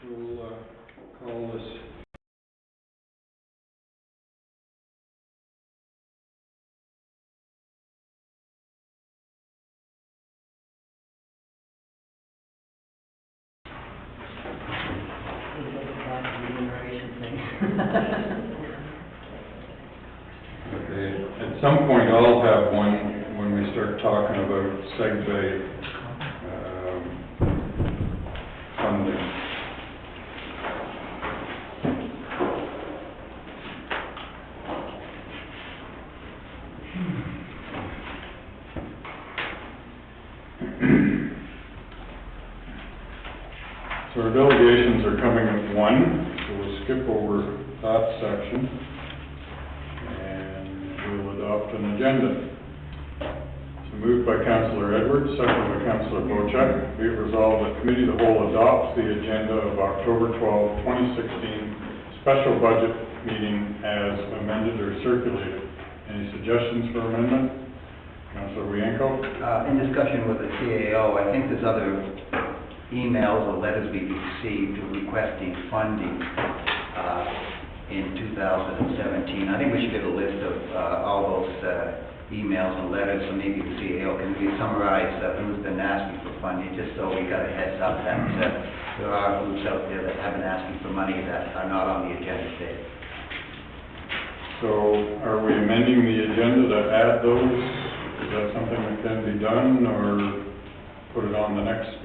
We'll call this okay. At some point I'll have one when we start talking about segue funding. So our delegations are coming at 1, so we'll skip over that section and we'll adopt an agenda. So moved by Councillor Edwards, seconded by Councillor Bochek. Be it resolved that Committee of the Whole adopts the agenda of October 12, 2016 special budget meeting as amended or circulated. Any suggestions for amendment? Councillor Wienko? In discussion with the C.O.W, I think there's other emails or letters we received requesting funding in 2017. I think we should get a list of all those emails and letters, so maybe the C.O.W can summarize who's been asking for funding, just so we got a heads up that there are groups out there that have been asking for money that are not on the agenda today. So are we amending the agenda to add those? Is that something that can be done, or put it on the next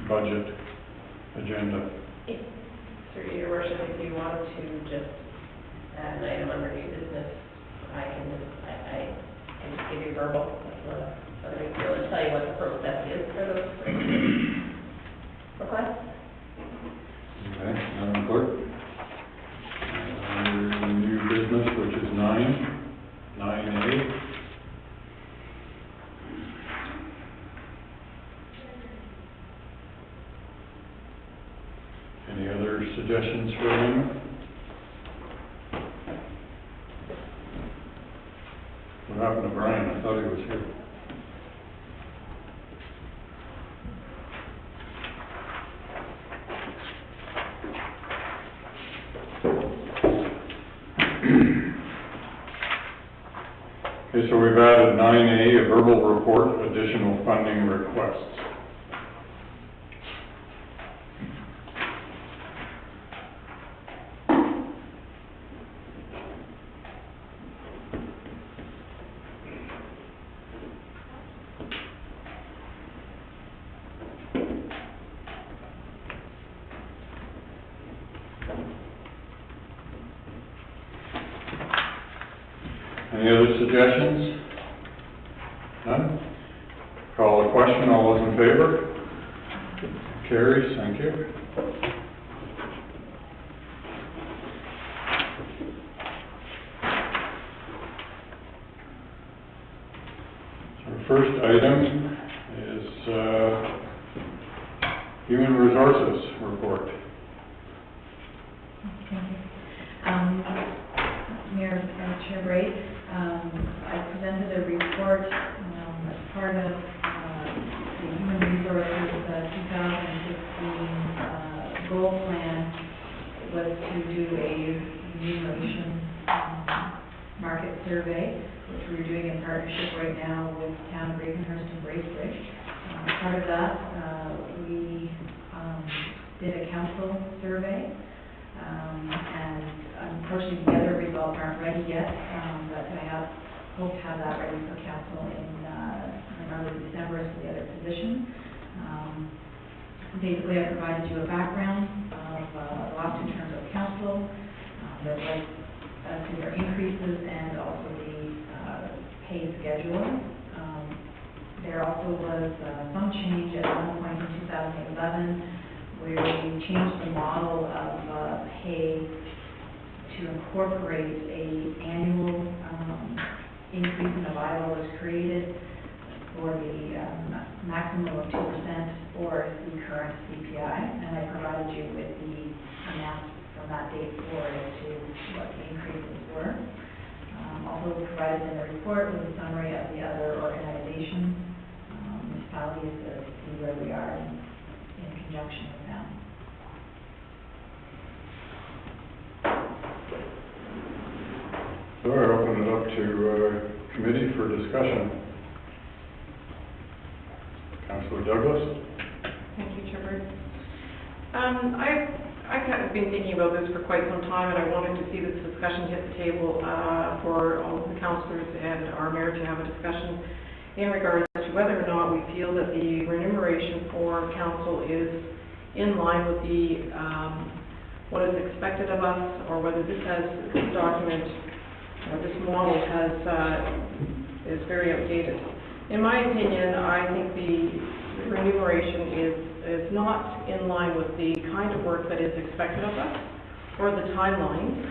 budget agenda? Through your worship, if you wanted to just add an item under new business, I can just give you verbal. That's not a big deal, and tell you what the process is for those requests. Okay, Madam Clerk. Under new business, which is 9A. Any other suggestions for amendment? What happened to Brian? I thought he was here. Okay, so we've added 9A, a verbal report, additional funding requests. Any other suggestions? None? Call the question. All those in favor? Carries. Thank you. Our first item is Human Resources Report. Thank you. Mayor Chair Bray, I presented a report as part of the Human Resources 2016 goal plan. It was to do a remuneration market survey, which we're doing in partnership right now with Town of Ravenhurst and Bracebridge. Part of that, we did a council survey, and unfortunately the other results aren't ready yet, but I hope to have that ready for council in early December for the other positions. Basically, I provided you a background of the last 2 terms of council, that led to their increases and also the pay schedule. There also was some change at one point in 2011 where we changed the model of pay to incorporate an annual increase in the bylaw was created for the maximum of 2% or the current CPI, and I provided you with the amount from that date forward as to what the increases were. Also provided in the report was a summary of the other organizations, municipalities, to see where we are in conjunction with them. So I open it up to committee for discussion. Councillor Douglas? Thank you, Chairman. I've kind of been thinking about this for quite some time, and I wanted to see this discussion hit the table for all of the councillors and our mayor to have a discussion in regards to whether or not we feel that the remuneration for council is in line with the what is expected of us, or whether this document or this model is very outdated. In my opinion, I think the remuneration is not in line with the kind of work that is expected of us, or the timeline.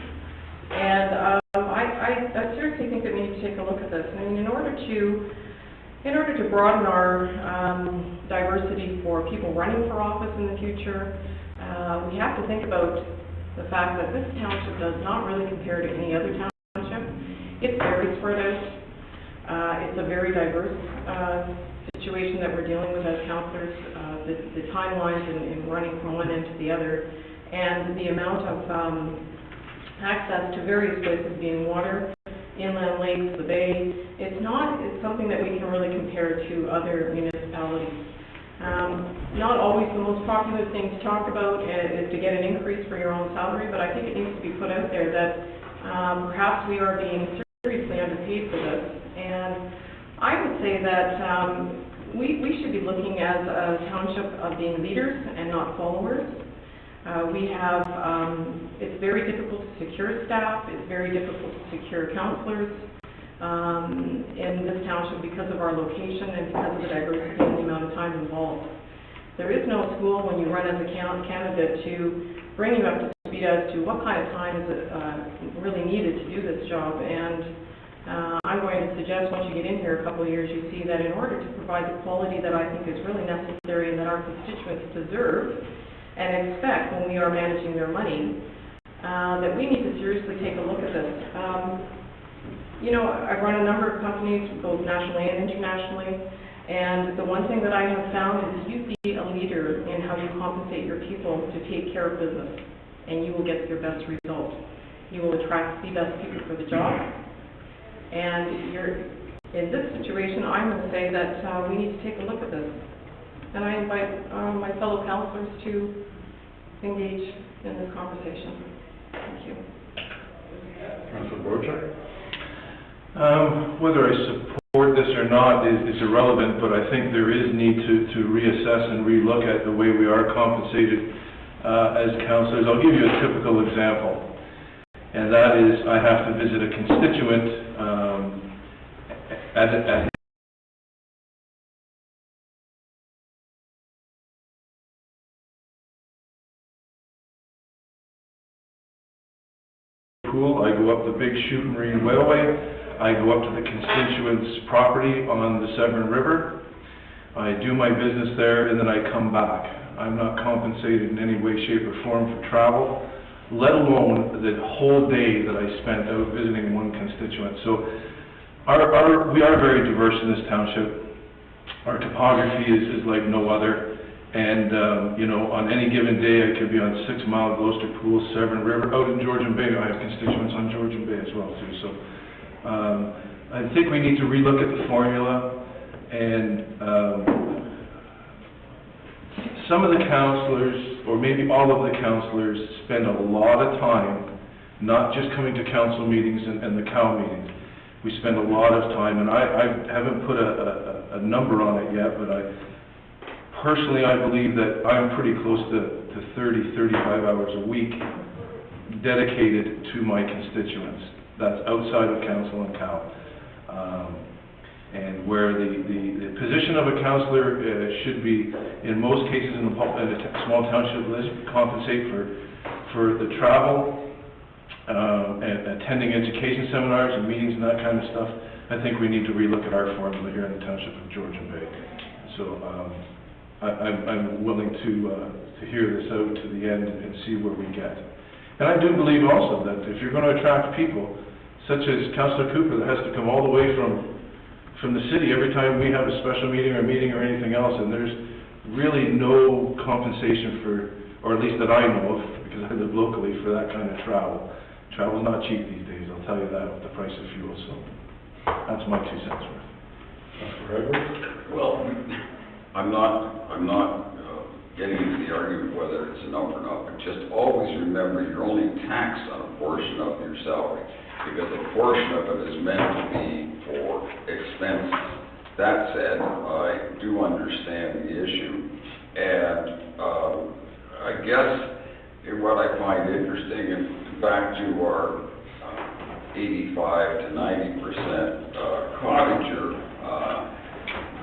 And I seriously think that we need to take a look at this. I mean, in order to broaden our diversity for people running for office in the future, we have to think about the fact that this township does not really compare to any other township. It's very spread out. It's a very diverse situation that we're dealing with as councillors. The timelines in running from one end to the other, and the amount of access to various places, being water, inland lakes, the bay, it's something that we can really compare to other municipalities. Not always the most popular thing to talk about is to get an increase for your own salary, but I think it needs to be put out there that perhaps we are being seriously underpaid for this. And I would say that we should be looking as a township of being leaders and not followers. It's very difficult to secure staff, it's very difficult to secure councillors in this township because of our location and because of the diversity and the amount of time involved. There is no school when you run as a candidate to bring you up to speed as to what kind of time is really needed to do this job. And I'm going to suggest once you get in here a couple of years, you see that in order to provide the quality that I think is really necessary and that our constituents deserve and expect when we are managing their money, that we need to seriously take a look at this. You know, I've run a number of companies, both nationally and internationally, and the one thing that I have found is you be a leader in how you compensate your people to take care of business, and you will get your best result. You will attract the best people for the job. And in this situation, I'm going to say that we need to take a look at this. And I invite my fellow councillors to engage in this conversation. Thank you. Councillor Wojcik? Whether I support this or not is irrelevant, but I think there is need to reassess and relook at the way we are compensated as councillors. I'll give you a typical example. And that is, I have to visit a constituent at pool. I go up the big Chute Marine Railway. I go up to the constituent's property on the Severn River. I do my business there, and then I come back. I'm not compensated in any way, shape, or form for travel, let alone the whole day that I spent out visiting one constituent. So we are very diverse in this township. Our topography is like no other. And, you know, on any given day, I could be on 6 Mile, Gloucester Pool, Severn River, out in Georgian Bay. I have constituents on Georgian Bay as well, too. So I think we need to relook at the formula. And some of the councillors, or maybe all of the councillors, spend a lot of time not just coming to council meetings and the COW meetings. We spend a lot of time, and I haven't put a number on it yet, but personally, I believe that I'm pretty close to 30, 35 hours a week dedicated to my constituents. That's outside of council and COW. And where the position of a councillor should be, in most cases in a small township list, compensate for the travel, and attending education seminars and meetings and that kind of stuff. I think we need to relook at our formula here in the Township of Georgian Bay. So I'm willing to hear this out to the end and see where we get. And I do believe also that if you're going to attract people, such as Councillor Cooper, that has to come all the way from the city every time we have a special meeting or anything else, and there's really no compensation for, or at least that I know of, because I live locally, for that kind of travel. Travel's not cheap these days, I'll tell you that, with the price of fuel, so that's my 2 cents worth. Councillor Edwards? Well, I'm not getting into the argument whether it's enough or not, but just always remember you're only taxed on a portion of your salary, because a portion of it is meant to be for expenses. That said, I do understand the issue, and I guess what I find interesting, and back to our 85 to 90% cottager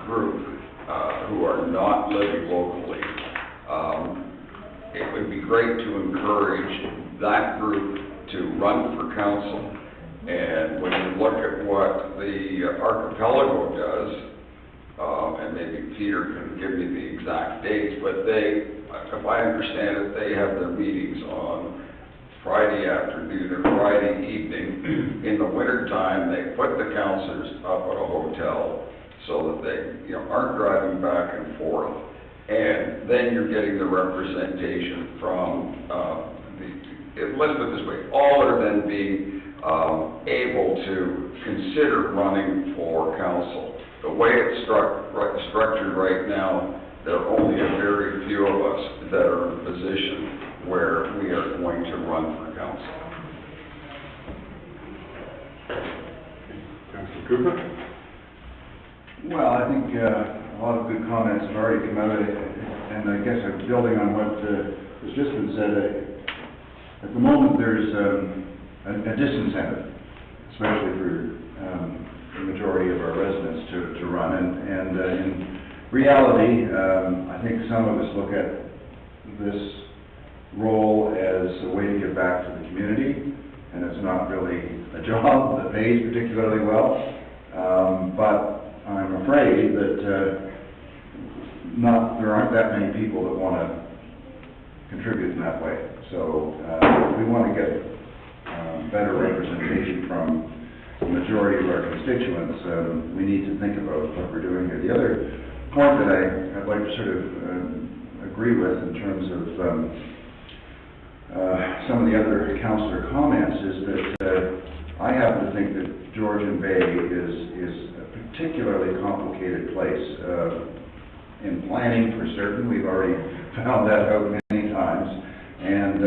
group who are not living locally, it would be great to encourage that group to run for council. And when you look at what the archipelago does, and maybe Peter can give me the exact dates, but they, if I understand it, they have their meetings on Friday afternoon or Friday evening. In the wintertime, they put the councillors up at a hotel so that they, aren't driving back and forth. And then you're getting the representation from let's put it this way, all are then being able to consider running for council. The way it's structured right now, there are only a very few of us that are in a position where we are going to run for council. Councillor Cooper? Well, I think a lot of good comments have already come out of it, and I guess I'm building on what has just been said. At the moment, there's a disincentive, especially for the majority of our residents to run, and in reality, I think some of us look at this role as a way to give back to the community, and it's not really a job that pays particularly well, but I'm afraid that there aren't that many people that want to contribute in that way. So we want to get better representation from the majority of our constituents. We need to think about what we're doing here. The other point that I'd like to sort of agree with in terms of some of the other councillor comments is that I happen to think that Georgian Bay is a particularly complicated place. In planning, for certain, we've already found that out many times. And,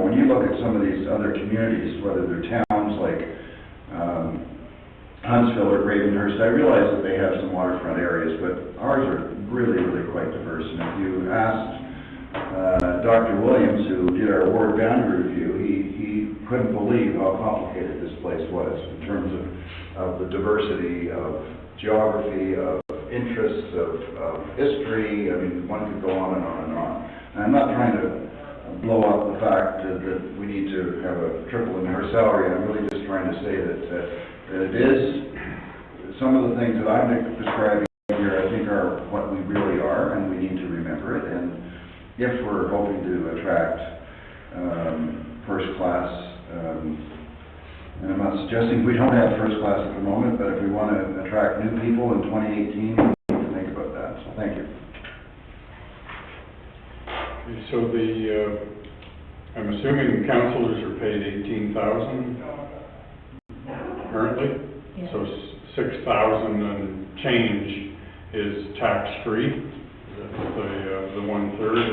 when you look at some of these other communities, whether they're towns like Huntsville or Gravenhurst, I realize that they have some waterfront areas, but ours are really, really quite diverse. And if you asked Dr. Williams, who did our ward boundary review, he couldn't believe how complicated this place was in terms of the diversity of geography, of interests, of history. I mean, one could go on and on and on. And I'm not trying to blow up the fact that we need to have a triple in her salary. I'm really just trying to say that it is, some of the things that I'm describing here, I think are what we really are, and we need to remember it. And if we're hoping to attract first class, and I'm not suggesting we don't have first class at the moment, but if we want to attract new people in 2018, we need to think about that. So thank you. So I'm assuming councillors are paid 18,000 currently? Yes. So 6,000 and change is tax-free? That's the 1/3,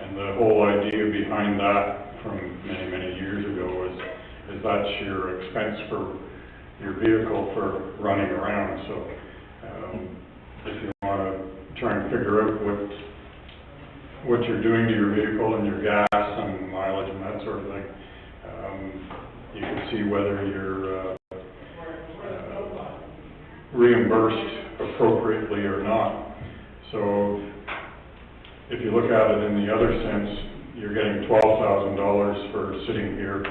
and the whole idea behind that from many, many years ago is that's your expense for your vehicle for running around. So if you want to try and figure out what you're doing to your vehicle and your gas and mileage and that sort of thing, you can see whether you're reimbursed appropriately or not. So if you look at it in the other sense, you're getting $12,000 for sitting here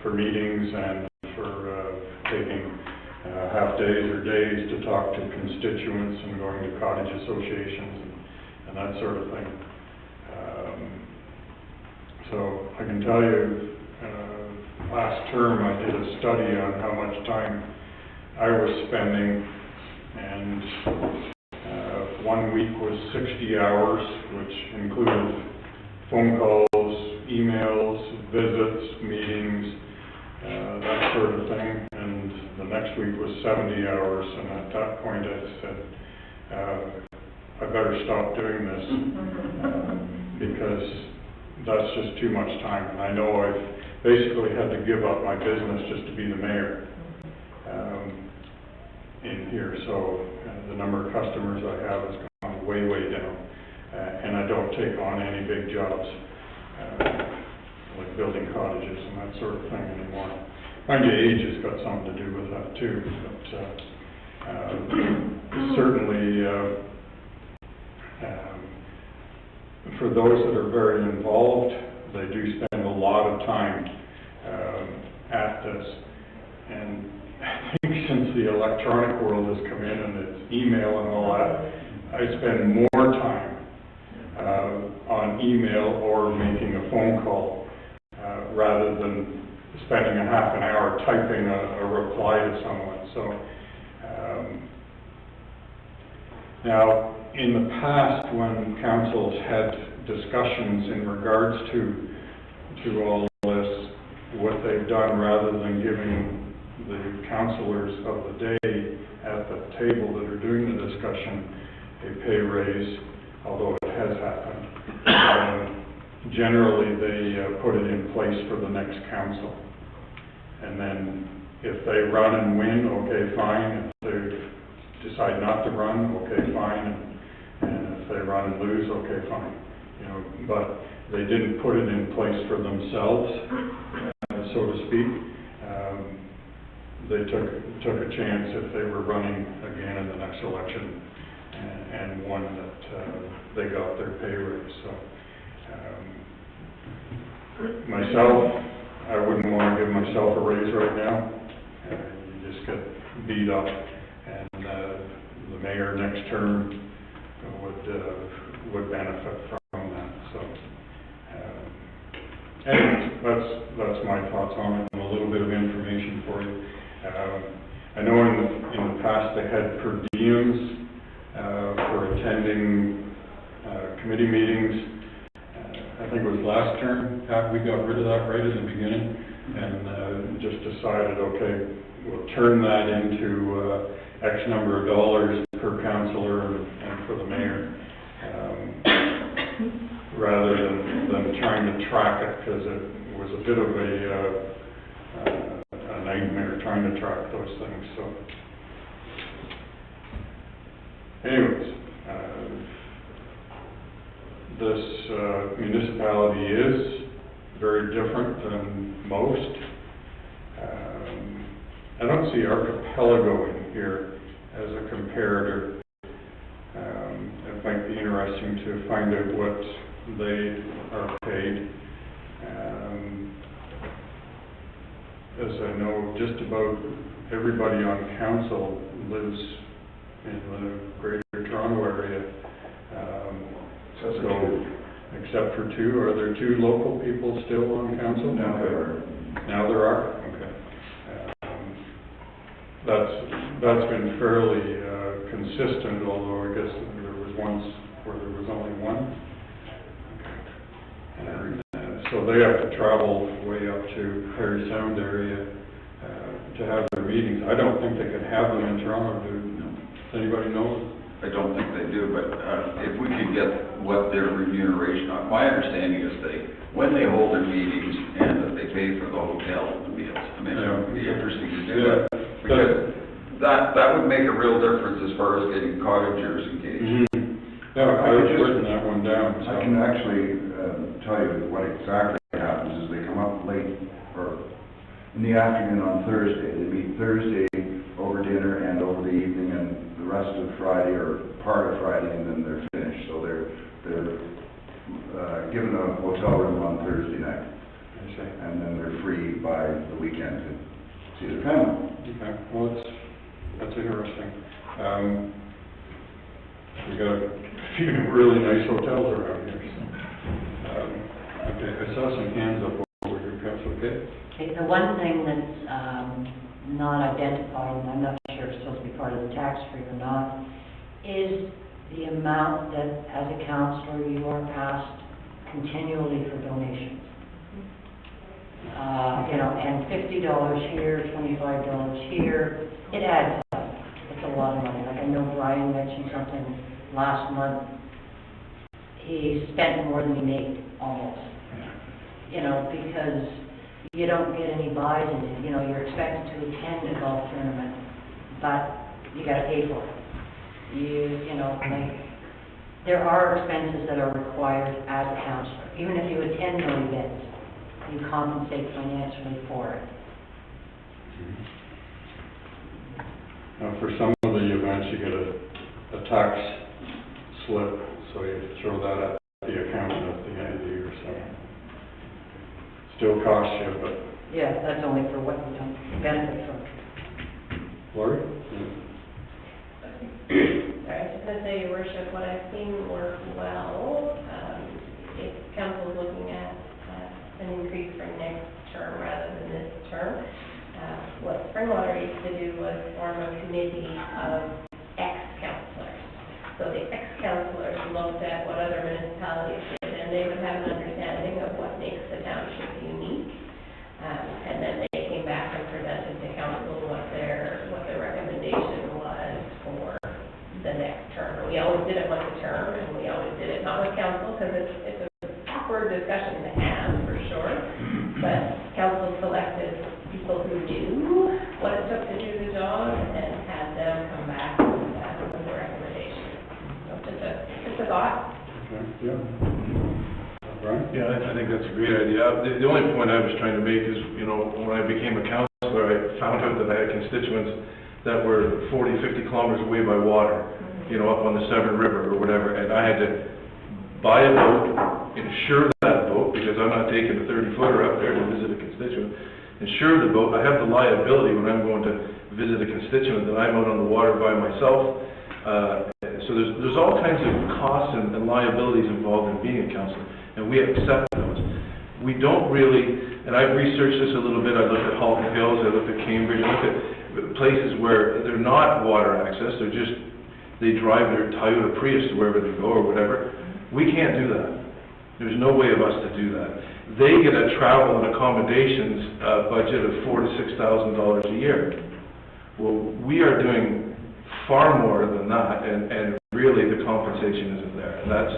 for meetings and for taking half days or days to talk to constituents and going to cottage associations and that sort of thing. So I can tell you, last term I did a study on how much time I was spending, and 1 week was 60 hours, which included phone calls, emails, visits, meetings, that sort of thing. And the next week was 70 hours, and at that point I said, I better stop doing this, because that's just too much time. And I know I've basically had to give up my business just to be the mayor in here. So the number of customers I have has gone way, way down. And I don't take on any big jobs, like building cottages and that sort of thing anymore. Mind you, age has got something to do with that too, but certainly for those that are very involved, they do spend a lot of time at this. And I think since the electronic world has come in and it's email and all that, I spend more time on email or making a phone call rather than spending a half an hour typing a reply to someone. So now, in the past, when councils had discussions in regards to all this, what they've done, rather than giving the councillors of the day at the table that are doing the discussion a pay raise, although it has happened, generally they put it in place for the next council. And then if they run and win, okay, fine. If they decide not to run, okay, fine. And if they run and lose, okay, fine. You know, but they didn't put it in place for themselves, so to speak. They took a chance if they were running again in the next election and won, that they got their pay raise. So myself, I wouldn't want to give myself a raise right now. You just get beat up, and the mayor next term would benefit from that. So anyways, that's my thoughts on it, and a little bit of information for you. I know in the past they had per diems for attending committee meetings. I think it was last term, we got rid of that right in the beginning, and just decided, okay, we'll turn that into X number of dollars per councillor and for the mayor, rather than trying to track it, because it was a bit of a nightmare trying to track those things. So anyways, this municipality is very different than most. I don't see Archipelago in here as a comparator. It might be interesting to find out what they are paid. As I know, just about everybody on council lives in the Greater Toronto area. So, except for two, are there two local people still on council? No, there are. Now there are? Okay. That's been fairly consistent, although I guess there was once where there was only one. Okay. So they have to travel way up to Perry Sound area to have their meetings. I don't think they could have them in Toronto. Does anybody know? I don't think they do, but if we could get what their remuneration are. My understanding is when they hold their meetings, and that they pay for the hotel and the meals. I mean, it would be interesting to do that, because that would make a real difference as far as getting cottagers engaged. Yeah, I've written that one down. So. I can actually tell you what exactly happens is they come up late or in the afternoon on Thursday. They meet Thursday over dinner and over the evening, and the rest of Friday or part of Friday, and then they're finished. So they're given a hotel room on Thursday night, and then they're free by the weekend to see their family. Okay, well, that's interesting. We got a few really nice hotels around here. So. Okay, I saw some hands up over here, perhaps, okay? Okay, the one thing that's not identified, and I'm not sure if it's supposed to be part of the tax rate or not, is the amount that, as a councillor, you are asked continually for donations. you know, and $50 here, $25 here, it adds up. It's a lot of money. Like I know Brian mentioned something last month. He spent more than he made, almost. You know, because you don't get any buys in it. You know, you're expected to attend a golf tournament, but you gotta pay for it. You know, like, there are expenses that are required as a counselor. Even if you attend no events, you compensate financially for it. Now, for some of the events, you get a tax slip, so you throw that at the accountant at the end of the year, so. Still costs you, but. Yeah, that's only for what you don't benefit from. Lori? Sorry, I was just gonna say, Your Worship, what I've seen work well, if council's looking at an increase for next term rather than this term, what Springwater used to do was form a committee of ex-councillors. So the ex-councillors looked at what other municipalities did, and they would have an understanding of what makes the township unique. And then they came back and presented to council what their recommendation was for the next term. We always did it once a term, and we always did it not with council, because it's an awkward discussion to have, for sure. But council selected people who knew what it took to do the job and had them come back with a recommendation. So just a thought. Okay, yeah. Brian? Yeah, I think that's a great idea. The only point I was trying to make is, you know, when I became a counselor, I found out that I had constituents that were 40, 50 kilometers away by water, you know, up on the Severn River or whatever, and I had to buy a boat, insure that boat, because I'm not taking a 30-footer up there to visit a constituent, insure the boat. I have the liability when I'm going to visit a constituent that I'm out on the water by myself. So there's all kinds of costs and liabilities involved in being a counselor, and we accept those. We don't really, and I've researched this a little bit. I looked at Halton Hills, I looked at Cambridge, I looked at places where they're not water access, they drive their Toyota Prius to wherever they go or whatever. We can't do that. There's no way of us to do that. They get a travel and accommodations budget of $4,000 to $6,000 a year. Well, we are doing far more than that, and really the compensation isn't there. And that's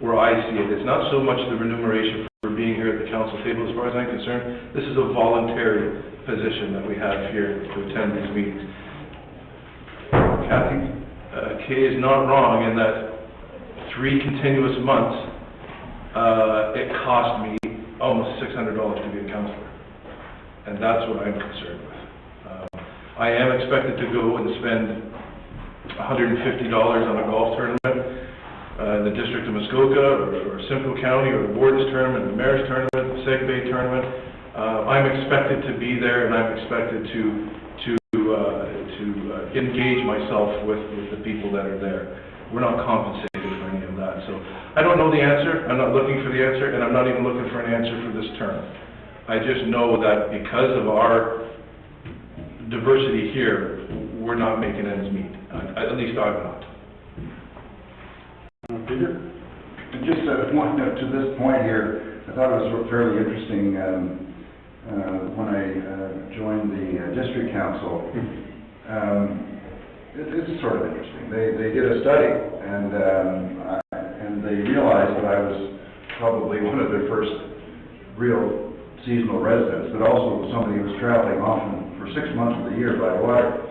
where I see it. It's not so much the remuneration for being here at the council table, as far as I'm concerned. This is a voluntary position that we have here to attend these meetings. Kathy, Kay is not wrong in that 3 continuous months, it cost me almost $600 to be a counselor. And that's what I'm concerned with. I am expected to go and spend $150 on a golf tournament in the District of Muskoka or Simcoe County, or the Warden's Tournament, the Mayor's Tournament, the Seg Bay Tournament. I'm expected to be there, and I'm expected to engage myself with the people that are there. We're not compensated for any of that. So I don't know the answer. I'm not looking for the answer, and I'm not even looking for an answer for this term. I just know that because of our diversity here, we're not making ends meet. At least I'm not. Peter? And just to this point here, I thought it was fairly interesting when I joined the district council. It's sort of interesting. They did a study, and they realized that I was probably one of their first real seasonal residents, but also somebody who was traveling often for 6 months of the year by water.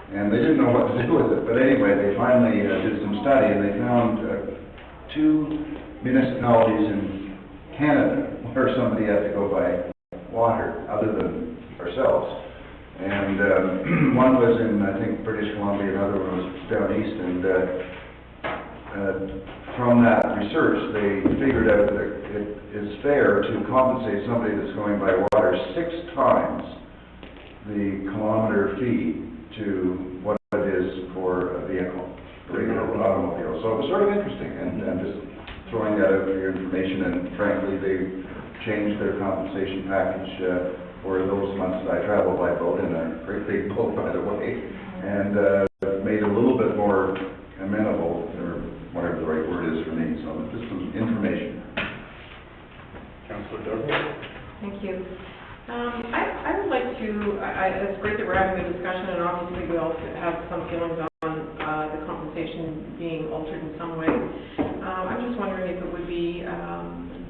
And they didn't know what to do with it. But anyway, they finally did some study, and they found 2 municipalities in Canada where somebody had to go by water, other than ourselves. And one was in, I think, British Columbia, another one was down east. And from that research, they figured out that it is fair to compensate somebody that's going by water 6 times the kilometer fee to what it is for a vehicle, a regular automobile. So it was sort of interesting, and just throwing that out for your information. And frankly, they changed their compensation package for those months that I traveled by boat, in a great big boat, by the way, and made it a little bit more amenable, or whatever the right word is for me. So just some information. Councillor Douglas? Thank you. I would like to, it's great that we're having a discussion, and obviously we all have some feelings on the compensation being altered in some way. I'm just wondering if it would be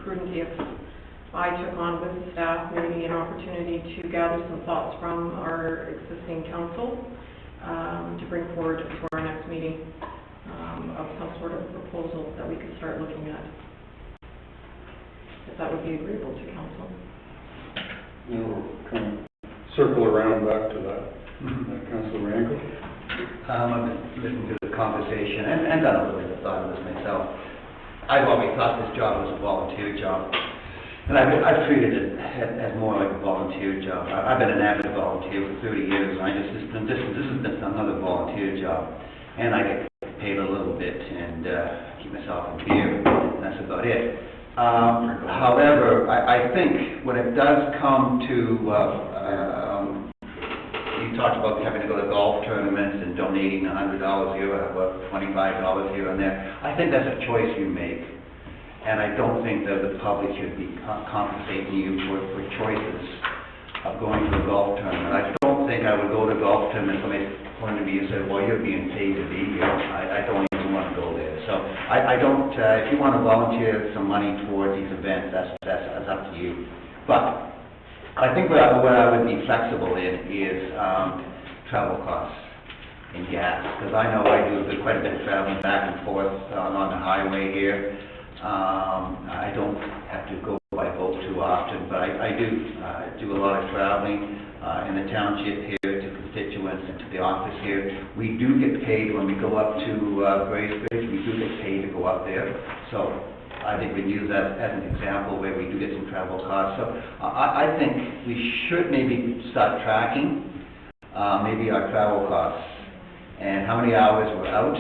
prudent if I took on with the staff maybe an opportunity to gather some thoughts from our existing council to bring forward to our next meeting of some sort of proposal that we could start looking at. If that would be agreeable to council. You know, kind of circle around back to that. Councilor Rankle? I've been listening to the conversation and done a little bit of thought of this myself. I've always thought this job was a volunteer job. And I've treated it as more like a volunteer job. I've been an avid volunteer for 30 years, and this has been another volunteer job. And I get paid a little bit and keep myself in beer, and that's about it. However, I think when it does come to, you talked about having to go to golf tournaments and donating $100 here or $25 here and there. I think that's a choice you make. And I don't think that the public should be compensating you for choices of going to a golf tournament. I don't think I would go to a golf tournament, somebody pointed to me and said, well, you're being paid to be here. I don't even want to go there. So I don't, if you want to volunteer some money towards these events, that's up to you. But I think what I would be flexible in is travel costs and gas. Because I know I do quite a bit of traveling back and forth on the highway here. I don't have to go by boat too often, but I do a lot of traveling in the township here to constituents and to the office here. We do get paid when we go up to Bracebridge. We do get paid to go up there. So I think we use that as an example where we do get some travel costs. So I think we should maybe start tracking maybe our travel costs and how many hours we're out,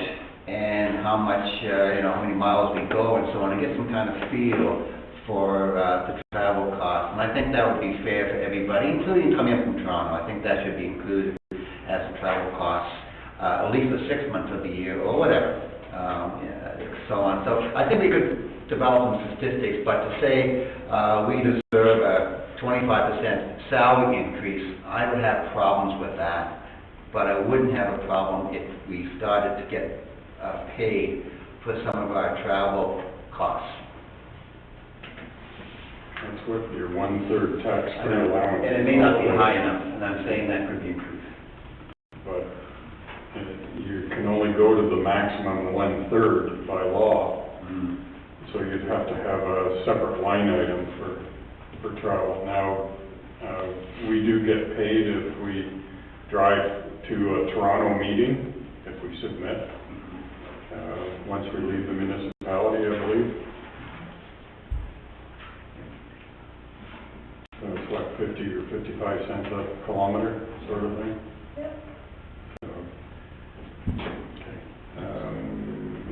and how much, how many miles we go and so on, and get some kind of feel for the travel costs. And I think that would be fair for everybody, including coming up from Toronto. I think that should be included as travel costs, at least for 6 months of the year or whatever, so on. So I think we could develop some statistics, but to say we deserve a 25% salary increase, I would have problems with that. But I wouldn't have a problem if we started to get paid for some of our travel costs. That's what your 1/3 tax-free allowance. And it may not be high enough, and I'm saying that could be improved. But you can only go to the maximum 1/3 by law. So you'd have to have a separate line item for travel. Now, we do get paid if we drive to a Toronto meeting, if we submit. Once we leave the municipality, I believe. So it's what, 50 or 55 cents a kilometer, sort of thing? Yep. So, okay.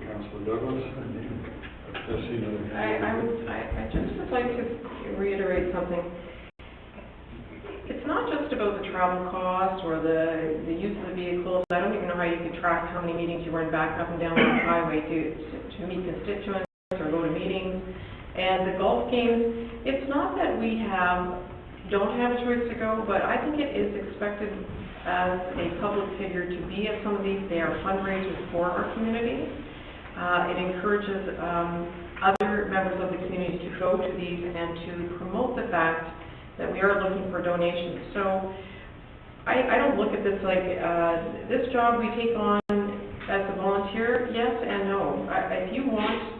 Councilor Douglas? I just would like to reiterate something. It's not just about the travel cost or the use of the vehicles. I don't even know how you could track how many meetings you run back up and down the highway to meet constituents or go to meetings. And the golf games, it's not that we don't have a choice to go, but I think it is expected as a public figure to be at some of these. They are fundraisers for our community. It encourages other members of the community to go to these and to promote the fact that we are looking for donations. So I don't look at this like this job we take on as a volunteer, yes and no. If you want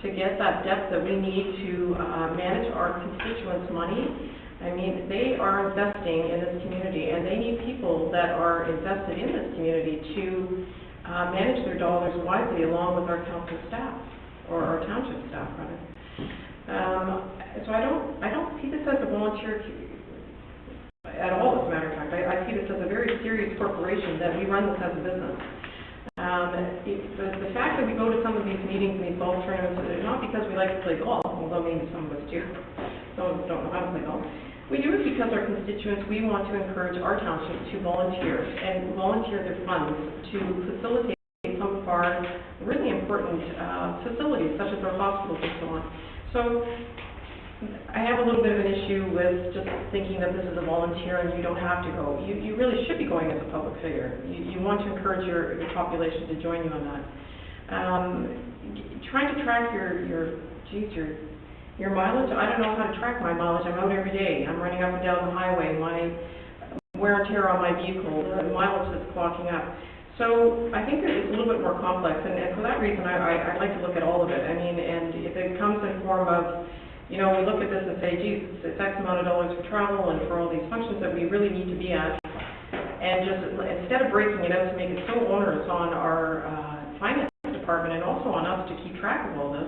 to get that depth that we need to manage our constituents' money, I mean, they are investing in this community, and they need people that are invested in this community to manage their dollars wisely along with our council staff, or our township staff, rather. So I don't see this as a volunteer at all, as a matter of fact. I see this as a very serious corporation that we run this as a business. The fact that we go to some of these meetings and these golf tournaments is not because we like to play golf, although maybe some of us do. Some of us don't know how to play golf. We do it because our constituents, we want to encourage our township to volunteer and volunteer their funds to facilitate some of our really important facilities, such as our hospitals and so on. So I have a little bit of an issue with just thinking that this is a volunteer and you don't have to go. You really should be going as a public figure. You want to encourage your population to join you on that. Trying to track your mileage, I don't know how to track my mileage. I'm out every day. I'm running up and down the highway. My wear and tear on my vehicle, the mileage that's clocking up. So I think that it's a little bit more complex, and for that reason, I'd like to look at all of it. I mean, and if it comes in form of, you know, we look at this and say, geez, it's X amount of dollars for travel and for all these functions that we really need to be at, and just instead of breaking it out to make it so onerous on our finance department and also on us to keep track of all this,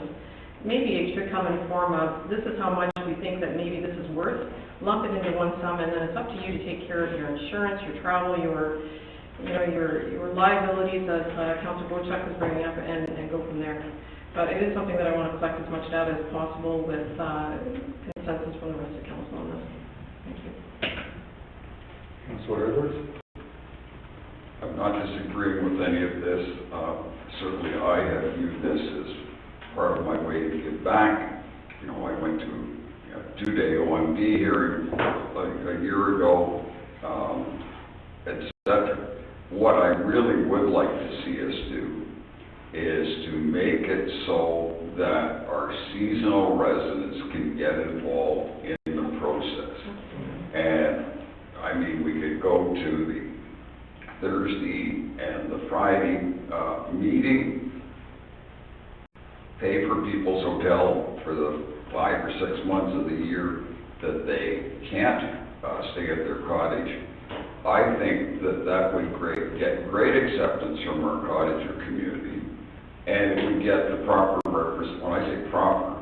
maybe it should come in the form of, this is how much we think that maybe this is worth, lump it into one sum, and then it's up to you to take care of your insurance, your travel, your liabilities, as Councillor Bochuk is bringing up, and go from there. But it is something that I want to collect as much data as possible with consensus from the rest of council on this. Thank you. Councillor Edwards? I'm not disagreeing with any of this. Certainly I have viewed this as part of my way to give back. You know, I went to a 2-day OMB hearing like a year ago, etc. What I really would like to see us do is to make it so that our seasonal residents can get involved in the process. And I mean, we could go to the Thursday and the Friday meeting, pay for people's hotel for the 5 or 6 months of the year that they can't stay at their cottage. I think that that would get great acceptance from our cottager community, and it would get the proper when I say proper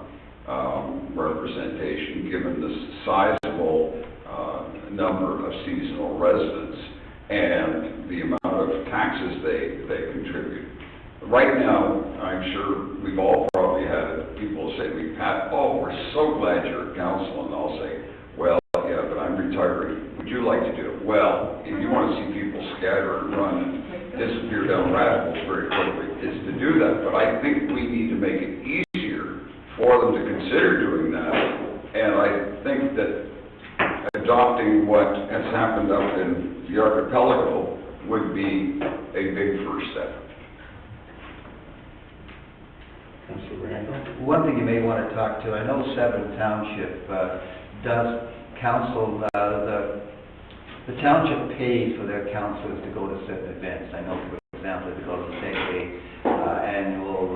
representation, given the sizable number of seasonal residents and the amount of taxes they contribute. Right now, I'm sure we've all probably had people say, we're so glad you're at council, and I'll say, well, yeah, but I'm retiring. Would you like to do it? Well, if you want to see people scatter and run and disappear down rabbit holes very quickly, is to do that. But I think we need to make it easier for them to consider doing that. And I think that adopting what has happened up in the archipelago would be a big first step. One thing you may want to talk to, I know C.O.W Township does council, the township pays for their councillors to go to certain events. I know, for example, to go to the annual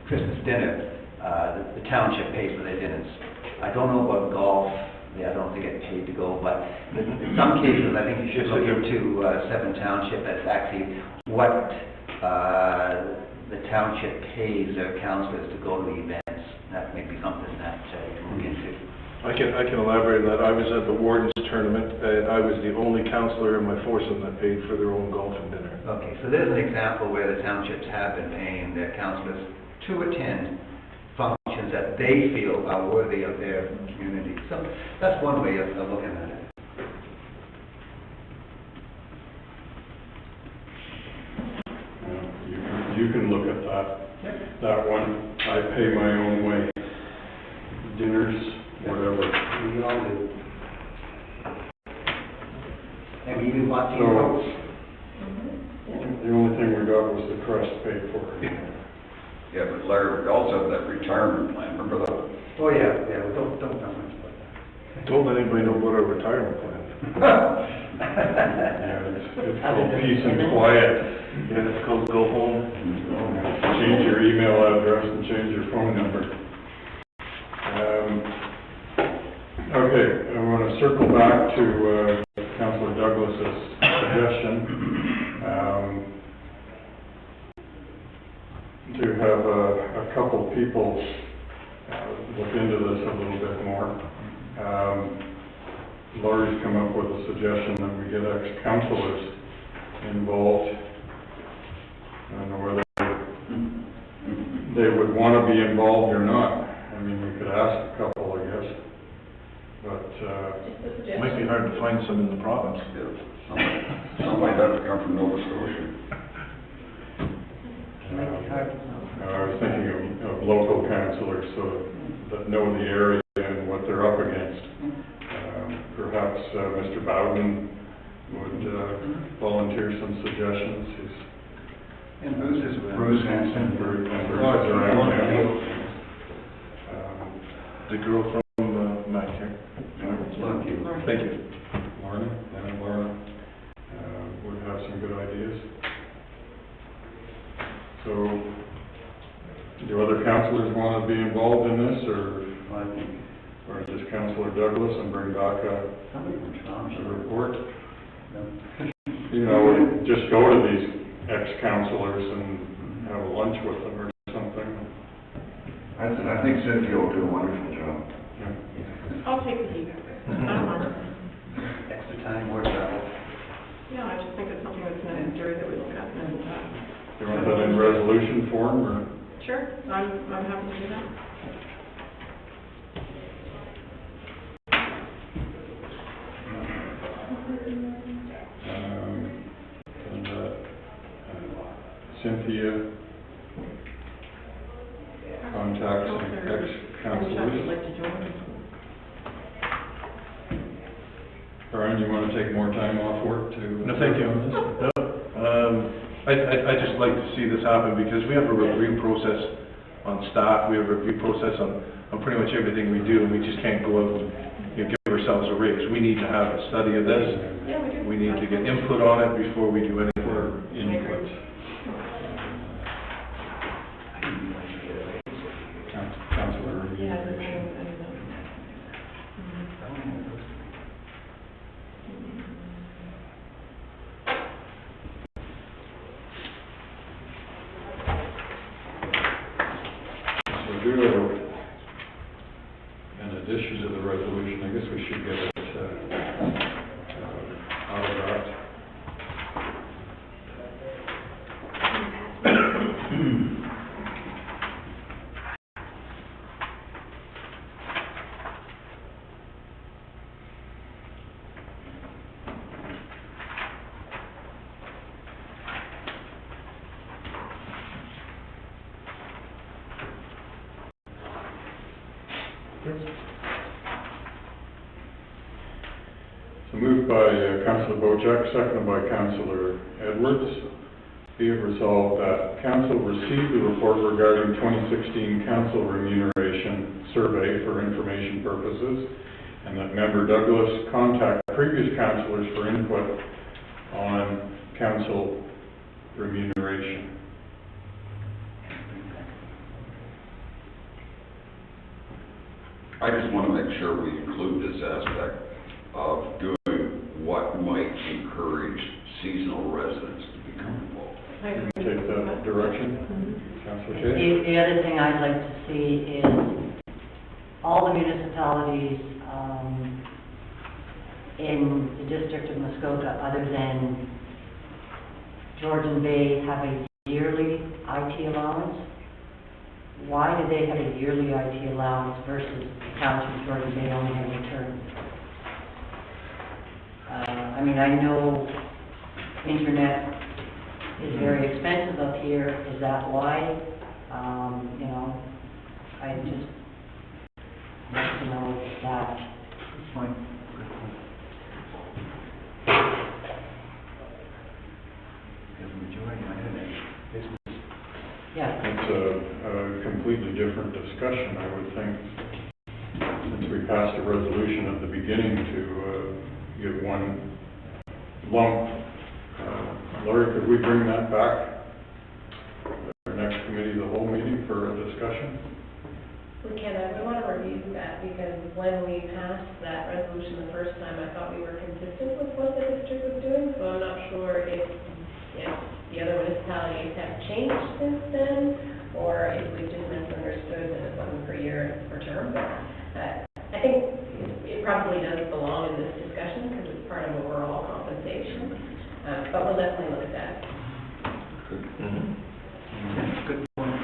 Christmas dinner, the township pays for their dinners. I don't know about golf. I don't think they get paid to go, but in some cases, I think you should look into C.O.W Township as actually what the township pays their councillors to go to the events. That may be something that you can look into. I can elaborate on that. I was at the Warden's tournament, and I was the only councillor in my foursome that paid for their own golf and dinner. Okay, so there's an example where the townships have been paying their councillors to attend functions that they feel are worthy of their community. So that's one way of looking at it. You can look at that one. I pay my own way. Dinners, whatever. We all do. And we even watch So, the only thing we got was the crest paid for. Yeah, but Larry, we also have that retirement plan, remember that? Oh, yeah, don't much about that. Don't let anybody know about our retirement plan. Yeah, it's called peace and quiet. Yeah, it's called go home. Change your email address and change your phone number. Okay, I want to circle back to Councillor Douglas's suggestion to have a couple people look into this a little bit more. Laurie's come up with a suggestion that we get ex-councillors involved. I don't know whether they would want to be involved or not. I mean, we could ask a couple, I guess. But, It might be hard to find some in the province. Some might have to come from Nova Scotia. Make it hard to know. I was thinking of local councillors so that know the area perhaps Mr. Bowden would volunteer some suggestions. And Bruce is with. Bruce Hanson. And Bruce is around, yeah. The girl from Mac here. Thank you. Thank you. Lorna, and Laura would have some good ideas. So, do other councillors want to be involved in this, or just Councillor Douglas and bring back a report? You know, just go to these ex-councillors and have a lunch with them or something. I think Cynthia will do a wonderful job. Yeah. I'll take the heat. I don't mind. Extra time, more travel. Yeah, I just think it's something that's necessary that we look at and, You want that in resolution form, or? sure, I'm happy to do that. And Cynthia contacts ex-councillors. Would like to join. Brian, you want to take more time off work to? No, thank you. No. I'd just like to see this happen because we have a review process on staff, we have a review process on pretty much everything we do, and we just can't go out and, you know, give ourselves a raise. We need to have a study of this. Yeah, we do. We need to get input on it before we do anything. Input. Councillor. Yeah, I know. We do have, in addition to the resolution, I guess we should get it out of that. So moved by Councillor Bojack, seconded by Councillor Edwards. Be it resolved that Council received the report regarding 2016 Council Remuneration Survey for information purposes, and that Member Douglas contact previous councillors for input on Council remuneration. I just want to make sure we include this aspect of doing what might encourage seasonal residents to become involved. Take that direction, Councillor Chase. The other thing I'd like to see is all the municipalities, in the district of Muskoka, other than Georgian Bay, have a yearly IT allowance. Why do they have a yearly IT allowance versus Township of Georgian Bay only have a term? I mean, I know internet is very expensive up here. Is that why? You know, I just want to know that. Yeah. It's a completely different discussion, I would think, since we passed a resolution at the beginning to give one lump. Laurie, could we bring that back at our next committee, the whole meeting, for a discussion? We can, we want to review that, because when we passed that resolution the first time, I thought we were consistent with what the district was doing, so I'm not sure if the other municipalities have changed since then, or if we've just misunderstood that it wasn't per year, per term. But I think it probably does belong in this discussion, because it's part of overall compensation, but we'll definitely look at that. Good point.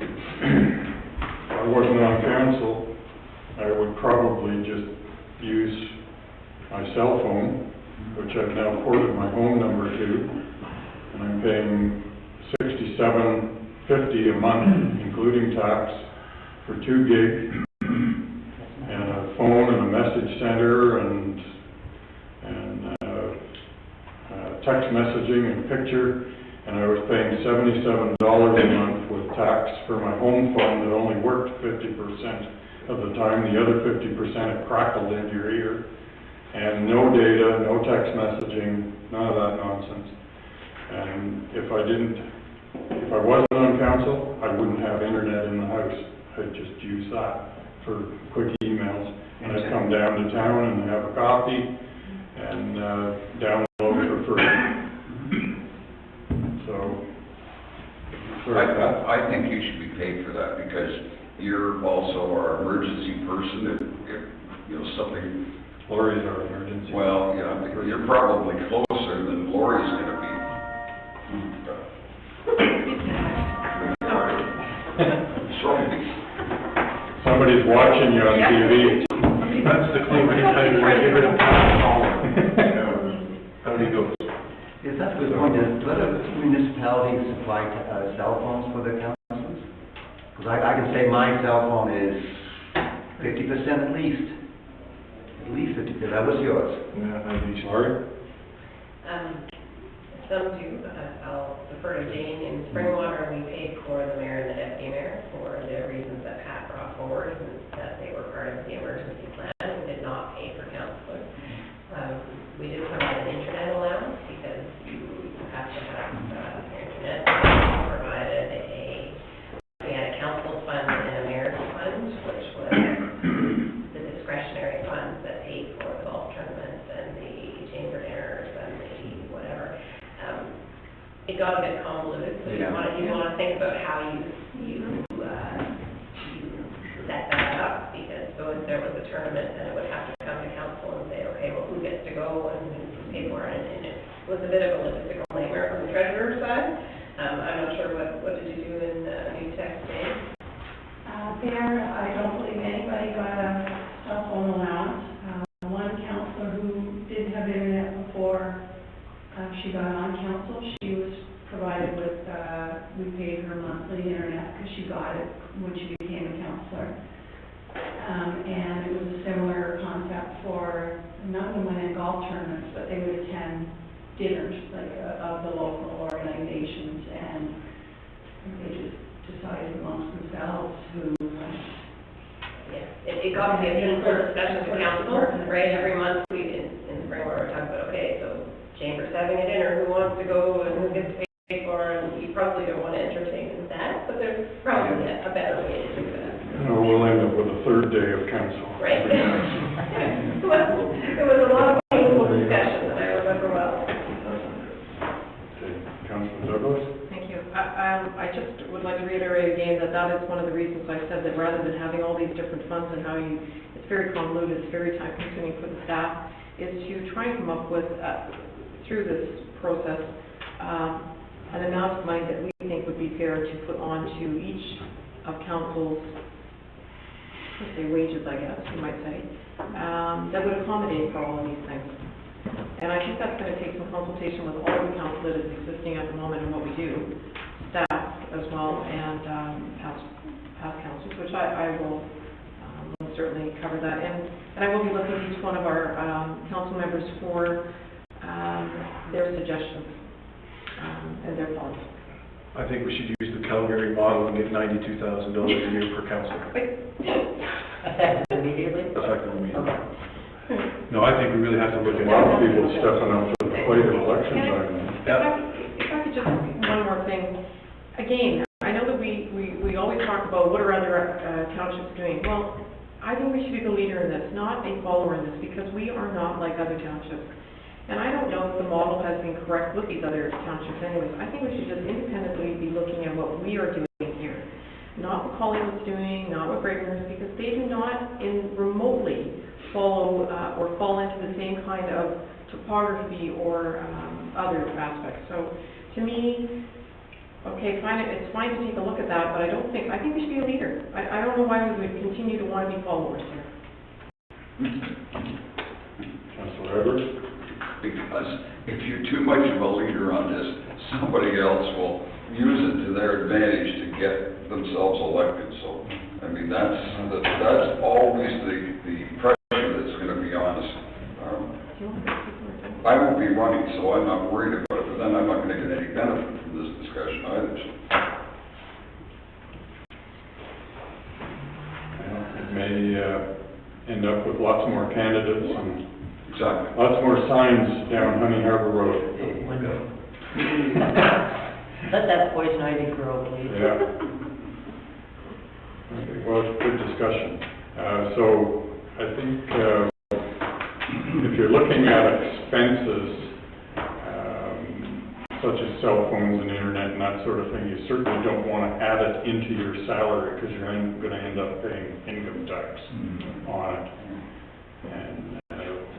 If I wasn't on council, I would probably just use my cell phone, which I've now ported my home number to, and I'm paying $67.50 a month, including tax, for 2 gig, and a phone and a message center and text messaging and picture, and I was paying $77 a month with tax for my home phone that only worked 50% of the time. The other 50% it crackled into your ear. And no data, no text messaging, none of that nonsense. And if I wasn't on council, I wouldn't have internet in the house. I'd just use that for quick emails. And I'd come down to town and have a coffee and download for free. So, I think you should be paid for that, because you're also our emergency person if you know, something. Lori's our emergency. Well, yeah, you're probably closer than Lori's gonna be. Sorry. Somebody's watching you on TV. That's the clue, anytime you want to get rid of call. How do you go? Is that the point, is let a municipality supply cell phones for their councils? Because I can say my cell phone is 50% at least. At least 50%. That was yours. Yeah, I'd be Sorry? Some do, I'll defer to Jane. In Springwater, we paid for the mayor and the deputy mayor for the reasons that Pat brought forward, and that they were part of the emergency plan. We did not pay for councillors. We did provide an internet allowance because you have to have internet. We provided we had a council fund and a mayor's fund, which was the discretionary funds that paid for the golf tournaments and the chamber dinners and the whatever. It got a bit convoluted, so you want to think about how you set that up, because so if there was a tournament, then it would have to come to council and say, okay, well, who gets to go and who's paid for it, and it was a bit of a logistical nightmare from the treasurer's side. I'm not sure what did you do in New Tech today? There, I don't believe anybody got a cell phone allowance. One counselor who didn't have internet before she got on council, she was provided with, we paid her monthly internet because she got it when she became a counselor. And it was a similar concept for, none of them went in golf tournaments, but they would attend dinners, like, of the local organizations, and they just decided amongst themselves who went. Yeah, it got to be a meaningful discussion to council, right? Every month we, in spring, we were talking about, okay, so chamber's having a dinner, who wants to go and who gets paid for, and you probably don't want to entertain that, but there's probably a better way to do that. No, we'll end up with a third day of council. Right. Well, it was a lot of painful discussion that I remember well. Okay, Councilor Douglas? Thank you. I just would like to reiterate again that that is one of the reasons I said that rather than having all these different funds and how it's very convoluted, it's very time consuming for the staff, is to try and come up with, through this process, an amount of money that we think would be fair to put on to each of council's, let's say, wages, I guess, you might say, that would accommodate for all of these things. And I think that's going to take some consultation with all the council that is existing at the moment and what we do, staff as well, and past councils, which I will certainly cover that. And I will be looking at each one of our council members for their suggestions and their thoughts. I think we should use the Calgary model and get $92,000 a year per councillor. Immediately? Effective immediately. No, I think we really have to look at A lot of people stepping up to the plate in election time. If I could just, one more thing. Again, I know that we always talk about what are other townships doing. Well, I think we should be the leader in this, not a follower in this, because we are not like other townships. And I don't know if the model has been correct with these other townships anyways. I think we should just independently be looking at what we are doing here. Not what Collingwood's doing, not what Breakers, because they do not remotely follow or fall into the same kind of topography or other aspects. So to me, okay, fine, it's fine to take a look at that, but I think we should be a leader. I don't know why we would continue to want to be followers here. Councilor Edwards? Because if you're too much of a leader on this, somebody else will use it to their advantage to get themselves elected. So, I mean, that's always the pressure that's going to I won't be running, so I'm not worried about it, but then I'm not gonna get any benefit from this discussion either. Well, it may end up with lots more candidates and Exactly. lots more signs down Honey Harbor Road. Let that poison ivy grow, please. Yeah. Okay, well, it's good discussion. So I think if you're looking at expenses, such as cell phones and internet and that sort of thing, you certainly don't want to add it into your salary because you're going to end up paying income tax on it. And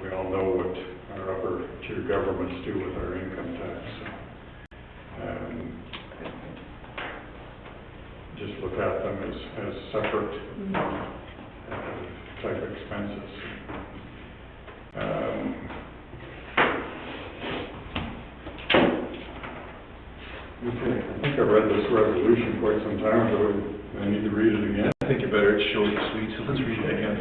we all know what our upper tier governments do with our income tax. Just look at them as separate type expenses. Okay, I think I read this resolution quite some time ago. I need to read it again. I think you better, it's short and sweet, so let's read it again.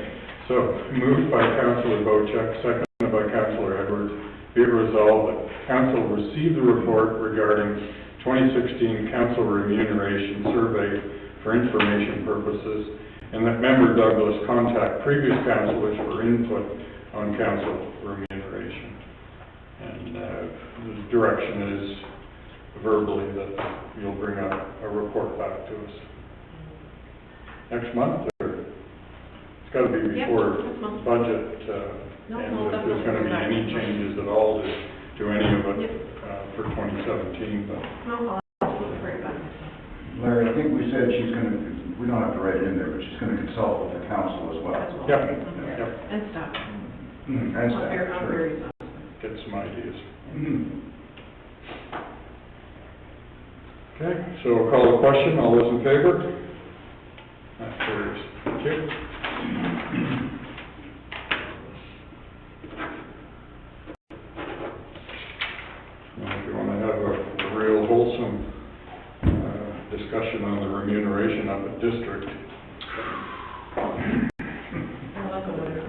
So, moved by Councillor Bocheck, seconded by Councillor Edwards, be it resolved that council receive the report regarding 2016 council remuneration survey for information purposes, and that member Douglas contact previous councillors for input on council remuneration. And the direction is verbally that you'll bring a report back to us. Next month, or it's got to be before next month. budget, No, and no, if there's going to be definitely. any changes at all to any of it for 2017, but No, I'll bring it back. Larry, I think we said she's gonna, we don't have to write it in there, but she's gonna consult with the council as well. As well. Yep. Okay. Yep. And stuff. And I'm staff, very, I'm sure. very, get some ideas. Mhm. Okay, so I'll call the question. All those in favor? That carries. Thank you. Now, if you want to have a real wholesome discussion on the remuneration of the district,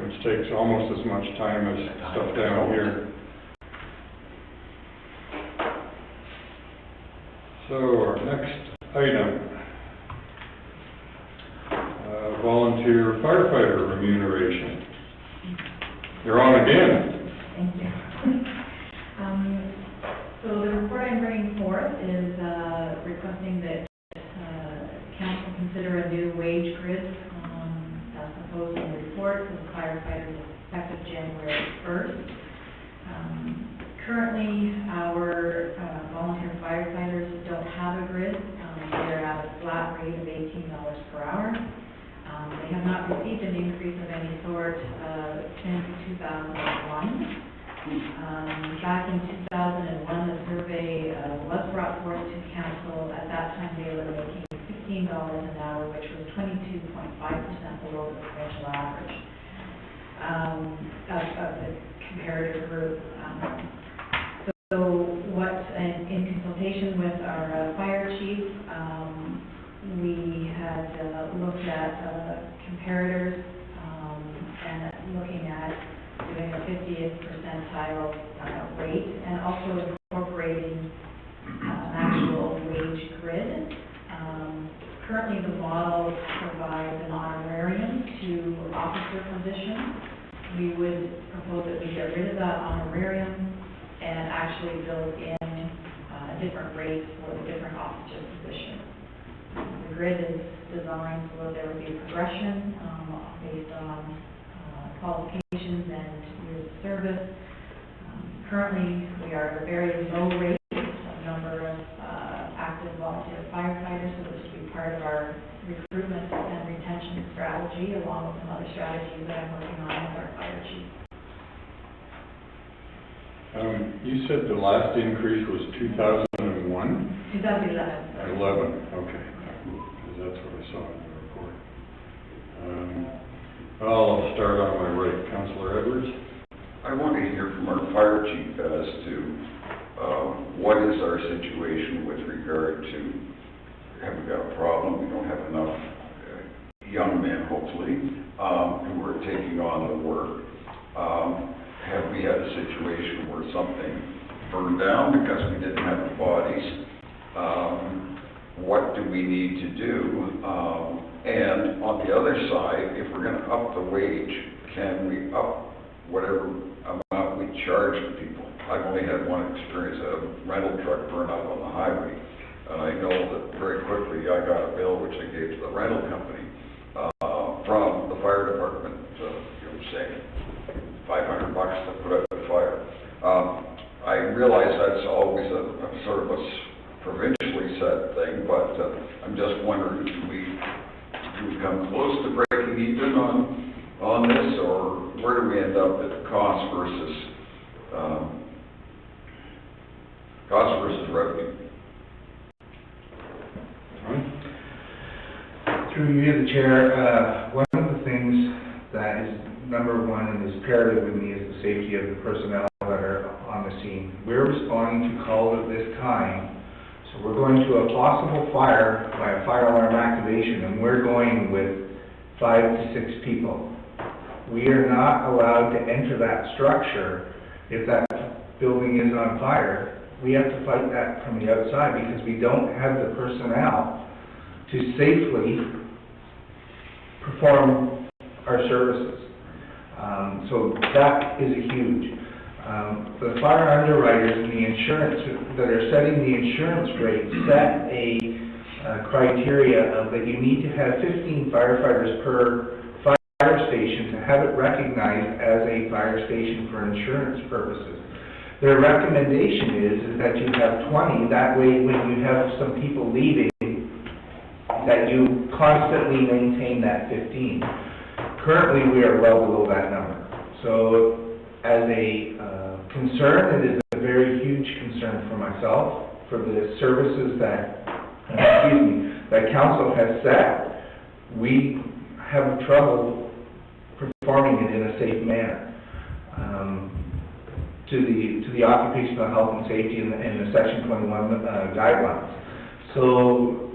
which takes almost as much time as stuff down here. So our next item, volunteer firefighter remuneration. You're on again. Thank you. So the report I'm bringing forth is requesting that council consider a new wage grid as proposed in the report for the firefighters effective January 1st. Currently, our volunteer firefighters don't have a grid. They're at a flat rate of $18 per hour. They have not received an increase of any sort since 2001. Back in 2001, the survey was brought forth to council. At that time, they were making $15 an hour, which was 22.5% below the provincial average of the comparative group. So what, in consultation with our fire chief, we had looked at comparators and looking at doing a 50th percentile rate and also incorporating actual wage grid. Currently, the model provides an honorarium to officer positions. We would propose that we get rid of that honorarium and actually build in different rates for the different officer positions. The grid is designed so that there would be a progression based on qualifications and years of service. Currently, we are at a very low rate of number of active volunteer firefighters, so this would be part of our recruitment and retention strategy, along with some other strategies that I'm working on with our fire chief. You said the last increase was 2001? 2011. 11, okay. Because that's what I saw in the report. I'll start on my right. Councillor Edwards? I want to hear from our fire chief as to what is our situation with regard to, have we got a problem? We don't have enough young men, hopefully, who are taking on the work. Have we had had a situation where something burned down because we didn't have the bodies. What do we need to do? And on the other side, if we're gonna up the wage, can we up whatever amount we charge people? I've only had one experience, a rental truck burn up on the highway. And I know that very quickly I got a bill which I gave to the rental company, from the fire department, saying $500 to put out the fire. I realize that's always a sort of a provincially set thing, but I'm just wondering, do we come close to breaking even on this, or where do we end up at cost versus revenue? Through you, the Chair, one of the things that is number one and is imperative with me is the safety of the personnel that are on the scene. We're responding to calls at this time, so we're going to a possible fire by a fire alarm activation, and we're going with 5 to 6 people. We are not allowed to enter that structure if that building is on fire. We have to fight that from the outside because we don't have the personnel to safely perform our services. So that is a huge. The fire underwriters and the insurance that are setting the insurance rate set a criteria of that you need to have 15 firefighters per fire station to have it recognized as a fire station for insurance purposes. Their recommendation is that you have 20, that way when you have some people leaving, that you constantly maintain that 15. Currently, we are well below that number. So, as a concern, it is a very huge concern for myself, for the services that, that council has set. We have trouble performing it in a safe manner to the occupational health and safety and the Section 21 guidelines. So,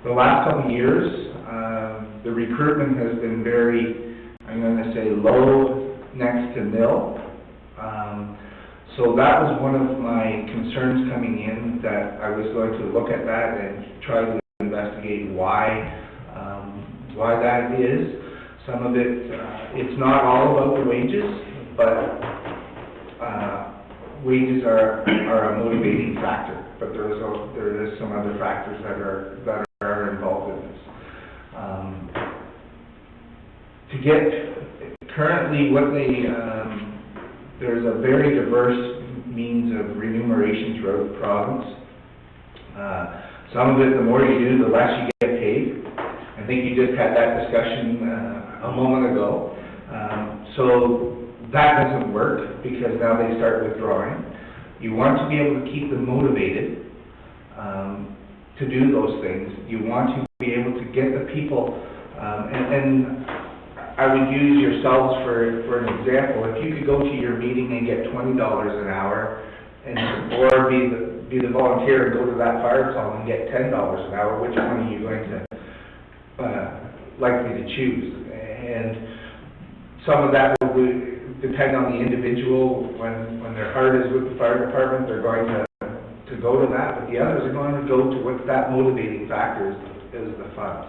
the last couple of years, the recruitment has been very, I'm going to say, low next to nil. So that was one of my concerns coming in, that I was going to look at that and try to investigate why that is. Some of it, it's not all about the wages, but wages are a motivating factor. But there is some other factors that are involved in this. To get currently what there's a very diverse means of remuneration throughout the province. Some of it, the more you do, the less you get paid. I think you just had that discussion a moment ago. So that doesn't work because now they start withdrawing. You want to be able to keep them motivated to do those things. You want to be able to get the people, and I would use yourselves for an example. If you could go to your meeting and get $20 an hour, or be the volunteer and go to that fire call and get $10 an hour, which one are you going to likely to choose? And some of that will depend on the individual. When their heart is with the fire department, they're going to go to that, but the others are going to go to what that motivating factor is the funds.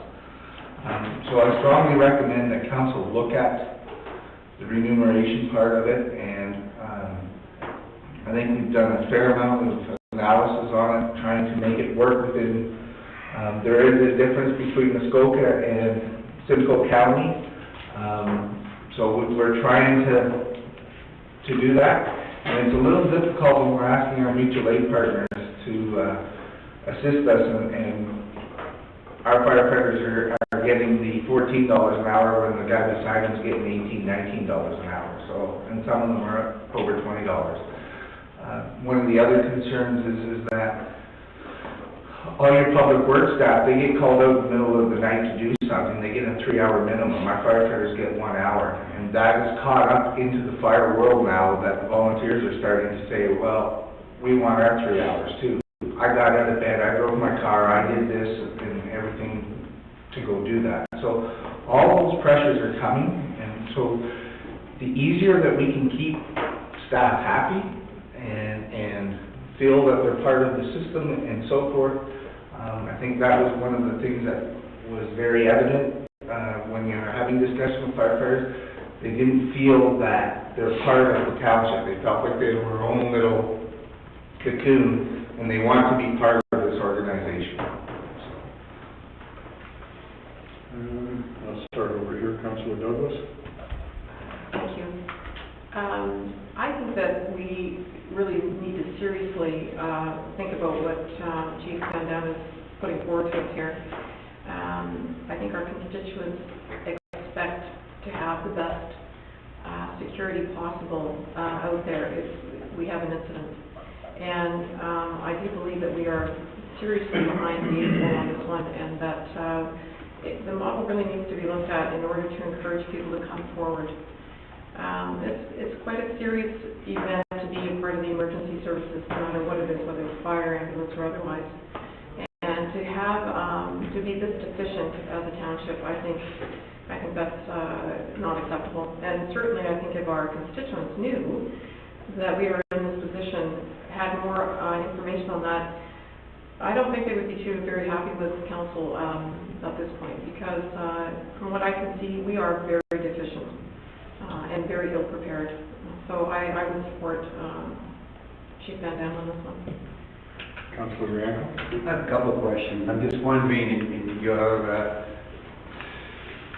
So I strongly recommend that council look at the remuneration part of it, and I think we've done a fair amount of analysis on it, trying to make it work within, there is a difference between Muskoka and Simcoe County, so we're trying to do that, and it's a little difficult when we're asking our mutual aid partners to assist us, and our firefighters are getting the $14 an hour when the guy beside them's getting $18, $19 an hour. So, and some of them are over $20. One of the other concerns is that all your public works staff, they get called out in the middle of the night to do something. They get a 3-hour minimum. Our firefighters get 1 hour, and that is caught up into the fire world now that the volunteers are starting to say, well, we want our 3 hours too. I got out of bed, I drove my car, I did this and everything to go do that. So all those pressures are coming, and so the easier that we can keep staff happy and feel that they're part of the system and so forth. I think that was one of the things that was very evident when you were having discussion with firefighters. They didn't feel that they're part of the township. They felt like they were their own little cocoon, and they want to be part of this organization. I'll start over here, Councillor Douglas. Thank you. I think that we really need to seriously think about what Chief Van Dam is putting forward to us here. I think our constituents expect to have the best security possible out there if we have an incident. And I do believe that we are seriously behind the eight ball on this one, and that the model really needs to be looked at in order to encourage people to come forward. It's quite a serious event to be a part of the emergency services, no matter what it is, whether it's fire, ambulance, or otherwise. And to have, to be this deficient as a township, I think that's not acceptable. And certainly, I think if our constituents knew that we were in this position, had more information on that, I don't think they would be too very happy with council at this point, because from what I can see, we are very deficient and very ill prepared. So I would support Chief Van Dam on this one. Councillor Rianco. I have a couple of questions. I'm just wondering, in your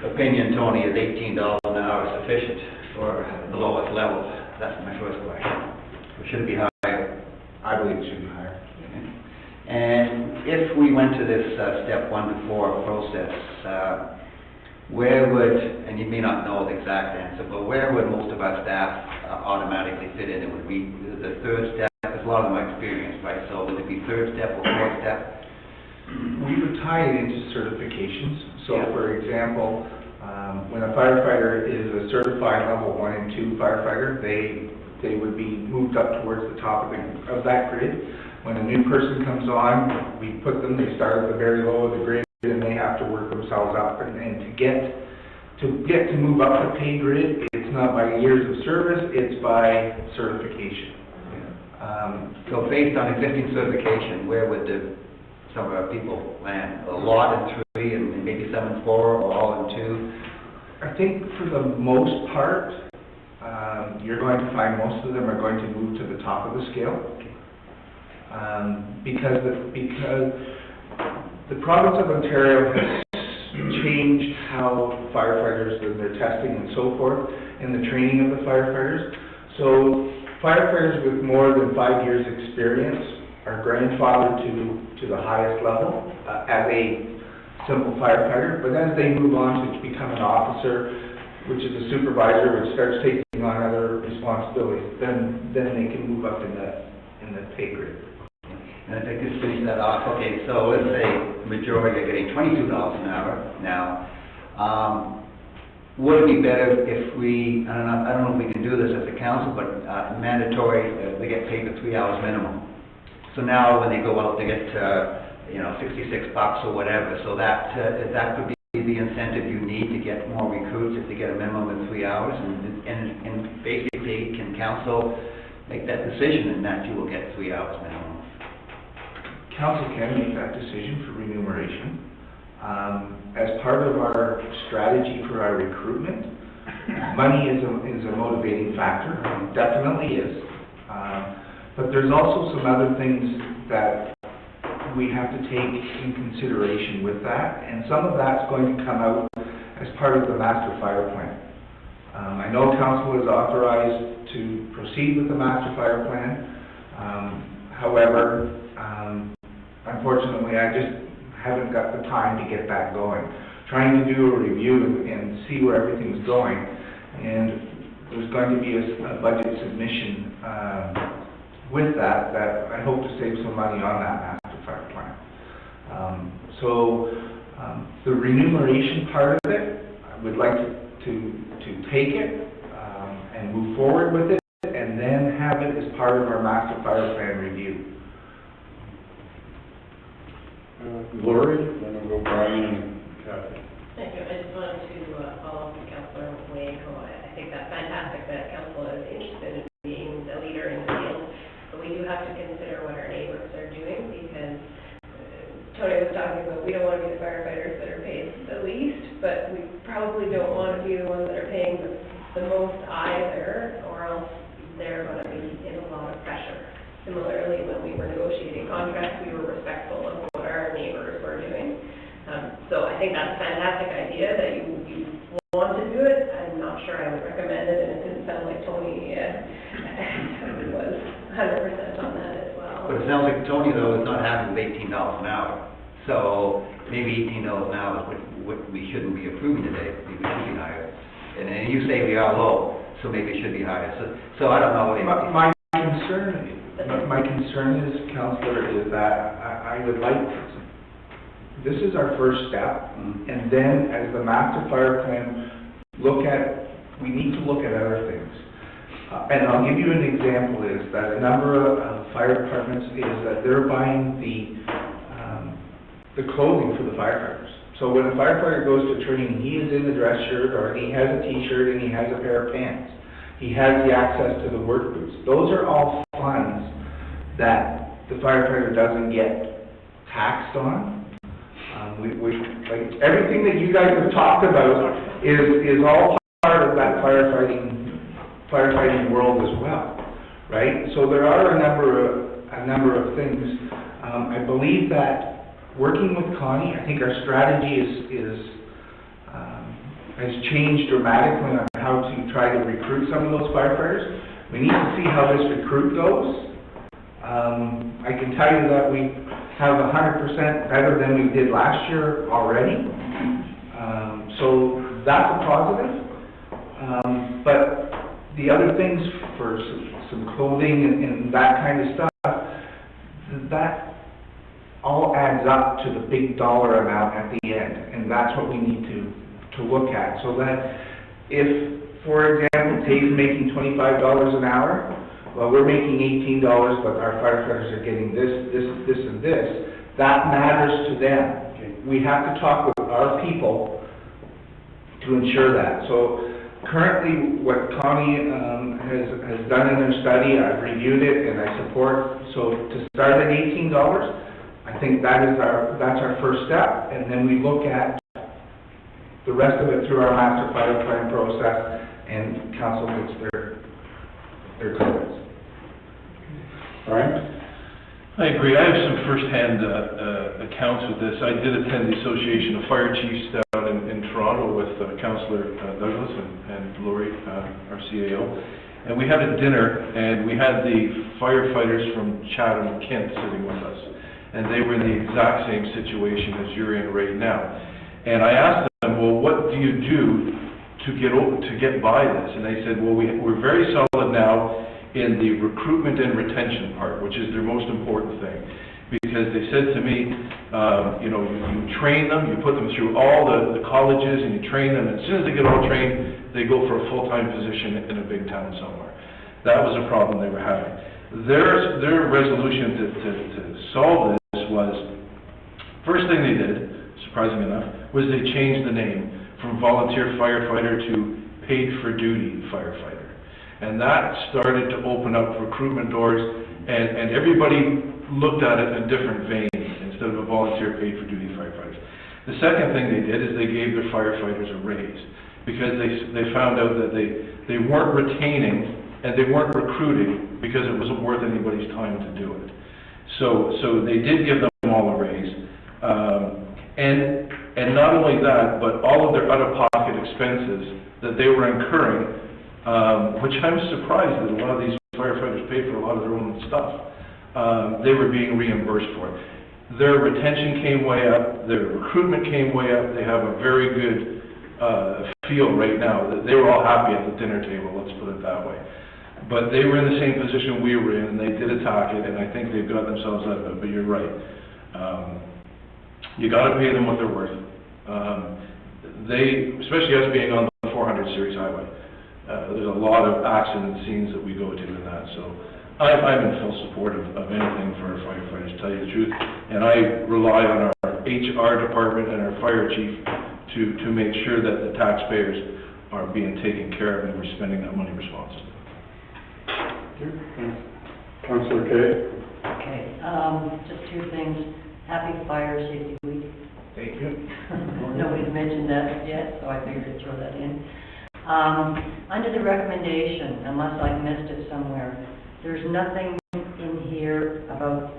opinion, Tony, is $18 an hour sufficient for the lowest level? That's my first question. Or should it be higher? I believe it should be higher. Okay. And if we went to this step 1 to 4 process, where would, and you may not know the exact answer, but where would most of our staff automatically fit in? It would be the third step. There's a lot of my experience, right? So would it be third step or fourth step? We would tie it into certifications. So, Yeah. for example, when a firefighter is a certified level 1 and 2 firefighter, they would be moved up towards the top of that grid. When a new person comes on, we put them, they start at the very low of the grid, and they have to work themselves up. And to get to move up the pay grid, it's not by years of service, it's by certification. So based on existing certification, where would some of our people land? A lot in 3 and maybe some in 4 or all in 2? I think for the most part, you're going to find most of them are going to move to the top of the scale. Because the province of Ontario has changed how firefighters do their testing and so forth, and the training of the firefighters. So firefighters with more than 5 years experience are grandfathered to the highest level as a simple firefighter, but as they move on to become an officer, which is a supervisor, which starts taking on other responsibilities, then they can move up in the pay grade. And if I could finish that off, okay, so let's say the majority are getting $22 an hour now. Would it be better if we, I don't know if we can do this at the council, but mandatory, they get paid for 3 hours minimum. So now when they go out, they get, $66 or whatever, so that could be the incentive you need to get more recruits if they get a minimum of 3 hours, and basically, can council make that decision and that you will get 3 hours minimum? Council can make that decision for remuneration. As part of our strategy for our recruitment, money is a motivating factor, definitely is. But there's also some other things that we have to take in consideration with that, and some of that's going to come out as part of the master fire plan. I know council is authorized to proceed with the master fire plan. However, unfortunately, I just haven't got the time to get that going. Trying to do a review and see where everything's going, and there's going to be a budget submission with that I hope to save some money on that master fire plan. The remuneration part of it, I would like to take it and move forward with it, and then have it as part of our master fire plan review. Lori, then we'll go Brian and Kathy. Thank you. I just wanted to follow up with Councillor Rianco. I think that's fantastic the most either, or else they're gonna be in a lot of pressure. Similarly, when we were negotiating contracts, we were respectful of what our neighbors were doing. So I think that's a fantastic idea that you want to do it. I'm not sure I would recommend it, and it didn't sound like Tony was 100% on that as well. But it sounds like Tony, though, is not happy with $18 an hour. So maybe $18 an hour is what we shouldn't be approving today. Maybe it should be higher. And then you say we are low, so maybe it should be higher. So I don't know. My concern is, Councillor, is that I would like, this is our first step, and then as the master fire plan, we need to look at other things. And I'll give you an example is that a number of fire departments is that they're buying the clothing for the firefighters. So when a firefighter goes to training, he is in a dress shirt, or he has a t-shirt, and he has a pair of pants. He has the access to the work boots. Those are all funds that the firefighter doesn't get taxed on. Like, everything that you guys have talked about is all part of that firefighting world as well, right? So there are a number of things. I believe that working with Connie, I think our strategy has changed dramatically on how to try to recruit some of those firefighters. We need to see how this recruit goes. I can tell you that we have 100% better than we did last year already. So that's a positive. But the other things for some clothing and that kind of stuff, that all adds up to the big dollar amount at the end. And that's what we need to look at. So that if, for example, Tate's making $25 an hour, well, we're making $18, but our firefighters are getting this, and this. That matters to them. Okay. We have to talk with our people to ensure that. So currently, what Connie has done in her study, I've reviewed it and I support. So to start at $18, I think that's our first step, and then we look at the rest of it through our master fire plan process, and council gets their comments. Brian? I agree. I have some first-hand accounts with this. I did attend the Association of Fire Chiefs down in Toronto with Councillor Douglas and Lori, our CAO. And we had a dinner, and we had the firefighters from Chatham, Kent, sitting with us. And they were in the exact same situation as you're in right now. And I asked them, well, what do you do to get by this? And they said, well, we're very solid now in the recruitment and retention part, which is their most important thing. Because they said to me, you train them, you put them through all the colleges and you train them, and as soon as they get all trained, they go for a full-time position in a big town somewhere. That was a problem they were having. Their resolution to solve this was, first thing they did, surprising enough, was they changed the name from volunteer firefighter to paid for duty firefighter. And that started to open up recruitment doors, and everybody looked at it in a different vein instead of a volunteer paid for duty firefighters. The second thing they did is they gave their firefighters a raise, because they found out that they weren't retaining and they weren't recruiting because it wasn't worth anybody's time to do it. So they did give them all a raise. And not only that, but all of their out-of-pocket expenses that they were incurring, which I'm surprised that a lot of these firefighters pay for a lot of their own stuff, they were being reimbursed for it. Their retention came way up, their recruitment came way up. They have a very good feel right now. They were all happy at the dinner table, let's put it that way. But they were in the same position we were in, and they did attack it, and I think they've got themselves out of it, but you're right. You got to pay them what they're worth. Especially us being on the 400 series highway, there's a lot of accident scenes that we go to in that. So I'm in full support of anything for our firefighters, to tell you the truth. And I rely on our HR department and our fire chief to make sure that the taxpayers are being taken care of and we're spending that money responsibly. Councillor Kay? Okay, just two things. Happy Fire Safety Week. Thank you. Nobody's mentioned that yet, so I figured I'd throw that in. Under the recommendation, unless I missed it somewhere, there's nothing in here about,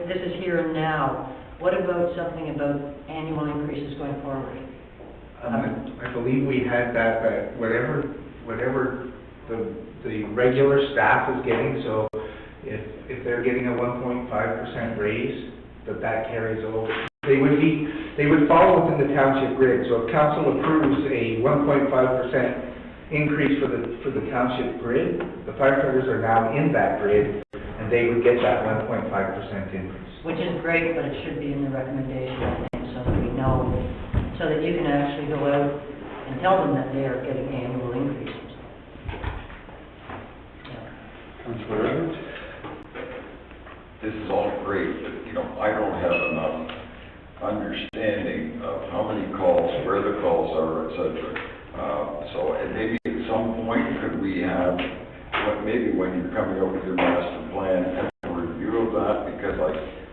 this is here and now. What about something about annual increases going forward? I believe we had that whatever the regular staff is getting, so if they're getting a 1.5% raise, that carries over. They would fall within the township grid, so if council approves a 1.5% increase for the township grid, the firefighters are now in that grid, and they would get that 1.5% increase. Which is great, but it should be in the recommendation, I think, so that we know, so that you can actually go out and tell them that they are getting annual increases. Councillor Evans? This is all great, but, you know, I don't have enough understanding of how many calls, where the calls are, et cetera. So, and maybe at some point, could we have, maybe when you're coming up with your master plan, a review of that, because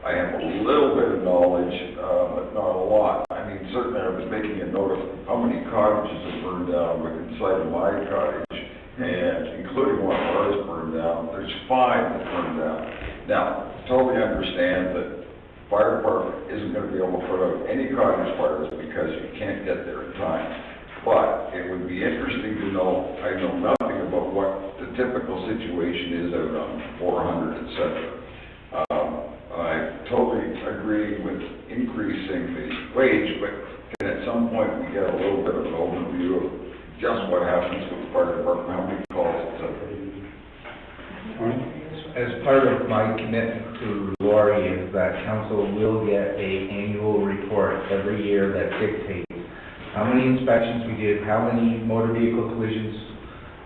I have a little bit of knowledge, but not a lot. I mean, certainly I was making a note of how many cottages have burned down within sight of my cottage, and including one of ours burned down. There's 5 that burned down. Now, totally understand that fire department isn't going to be able to put out any cottage fires because you can't get there in time. But it would be interesting to know, I know nothing about what the typical situation is out on 400, et cetera. I totally agree with increasing the wage, but can at some point we get a little bit of an overview of just what happens with the fire department, how many calls, et cetera? As part of my commitment to Lori is that council will get an annual report every year that dictates how many inspections we did, how many motor vehicle collisions,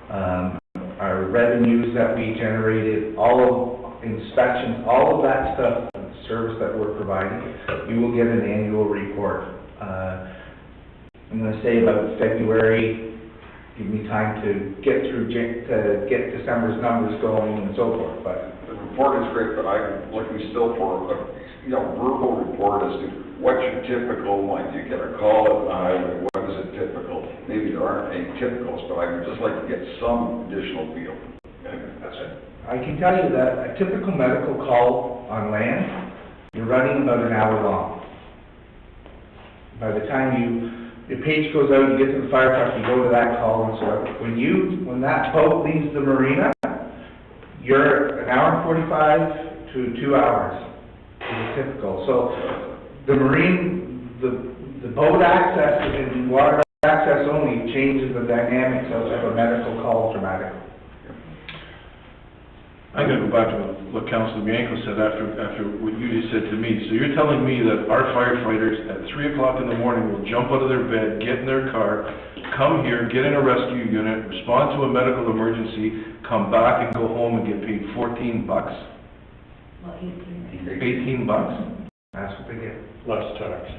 our revenues that we generated, all of inspections, all of that stuff, service that we're providing. You will get an annual report. I'm going to say about February. Give me time to get December's numbers going and so forth, but. The report is great, but I'm looking still for a, verbal report as to what's your typical, like you get a call at the highway, what is it typical? Maybe there aren't any typicals, but I would just like to get some additional feel. That's it. I can tell you that a typical medical call on land, you're running about an hour long. By the time your page goes out, you get to the fire truck, you go to that call and so on. When that boat leaves the marina, you're an hour and 45 to 2 hours is typical. So the marine, the boat access and water access only changes the dynamics of a medical call dramatically. I'm going to go back to what Councilor Bianco said after what you just said to me. So you're telling me that our firefighters at 3 o'clock in the morning will jump out of their bed, get in their car, come here, get in a rescue unit, respond to a medical emergency, come back and go home and get paid $14? Well, 18. $18? That's what they get. Less tax.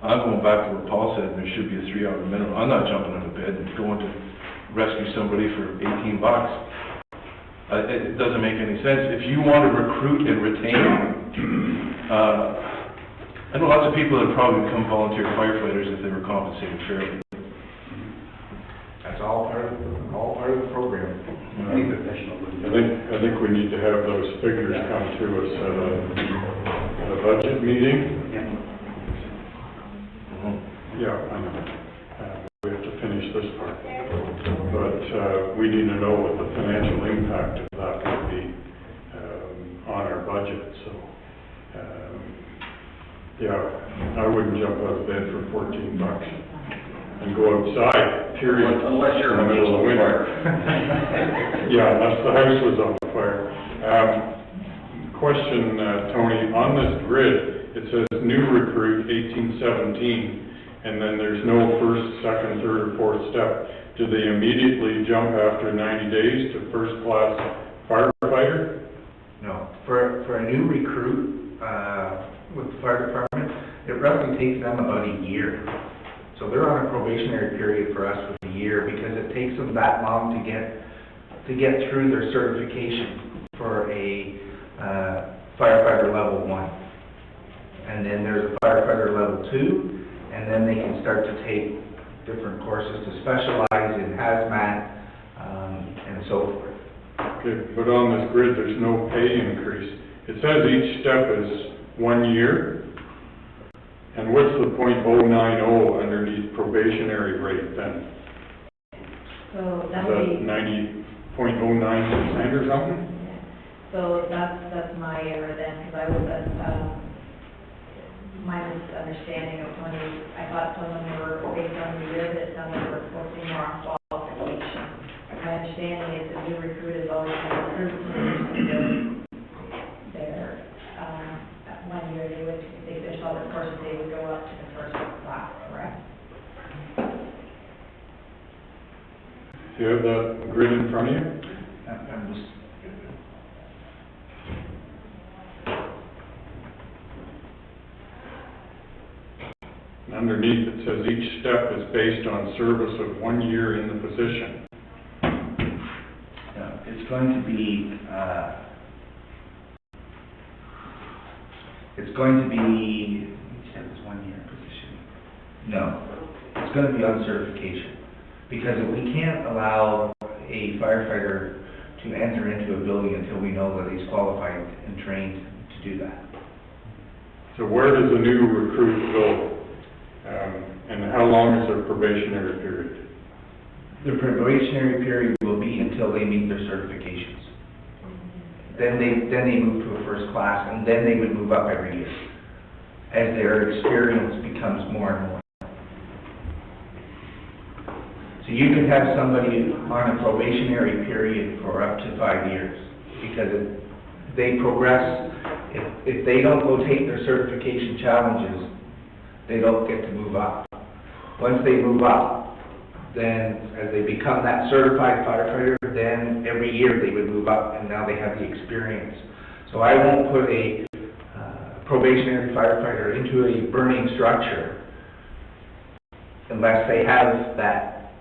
I'm going back to what Paul said, there should be a 3-hour minimum. I'm not jumping out of bed and going to rescue somebody for $18. It doesn't make any sense. If you want to recruit and retain, I know lots of people that probably become volunteer firefighters if they were compensated fairly. That's all part of the program. I think we need to have those figures come to us at a budget meeting. Yeah, I know. We have to finish this part. But we need to know what the financial impact of that would be on our budget. So, I wouldn't jump out of bed for $14 and go outside, period. Unless you're in the middle of the winter. Yeah, unless the house was on fire. Question, Tony, on this grid, it says new recruit 1817. And then there's no first, second, third, or fourth step. Do they immediately jump after 90 days to first class firefighter? No. For a new recruit with the fire department, it roughly takes them about a year. So they're on a probationary period for us for a year because it takes them that long to get through their certification for a firefighter level 1. And then there's a firefighter level 2. And then they can start to take different courses to specialize in hazmat, and so forth. Okay, but on this grid, there's no pay increase. It says each step is 1 year. And what's the .090 underneath probationary rate then? So Is that would that be, 90.09% or something? so that's my error then, because I was, my misunderstanding of when I thought when we were based on the year, that it sounded like we're focusing more on qualification. My understanding is that new recruit is always going to recruit their, at 1 year, they would, if they finish all their courses, they would go up to the first class, correct? Do you have that grid in front of you? I'm just, And underneath it says each step is based on service of 1 year in the position. it's going to be, each step is 1 year position. No, it's going to be on certification. Because we can't allow a firefighter to enter into a building until we know that he's qualified and trained to do that. So where does the new recruit go? And how long is their probationary period? The probationary period will be until they meet their certifications. Then they move to a first class, and then they would move up every year as their experience becomes more and more. So you could have somebody on a probationary period for up to 5 years, because if they progress, if they don't go take their certification challenges, they don't get to move up. Once they move up, then as they become that certified firefighter, then every year they would move up, and now they have the experience. So I won't put a probationary firefighter into a burning structure unless they have that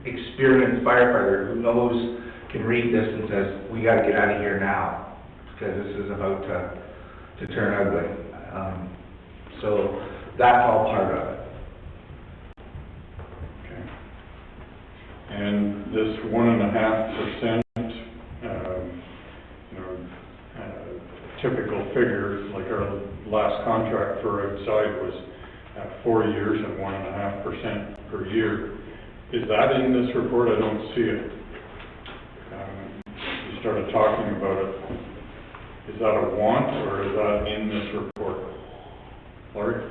experienced firefighter who knows, can read this and says, we gotta get out of here now, because this is about to turn ugly. So that's all part of it. Okay. And this 1.5%, typical figure, like our last contract for outside was 4 years and 1.5% per year. Is that in this report? I don't see it. You started talking about it. Is that a want, or is that in this report? Laurie?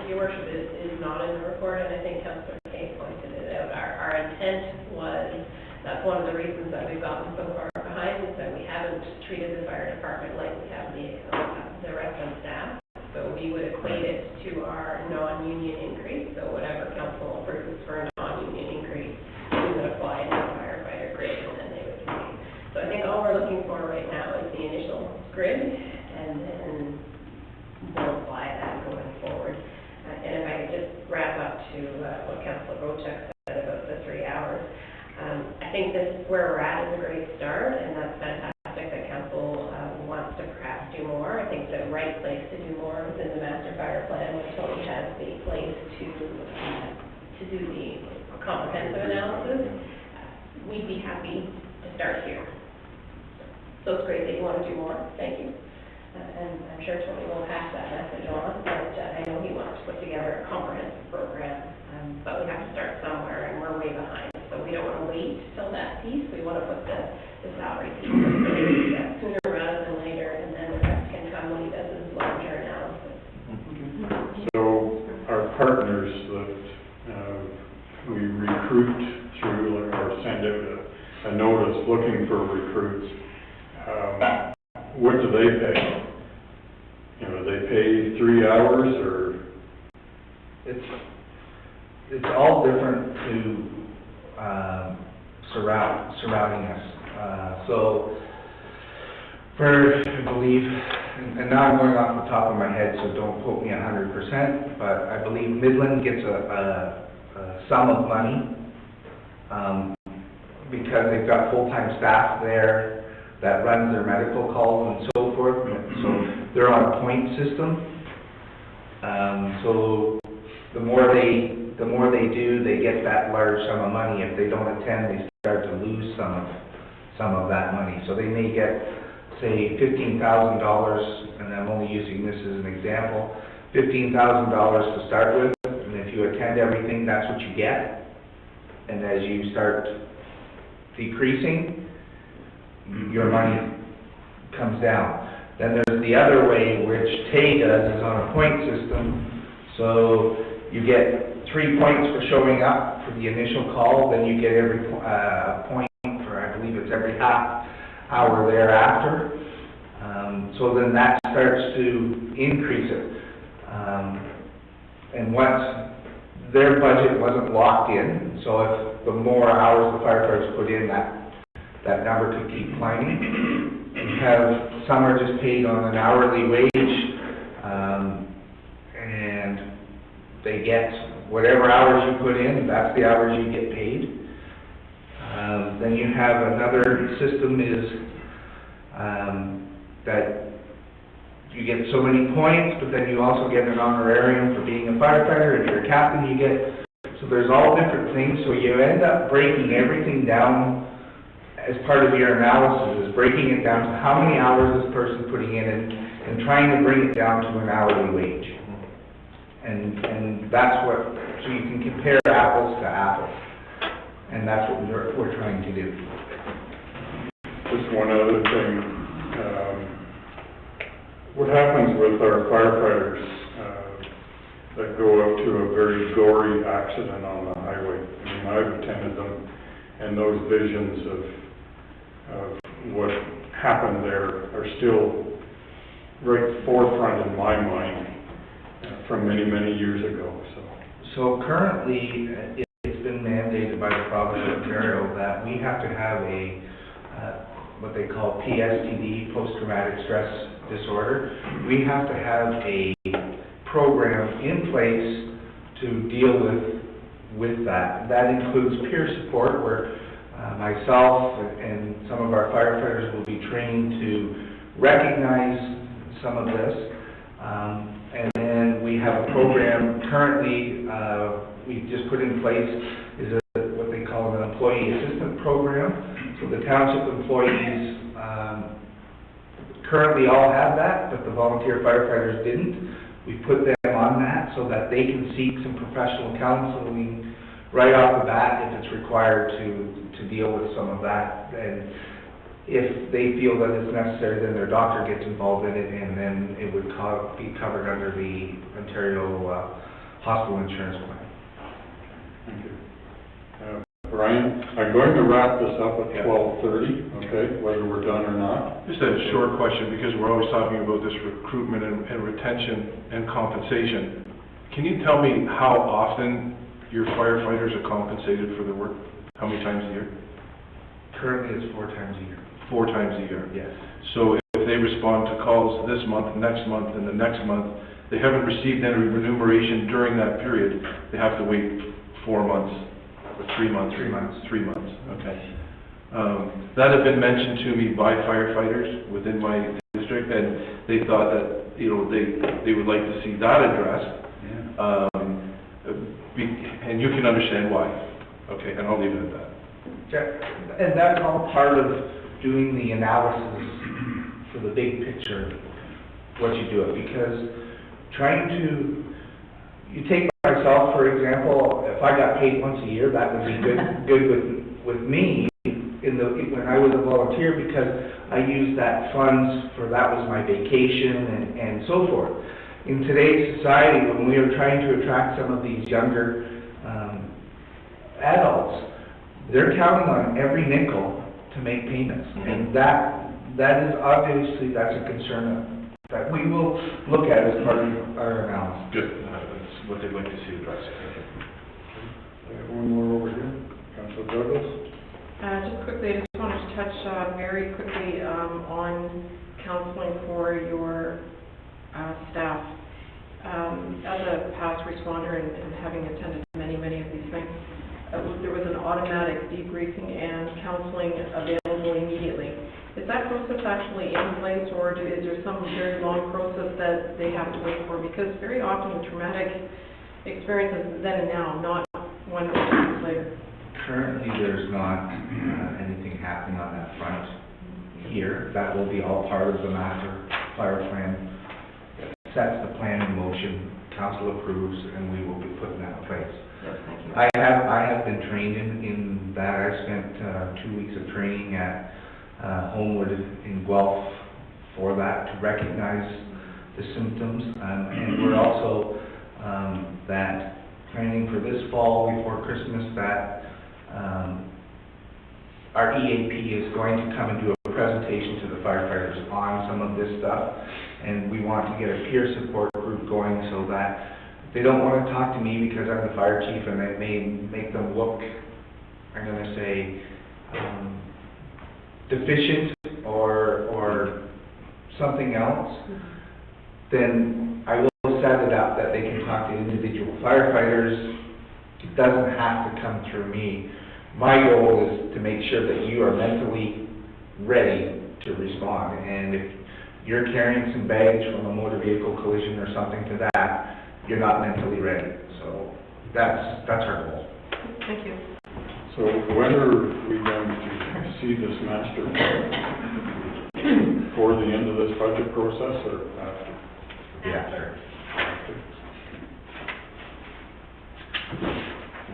Your worship, is not in the report, and I think Councillor Kay pointed it out. Our intent was, that's one of the reasons that we've gotten so far behind, is that we haven't treated the fire department like we have the rest of the staff. So we would equate it to our non-union increase, so whatever council approves for a non-union increase, we would apply it to the firefighter grid, and then they would pay. So I think all we're looking for right now is the initial grid, and then we'll apply that going forward. And if I could just wrap up to what Councillor Bochek said about the 3 hours, I think this, where we're at, is a great start, and that's fantastic that council wants to perhaps do more. I think the right place to do more is in the master fire plan, which Tony has the place to do the comprehensive analysis. We'd be happy to start here. So it's great that you want to do more. Thank you. And I'm sure Tony will pass that message on, but I know he wants to put together a comprehensive program, but we have to start somewhere, and we're way behind. So we don't want to wait till that piece. We want to put the salary piece in place sooner rather than later, and then the rest can come when he does his larger analysis. So our partners that we recruit through, or send out a notice looking for recruits, what do they pay? They pay 3 hours, or? It's all different to surrounding us. So, I believe, and now I'm going off the top of my head, so don't quote me 100%, but I believe Midland gets a sum of money because they've got full-time staff there that runs their medical calls and so forth. So they're on a point system. So the more they the more they do, they get that large sum of money. If they don't attend, they start to lose some of that money. So they may get, say, $15,000, and I'm only using this as an example, $15,000 to start with, and if you attend everything, that's what you get. And as you start decreasing, your money comes down. Then there's the other way, which TAY does, is on a point system. So you get 3 points for showing up for the initial call, then you get every point for, I believe it's every half hour thereafter. So then that starts to increase it. And once their budget wasn't locked in, so if the more hours the firefighters put in, that number could keep climbing. You have, some are just paid on an hourly wage, and they get whatever hours you put in, that's the hours you get paid. Then you have another system is that you get so many points, but then you also get an honorarium for being a firefighter. If you're a captain, you get, so there's all different things. So you end up breaking everything down as part of your analysis, is breaking it down to how many hours this person's putting in and trying to bring it down to an hourly wage. And that's what, so you can compare apples to apples. And that's what we're trying to do. Just one other thing. What happens with our firefighters that go up to a very gory accident on the highway? I mean, I've attended them, and those visions of what happened there are still right forefront in my mind from many, many years ago. So currently, it's been mandated by the province of Ontario that we have to have a what they call PSTD, post-traumatic stress disorder. We have to have a program in place to deal with that. That includes peer support, where myself and some of our firefighters will be trained to recognize some of this. And then we have a program currently we've just put in place is what they call an employee assistance program. So the township employees currently all have that, but the volunteer firefighters didn't. We put them on that so that they can seek some professional counseling right off the bat if it's required to deal with some of that. And if they feel that it's necessary, then their doctor gets involved in it, and then it would be covered under the Ontario hospital insurance plan. Thank you. Brian, I'm going to wrap this up at 12:30, okay, whether we're done or not. Just a short question, because we're always talking about this recruitment and retention and compensation. Can you tell me how often your firefighters are compensated for their work? How many times a year? Currently, it's 4 times a year. 4 times a year? Yes. So if they respond to calls this month, next month, and the next month, they haven't received any remuneration during that period, they have to wait 4 months, or 3 months? 3 months. 3 months, okay. That had been mentioned to me by firefighters within my district, and they thought that, you know, they would like to see that addressed. Yeah. And you can understand why. Okay, and I'll leave it at that. And that's all part of doing the analysis for the big picture, what you do it, because you take myself, for example, if I got paid once a year, that would be good with me when I was a volunteer, because I used that funds for, that was my vacation and so forth. In today's society, when we are trying to attract some of these younger adults, they're counting on every nickel to make payments. And that is obviously, that's a concern that we will look at as part of our analysis. Good. That's what they'd like to see addressed. One more over here. Councilor Douglas? Just quickly, I just wanted to touch very quickly on counseling for your staff. As a past responder and having attended many of these things, there was an automatic debriefing and counseling available immediately. Is that process actually in place, or is there some very long process that they have to wait for? Because very often with traumatic experiences then and now, not 1 or 2 years later? Currently, there's not anything happening on that front here. That will be all part of the master fire plan. Sets the plan in motion, council approves, and we will be putting that in place. Yes, thank you. I have been trained in that. I spent 2 weeks of training at Homewood in Guelph for that, to recognize the symptoms. And we're also, that planning for this fall before Christmas, that our EAP is going to come and do a presentation to the firefighters on some of this stuff. And we want to get a peer support group going so that they don't want to talk to me because I'm the fire chief and it may make them look, I'm going to say, deficient or something else. Then I will set it up that they can talk to individual firefighters. It doesn't have to come through me. My goal is to make sure that you are mentally ready to respond. And if you're carrying some baggage from a motor vehicle collision or something to that, you're not mentally ready. So that's our goal. Thank you. So when are we going to see this master plan? For the end of this budget process or after? Yeah, sure.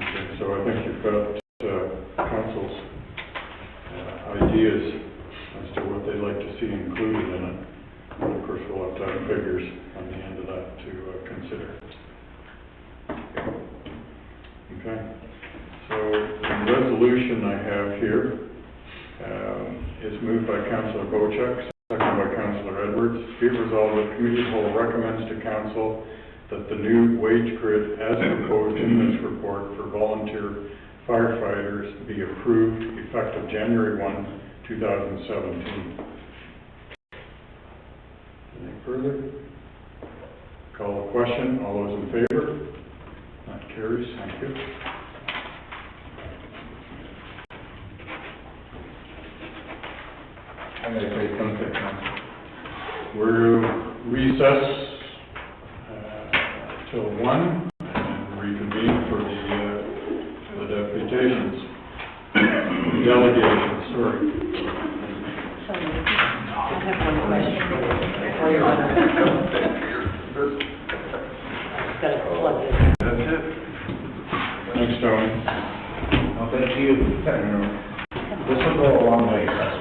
Okay, so I think you've got council's ideas as to what they'd like to see included in it. And of course, we'll have to have figures on the end of that to consider. Okay, so the resolution I have here is moved by Councillor Bochek, seconded by Councillor Edwards. Be it resolved that the Committee of the Whole recommends to Council that the new wage grid as proposed in this report for volunteer firefighters be approved effective January 1, 2017. Any further? Call the question. All those in favor? That carries. Thank you. I'm going to say something. We're recess till 1 and reconvene for the deputations. Delegations, sorry. I have one question before you're on. Got to plug it. That's it. Thanks, Tony. No, thank you. This will go a long way, trust me.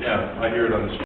Yeah, I hear it on the street.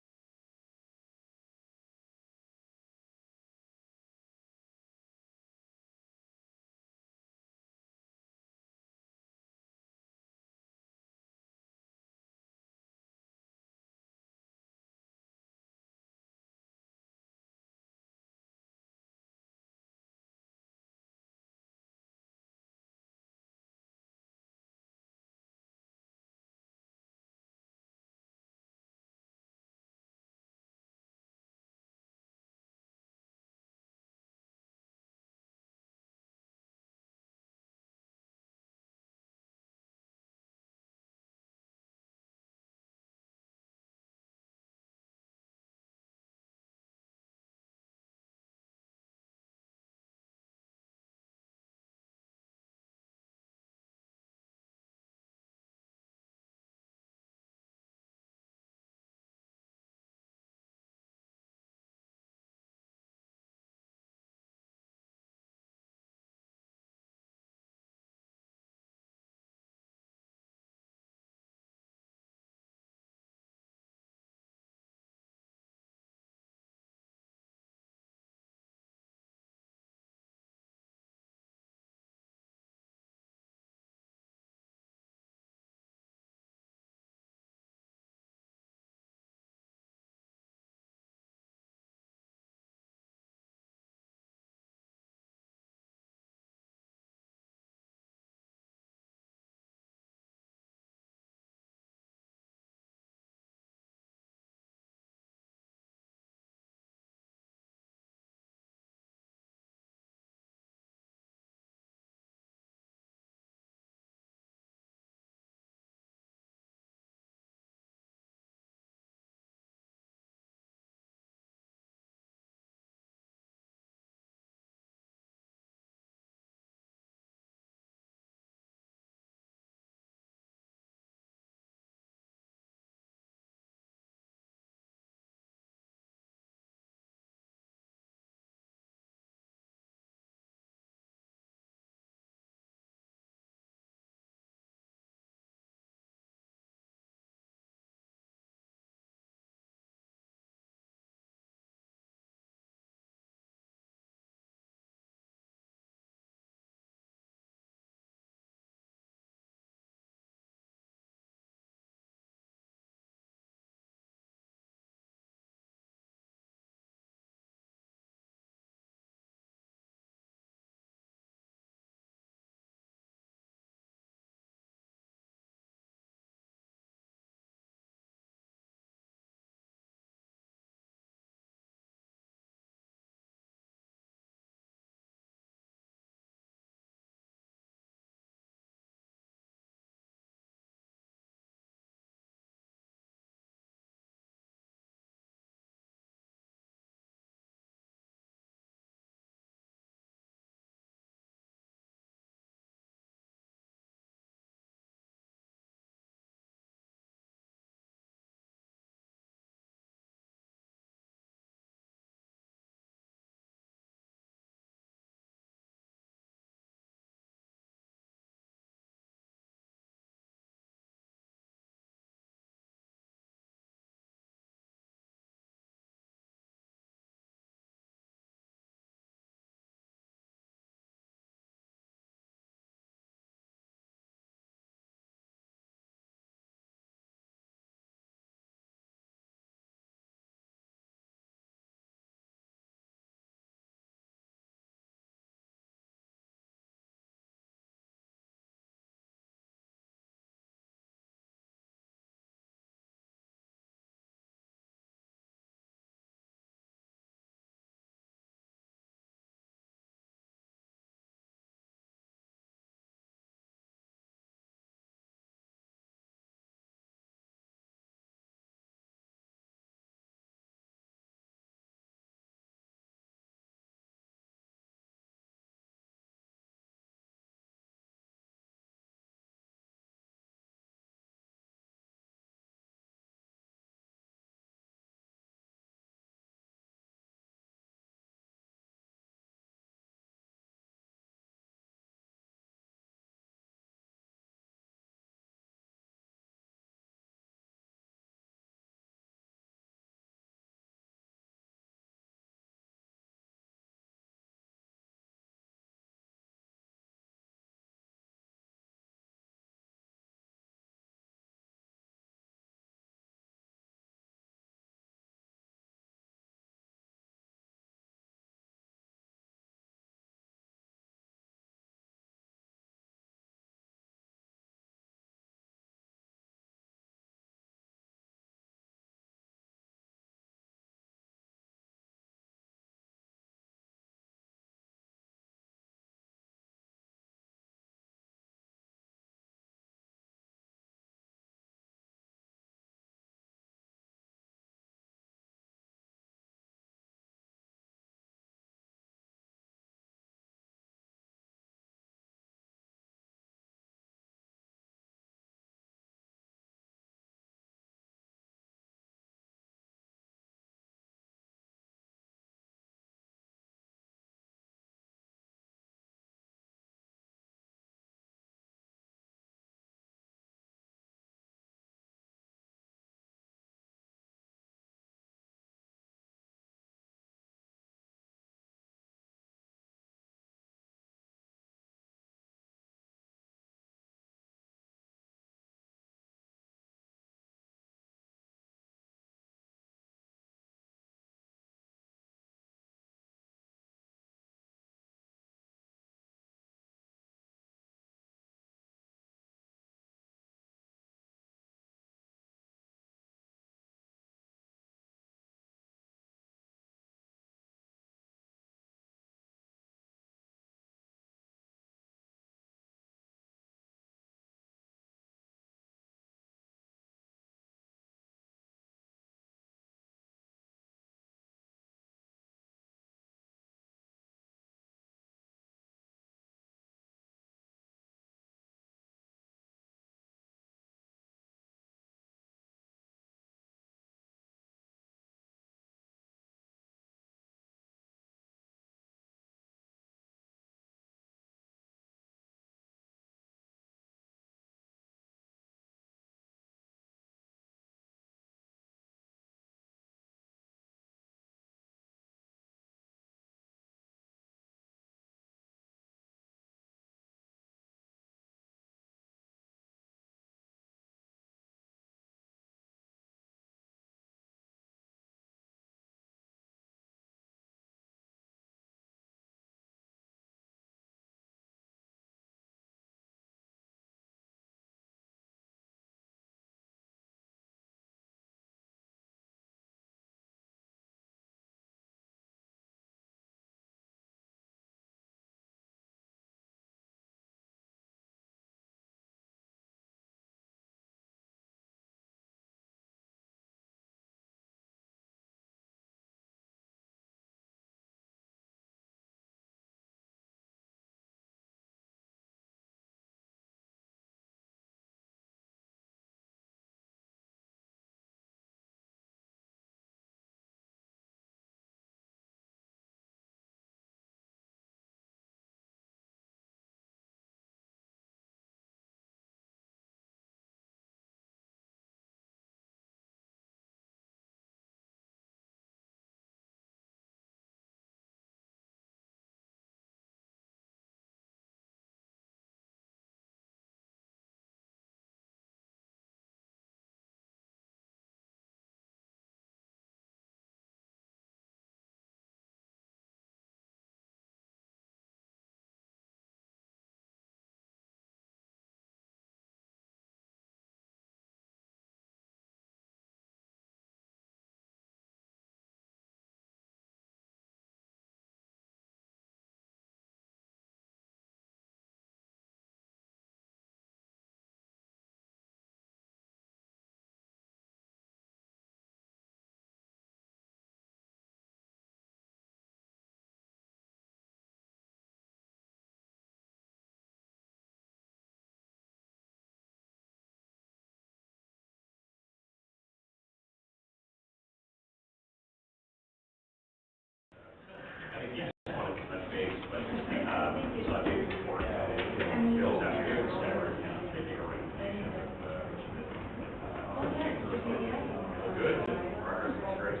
Good. Progress is great.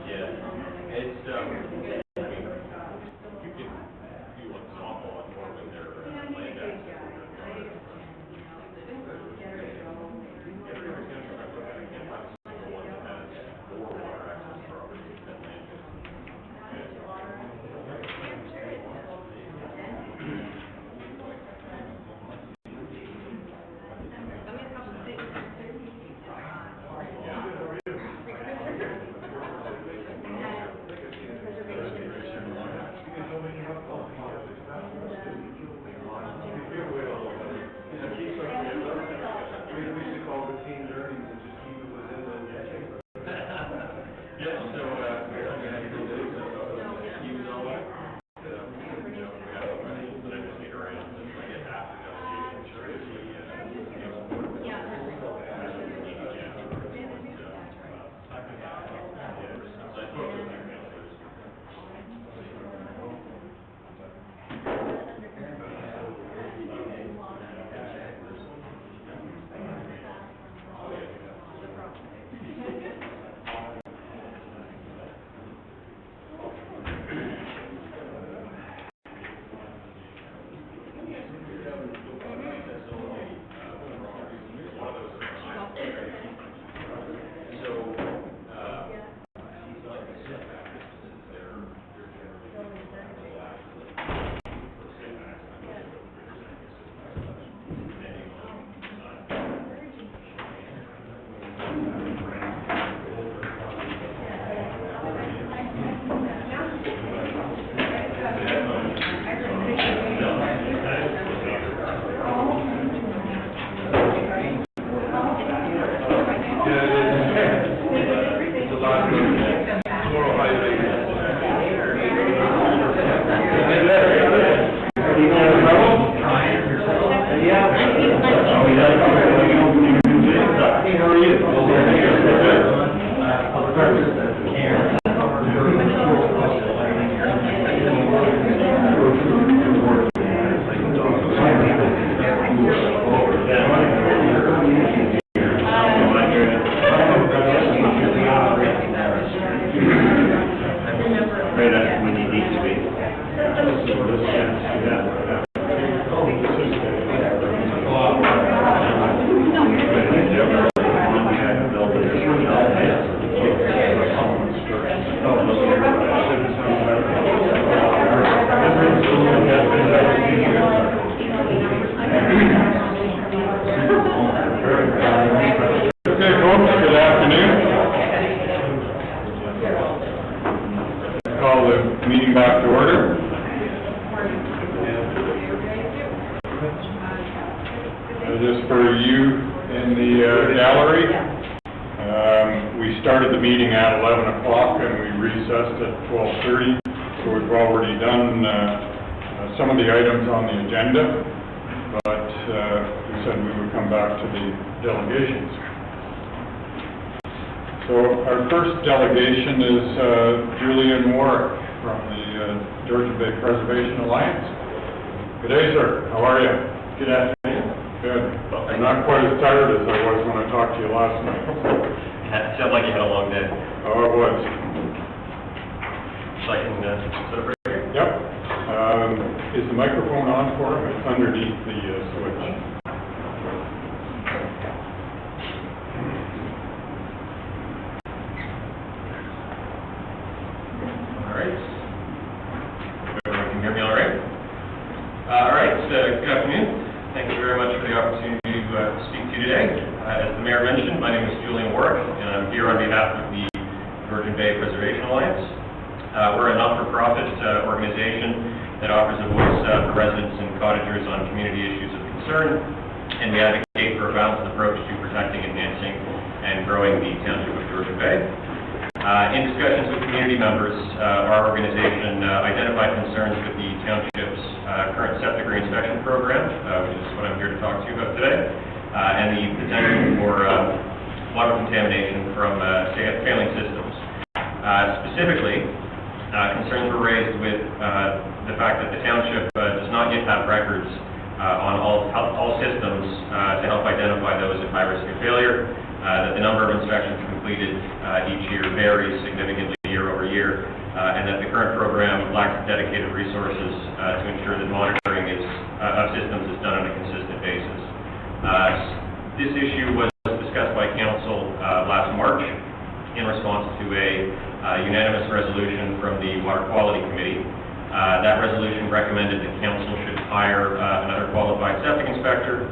Yeah, it's, you can do an awful lot more when they're land access. Just for you in the gallery, we started the meeting at 11 o'clock and we recessed at 12:30. So we've already done some of the items on the agenda, but we said we would come back to the delegations. So our first delegation is Julian Warwick from the Georgian Bay Preservation Alliance. Good day, sir. How are you? Good afternoon. Good. I'm not quite as tired as I was when I talked to you last night. It sounded like you had a long day. Oh, it was. So I can set up right here? Yep. Is the microphone on for him? It's underneath the switch. All right. Everyone can hear me all right? All right. Good afternoon. Thank you very much for the opportunity to speak to you today. As the mayor mentioned, my name is Julian Warwick, and I'm here on behalf of the Georgian Bay Preservation Alliance. We're a not-for-profit organization that offers a voice for residents and cottagers on community issues of concern, and we advocate for a balanced approach to protecting, enhancing, and growing the Township of Georgian Bay. In discussions with community members, our organization identified concerns with the Township's current septic reinspection program, which is what I'm here to talk to you about today, and the potential for water contamination from failing systems. Specifically, Concerns were raised with the fact that the township does not yet have records on all systems to help identify those at high risk of failure, that the number of inspections completed each year varies significantly year over year, and that the current program lacks dedicated resources to ensure that monitoring of systems is done on a consistent basis. This issue was discussed by Council last March in response to a unanimous resolution from the Water Quality Committee. That resolution recommended that Council should hire another qualified septic inspector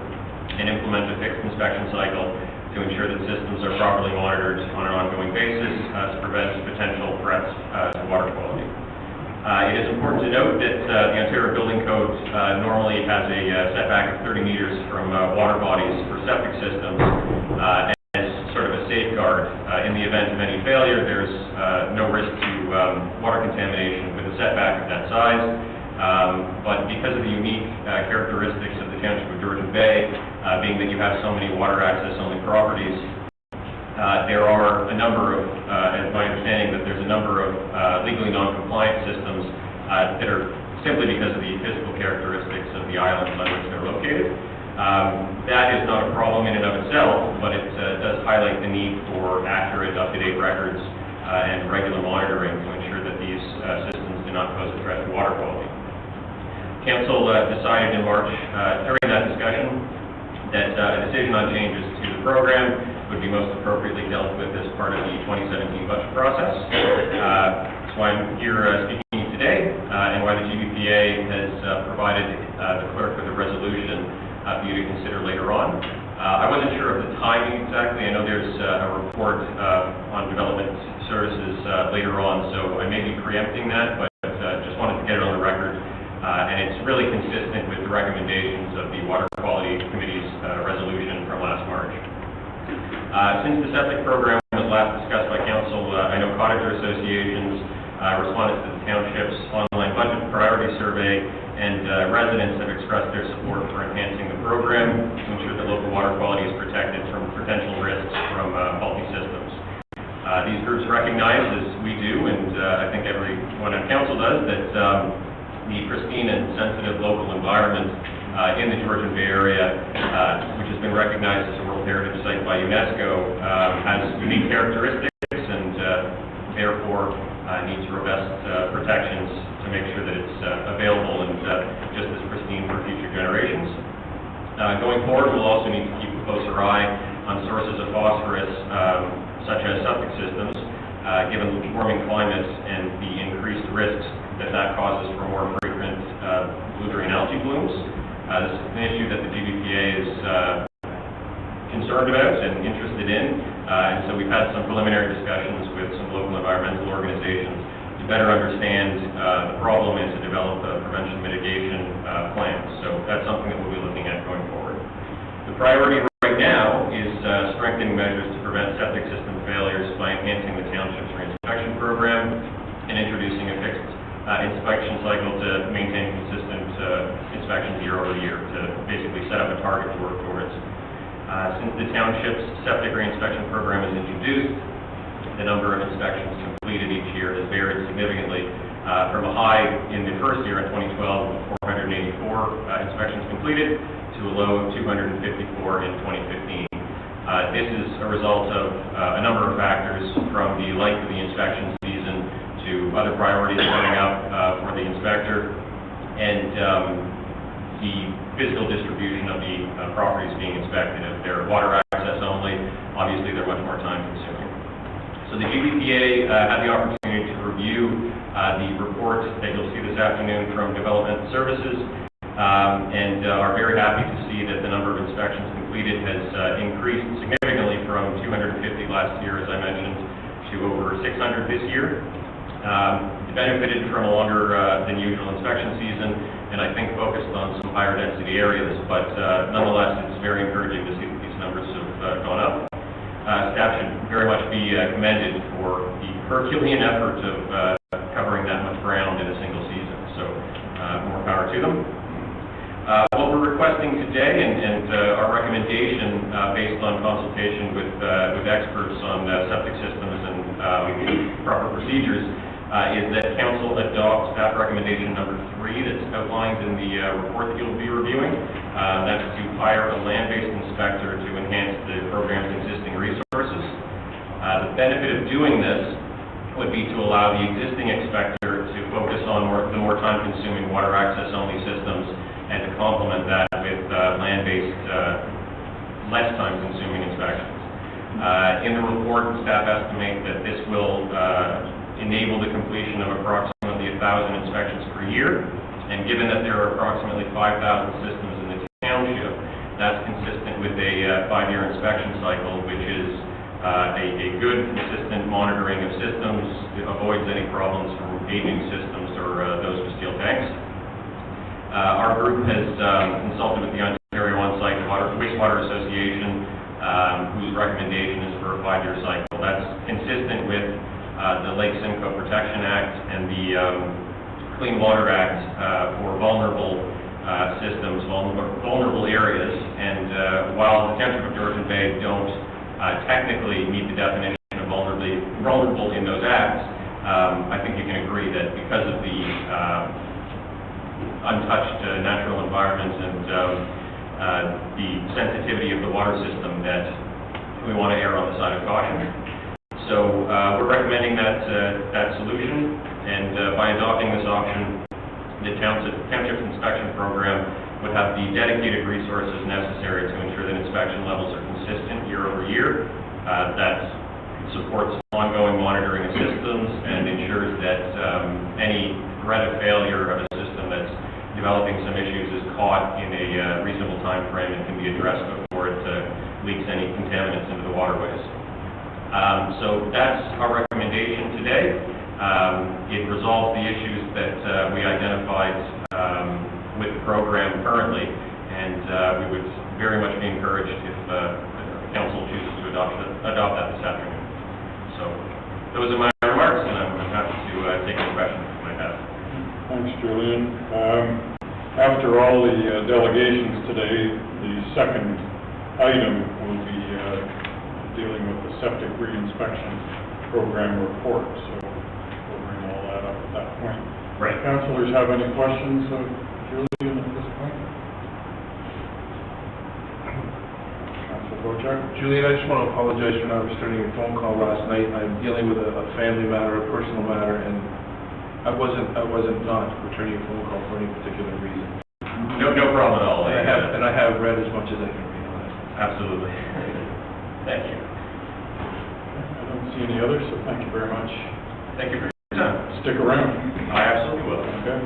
and implement a fixed inspection cycle to ensure that systems are properly monitored on an ongoing basis to prevent potential threats to water quality. It is important to note that the Ontario Building Code normally has a setback of 30 meters from water bodies for septic systems as sort of a safeguard. In the event of any failure, there's no risk to water contamination with a setback of that size. But because of the unique characteristics of the Township of Georgian Bay, being that you have so many water access-only properties, there are a number of, and my understanding that there's a number of legally non-compliant systems that are simply because of the physical characteristics of the islands on which they're located. That is not a problem in and of itself, but it does highlight the need for accurate, up-to-date records and regular monitoring to ensure that these systems do not pose a threat to water quality. Council decided in March during that discussion that a decision on changes to the program would be most appropriately dealt with as part of the 2017 budget process. That's why I'm here speaking today, and why the GBPA has provided the clerk with a resolution for you to consider later on. I wasn't sure of the timing exactly. I know there's a report on development services later on, so I may be preempting that, but just wanted to get it on the record. And it's really consistent with the recommendations of the Water Quality Committee's resolution from last March. Since the septic program was last discussed by Council, I know cottager associations responded to the Township's online budget priority survey, and residents have expressed their support for enhancing the program to ensure that local water quality is protected from potential risks from faulty systems. These groups recognize, as we do, and I think everyone on Council does, that the pristine and sensitive local environment in the Georgian Bay area, which has been recognized as a World Heritage Site by UNESCO, has unique characteristics and therefore needs robust protections to make sure that it's available and just as pristine for future generations. Going forward, we'll also need to keep a closer eye on sources of phosphorus, such as septic systems, given the warming climate and the increased risks that causes for more frequent blue-green algae blooms. This is an issue that the GBPA is concerned about and interested in, and so we've had some preliminary discussions with some local environmental organizations to better understand the problem and to develop a prevention mitigation plan. So that's something that we'll be looking at going forward. The priority right now is strengthening measures to prevent septic system failures by enhancing the Township's reinspection program and introducing a fixed inspection cycle to maintain consistent inspections year over year, to basically set up a target to work towards. Since the Township's septic reinspection program is introduced, the number of inspections completed each year has varied significantly from a high in the first year in 2012 of 484 inspections completed to a low of 254 in 2015. This is a result of a number of factors, from the length of the inspection season to other priorities coming up for the inspector, and the physical distribution of the properties being inspected. If they're water access only, obviously they're much more time consuming. So the GBPA had the opportunity to review the report that you'll see this afternoon from Development Services, and are very happy to see that the number of inspections completed has increased significantly from 250 last year, as I mentioned, to over 600 this year. It benefited from a longer than usual inspection season, and I think focused on some higher density areas, but nonetheless it's very encouraging to see that these numbers have gone up. Staff should very much be commended for the Herculean effort of covering that much ground in a single season, so more power to them. What we're requesting today, and our recommendation based on consultation with experts on septic systems and proper procedures, is that council adopt staff recommendation number 3 that's outlined in the report that you'll be reviewing. That's to hire a land-based inspector to enhance the program's existing resources. The benefit of doing this would be to allow the existing inspector to focus on the more time-consuming water access-only systems and to complement that with land-based, less time-consuming inspections. In the report, staff estimate that this will enable the completion of approximately 1,000 inspections per year, and given that there are approximately 5,000 systems in the township, that's consistent with a 5-year inspection cycle, which is a good, consistent monitoring of systems. It avoids any problems from aging systems or those with steel tanks. Our group has consulted with the Ontario On-Site Wastewater Association, whose recommendation is for a 5-year cycle. That's consistent with the Lake Simcoe Protection Act and the Clean Water Act for vulnerable systems, vulnerable areas. And while the Township of Georgian Bay don't technically meet the definition of vulnerable in those acts, I think you can agree that because of the untouched natural environment and the sensitivity of the water system, that we want to err on the side of caution. So we're recommending that solution, and by adopting this option, the Township's inspection program would have the dedicated resources necessary to ensure that inspection levels are consistent year over year. That supports ongoing monitoring of systems and ensures that any threat of failure of a system that's developing some issues is caught in a reasonable time frame and can be addressed before it leaks any contaminants into the waterways. So that's our recommendation today. It resolves the issues that we identified with the program currently, and we would very much be encouraged if the council chooses to adopt that this afternoon. So those are my remarks, and I'm happy to take any questions you might have. Thanks, Julian. After all the delegations today, the second item will be dealing with the septic reinspection program report. So we'll bring all that up at that point. Right. Councilors have any questions of Julian at this point? Councilor Bojack? Julian, I just want to apologize for not returning your phone call last night. I'm dealing with a family matter, a personal matter, and I wasn't not returning your phone call for any particular reason. No problem at all. And I have read as much as I can read on it. Absolutely. Thank you. I don't see any others, so thank you very much. Thank you for your time. Stick around. I absolutely will. Okay.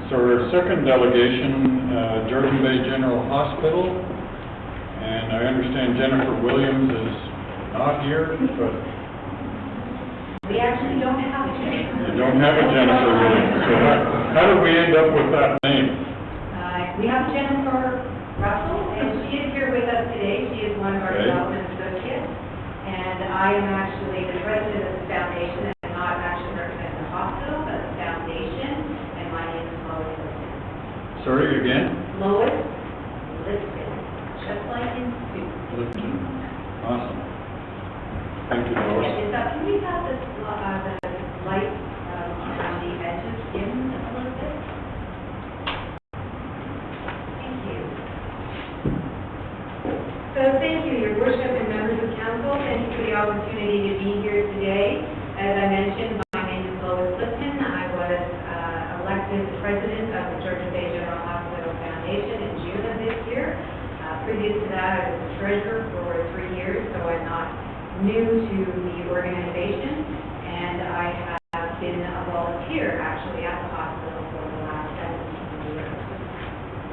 So our second delegation, Georgian Bay General Hospital, and I understand Jennifer Williams is not here, but We actually don't have a Jennifer. you don't have a Jennifer Williams. So how did we end up with that name? We have Jennifer Russell, and she is here with us today. She is one of our Okay. development associates. And I am actually the president of the foundation, and not actually representing the hospital, but the foundation, and my name is Lois Lipton. Sorry, again? Lois Lipton, just like in soup. Lipton. Awesome. Thank you, Lois. Can we have the light on the edges dimmed a little bit? Thank you. So thank you, Your Worship and members of council. Thank you for the opportunity to be here today. As I mentioned, my name is Lois Lipton. I was elected president of the Georgian Bay General Hospital Foundation in June of this year. Previous to that, I was the treasurer for 3 years, so I'm not new to the organization, and I have been a volunteer actually at the hospital for the last 17 years.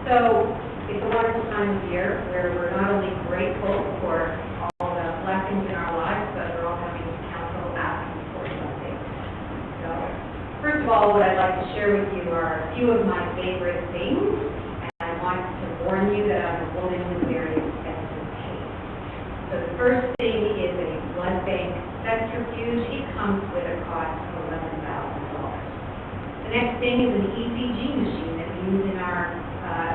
So it's a wonderful time of year where we're not only grateful for all the blessings in our lives, but we're all coming to council asking for something. So first of all, what I'd like to share with you are a few of my favorite things, and I want to warn you that I'm a woman with very expensive taste. So the first thing is a blood bank centrifuge. It comes with a cost of $11,000. The next thing is an ECG machine that we use in our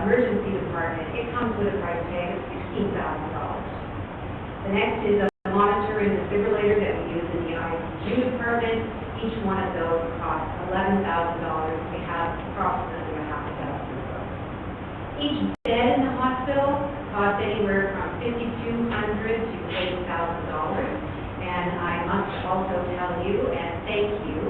emergency department. It comes with a price tag of $16,000. The next is a monitor and defibrillator that we use in the ICU department. Each bed in the hospital costs anywhere from $5,200 to $8,000. And I must also tell you and thank you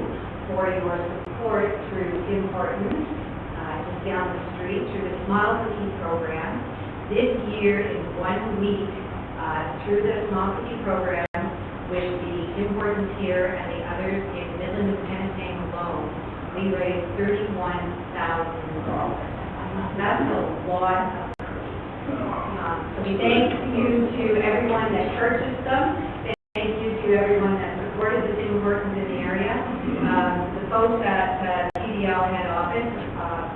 for your support through Tim Hortons, just down the street, through the Smile Cookie program. This year, in 1 week, through the Small Cookie program, with the Tim Hortons here and the others in Midland and Penetang alone, we raised $31,000. That's a lot of cookies. So we thank you to everyone that purchased them. Thank you to everyone that supported the Tim Hortons in the area. The folks at CDL head office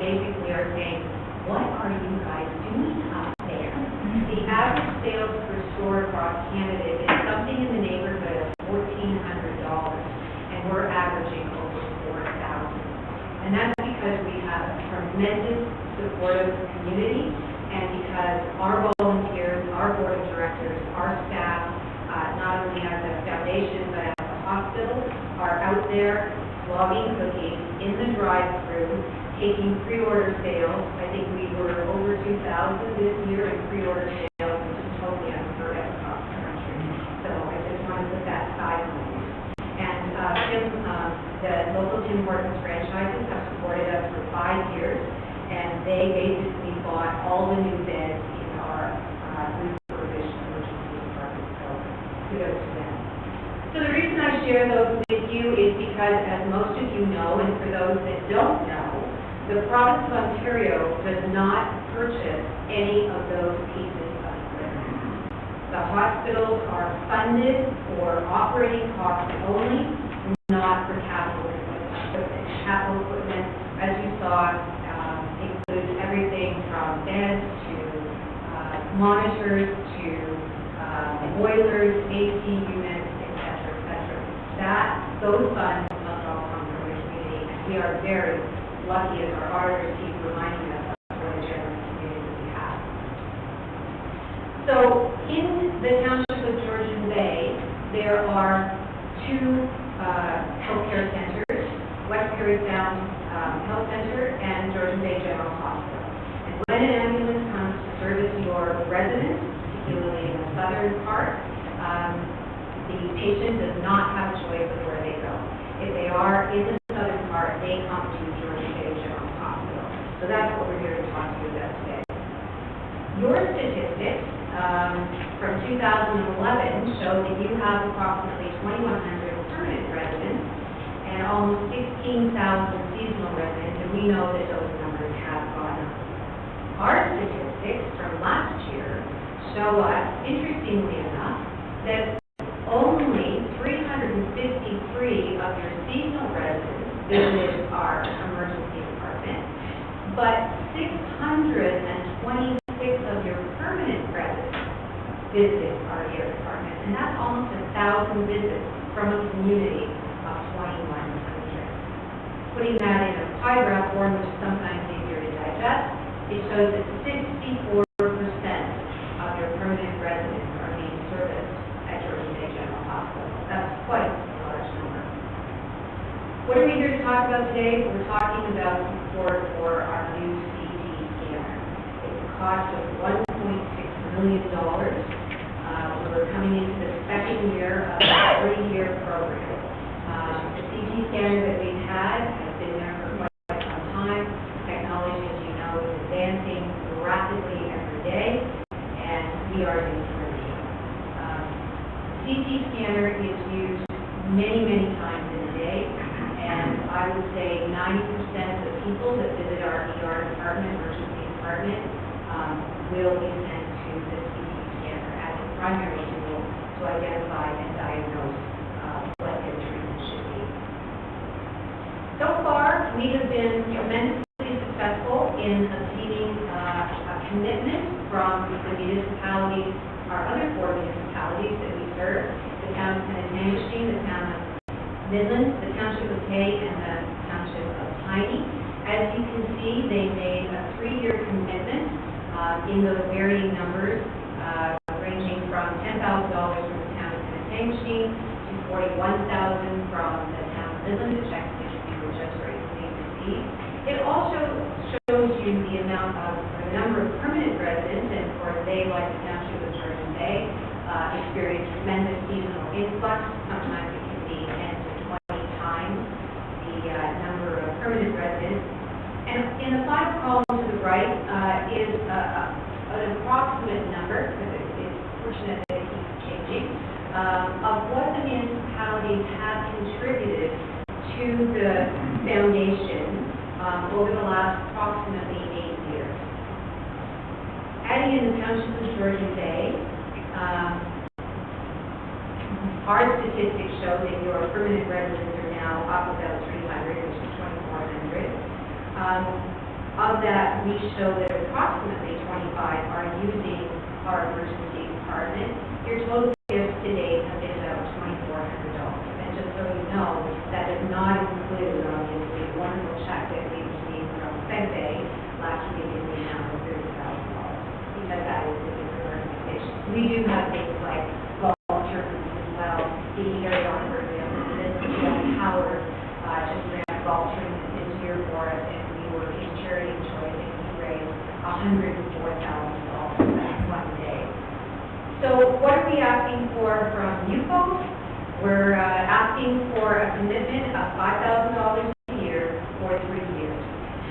basically are saying, what are you guys doing up there? The average sales per store across Canada is something in the neighborhood of $1,400, and we're averaging over $4,000. And that's because we have a tremendous supportive community, and because our volunteers, our board of directors, our staff, not only at the foundation but at the hospital, are out there slogging cookies in the drive-thru, taking pre-order sales. I think we were over 2,000 this year in pre-order sales, which is totally unheard of across the country. So I just want to put that side on you. And the local Tim Hortons franchises have supported us for 5 years, and they basically bought all the new beds in our refurbished emergency department. So kudos to them. So the reason I share those with you is because, as most of you know, and for those that don't know, the province of Ontario does not purchase any of those pieces of equipment. The hospitals are funded for operating costs only, not for capital equipment. Capital equipment, as you saw, includes everything from beds to monitors to boilers, AC units, etc., etc. Those funds must all come from the community, and we are very lucky, as our auditors keep reminding us, of what a generous community we have. So in the Township of Georgian Bay, there are 2 healthcare centers, West Perry Sound Health Center and Georgian Bay General Hospital. And when an ambulance comes to service your residents, particularly in the southern part, the patient does not have a choice of where they go. If they are in the southern part, they come to Georgian Bay General Hospital. So that's what we're here to talk to you about today. Your statistics from 2011 show that you have approximately 2,100 permanent residents and almost 16,000 seasonal residents, and we know that those numbers have gone up. Our statistics from last year show us, interestingly enough, that only 353 of your seasonal residents visited our emergency department, but 626 of your permanent residents visited our ER department, and that's almost 1,000 visits from a community of 2,100. Putting that in a pie graph form, which is sometimes easier to digest, it shows that 64% of your permanent residents are being serviced at Georgian Bay General Hospital. That's quite a large number. What are we here to talk about today? We're talking about support for our new CT scanner. It's a cost of $1.6 million. We're coming into the second year of a 3-year program. The CT scanner that we've had has been there for quite some time. Technology, as you know, is advancing rapidly every day, and we are in early. CT scanner is used many, many times in a day, and I would say 90% of the people that visit our ER department, emergency department, will be sent to the CT scanner as a primary tool to identify and diagnose what their treatment should be. So far, we have been tremendously successful in obtaining a commitment from the municipalities, our other 4 municipalities that we serve, the town of Penetang, the town of Midland, the Township of Hay, and the Township of Piney. As you can see, they made a 3-year commitment in those varying numbers, ranging from $10,000 from the town of Penetang to $41,000 from the town of Midland, the check which we were just recently received. It also shows you the amount of, or the number of they, like the Township of Georgian, experience tremendous seasonal influx. Sometimes it can be 10 to 20 times the number of permanent residents. And in the final column to the right is an approximate number, because it's fortunate that it keeps changing, of what the municipalities have contributed to the foundation over the last approximately 8 years. Adding in the Township of Georgian Bay, our statistics show that your permanent residents are now up about 300, which is 2,400. Of that, we show that approximately 25 are using our emergency department. Your total gifts to date have been about $2,400. And just so you know, that does not include, obviously, the wonderful check that we received from Fed Bay last week in the amount of $30,000, because that is a different organization. We do have things like volunteers as well. The area on Howard just ran volunteering this year for us, and we were in charity of choice, and we raised $104,000 that one day. So what are we asking for from you folks? We're asking for a commitment of $5,000 a year for 3 years.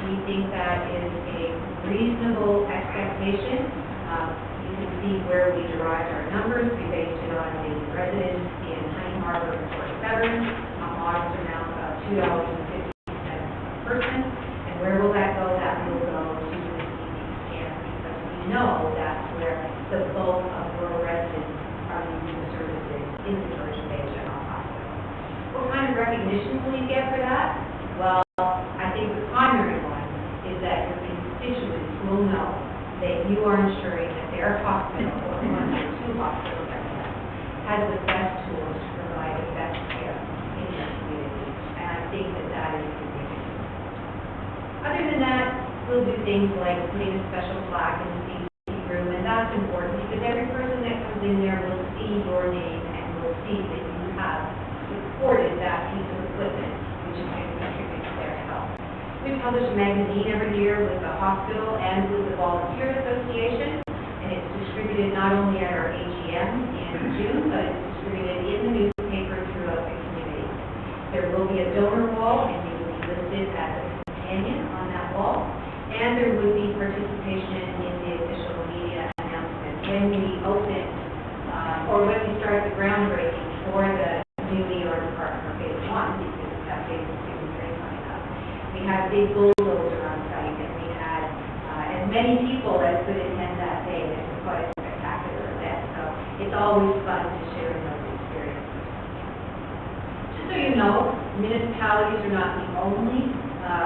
We think that is a reasonable expectation. You can see where we derived our numbers. We based it on the residents in Honey Harbor and Fort Severn, a modest amount of $2.50 a person. And where will that go? That will go to the CT scan, because we know that's where the bulk of rural residents are using the services in the Georgian Bay General Hospital. What kind of recognition will you get for that? Well, I think the primary one is that your constituents will know that you are ensuring that their hospital, or one of the 2 hospitals that we have, has the best tools to provide the best care in their community. And I think that that is significant. Other than that, we'll do things like putting a special plaque in the CT room, and that's important because every person that comes in there will see your name and will see that you have supported that piece of equipment, which is going to contribute to their health. We publish a magazine every year with the hospital and with the Volunteer Association, and it's distributed not only at our AGM in June, but it's distributed in the newspaper throughout the community. There will be a donor wall, and you will be listed as a companion on that wall, and there would be participation in the official media announcement when we open, or when we start the groundbreaking for the new ER department for phase 1, because we have phase 2 and 3 coming up. We had a big bulldozer on site, and we had as many people as could attend that day. It was quite a spectacular event, so it's always fun to share in those experiences. Just so you know, municipalities are not the only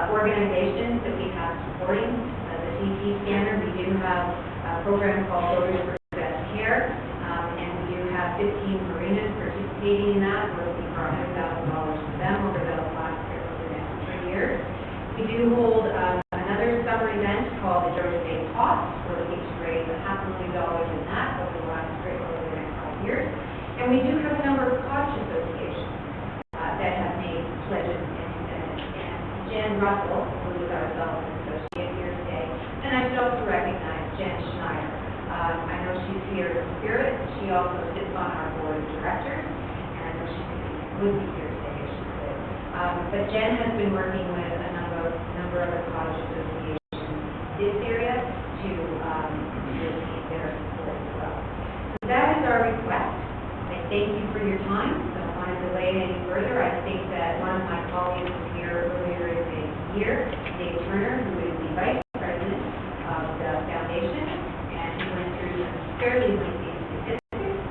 organizations that we have supporting the CT scanner. We do have a program called Voters for Best Care, and we do have 15 marinas participating in that. We're looking for $100,000 for them over the next 3 years. We do hold another summer event called the Georgian Bay Tots. We're looking to raise $500,000 in that over the next 5 years. And we do have a number of cottage associations that have made pledges. And Jen Russell, who is our development associate here today, and I should also recognize Jen Schneider. I know she's here in spirit. She also sits on our board of directors, and I know she would be here today if she could. But Jen has been working with a number of the cottage associations in this area to really keep their support as well. So that is our request. I thank you for your time. Don't want to delay it any further. I think that one of my colleagues was here earlier in the year, Dave Turner, who is the vice president of the foundation, and he went through some fairly lengthy statistics.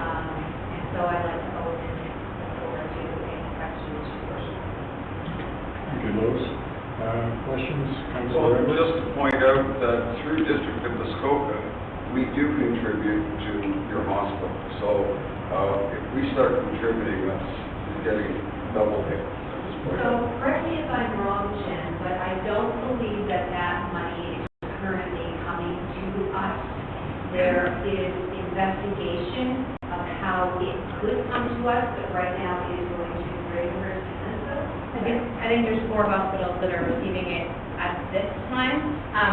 And so I'd like to open the floor to any questions you wish. Thank you, Lois. Questions, Well, Councilor? just to point out that through District of Muskoka, we do contribute to your hospital. So if we start contributing, that's getting double hit at this point. So correct me if I'm wrong, Jen, but I don't believe that that money is currently coming to us. There is investigation of how it could come to us, but right now it is going to Rivers and I think there's 4 hospitals that are receiving it at this time.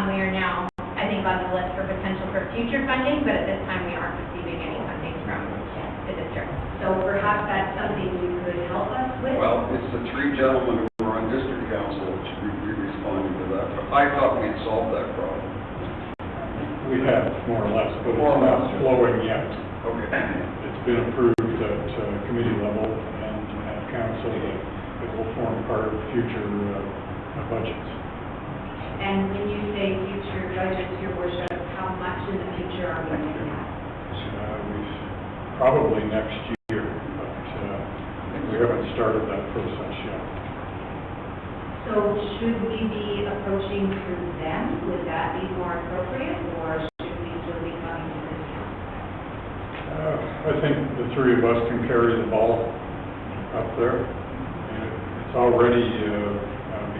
We are now I think, on the list for potential for future funding, but at this time, we aren't receiving any funding from the district. So perhaps that's something you could help us with? Well, it's the three gentlemen who were on district council which we responded to that. I thought we had solved that problem. We have, more or less, but More or it's not less. flowing yet. Okay. It's been approved at committee level and at council that it will form part of future budgets. And when you say future budgets, Your Worship, how much in the future are we looking at? Probably next year, but we haven't started that process yet. So should we be approaching through them? Would that be more appropriate, or should we still be coming to this council? I think the three of us can carry the ball up there. And it's already,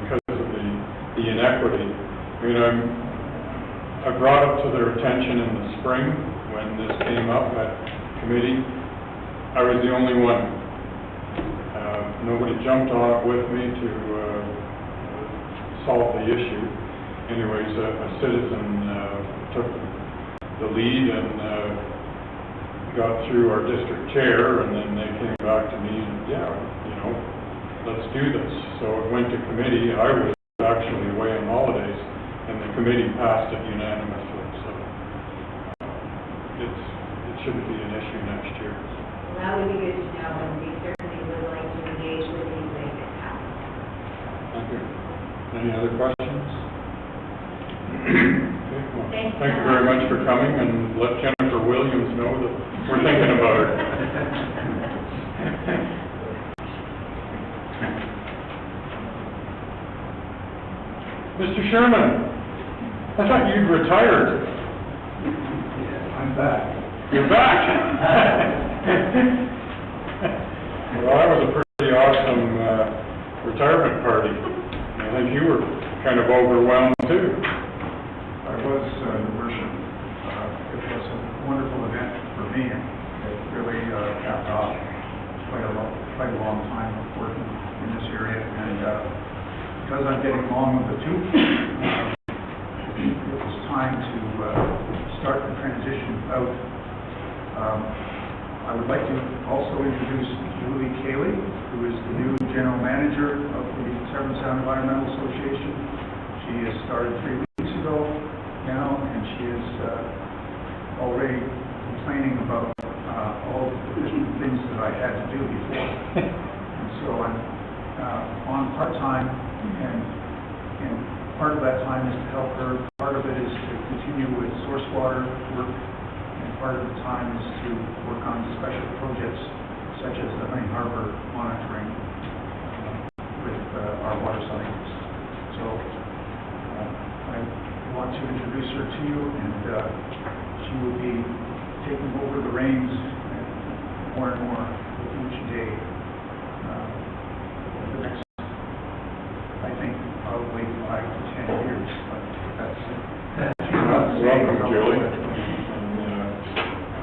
because of the inequity. I mean, I brought it to their attention in the spring when this came up at committee. I was the only one. Nobody jumped on it with me to solve the issue. Anyways, a citizen took the lead and got through our district chair, and then they came back to me and, yeah, you know, let's do this. So it went to committee. I was actually away on holidays, and the committee passed it unanimously. So it shouldn't be an issue next year. Well, that would be good to know, and we certainly would like to engage with you to make this happen. Thank you. Any other questions? Okay, well, Thank you thank you so very much. much for coming, and let Jennifer Williams know that we're thinking about her. Mr. Sherman, I thought you'd retired. I'm back. You're back. Well, that was a pretty awesome retirement party. I think you were kind of overwhelmed too. I was, Your Worship. It was a wonderful event for me, and it really capped off quite a long time of working in this area. And because I'm getting along with the two, it was time to start the transition out. I would like to also introduce Julie Cayley, who is the new general manager of the Severn Sound Environmental Association. She has started 3 weeks ago now, and she is already complaining about all the different things that I had to do before. And so I'm on part-time, and part of that time is to help her. Part of it is to continue with source water work, and part of the time is to work on special projects such as the Honey Harbor monitoring with our water scientists. So I want to introduce her to you, and she will be taking over the reins more and more with each day over the next, I think, probably 5 to 10 years. But that's Welcome, Julie. And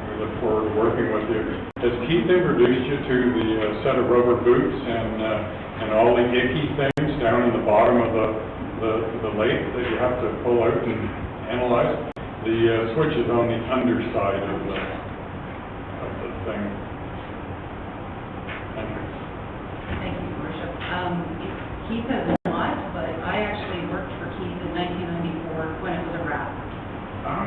we look forward to working with you. Has Keith introduced you to the set of rubber boots and all the icky things down in the bottom of the lake that you have to pull out and analyze? The switch is on the underside of the thing. Thank you. Thank you, Your Worship. Keith has not, but I actually worked for Keith in 1994 when it was a wrap.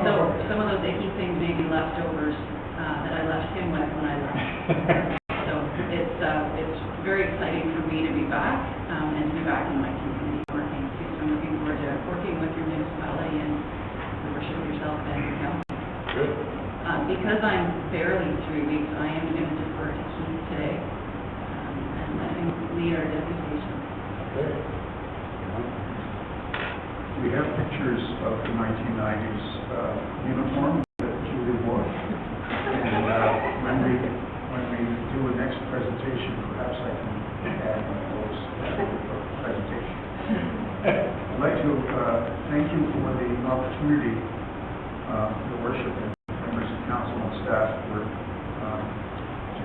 So some of those icky things may be leftovers that I left him with when I left. So it's very exciting for me to be back and to be back in my community working too. So I'm looking forward to working with your municipality and Your Worship, yourself and your council. Good. Because I'm barely 3 weeks, I am going to defer to Keith today and let him lead our deputation. Okay. We have pictures of the 1990s uniform that Julie wore. And when we do a next presentation, perhaps I can add one of those to the presentation. I'd like to thank you for the opportunity, Your Worship, and members of council and staff, for to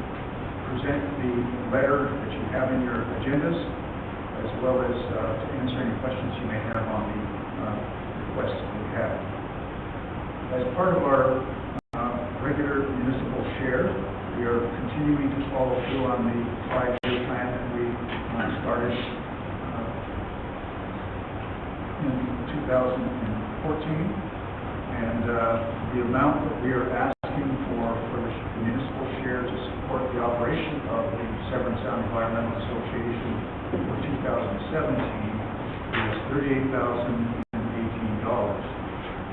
present the letter that you have in your agendas, as well as to answer any questions you may have on the requests that we have. As part of our regular municipal share, we are continuing to follow through on the 5-year plan that we started in 2014. And the amount that we are asking for the municipal share to support the operation of the Severn Sound Environmental Association for 2017 is $38,018.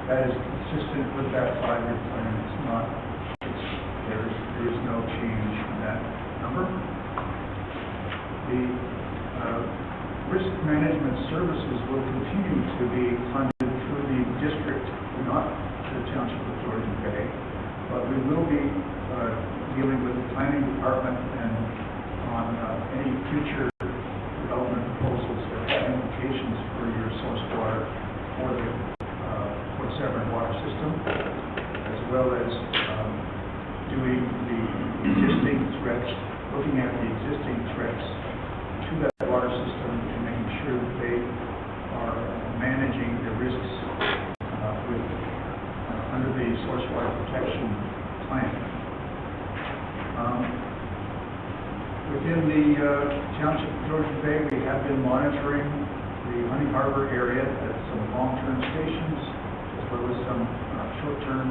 That is consistent with that 5-year plan. It's not, there is no change in that number. The risk management services will continue to be funded through the district, not the Township of Georgian Bay, but we will be dealing with the planning department and on any future development proposals that have implications for your source water for the Severn water system, as well as doing the existing threats, looking at the existing threats to that water system and making sure that they are managing the risks under the source water protection plan. Within the Township of Georgian Bay, we have been monitoring the Honey Harbor area at some long-term stations, as well as some short-term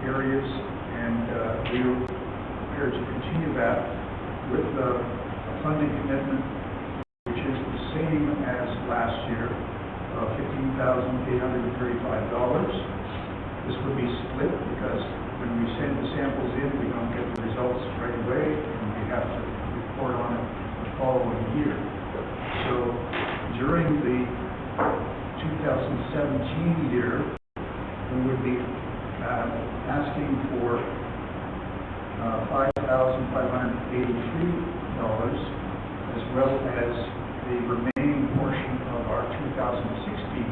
areas, and we are prepared to continue that with a funding commitment which is the same as last year, $15,835. This would be split because when we send the samples in, we don't get the results right away, and we have to report on it the following year. So during the 2017 year, we would be asking for $5,583, as well as the remaining portion of our 2016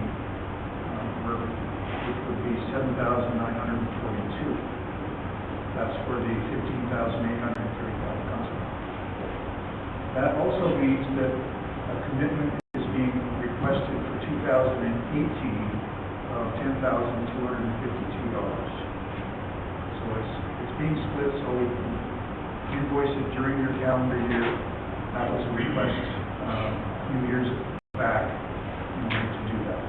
which would be $7,942. That's where the $15,835 comes from. That also means that a commitment is being requested for 2018 of $10,252. So it's being split so we can invoice it during your calendar year. That was a request a few years back in order to do that.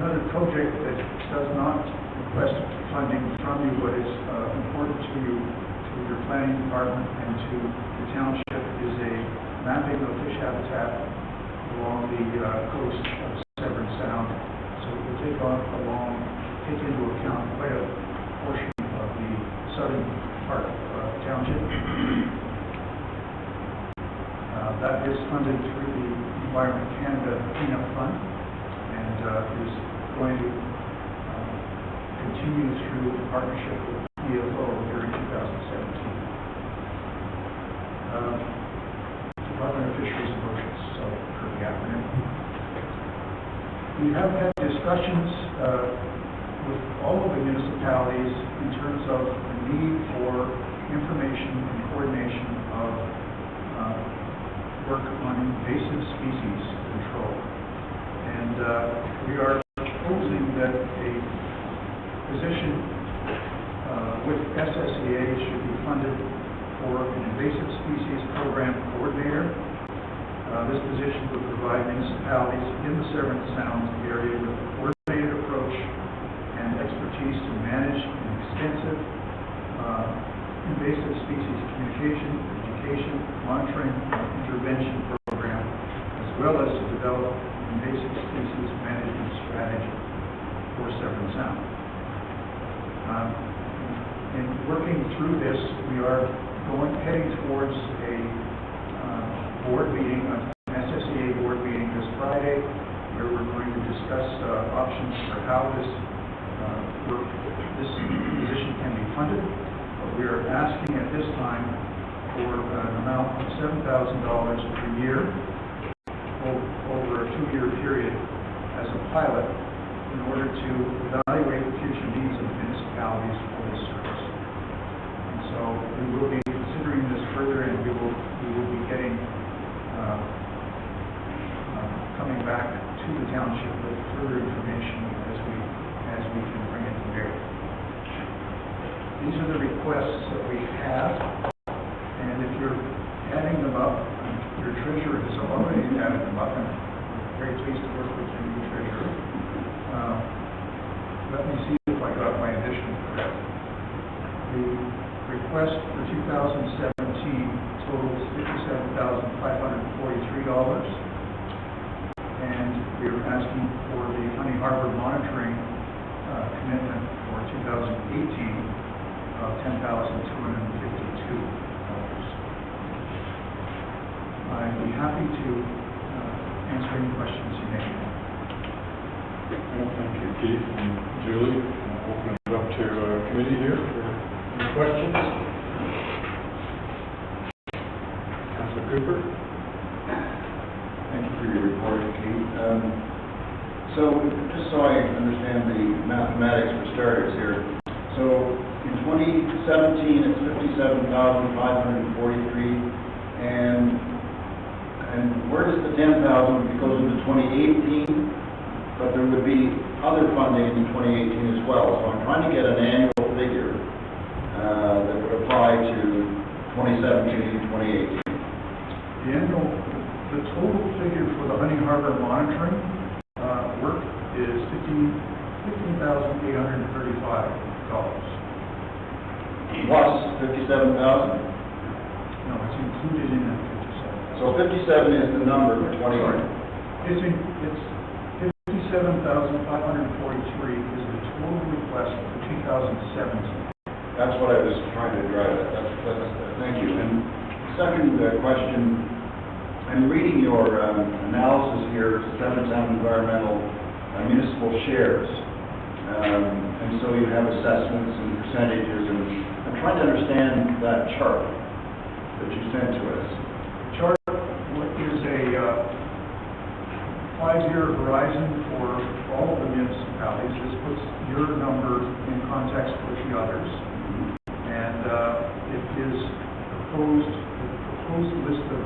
Another project that does not request funding from you but is important to you, to your planning department and to the township, is a mapping of fish habitat along the coast of Severn Sound. So it will take into account quite a portion of the southern part of township. That is funded through the Environment Canada Cleanup Fund, and is going to continue through the partnership with EFO during 2017. Department of Fisheries and Oceans, so for the acronym. We have had discussions with all of the municipalities in terms of the need for information and coordination of work on invasive species control. And we are proposing that a position with SSEA should be funded for an invasive species program coordinator. This position would provide municipalities in the Severn Sound area with a coordinated approach and expertise to manage an extensive invasive species communication, education, monitoring, and intervention program, as well as to develop invasive species management strategy for Severn Sound. In working through this, we are heading towards a board meeting, an SSEA board meeting this Friday, where we're going to discuss options for how this position can be funded. But we are asking at this time for an amount of $7,000 per year over a 2-year period as a pilot in order to evaluate the future needs of the municipalities for this service. And so we will be considering this further, and we will be getting coming back to the township with further information as we can bring it to bear. These are the requests that we have, and if you're adding them up, your treasurer has already added them up, and I'm very pleased to work with you, treasurer. Let me see if I got my addition correct. The request for 2017 totals $57,543, and we are asking for the Honey Harbor monitoring commitment for 2018 of $10,252. I'd be happy to answer any questions you may have. Well, thank you, Keith and Julie. I'll open it up to committee here for any questions. Councilor Cooper? Thank you for your report, Keith. So, just so I understand the mathematics for starters here. So, in 2017, it's 57,543, and where does the 10,000, it goes into 2018, but there would be other funding in 2018 as well. So I'm trying to get an annual figure that would apply to 2017 and 2018. The total figure for the Honey Harbor monitoring work is $15,835. Plus 57,000? No, it's included in that 57,000. So 57 is the number for 2018. It's 57,543 is the total request for 2017. That's what I was trying to drive at. Thank you. And second question, I'm reading your analysis here, Seven Town Environmental Municipal Shares. And so you have assessments and percentages, and I'm trying to understand that chart that you sent to us. The chart is a 5-year horizon for all of the municipalities. This puts your number in context with the others. And it is the proposed list of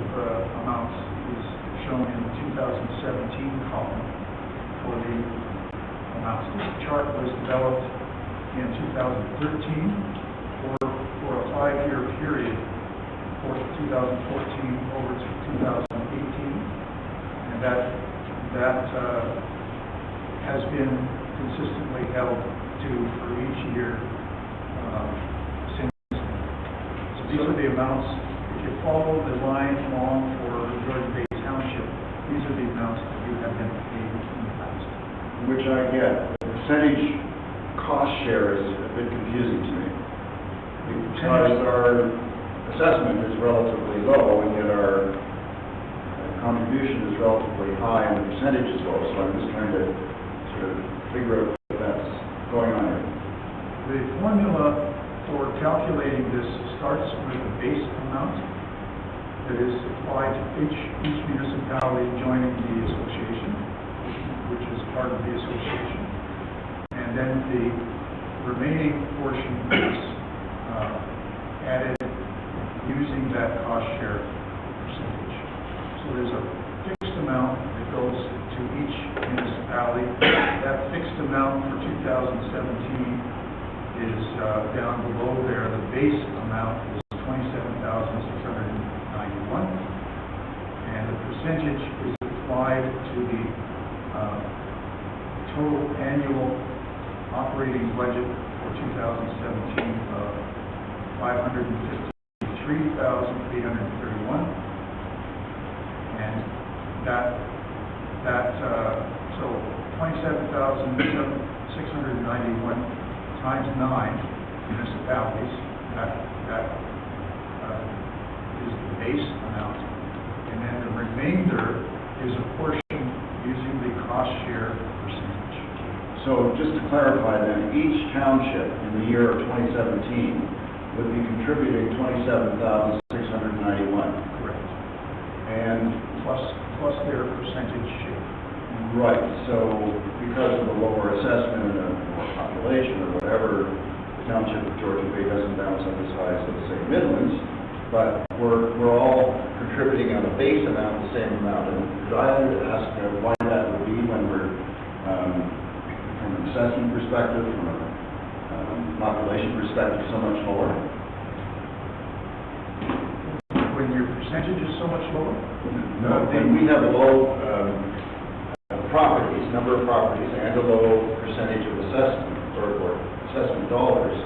amounts is shown in the 2017 column for the amounts. This chart was developed in 2013 for a 5-year period for 2014 over to 2018. And that has been consistently held to for each year since. So these are the amounts. If you follow the line along for Georgian Bay Township, these are the amounts that you have been paid in the past. Which I get. The percentage cost share is a bit confusing to me. Because our assessment is relatively low, and yet our contribution is relatively high, and the percentage is low. So I'm just trying to sort of figure out what that's going on here. The formula for calculating this starts with a base amount that is applied to each municipality joining the association, which is part of the association. And then the remaining portion is added using that cost share percentage. So there's a fixed amount that goes to each municipality. That fixed amount for 2017 is down below there. The base amount is $27,691, and the percentage is applied to the total annual operating budget for 2017 of $553,831, and so 27,691 times 9 municipalities. That is the base amount, and then the remainder is a portion using the cost share percentage. So just to clarify then, each township in the year of 2017 would be contributing $27,691. Correct. And plus their percentage share. right, so because of the lower assessment and the more population or whatever, the Township of Georgian Bay doesn't bounce up as high as, let's say, Midlands, but we're all contributing on the base amount, the same amount. And could I ask why that would be when we're, from an assessment perspective, from a population perspective, so much lower? When your percentage is so much lower? No, when we have a low properties, number of properties, and a low percentage of assessment, or assessment dollars,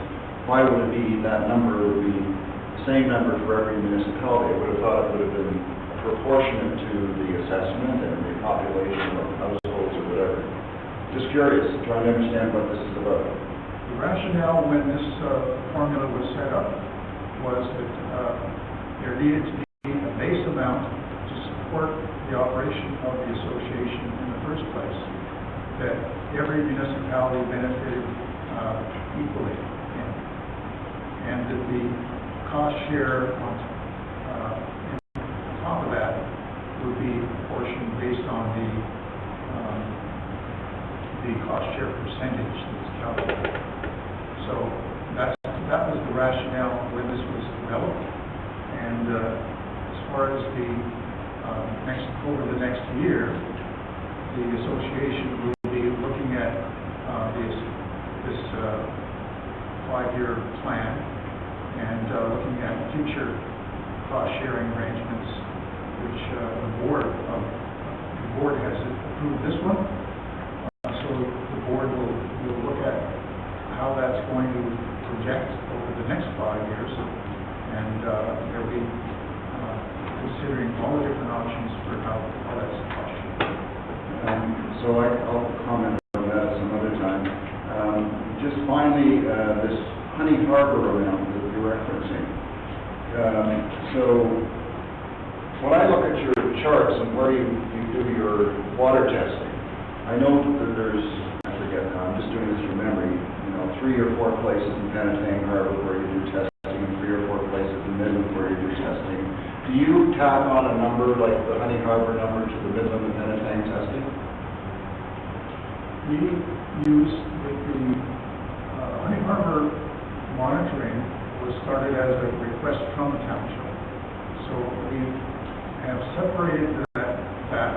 why would it be that number would be the same number for every municipality? I would have thought it would have been proportionate to the assessment and the population of households or whatever. Just curious, trying to understand what this is about. The rationale when this formula was set up was that there needed to be a base amount to support the operation of the association in the first place, that every municipality benefited equally in, and that the cost share on top of that would be proportioned based on the cost share percentage that's calculated. So that was the rationale when this was developed. And as far as over the next year, the association will be looking at this 5-year plan and looking at future cost-sharing arrangements, which the board has approved this one. So the board will look at how that's going to project over the next 5 years, and they'll be considering all the different options for how that's cost shared. So I'll comment on that some other time. Just finally, this Honey Harbor amount that you're referencing. So when I look at your charts and where you do your water testing, I know that there's, I forget now, I'm just doing this from memory, 3 or 4 places in Penetang Harbor where you do testing, and 3 or 4 places in Midland where you do testing. Do you tack on a number like the Honey Harbor number to the Midland and Penetang testing? We use the Honey Harbor monitoring was started as a request from the township. So we have separated that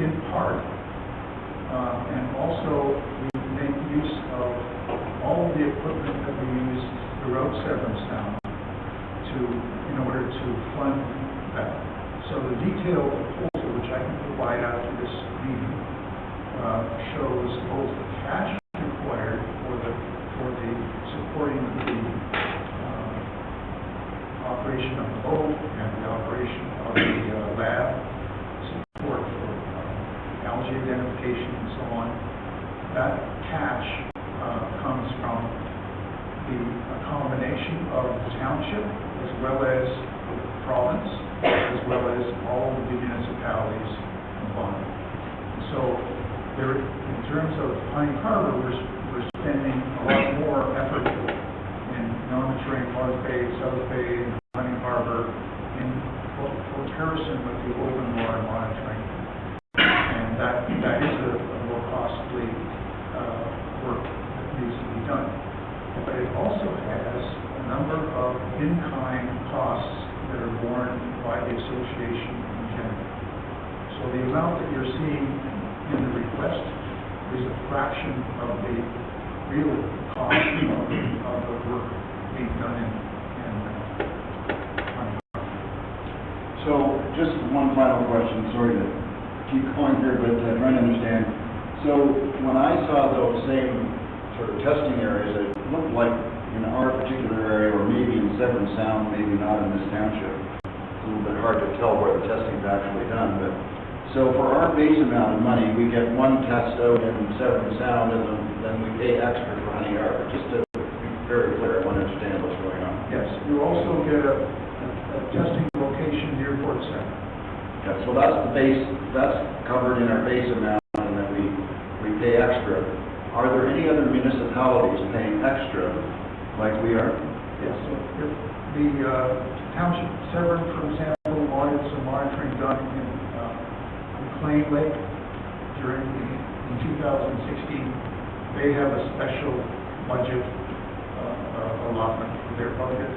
in part, and also we make use of all of the equipment that we use throughout Severn Sound in order to fund that. So the detailed proposal, which I can provide after this meeting, shows both the cash required for the supporting the operation of the boat and the operation of the lab, support for algae identification and so on. That cash comes from a combination of the township as well as the province, as well as all of the municipalities combined. So in terms of Honey Harbor, we're spending a lot more effort in monitoring North Bay, South Bay, and Honey Harbor in comparison with the open water monitoring. And that is a more costly work that needs to be done. But it also has a number of in-kind costs that are borne by the association in general. So the amount that you're seeing in the request is a fraction of the real cost of the work being done in Honey Harbor. So just one final question, sorry to keep going here, but trying to understand. So when I saw those same sort of testing areas, it looked like in our particular area, or maybe in Severn Sound, maybe not in this township. It's a little bit hard to tell where the testing is actually done, but so for our base amount of money, we get one test out in Severn Sound, and then we pay extra for Honey Harbor. Just to be very clear, I want to understand what's going on. Yes, you also get a testing location near Port Center. Yeah, so that's the base, that's covered in our base amount, and then we pay extra. Are there any other municipalities paying extra like we are? Yes, so if the township of Severn, for example, wanted some monitoring done in Plain Lake in 2016, they have a special budget allotment for their budget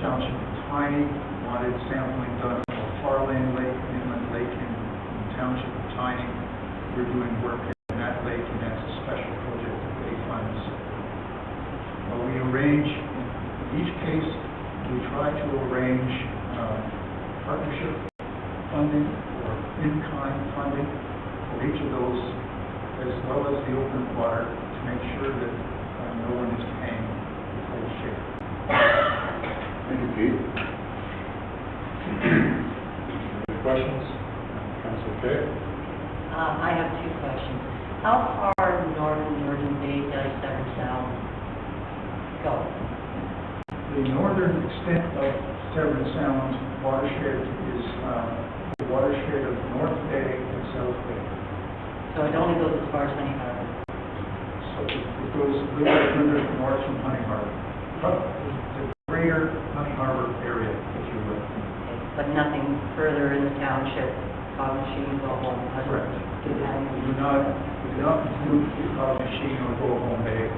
to Township of Tiny wanted sampling done for Farland Lake, Inlet Lake in Township of Tiny. We're doing work in that lake, and that's a special project that they fund. We arrange, in each case, we try to arrange partnership funding or in-kind funding for each of those, as well as the open water, to make sure that no one is paying the full share. Thank you, Keith. Any questions? Councilor Kay? I have two questions. How far northern Georgian Bay does Severn Sound go? The northern extent of Severn Sound watershed is the watershed of North Bay and South Bay. So it only goes as far as Honey Harbor? So it goes a little bit further north from Honey Harbor. The greater Honey Harbor area, if you will. But nothing further in the township, Cog Machine, Go Home? Correct. Do that? We do not include Cog Machine or Go Home Bay.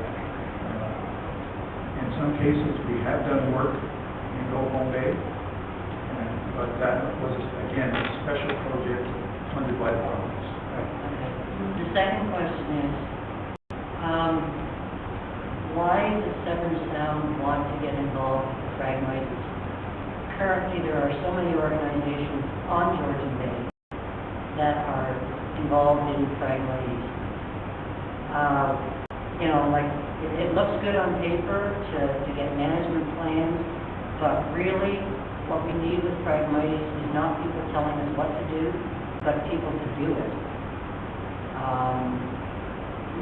In some cases, we have done work in Go Home Bay, but that was, again, a special project funded by the province. The second question is, why does Severn Sound want to get involved with Phragmites? Currently, there are so many organizations on Georgian Bay that are involved in Phragmites. You know, like, it looks good on paper to get management plans, but really, what we need with Phragmites is not people telling us what to do, but people to do it.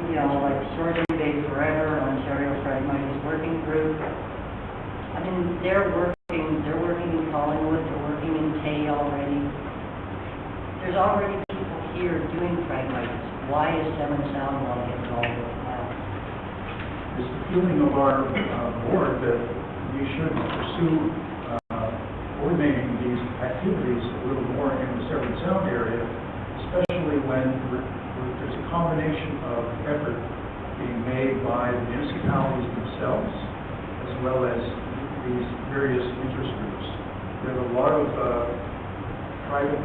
You know, like Georgian Bay Forever, Ontario Phragmites Working Group. I mean, they're working in Collingwood, they're working in Tay already. There's already people here doing Phragmites. Why is Severn Sound want to get involved with it now? It's the feeling of our board that we should pursue coordinating these activities a little more in the Severn Sound area, especially when there's a combination of effort being made by the municipalities themselves, as well as these various interest groups. We have a lot of private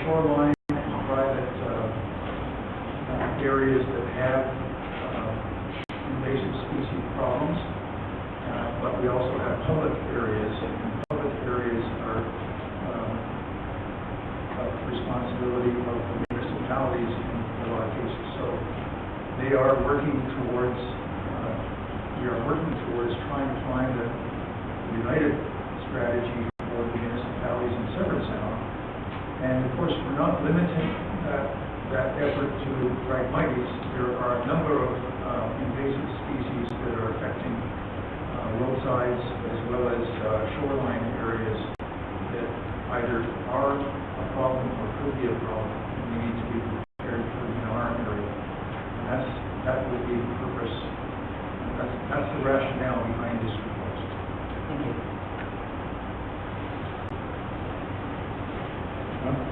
shoreline, private areas that have invasive species problems, but we also have public areas, and public areas are of responsibility of the municipalities in a lot of cases. So they are working towards, we are working towards trying to find a united strategy for the municipalities in Severn Sound. And of course, we're not limiting that effort to Phragmites. There are a number of invasive species that are affecting roadsides as well as shoreline areas that either are a problem or could be a problem, and we need to be prepared for in our area. And that will be the purpose. That's the rationale behind this request. Thank you.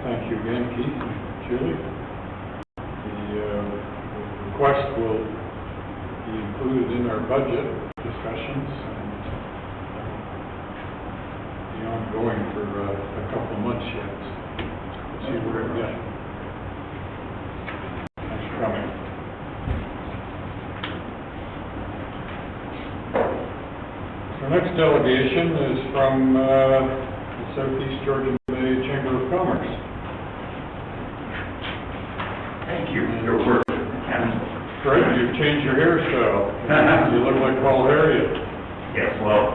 Thank you again, Keith and Julie. The request will be included in our budget discussions and be ongoing for a couple of months yet. We'll see where we get. Thanks for coming. Our next delegation is from the Southeast Georgian Bay Chamber of Commerce. Thank you. Your work. Fred, you've changed your hairstyle. You look like Paul Harriet. Yes, well,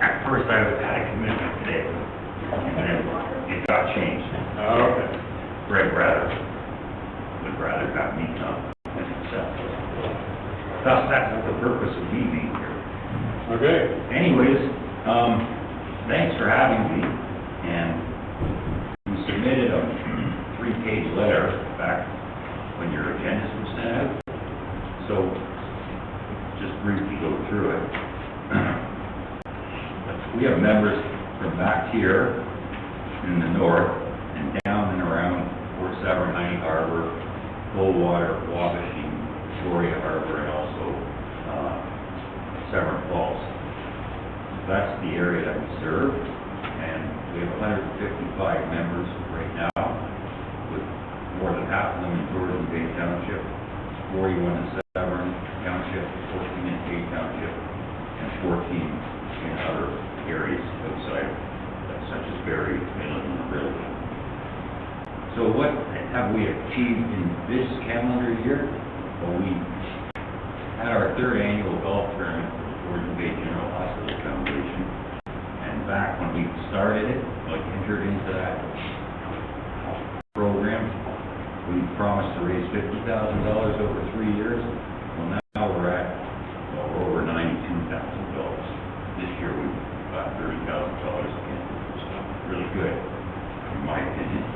at first I had a commitment today, and then it got changed. Oh, okay. Greg would rather have me come than himself. Thus, that's the purpose of me being here. Okay. Anyways, thanks for having me, and we submitted a 3-page letter back when your agendas were sent out. So, just briefly go through it. We have members from back here in the north and down and around Fort Severn, Honey Harbor, Coldwater, Wabashing, Victoria Harbor, and also Severn Falls. that's the area that we serve, and we have 155 members right now, with more than half of them in Georgian Bay Township, 41 in Severn Township, 14 in Bay Township, and 14 in other areas outside, such as Barrie, Midland, and Ridley. So what have we achieved in this calendar year? Well, we had our third annual golf tournament for the Georgian Bay General Hospital Foundation, and back when we started it, like entered into that program, we promised to raise $50,000 over 3 years. Well, now we're at, we're over $92,000. This year we've got $30,000 again, which is really good, in my opinion.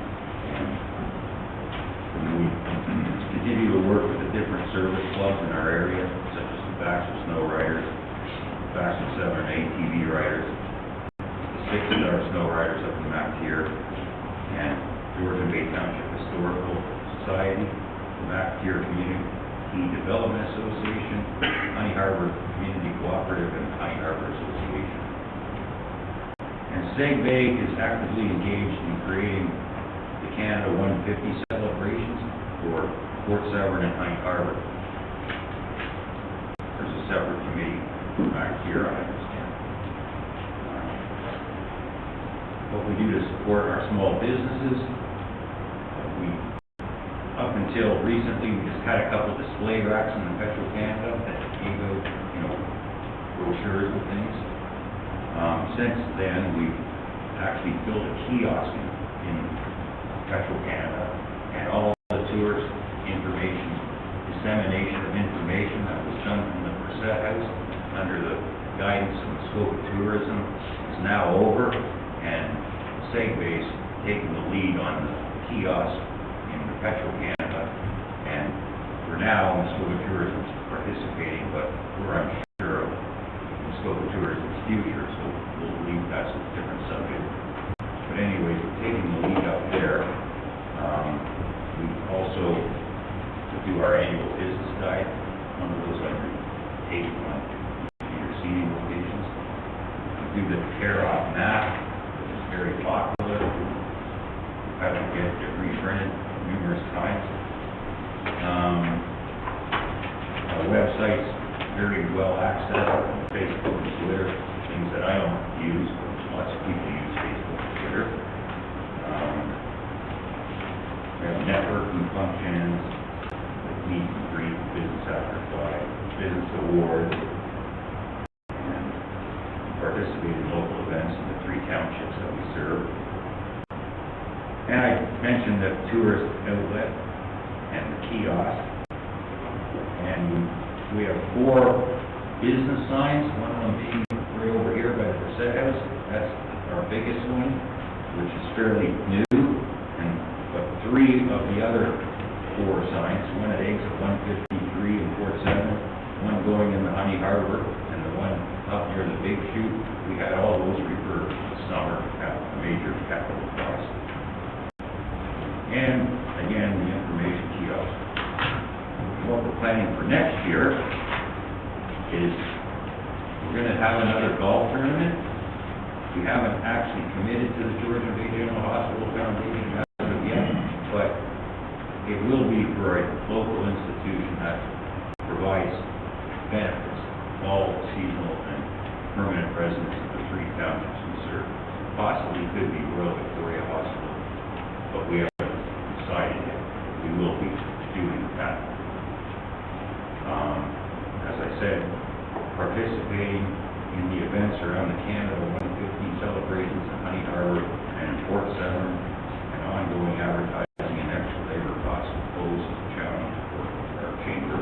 And we continue to work with the different service clubs in our area, such as the Baxter Snow Riders, Baxter Severn ATV Riders, the 6-Star Snow Riders up in Mactier, and Georgian Bay Township Historical Society, the Mactier Community Development Association, Honey Harbor Community Cooperative, and Honey Harbor Association. And C.O.W is actively engaged in creating the Canada 150 celebrations for Port Severn and Honey Harbor. There's a separate committee back here, I understand. What we do to support our small businesses, up until recently, we just had a couple display racks in the Petro Canada that gave out, brochures and things. Since then, we've actually built a kiosk in Petro Canada, and all the tourist information, dissemination of information that was done from the Brissette House under the guidance of the scope of tourism is now over, and C.O.W is taking the lead on the kiosk in the Petro Canada, and for now, the scope of tourism is participating, but we're unsure of the scope of tourism's future, so we'll leave that's a different subject. But anyways, we're taking the lead up there. We also do our annual business guide, one of those under page 1, your seating locations. We do the tear-off map, which is very popular. We've had to get it reprinted numerous times. Our website's very well accessed, Facebook and Twitter, things that I don't use, but lots of people use Facebook and Twitter. We have networking functions, like meet and greet, business after 5, business awards, and participate in local events in the 3 townships that we serve. And I mentioned the tourist outlet and the kiosk. And we have 4 business signs, one of them being right over here by the Brissette House. That's our biggest one, which is fairly new. But 3 of the other 4 signs, one at exit 153 in Port Severn, one going in the Honey Harbor, and the one up near the Big Chute, we had all those refurbed this summer at a major capital cost. And again, the information kiosk. What we're planning for next year is we're going to have another golf tournament. We haven't actually committed to the Georgian Bay General Hospital Foundation as of yet, but it will be for a local institution that provides benefits, all seasonal and permanent residents of the 3 townships we serve. Possibly could be Royal Victoria Hospital, but we haven't decided yet. We will be doing that. As I said, participating in the events around the Canada 150 celebrations in Honey Harbor and in Port Severn, and ongoing advertising and extra labor costs imposed as a challenge for our chamber.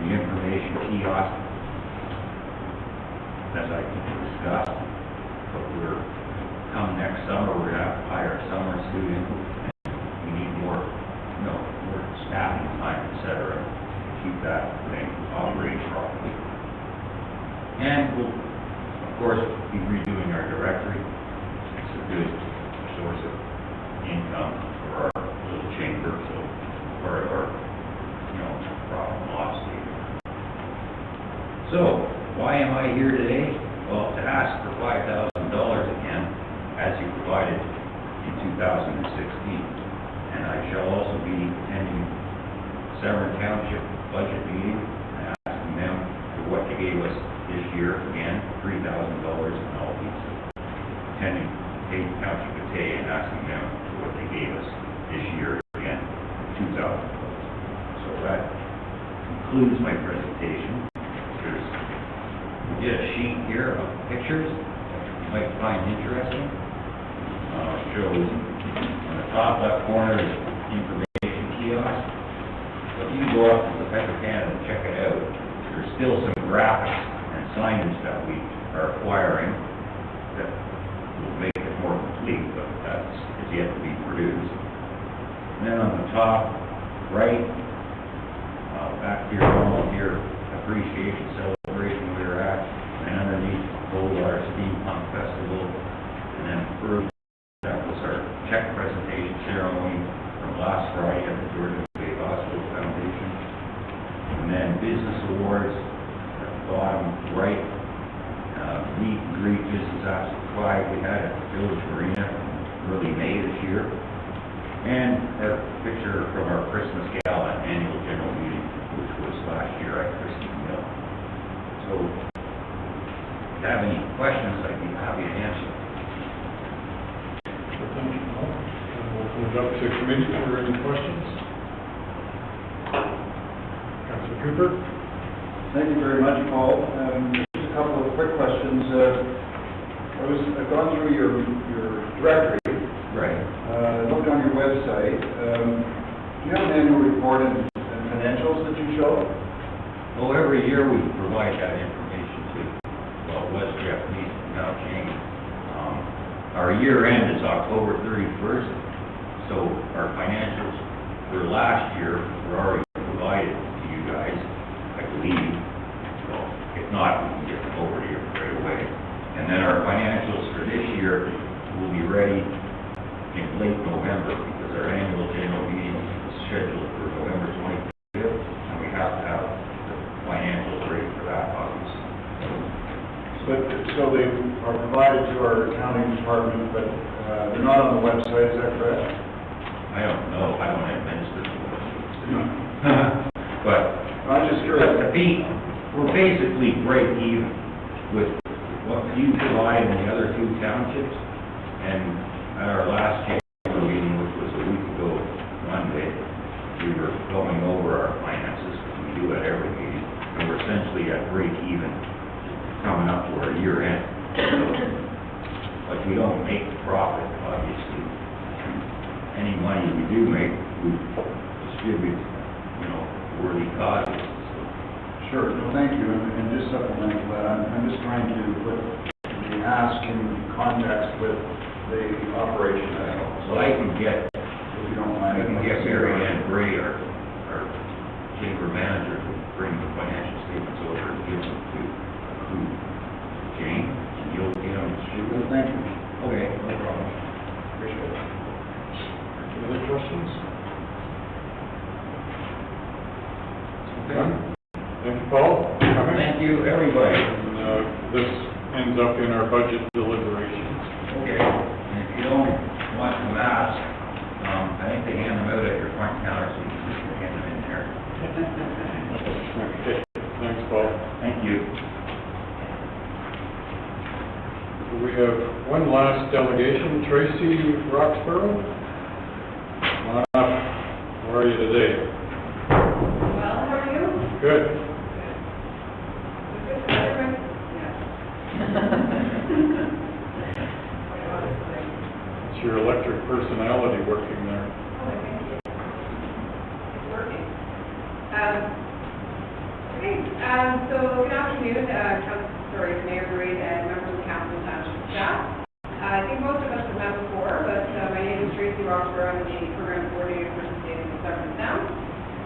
The information kiosk, as I discussed, but come next summer, we're going to have to hire a summer student, and we need more staffing time, etc., to keep that thing operating properly. And we'll, of course, be redoing our directory. It's a good source of income for our little chamber, so part of our, profit and loss statement. So, why am I here today? well, to ask for $5,000 again, as you provided in 2016. And I shall also be attending Severn Township budget meeting and asking them for what they gave us this year, again, $3,000, and I'll be attending Township of Tay and asking them for what they gave us this year, again, $2,000. So that concludes my presentation. We did a sheet here of pictures that you might find interesting. Shows on the top left corner is information kiosk. So if you go up to the Petro-Canada and check it out, there's still some graphics and signage that we are acquiring that will make it more complete, but that's yet to be produced. And then on the top right, back here, volunteer appreciation celebration we were at, and underneath Goldwater Steampunk Festival, and then further, that was our check presentation ceremony from last Friday at the Georgian Bay Hospital Foundation. And then business awards at the bottom right, meet and greet business after 5 we had at the Village Marina in early May this year. And our picture from our Christmas Gala annual general meeting, which was last year at Christmas Mill. So, if you have any questions, I'd be happy to answer. We'll open it up to committee for any questions. Councilor Cooper? Thank you very much, Paul. Just a couple of quick questions. I've gone through your directory. Right. Looked on your website. Do you have an annual report and financials that you show? Well, every year we provide that information to, well, it was Jeff Neese, now Jane. Our year end is October 31st, so our financials for last year were already provided to you guys, I believe. Well, if not, we can get them over to you right away. And then our financials for this year will be ready in late November, because our annual general meeting is scheduled for November 25th, and we have to have the financials ready for that, obviously. So they are provided to our accounting department, but they're not on the website, is that correct? I don't know, I don't administer the website. But I'm just curious. we're basically break even with what you provide in the other two townships, and at our last chamber meeting, which was a week ago Monday, we were going over our finances, because we do at every meeting, and we're essentially at break even, coming up to our year end. So, but we don't make profit, obviously. Any money we do make, we distribute, worthy causes. So. Sure, well, thank you, and just supplemental that, I'm just trying to put the ask in context with the operation. So I can get, if you don't mind, I can get Mary Ann Gray, our chamber manager, to bring the financial statements over and give them to Jane, and you'll get them distributed. Well, thank you. Okay, no problem. Appreciate it. Any other questions? Okay. Thank you, Paul, for coming. Thank you, everybody. And this ends up in our budget deliberations. Okay, and if you don't want the mask, I think they hand them out at your front counter, so you can just hand them in there. Okay, thanks, Paul. Thank you. We have one last delegation, Tracy Roxborough. Come on up. How are you today? Well, how are you? Good. It's your electric personality working there. It's working. Okay, so good afternoon, Mayor Reid and members of the council and township staff. I think most of us have met before, but my name is Tracy Roxborough. I'm the program coordinator for Sustainable Severn Sound.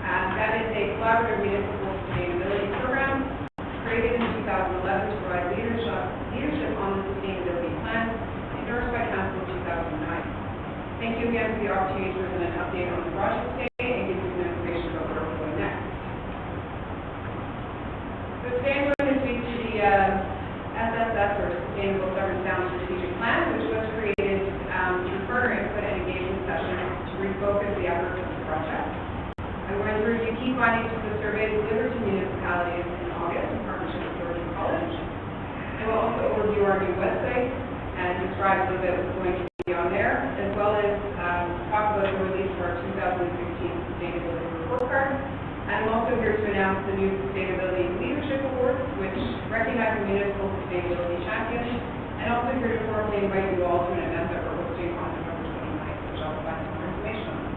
That is a collaborative municipal sustainability program created in 2011 to provide leadership on the sustainability plan endorsed by council in 2009. Thank you again for the opportunity to present an update on the project today and give you some information about where we're going next. So today I'm going to speak to the SSS, or our new website and describe a little bit what's going to be on there, as well as talk about the release of our 2016 Sustainability Report Card. And I'm also here to announce the new Sustainability Leadership Awards, which recognize the municipal sustainability champions, and also here to formally invite you all to an event that we're hosting on November 29th, which I'll provide some more information on.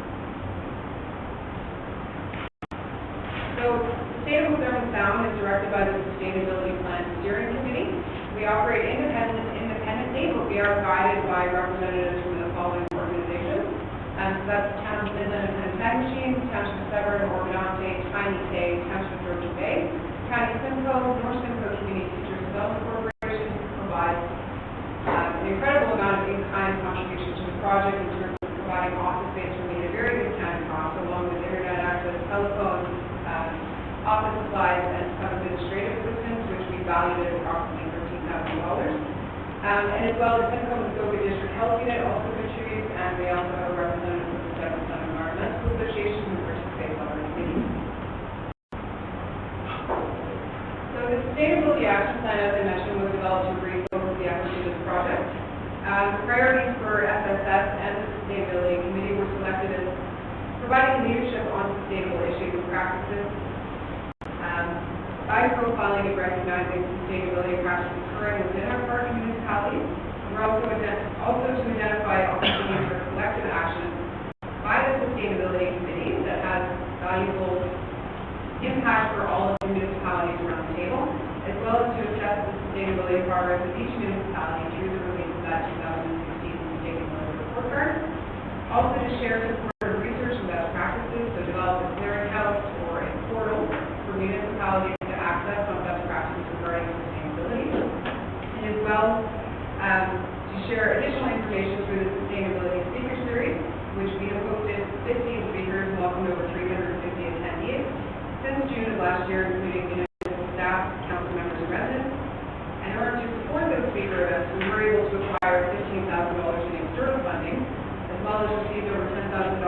So, Sustainable Government Sound is directed by the Sustainability Plan Steering Committee. We operate independently, but we are guided by representatives from the following organizations. So that's Township of Georgian, Township of Severn, Organante, Tiny K, Township of Georgian Bay, County Simcoe, North Simcoe Community Teachers Development Corporation, provides an incredible amount of in-kind contributions to the project in terms of providing office space for me at a very good county cost, along with internet access, telephone, office supplies, and some administrative assistance, which we valued at approximately $13,000. And as well as Simcoe and Muskoka District Health Unit also contributes, and we also have a representative of the Seven Sun Environmental Association who participates on our committee. So the Sustainability Action Plan, as I mentioned, was developed to brief over the efforts of this project. The priorities for SSS and the Sustainability Committee were selected as providing leadership on sustainable issues and practices, by profiling and recognizing sustainability practices occurring within our partner municipalities. We're also to identify opportunities for collective action by the Sustainability Committee that has valuable impact for all of the municipalities around the table, as well as to assess the sustainability progress of each municipality through the release of that 2016 Sustainability Report Card. Also to share supportive research and best practices, so develop a clearinghouse or a portal for municipalities on best practices regarding sustainability, and as well to share additional information through the Sustainability Speaker Series, which we have hosted 15 speakers and welcomed over 350 attendees since June of last year, including municipal staff, council members, and residents. And in order to support those speaker events, we were able to acquire $15,000 in external funding, as well as received over $10,000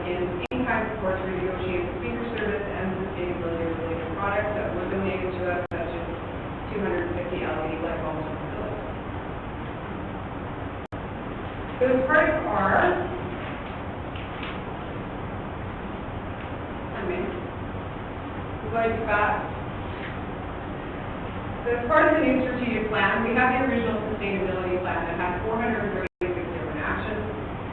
in in-kind support to renegotiate the speaker service and sustainability-related products that were donated to us, such as 250 LED light bulbs from the village. So as part of our, So as part of the new strategic plan, we have the original sustainability plan that had 436 different actions.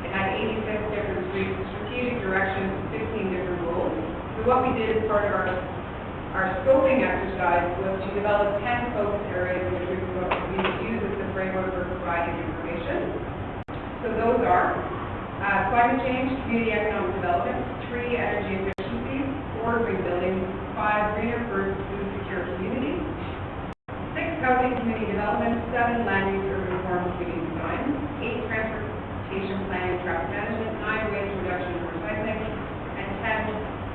It had 86 different strategic directions, 16 different goals. So what we did as part of our scoping exercise was to develop 10 focus areas which we would use as the framework for providing information. So those are climate change, community economic development, 3, energy efficiency, 4, green buildings, 5, greener food secure communities, 6, housing community development, 7, land use urban reform community design, 8, transportation planning traffic management, 9, waste reduction and recycling, and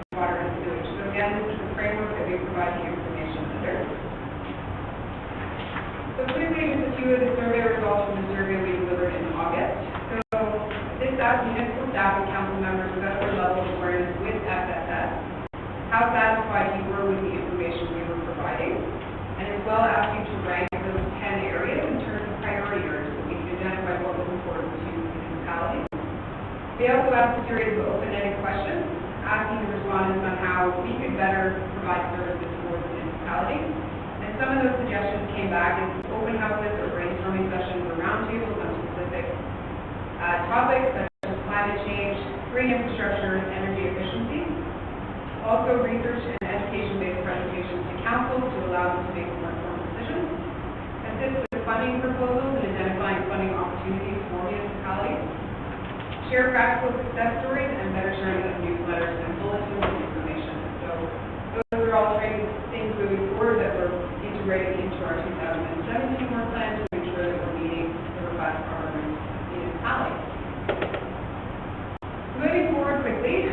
10, water and sewage. So again, this is the framework that we provide the information under. So quickly, just a few of the survey results from the survey we delivered in August. So this asked municipal staff and council members about their level of awareness with SSS, how satisfied you were with the information we were providing, and as well asked you to rank those 10 areas in terms of priority areas so we can identify what was important to municipalities. We also asked a series of open-ended questions, asking the respondents on how we could better provide services for the municipality. And some of those suggestions came back as open houses or brainstorming sessions or roundtables on specific topics such as climate change, green infrastructure, and energy efficiency. Also research and education-based presentations to council to allow them to make more informed decisions. Assist with funding proposals and identifying funding opportunities for municipalities. Share practical success stories and better sharing of newsletters and bulletins and information. So those are all things moving forward that we're integrating into our 2017 work plan to ensure that we're meeting the request of our municipalities. Moving forward quickly,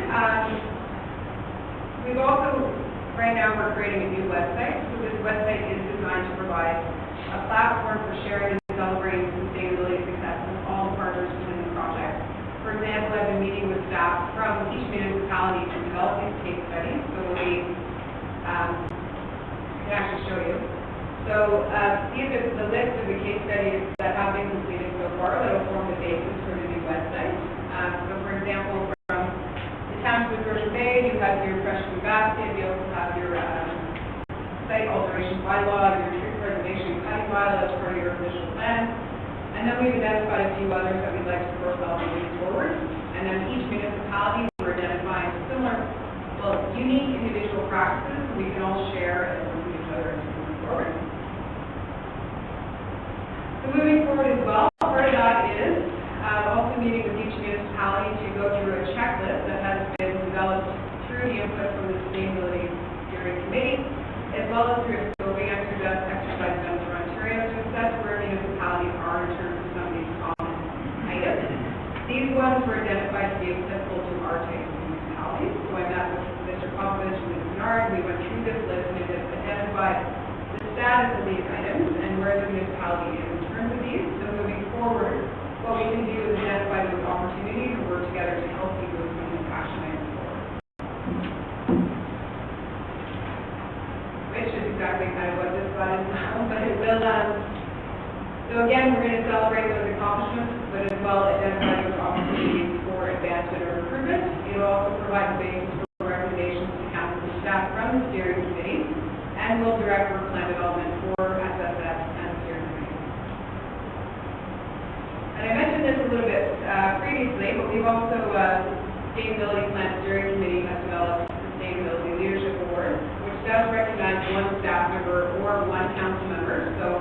we've also, right now we're creating a new website. So this website is designed to provide a platform for sharing and celebrating sustainability success with all partners within the project. For example, I've been meeting with staff from each municipality to develop these case studies. So we'll be, I can actually show you. So So, these are the list of the case studies that have been completed so far that will form the basis for the new website. So for example, from the Township of Georgian Bay, you have your fresh food basket, you also have your site alteration bylaw, your tree preservation cutting bylaw as part of your official plan. And then we've identified a few others that we'd like to profile moving forward. And then each municipality, we're identifying similar, well, unique individual practices we can all share and work with each other as we move forward. So moving forward as well, part of that is also meeting with each municipality to go through a checklist that has been developed through the input from the Sustainability Steering Committee, as well as through a scoping exercise done through Ontario to assess where municipalities are in terms of some of these common items. These ones were identified to be accessible to our type of municipalities. So I met with Mr. Popovich and Ms. Bernard. We went through this list and identified the status of these items and where the municipality is in terms of these. So moving forward, what we can do is identify those opportunities and work together to help you with some of these action items forward. Which is exactly kind of what this slide is now, but it will, so again, we're going to celebrate those accomplishments, but as well identify those opportunities for advancement or improvement. It will also provide the basis for recommendations to council and staff from the steering committee, and will direct work plan development for SSF and the steering committee. And I mentioned this a little bit previously, but we've also, Sustainability Plan Steering Committee has developed Sustainability Leadership Award, which does recognize one staff member or one council member. So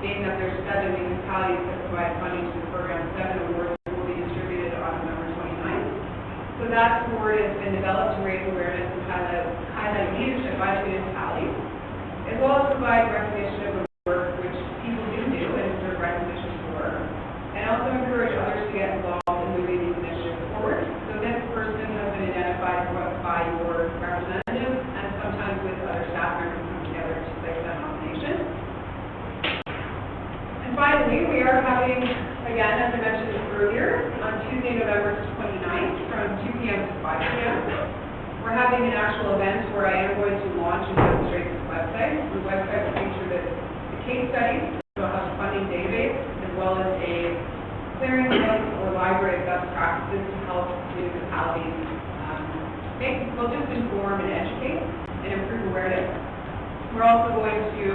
being that there's 7 municipalities that provide funding to the program, 7 awards will be distributed on November 29th. So that award has been developed to raise awareness and highlight leadership by the municipalities, as well as provide recognition of the work which people do and deserve recognition for, and also encourage others to get involved in moving these initiatives forward. So this person has been identified by your representatives and sometimes with other staff members come together to place that nomination. And finally, we are having, again, as I mentioned earlier, on Tuesday, November 29th from 2 p.m. to 5 p.m. We're having an actual event where I am going to launch and demonstrate this website. The website will feature the case studies, we'll have a funding database, as well as a clearinghouse or library of best practices to help municipalities both just inform and educate and improve awareness. We're also going to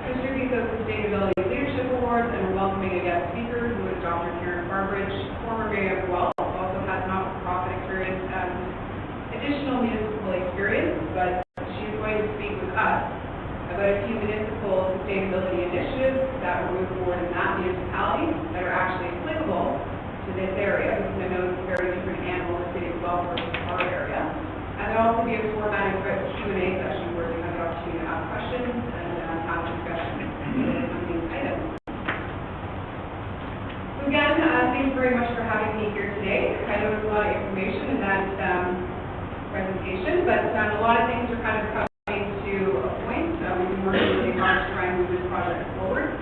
distribute those Sustainability Leadership Awards, and we're welcoming a guest speaker who is Dr. Karen Barbridge, former mayor of Guelph, also has not-for-profit experience and additional municipal experience, but she's going to speak with us about a few municipal sustainability initiatives that will move forward in that municipality that are actually applicable to this area, because I know it's a very different animal in the city of Guelph versus our area. And there'll also be a formatted Q&A session where you have the opportunity to ask questions and have discussions on these items. So again, thank you very much for having me here today. I know there's a lot of information in that presentation, but a lot of things are kind of coming to a point. We've been working really hard to try and move this project forward.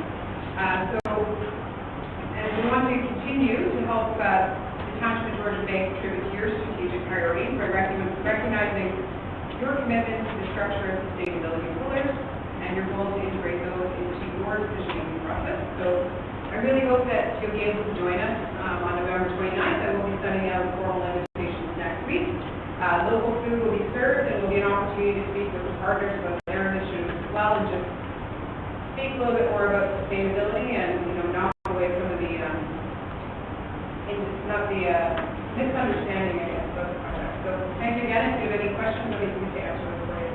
And we want to continue to help the Township of Georgian Bay contribute to your strategic priorities by recognizing your commitment to the structure of sustainability pillars and your goal to integrate those into your decision-making process. So I really hope that you'll be able to join us on November 29th, and we'll be sending out formal invitations next week. Local food will be served, and will be an opportunity to speak with the partners about their initiatives as well, and just speak a little bit more about sustainability and, not away from the misunderstanding, I guess, about the project. So thank you again. If you have any questions, I'll be happy to answer them for you.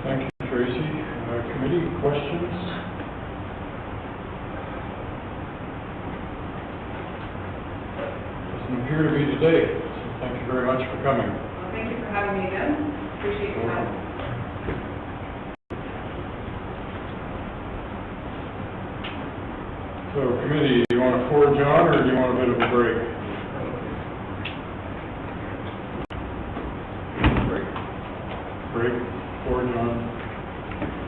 Thank you, Tracy. Committee questions? Doesn't appear to be today, so thank you very much for coming. Well, thank you for having me again. Appreciate your time. So, committee, do you want to forge on, or do you want a bit of a break? Break, forge on.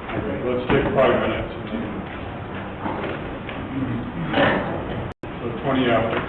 Okay, let's take 5 minutes. So 20 after.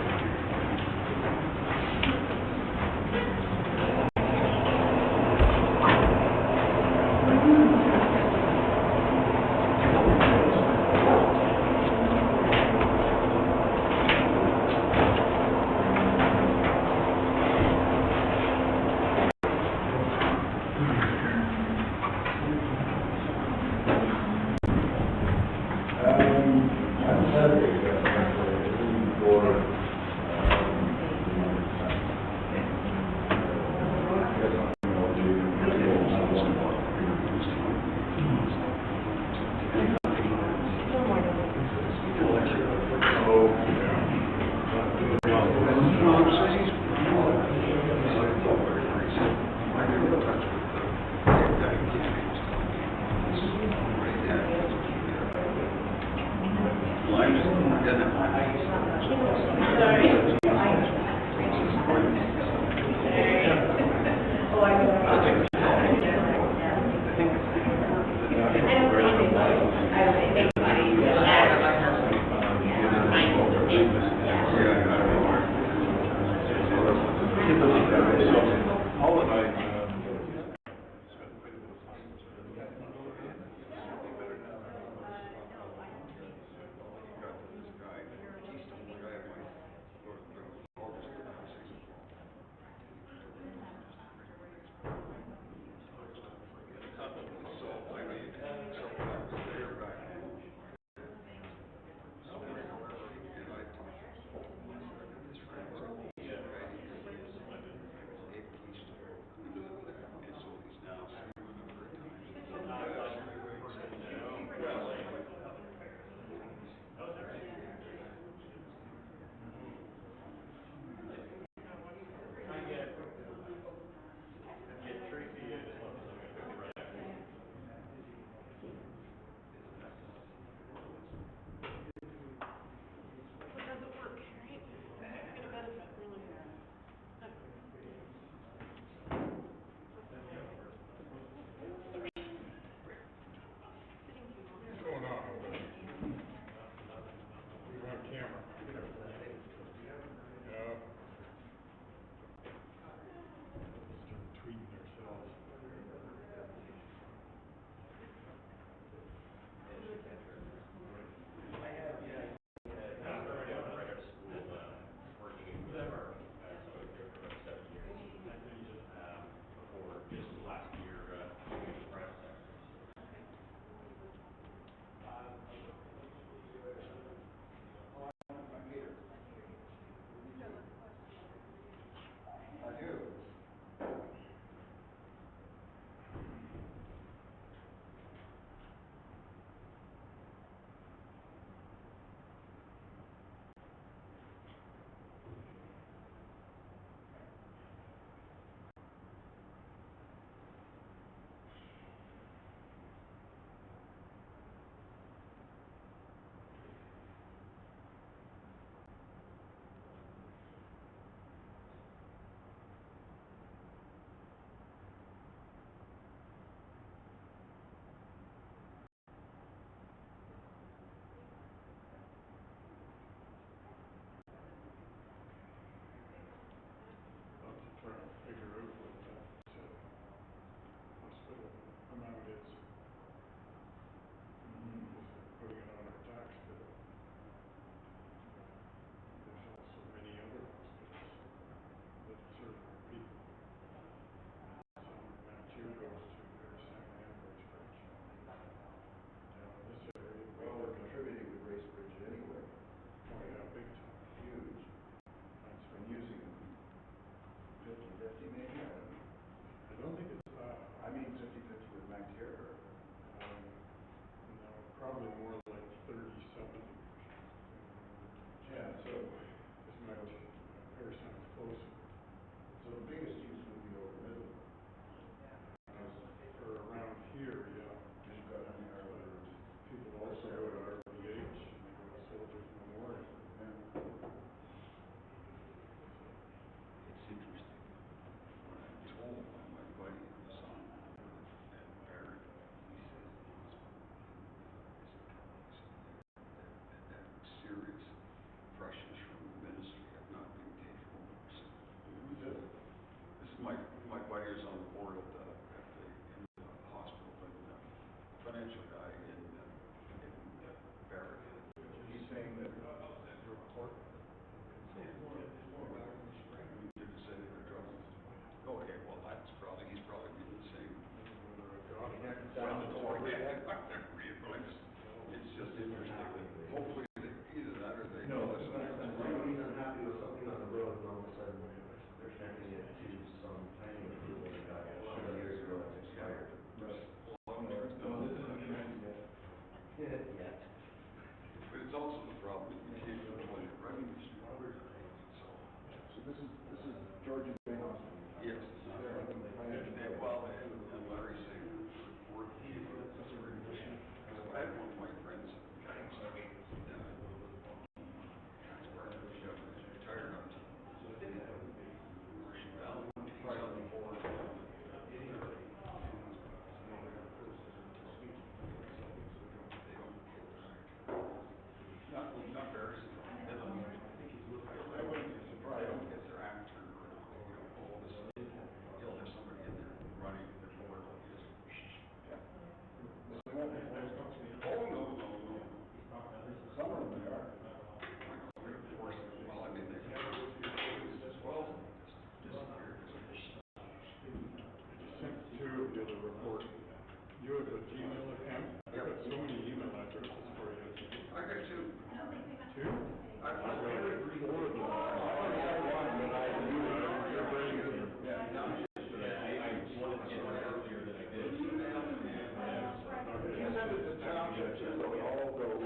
all go to, I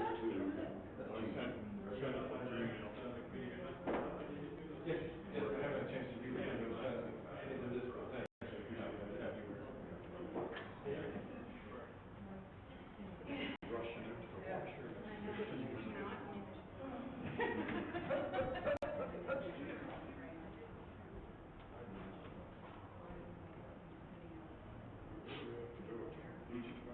sent it to Gmail. If I have a chance to read it, it is this thing. Rushing into the washer. Page 29.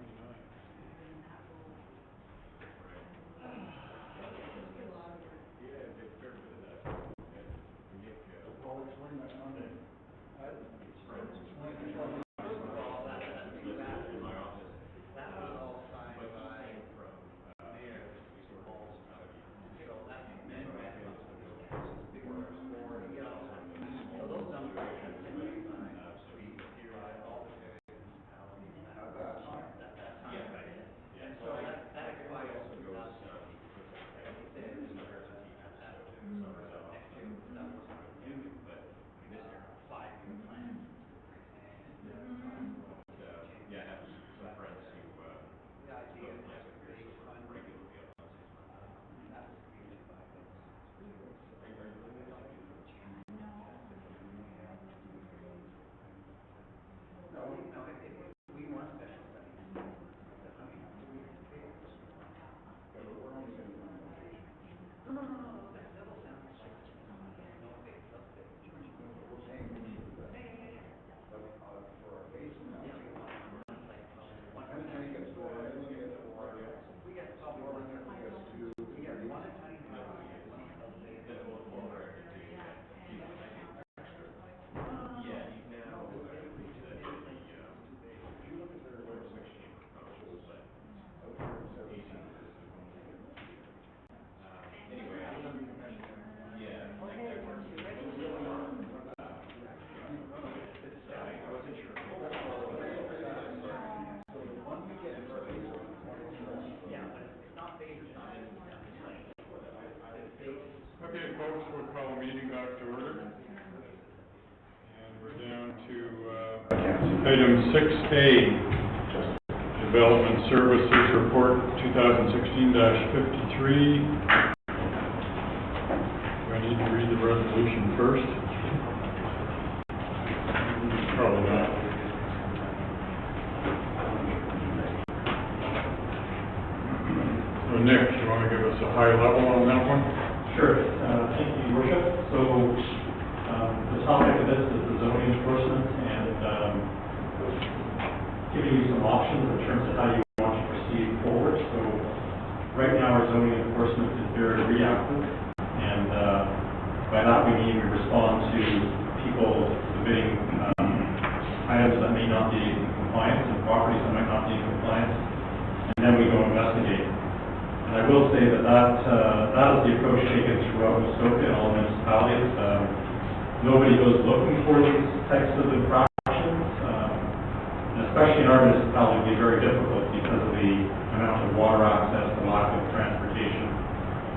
Okay, folks, we'll call the meeting back to order. And we're down to item 6A, Development Services Report 2016-53. Do I need to read the resolution first? Probably not. So Nick, you want to give us a high level on that one? Sure. Thank you, Your Worship. So, the topic of this is the zoning enforcement and giving you some options in terms of how you want to proceed forward. So, right now our zoning enforcement is very reactive, and by that we mean we respond to people submitting items that may not be in compliance and properties that might not be in compliance, and then we go investigate. And I will say that that is the approach taken throughout Muskoka and all municipalities. Nobody goes looking for these types of infractions, and especially in our municipality, it would be very difficult because of the amount of water access, the lack of transportation,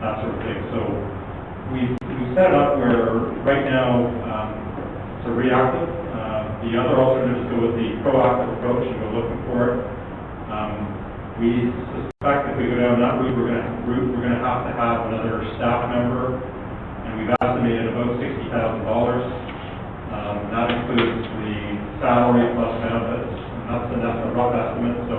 that sort of thing. So we set it up where right now it's a reactive. The other alternative is go with the proactive approach and go looking for it. We suspect if we go down that route, we're going to have to have another staff member, and we've estimated about $60,000. That includes the salary plus benefits, and that's a rough estimate. So,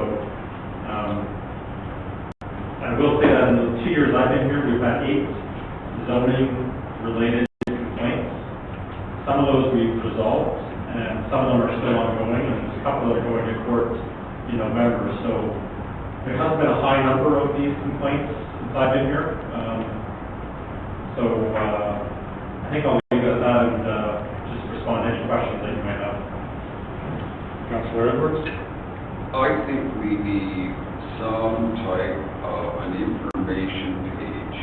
I will say that in the 2 years I've been here, we've had 8 zoning-related complaints. Some of those we've resolved, and some of them are still ongoing, and there's a couple that are going to court in November. So. There hasn't been a high number of these complaints since I've been here. I think I'll leave it at that and just respond to any questions that you might have. Councillor Edwards? I think we need some type of an information page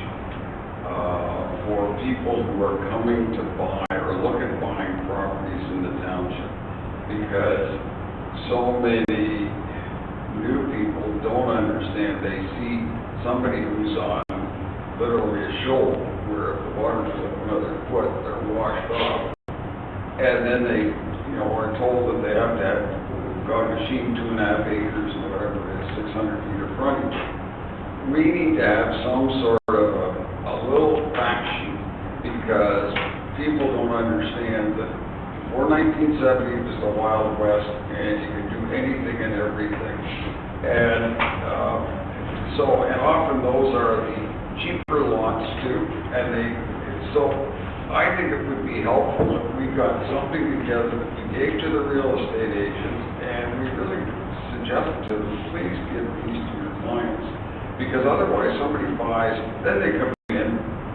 for people who are coming to buy or look at buying properties in the township, because so many new people don't understand. They see somebody who's on literally a shoal where if the water's another foot, they're washed off. And then they, are told that they have to have, got a machine 2.5 acres and whatever it is, 600 feet of frontage. we need to have some sort of a little fact sheet, because people don't understand that before 1970, it was the Wild West, and you could do anything and everything. And and often those are the cheaper lots too, so I think it would be helpful if we got something together that we gave to the real estate agents, and we really suggested to them, please give these to your clients. Because otherwise somebody buys, then they come in,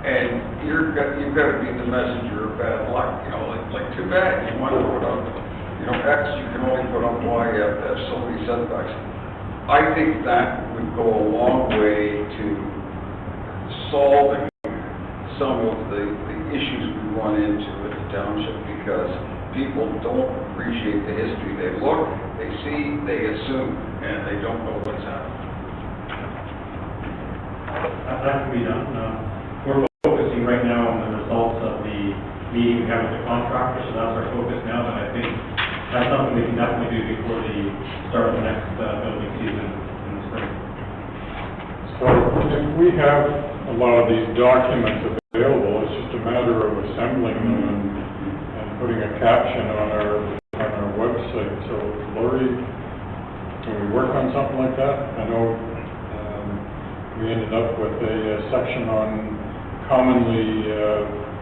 and you've got to be the messenger of bad luck, like too bad, you want to put up, X, you can only put up Y at so many setbacks. I think that would go a long way to solving some of the issues we run into at the township, because people don't appreciate the history. They look, they see, they assume, and they don't know what's happening. That can be done. We're focusing right now on the results of the meeting we have with the contractor, so that's our focus now, but I think that's something we can definitely do before the start of the next building season in the spring. So if we have a lot of these documents available, it's just a matter of assembling them and putting a caption on our website. So Lori, can we work on something like that? I know we ended up with a section on commonly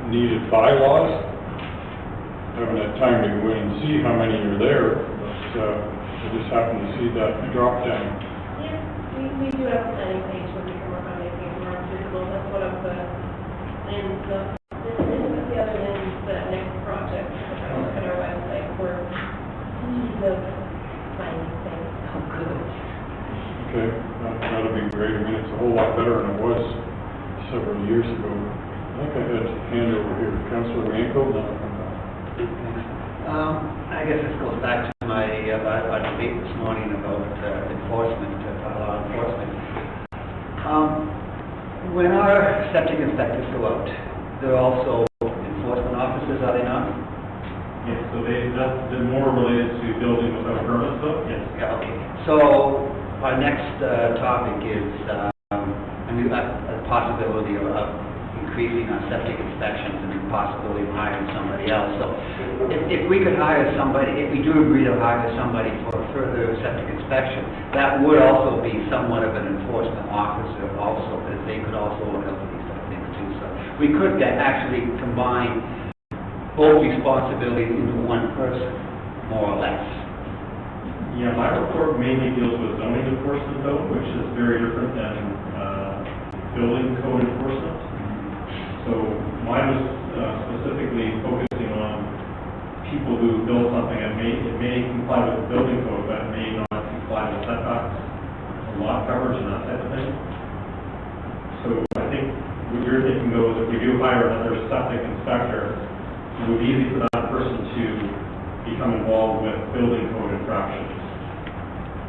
needed bylaws. Haven't had time to go in and see how many are there, but I just happened to see that drop down. Yeah, we do have a planning page where we can work on making it more visible. That's one of the Lynn's, the other Lynn's next project. If I look at our website for ease of finding things. Oh, good. Okay, that'll be great. I mean, it's a whole lot better than it was several years ago. I think I had a hand over here, Councillor Yanko, then I'll come back. I guess this goes back to my our debate this morning about enforcement, bylaw enforcement. When our septic inspectors go out, they're also enforcement officers, are they not? Yes, so that's more related to building without permits, though? Yes. Yeah, okay. So our next topic is a possibility of increasing our septic inspections and the possibility of hiring somebody else. So if we could hire somebody, if we do agree to hire somebody for further septic inspection, that would also be somewhat of an enforcement officer also, because they could also look up at these type of things too. So we could actually combine both responsibilities into one person, more or less. Yeah, my report mainly deals with zoning enforcement though, which is very different than building code enforcement. So mine was specifically focusing on people who build something and it may comply with the building code, but it may not comply with setbacks, lot coverage and that type of thing. So I think what you're thinking though is if we do hire another septic inspector, it would be easy for that person to become involved with building code infractions.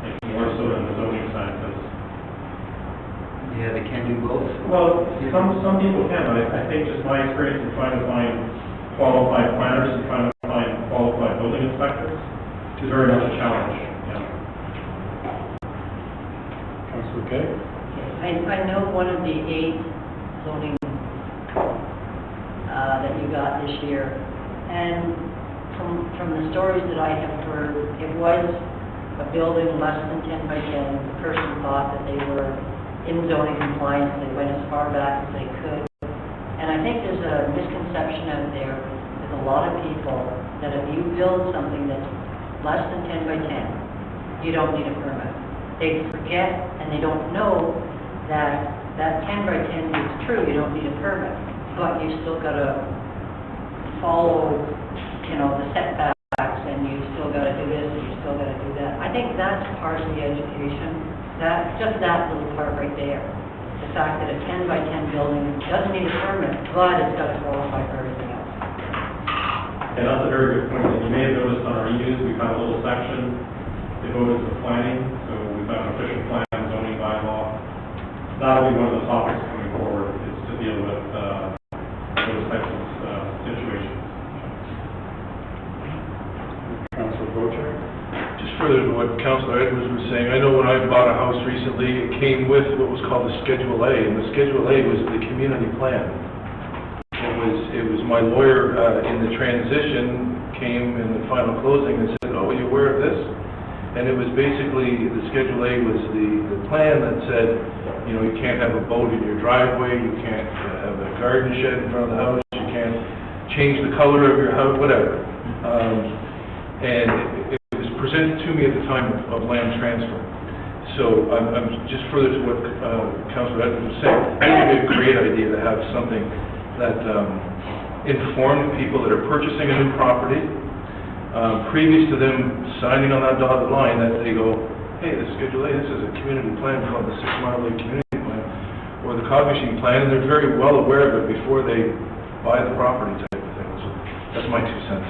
Like more so than the zoning side, because Yeah, they can do both. well, some people can, but I think just my experience in trying to find qualified planners and trying to find qualified building inspectors is very much a challenge, yeah. Councillor Kay? I know one of the 8 zoning that you got this year, and from the stories that I have heard, it was a building less than 10 by 10. The person thought that they were in zoning compliance, they went as far back as they could. And I think there's a misconception out there with a lot of people that if you build something that's less than 10 by 10, you don't need a permit. They forget and they don't know that 10 by 10 is true, you don't need a permit, but you still got to follow, the setbacks, and you still got to do this, and you still got to do that. I think that's part of the education. Just that little part right there. The fact that a 10 by 10 building doesn't need a permit, but it's got to qualify for everything else. And that's a very good point. And you may have noticed on our e-news, we've got a little section devoted to planning. So we've got an official plan, zoning bylaw. That'll be one of the topics coming forward, is to deal with those types of situations. Councillor Bocher? Just for further to what Councillor Edwards was saying, I know when I bought a house recently, it came with what was called the Schedule A, and the Schedule A was the community plan. It was my lawyer in the transition came in the final closing and said, "Oh, are you aware of this?" And it was basically, the Schedule A was the plan that said, you know, you can't have a boat in your driveway, you can't have a garden shed in front of the house, you can't change the color of your house, whatever. And it was presented to me at the time of land transfer. So I'm just further to what Councillor Edwards was saying. I think it would be a great idea to have something that informed people that are purchasing a new property, previous to them signing on that dotted line, that they go, hey, this Schedule A, this is a community plan called the 6 Mile Lake Community Plan, or the cog machine plan, and they're very well aware of it before they buy the property type of thing. So that's my 2 cents.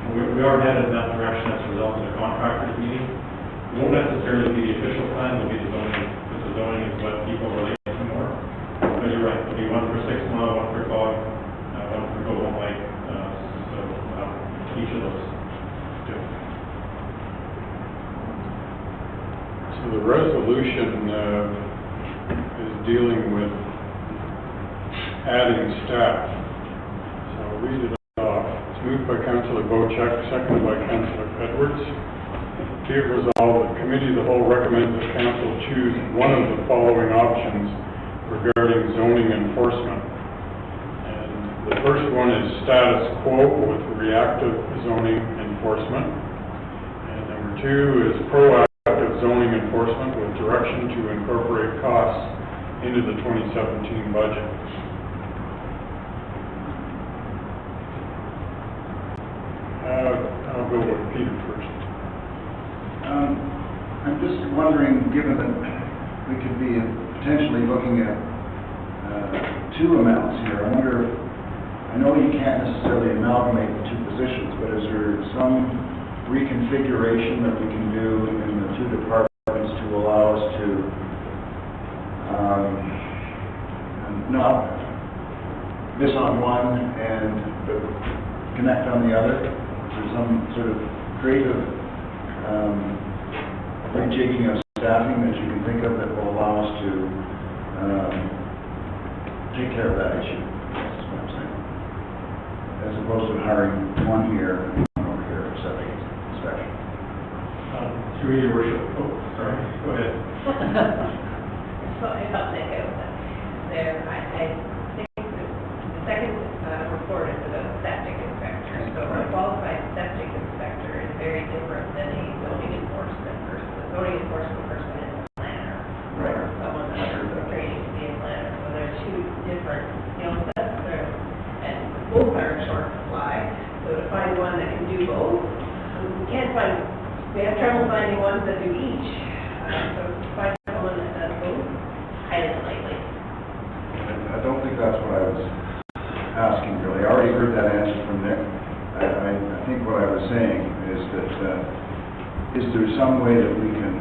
We are headed in that direction as a result of the contractors meeting. It won't necessarily be the official plan, it'll be the zoning, because the zoning is what people relate to more. But you're right, there'll be one for 6 Mile, one for cog, one for Golden Lake, each of those. So the resolution is dealing with adding staff. So I'll read it off. It's moved by Councillor Bochek, seconded by Councillor Edwards. Be it resolved, the Committee of the Whole recommends that Council choose one of the following options regarding zoning enforcement. And the first one is status quo with reactive zoning enforcement. And number 2 is proactive zoning enforcement with direction to incorporate costs into the 2017 budget. I'll go with Peter first. I'm just wondering, given that we could be potentially looking at 2 amounts here, I know you can't necessarily amalgamate the 2 positions, but is there some reconfiguration that we can do in the 2 departments to allow us to not miss on one and connect on the other? Is there some sort of creative rejigging of staffing that you can think of that will allow us to take care of that issue? That's what I'm saying. As opposed to hiring one here and one over here, septic inspection. Through your worship, sorry, go ahead. So if I'll take it, there, I think the second report is about septic inspector. So a qualified septic inspector is very different than a zoning enforcement person. The zoning enforcement person is a planner. Right. Or someone that has the training to be a planner. So they're 2 different skill sets there. And both are in short supply. So to find one that can do both, we can't find, we have trouble finding ones that do each. So to find someone that does both, highly unlikely. I don't think that's what I was asking, really. I already heard that answer from Nick. I think what I was saying is that, is there some way that we can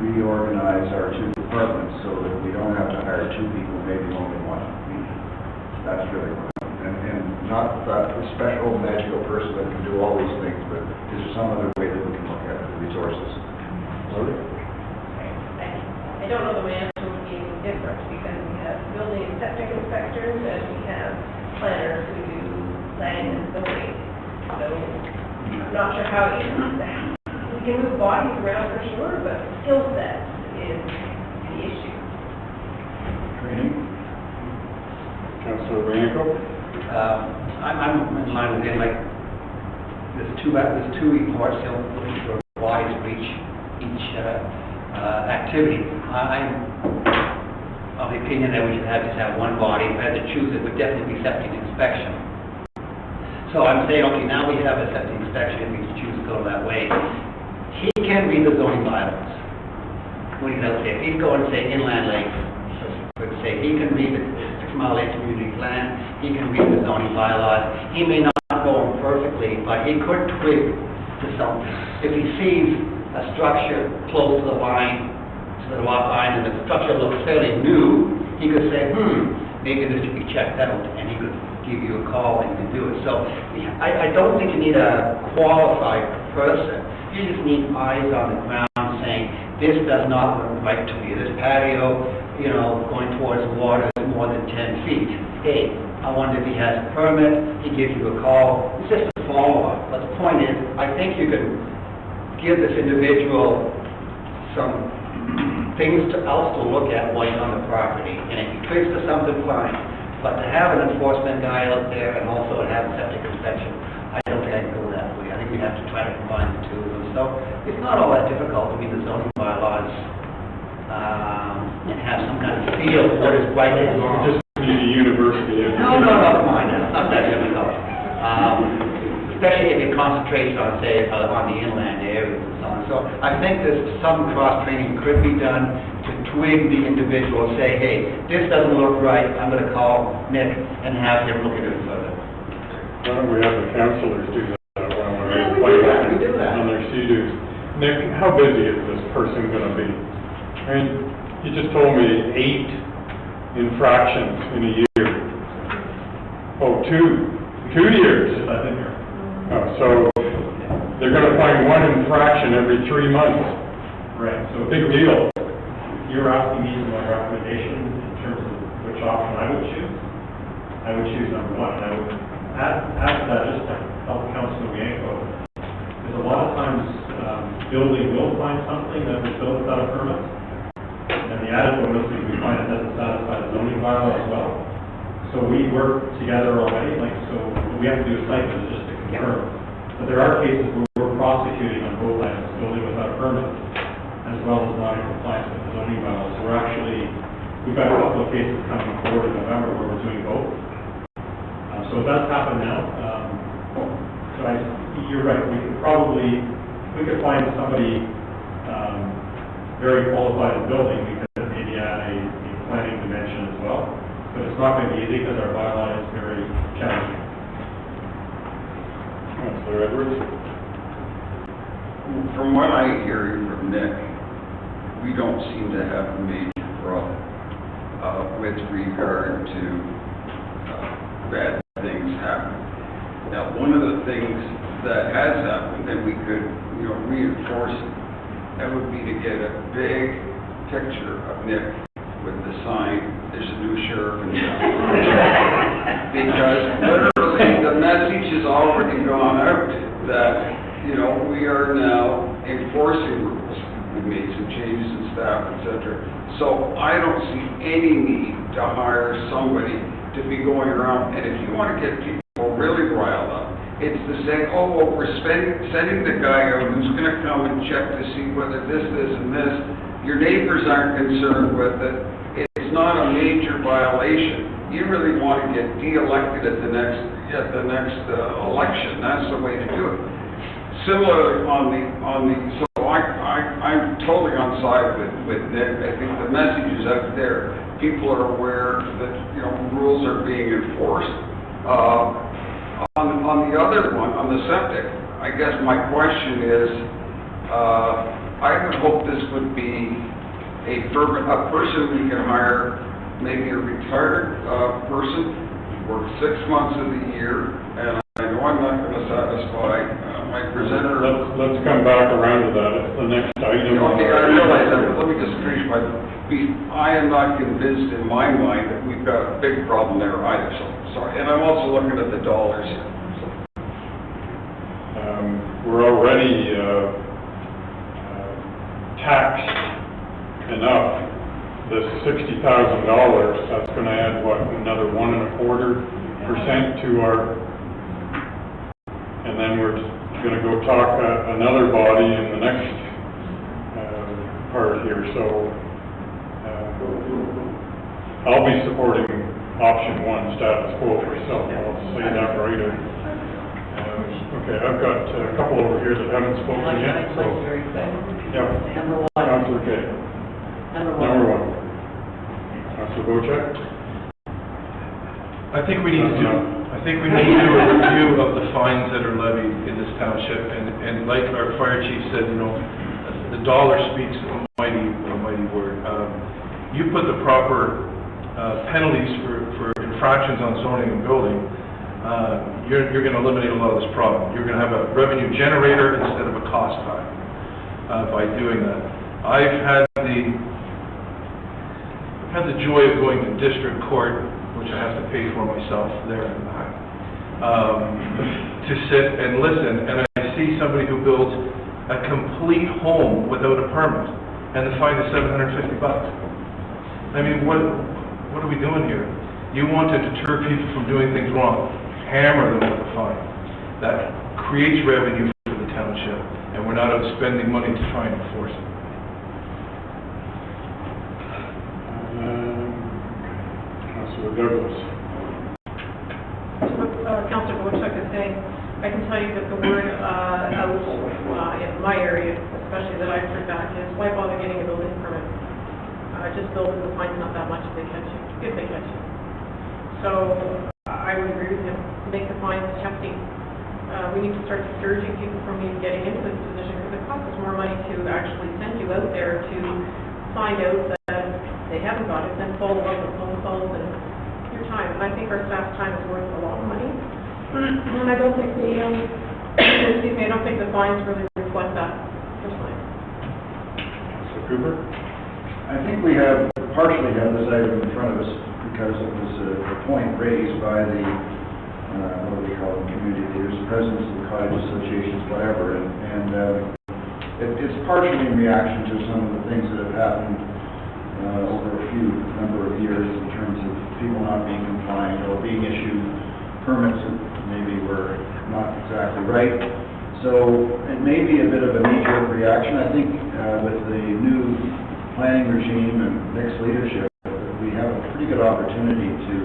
reorganize our 2 departments so that we don't have to hire 2 people, maybe only 1? That's really what and not that special magical person that can do all these things, but is there some other way that we can look at the resources? I don't know the answer would be any different because we have building and septic inspectors and we have planners who do planning and zoning. So I'm not sure how we can move bodies around for sure, but skill set is the issue. Training. Councillor Bianco. I'm in line with him, like, there's two reports, you know, looking for bodies for each activity. I'm of the opinion that we should just have one body. If I had to choose, it would definitely be septic inspection. So I'm saying, okay, now we have a septic inspection, we choose to go that way. He can read the zoning bylaws. When he's out there, if he's going, say, inland lakes, let's say, he can read the 6 Mile Lake Community Plan, he can read the zoning bylaws. He may not go perfectly, but he could twig to something. If he sees a structure close to the line, to the lot line, and the structure looks fairly new, he could say, maybe this should be checked out, and he could give you a call and you can do it. So I don't think you need a qualified person, You just need eyes on the ground saying, this does not look right to me. This patio, you know, going towards the water is more than 10 feet. Hey, I wonder if he has a permit, he gives you a call. It's just a follow-up. But the point is, I think you can give this individual some things else to look at while you're on the property. And if he twigs to something, fine. But to have an enforcement guy out there and also to have a septic inspection, I don't think I can go that way. I think we have to try to combine the two of them. So it's not all that difficult to read the zoning bylaws and have some kind of feel for what is right and wrong. Just need a university. No, come on, it's not that difficult. Especially if it concentrates on, say, on the inland areas and so on. So I think there's some cross-training could be done to twig the individual and say, hey, this doesn't look right, I'm gonna call Nick and have him look at it further. Why don't we have the councillors do that when we're We do that. on their CDs? Nick, how busy is this person gonna be? I mean, you just told me 8 infractions in a year. Oh, 2 years. Yes, I've been here. Oh, so they're gonna find 1 infraction every 3 months. Right, so Big deal. you're asking me for my recommendation in terms of which option I would choose. I would choose number 1, and I would add to that just to help Councilor Bianco. Because a lot of times, building will find something that was built without a permit. And the added bonus is we find it doesn't satisfy the zoning bylaw as well. So we work together already, so we have to do a site visit just to confirm. But there are cases where we're prosecuting on both items, building without a permit, as well as not in compliance with the zoning bylaws. So we've got a couple of cases coming forward in November where we're doing both. So it does happen now. You're right, we could find somebody very qualified in building, we could maybe add a planning dimension as well. But it's not going to be easy because our bylaw is very challenging. Councillor Edwards? From what I hear from Nick, we don't seem to have a major problem with regard to bad things happening. Now, one of the things that has happened, and we could, reinforce it, that would be to get a big picture of Nick with the sign, there's a new sheriff in town. Because literally, the message has already gone out that, we are now enforcing rules. We made some changes in staff, et cetera. So I don't see any need to hire somebody to be going around, and if you want to get people really riled up, it's to say, we're sending the guy out who's going to come and check to see whether this, and this. Your neighbors aren't concerned with it. It's not a major violation. You really want to get de-elected at the next election. That's the way to do it. Similarly, so I'm totally on side with Nick. I think the message is out there. People are aware that rules are being enforced. On the other one, on the septic, I guess my question is, I would hope this would be a person we can hire, maybe a retired person, work 6 months of the year, and I know I'm not going to satisfy my presenter. Let's come back around to that. It's the next item. Okay, I realize that, but let me just finish my piece. I am not convinced in my mind that we've got a big problem there either, sorry. And I'm also looking at the dollars here. We're already taxed enough. This $60,000, that's going to add, another 1.25% to our, and then we're going to go talk another body in the next part here. So I'll be supporting option 1, status quo myself. I'll say that right away. Okay, I've got a couple over here that haven't spoken yet, so. Yep. Number 1. Councillor Kay. Number 1. Number 1. Councillor Bocek? I think we need to do a review of the fines that are levied in this township, and like our fire chief said, the dollar speaks a mighty word. You put the proper penalties for infractions on zoning and building, you're gonna eliminate a lot of this problem. You're gonna have a revenue generator instead of a cost cut, by doing that. I've had the joy of going to district court, which I have to pay for myself there and back, to sit and listen, and I see somebody who builds a complete home without a permit, and the fine is $750. I mean, what are we doing here? You want to deter people from doing things wrong, hammer them with a fine. That creates revenue for the township, and we're not out spending money to try and enforce it. Councilor Douglas. Councilor Woodchuck is saying, I can tell you that the word out in my area, especially that I've heard back, is why bother getting a building permit? Just building the fine's not that much if they catch you. So I would agree with him, make the fines hefty. We need to start discouraging people from even getting into this position because it costs us more money to actually send you out there to find out that they haven't got it, then follow up with phone calls and your time. And I think our staff's time is worth a lot of money. And I don't think I don't think the fines really reflect that, personally. Mr. Cooper? I think we have partially have this item in front of us because it was a point raised by the, what do we call them, community leaders, presidents of the cottage associations, whatever, and it's partially in reaction to some of the things that have happened over a number of years in terms of people not being compliant or being issued permits that maybe were not exactly right. So it may be a bit of a knee-jerk reaction. I think with the new planning regime and mixed leadership, we have a pretty good opportunity to,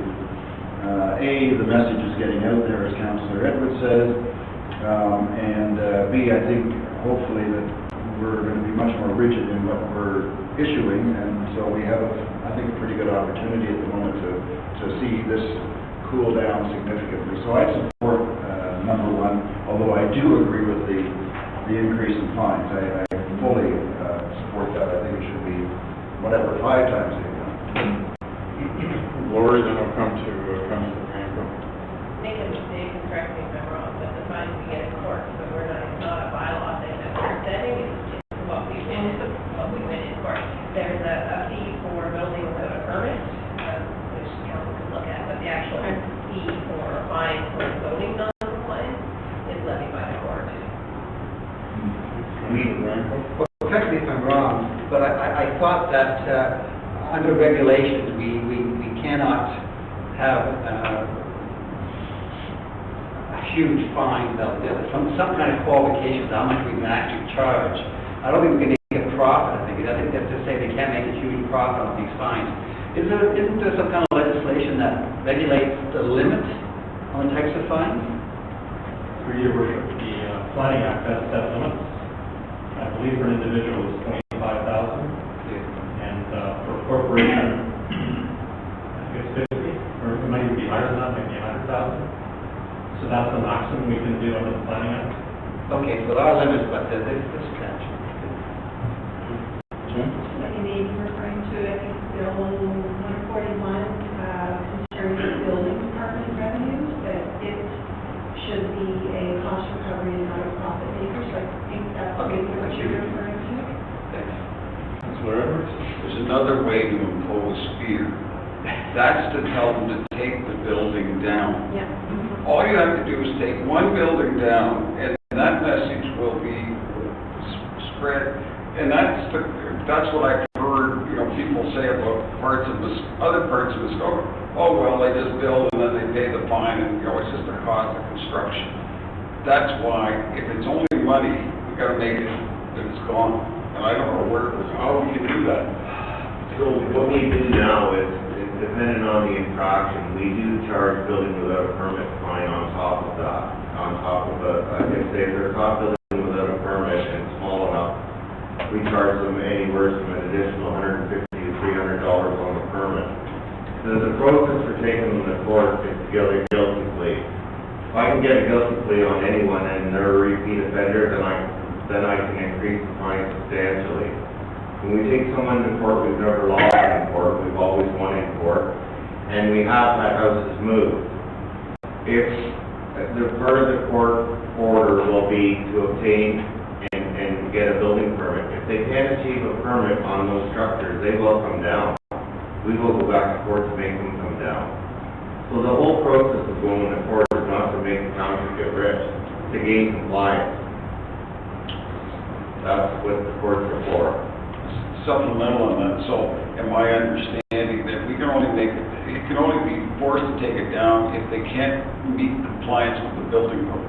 the message is getting out there, as Councillor Edwards says, and B, I think hopefully that we're going to be much more rigid in what we're issuing, and so we have, I think, a pretty good opportunity at the moment to see this cool down significantly. So I support number one, although I do agree with the increase in fines. I fully support that. I think it should be whatever, 5 times the amount. Lori, then I'll come to Councilor Rainbow. Make a mistake, and correct me if I'm wrong, but the fines we get in court, so we're not, it's not a bylaw thing that we're setting, it's what we went in court. There's a fee for building without a permit, which council can look at, but the actual fee for a fine for zoning non-compliance is levied by the court. Well, correct me if I'm wrong, but I thought that under regulations, we cannot have a huge fine out there. Some kind of qualifications, how much we can actually charge. I don't think we can make a profit. I think that's to say they can't make a huge profit on these fines. Isn't there some kind of legislation that regulates the limit on the types of fines? For your worship, the Planning Act has set limits. I believe for an individual is $25,000, and for a corporation, I think it's 50, or it might even be higher than that, maybe 100,000. So that's the maximum we can do under the Planning Act. Okay, so there are limits, but there's substantial. What you may be referring to, I think, Bill 141, concerning building department revenues, that it should be a cost recovery and not a profit maker, so I think that's what you're referring to. Councilor Edwards? There's another way to impose fear. That's to tell them to take the building down. Yeah. All you have to do is take one building down, and that message will be spread. And that's what I've heard, people say about other parts of Muskoka. Oh, well, they just build and then they pay the fine, and it's just the cost of construction. That's why, if it's only money, we got to make it that it's gone. And I don't know how we can do that. So what we do now is depending on the infraction, we do charge building without a permit fine on top of that. I can say if they're caught building without a permit and small enough, we charge them anywhere from an additional $150 to $300 on the permit. So the process for taking them to court is to get a guilty plea. If I can get a guilty plea on anyone and they're a repeat offender, then I can increase the fine substantially. When we take someone to court, we've never lost in court, we've always won in court, and we have had houses moved. It's, the part of the court order will be to obtain and get a building permit. If they can't achieve a permit on those structures, they will come down. We will go back to court to make them come down. So the whole process of going to court is not to make the township get rich, to gain compliance. That's what the courts are for. Supplemental on that, so am I understanding that we can only make, it can only be forced to take it down if they can't meet compliance with the building code?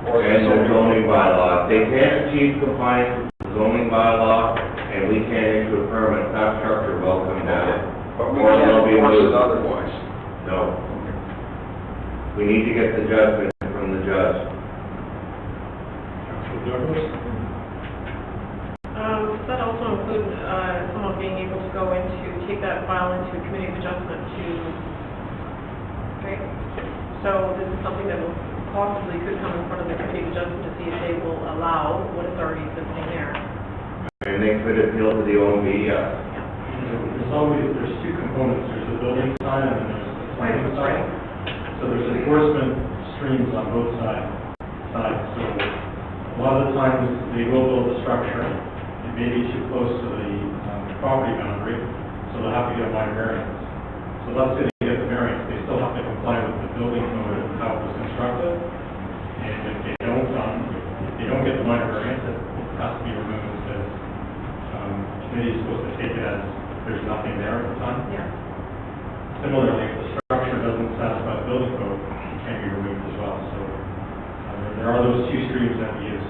Or And the zoning bylaw. If they can't achieve compliance with the zoning bylaw, and we can't issue a permit, that structure will come down. But we Or can't they'll be enforce it moved. otherwise. No. We need to get the judgment from the judge. Councilor Douglas? Does that also include, someone being able to go into, take that file into a committee of adjustment to, right? So this is something that will possibly could come in front of the committee of adjustment to see if they will allow what is already existing there. And they could appeal to the OMB, yes. There's two components, there's the building side and then there's the planning side. So there's enforcement streams on both sides. So a lot of the times they will build a structure, it may be too close to the property boundary, so they'll have to get a minor variance. So let's say they get the variance, they still have to comply with the building code and how it was constructed. And if they don't get the minor variance, it has to be removed because committee is supposed to take it as there's nothing there at the time. Yeah. Similarly, if the structure doesn't satisfy the building code, it can be removed as well. So there are those two streams that we use.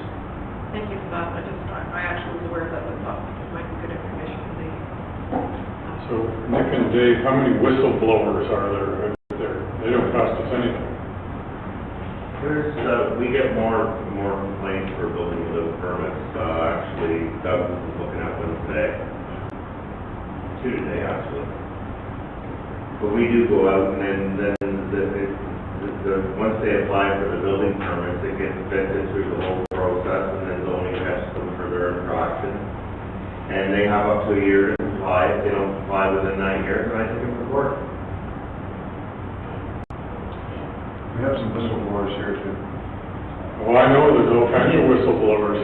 Thank you for that. I actually was aware of that, but thought it might be good information for the. So Nick and Dave, how many whistleblowers are there? They don't cost us anything. There's, we get more complaints for building without permits. Actually, Douglas is looking at one today. Two today, actually. But we do go out and then once they apply for the building permits, it gets vetted through the whole process and then zoning tests them for their infraction. And they have up to a year to comply. If they don't comply within 9 years, then I take them to court. We have some whistleblowers here too. Well, I know there's all kinds of whistleblowers.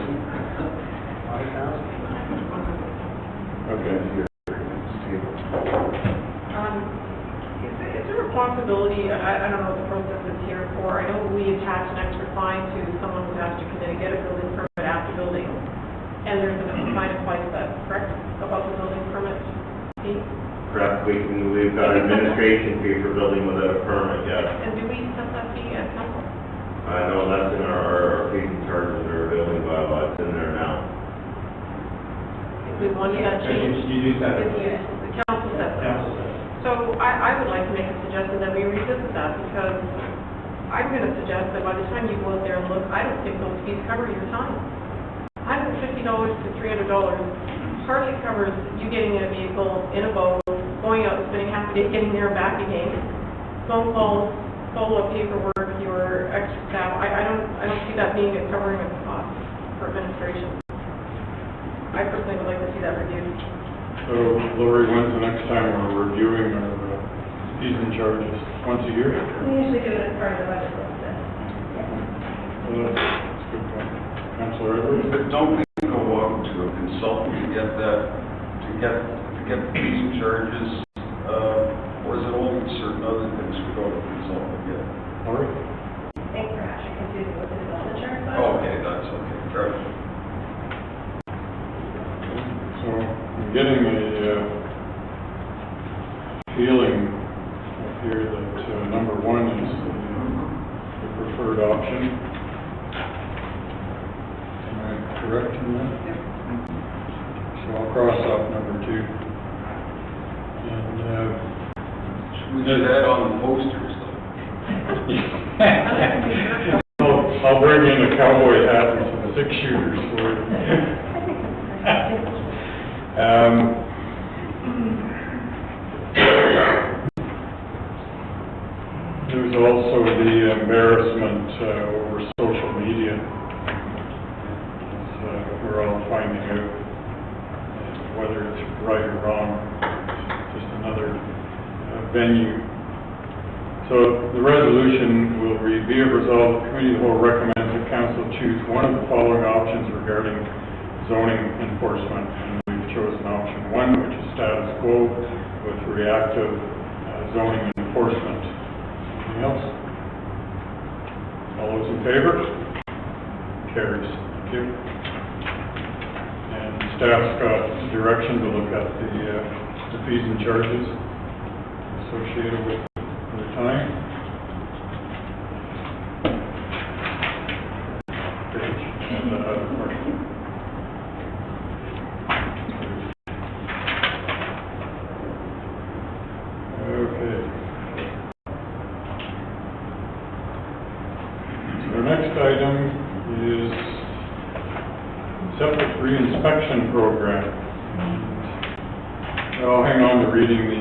Okay. Is there a possibility, I don't know what the process is here for, I know we attach an extra fine to someone who has to come in and get a building permit after building, and there's a fine applied to that, correct, about the building permit fee? Correct, we've got an administration fee for building without a permit, yes. And do we set that fee at council? I know that's in our fees and charges or building bylaw, it's in there now. If we wanted that change? You do set it. The council sets that. Council says. So I would like to make a suggestion that we revisit that, because I'm going to suggest that by the time you go out there and look, I don't think those fees cover your time. $150 to $300 hardly covers you getting in a vehicle, in a boat, going out, spending half the day getting there and back again, phone calls, follow-up paperwork, your extra staff. I don't see that being a covering of the cost for administration. I personally would like to see that reviewed. So, Lori, when's the next time we're reviewing our fees and charges? Once a year? We usually do it as part of the budget process. Well, that's a good point. Councilor Edwards? But don't we go out to a consultant to get that, to get fees and charges, or is it only certain other things we go to a consultant to get? Lori? I think perhaps you're confusing with the development insurance. Okay, that's okay, fair enough. So, I'm getting a feeling up here that number one is the preferred option. Am I correct in that? So I'll cross off number two. And, We did that on the posters, though. I'll bring in a cowboy hat and some 6-shooters for you. There's also the embarrassment over social media. We're all finding out whether it's right or wrong. It's just another venue So the resolution will read, be it resolved, the committee of the whole recommends that council choose one of the following options regarding zoning enforcement. And we've chosen option 1, which is status quo with reactive zoning enforcement. Anything else? All those in favor? Carries. Thank you. And staff's got direction to look at the fees and charges associated with the time. Page and okay. So the next item is septic reinspection program. And I'll hang on to reading the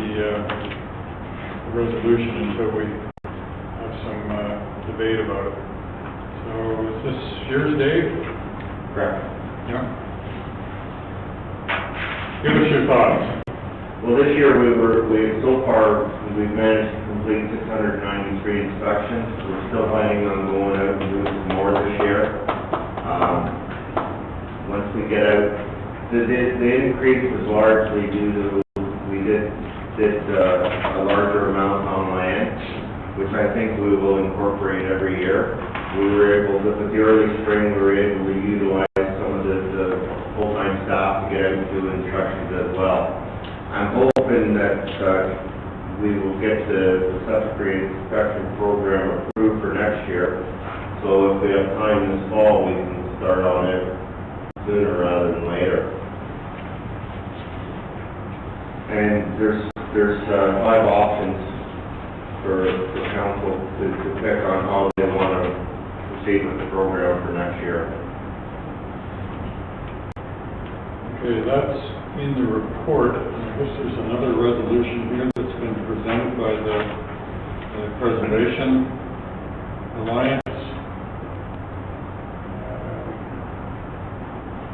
resolution until we have some debate about it. So is this yours, Dave? Correct. Yeah. Give us your thoughts. Well, this year so far, we've managed to complete 693 inspections. We're still planning on going out and doing some more this year. Once we get out, the increase was largely due to, we did a larger amount on land, which I think we will incorporate every year. We were able to, with the early spring, we were able to utilize some of the full-time staff to get out and do inspections as well. I'm hoping that we will get the septic reinspection program approved for next year. So if we have time this fall, we can start on it sooner rather than later. And there's 5 options for council to pick on how they want to proceed with the program for next year. Okay, that's in the report. I guess there's another resolution here that's been presented by the Preservation Alliance.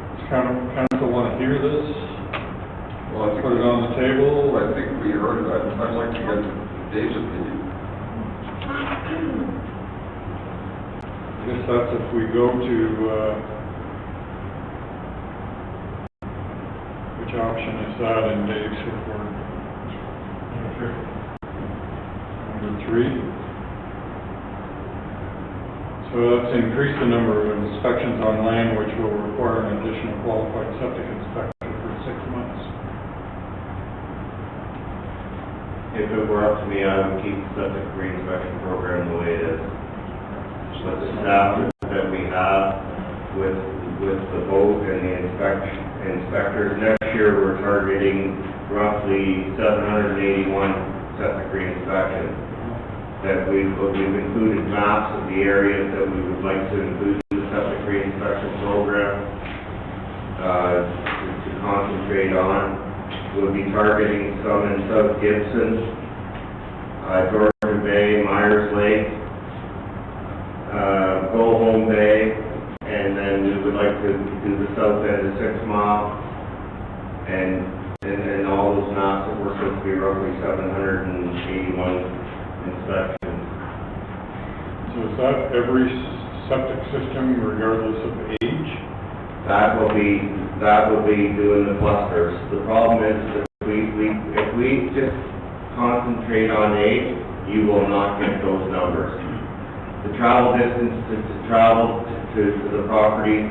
Does council want to hear this? Well, Put it on the table? I think we heard that. I'd like to get Dave's opinion. I guess that's if we go to, which option is that in Dave's report? Number 3. So that's increase the number of inspections on land which will require an additional qualified septic inspector for 6 months. If it were up to me, I would keep the septic reinspection program the way it is. With the staff that we have, with the boat and the inspectors, next year we're targeting roughly 781 septic reinspections. That we've included maps of the areas that we would like to include in the septic reinspection program to concentrate on. We'll be targeting some in South Gibson, Georgian Bay, Myers Lake, Go Home Bay, and then we would like to do the south end of 6 Mile, and all those maps that work out to be roughly 781 inspections. So is that every septic system regardless of age? That will be doing the clusters. The problem is that if we just concentrate on age, you will not get those numbers. The travel distance to travel to the property,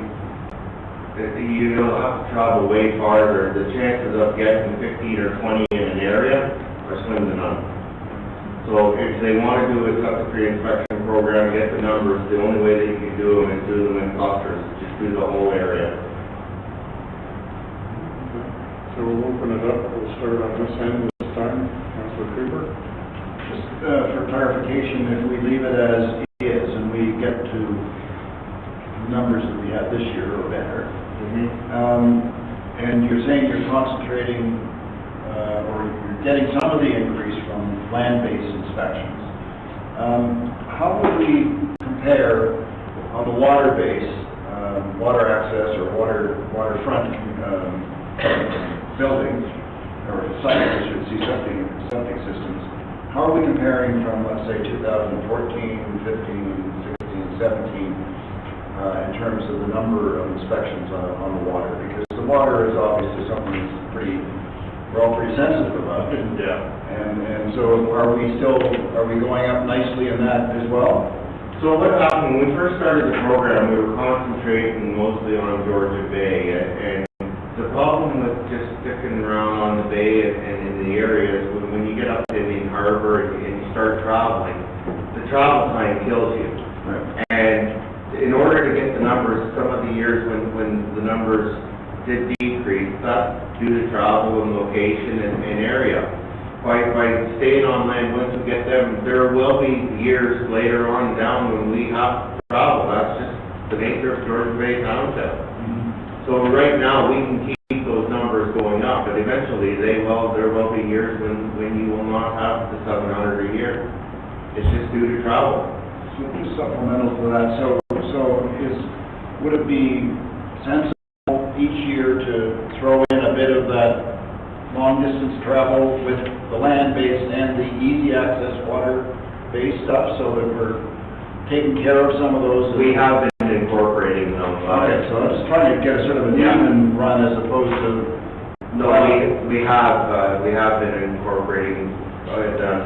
you don't have to travel way farther. The chances of getting 15 or 20 in an area are slim to none. So if they want to do a septic reinspection program, get the numbers, the only way that you can do them is do them in clusters, just do the whole area. So we'll open it up, we'll start on this end this time. Councilor Cooper? Just for clarification, if we leave it as is and we get to the numbers that we had this year or better, and you're saying you're concentrating, or you're getting some of the increase from land-based inspections, how would we compare on the water-based, water access or waterfront buildings, or sites, I should see, septic systems, how are we comparing from, let's say, 2014, 15, 16, 17, in terms of the number of inspections on the water? Because the water is obviously something that's we're all pretty sensitive about it. Yeah. And so are we going up nicely in that as well? So what happened, when we first started the program, we were concentrating mostly on Georgia Bay, and the problem with just sticking around on the bay and in the areas, when you get up to Indian Harbor and you start traveling, the travel time kills you. Right. And in order to get the numbers, some of the years when the numbers did decrease, that's due to travel and location and area. By staying on land, once we get them, there will be years later on down when we have to travel. That's just the nature of Georgia Bay Township. So right now, we can keep those numbers going up, but eventually there will be years when you will not have the 700 a year. It's just due to travel. So just supplemental to that, would it be sensible each year to throw in a bit of that long distance travel with the land-based and the easy access water-based stuff so that we're taking care of some of those? We have been incorporating them. Okay, so I'm just trying to get a sort of an even run as opposed to... No, we have been incorporating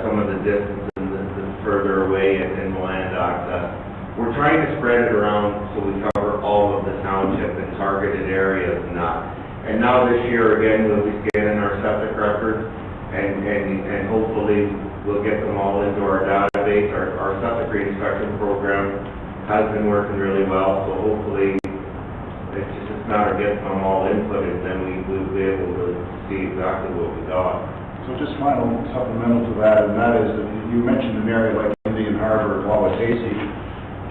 some of the distance and the further away and land access. We're trying to spread it around so we cover all of the township and targeted areas and that. And now this year, again, we'll be scanning our septic records, and hopefully we'll get them all into our database. Our septic reinspection program has been working really well, so hopefully it's just a matter of getting them all inputted, and then we'll be able to see exactly what we got. So just final supplemental to that, and that is that you mentioned an area like Indian Harbor, Wawasee.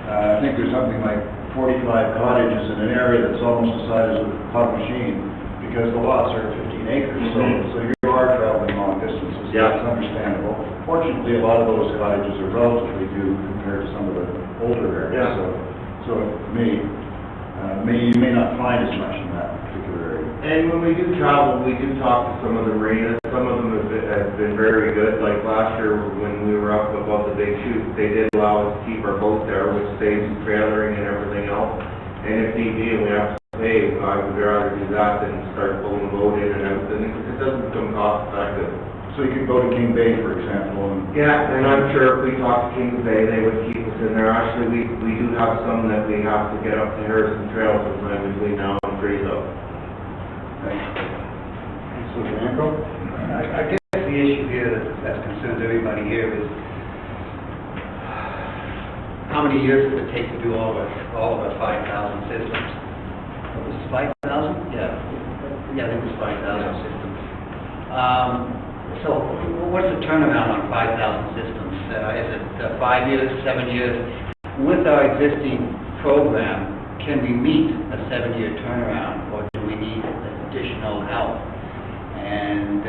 I think there's something like 45 cottages in an area that's almost the size of a cotton machine, because the lots are 15 acres, so you are traveling long distances. Yeah. That's understandable. Fortunately, a lot of those cottages are relatively new compared to some of the older areas. Yeah. So you may not find as much in that particular area. And when we do travel, we do talk to some of the marinas. Some of them have been very good. Like last year, when we were up above the big chute, they did allow us to keep our boat there, which saves trailering and everything else. And if need be, we have to pay, I would rather do that than start pulling the boat in and out. It doesn't become cost effective. So you could go to King Bay, for example, and... Yeah, and I'm sure if we talked to King Bay, they would keep us in there. Actually, we do have some that we have to get up to Harrison Trail sometime between now and freeze up. Councilor Bianco? I guess the issue here that concerns everybody here is how many years does it take to do all of our 5,000 systems? Was it 5,000? Yeah, I think it was 5,000 systems. So what's the turnaround on 5,000 systems? Is it 5 years, 7 years? With our existing program, can we meet a 7-year turnaround, or do we need additional help? And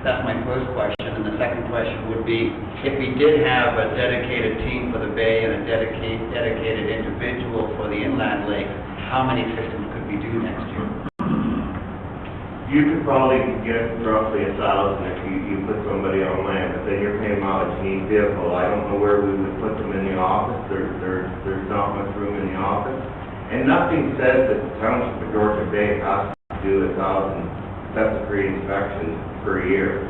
that's my first question. And the second question would be, if we did have a dedicated team for the bay and a dedicated individual for the inland lake, how many systems could we do next year? You could probably get roughly 1,000 if you put somebody on land, but then you're paying mileage, you need vehicle. I don't know where we would put them in the office. There's not much room in the office. And nothing says that the Township of Georgian Bay has to do 1,000 septic re-inspections per year.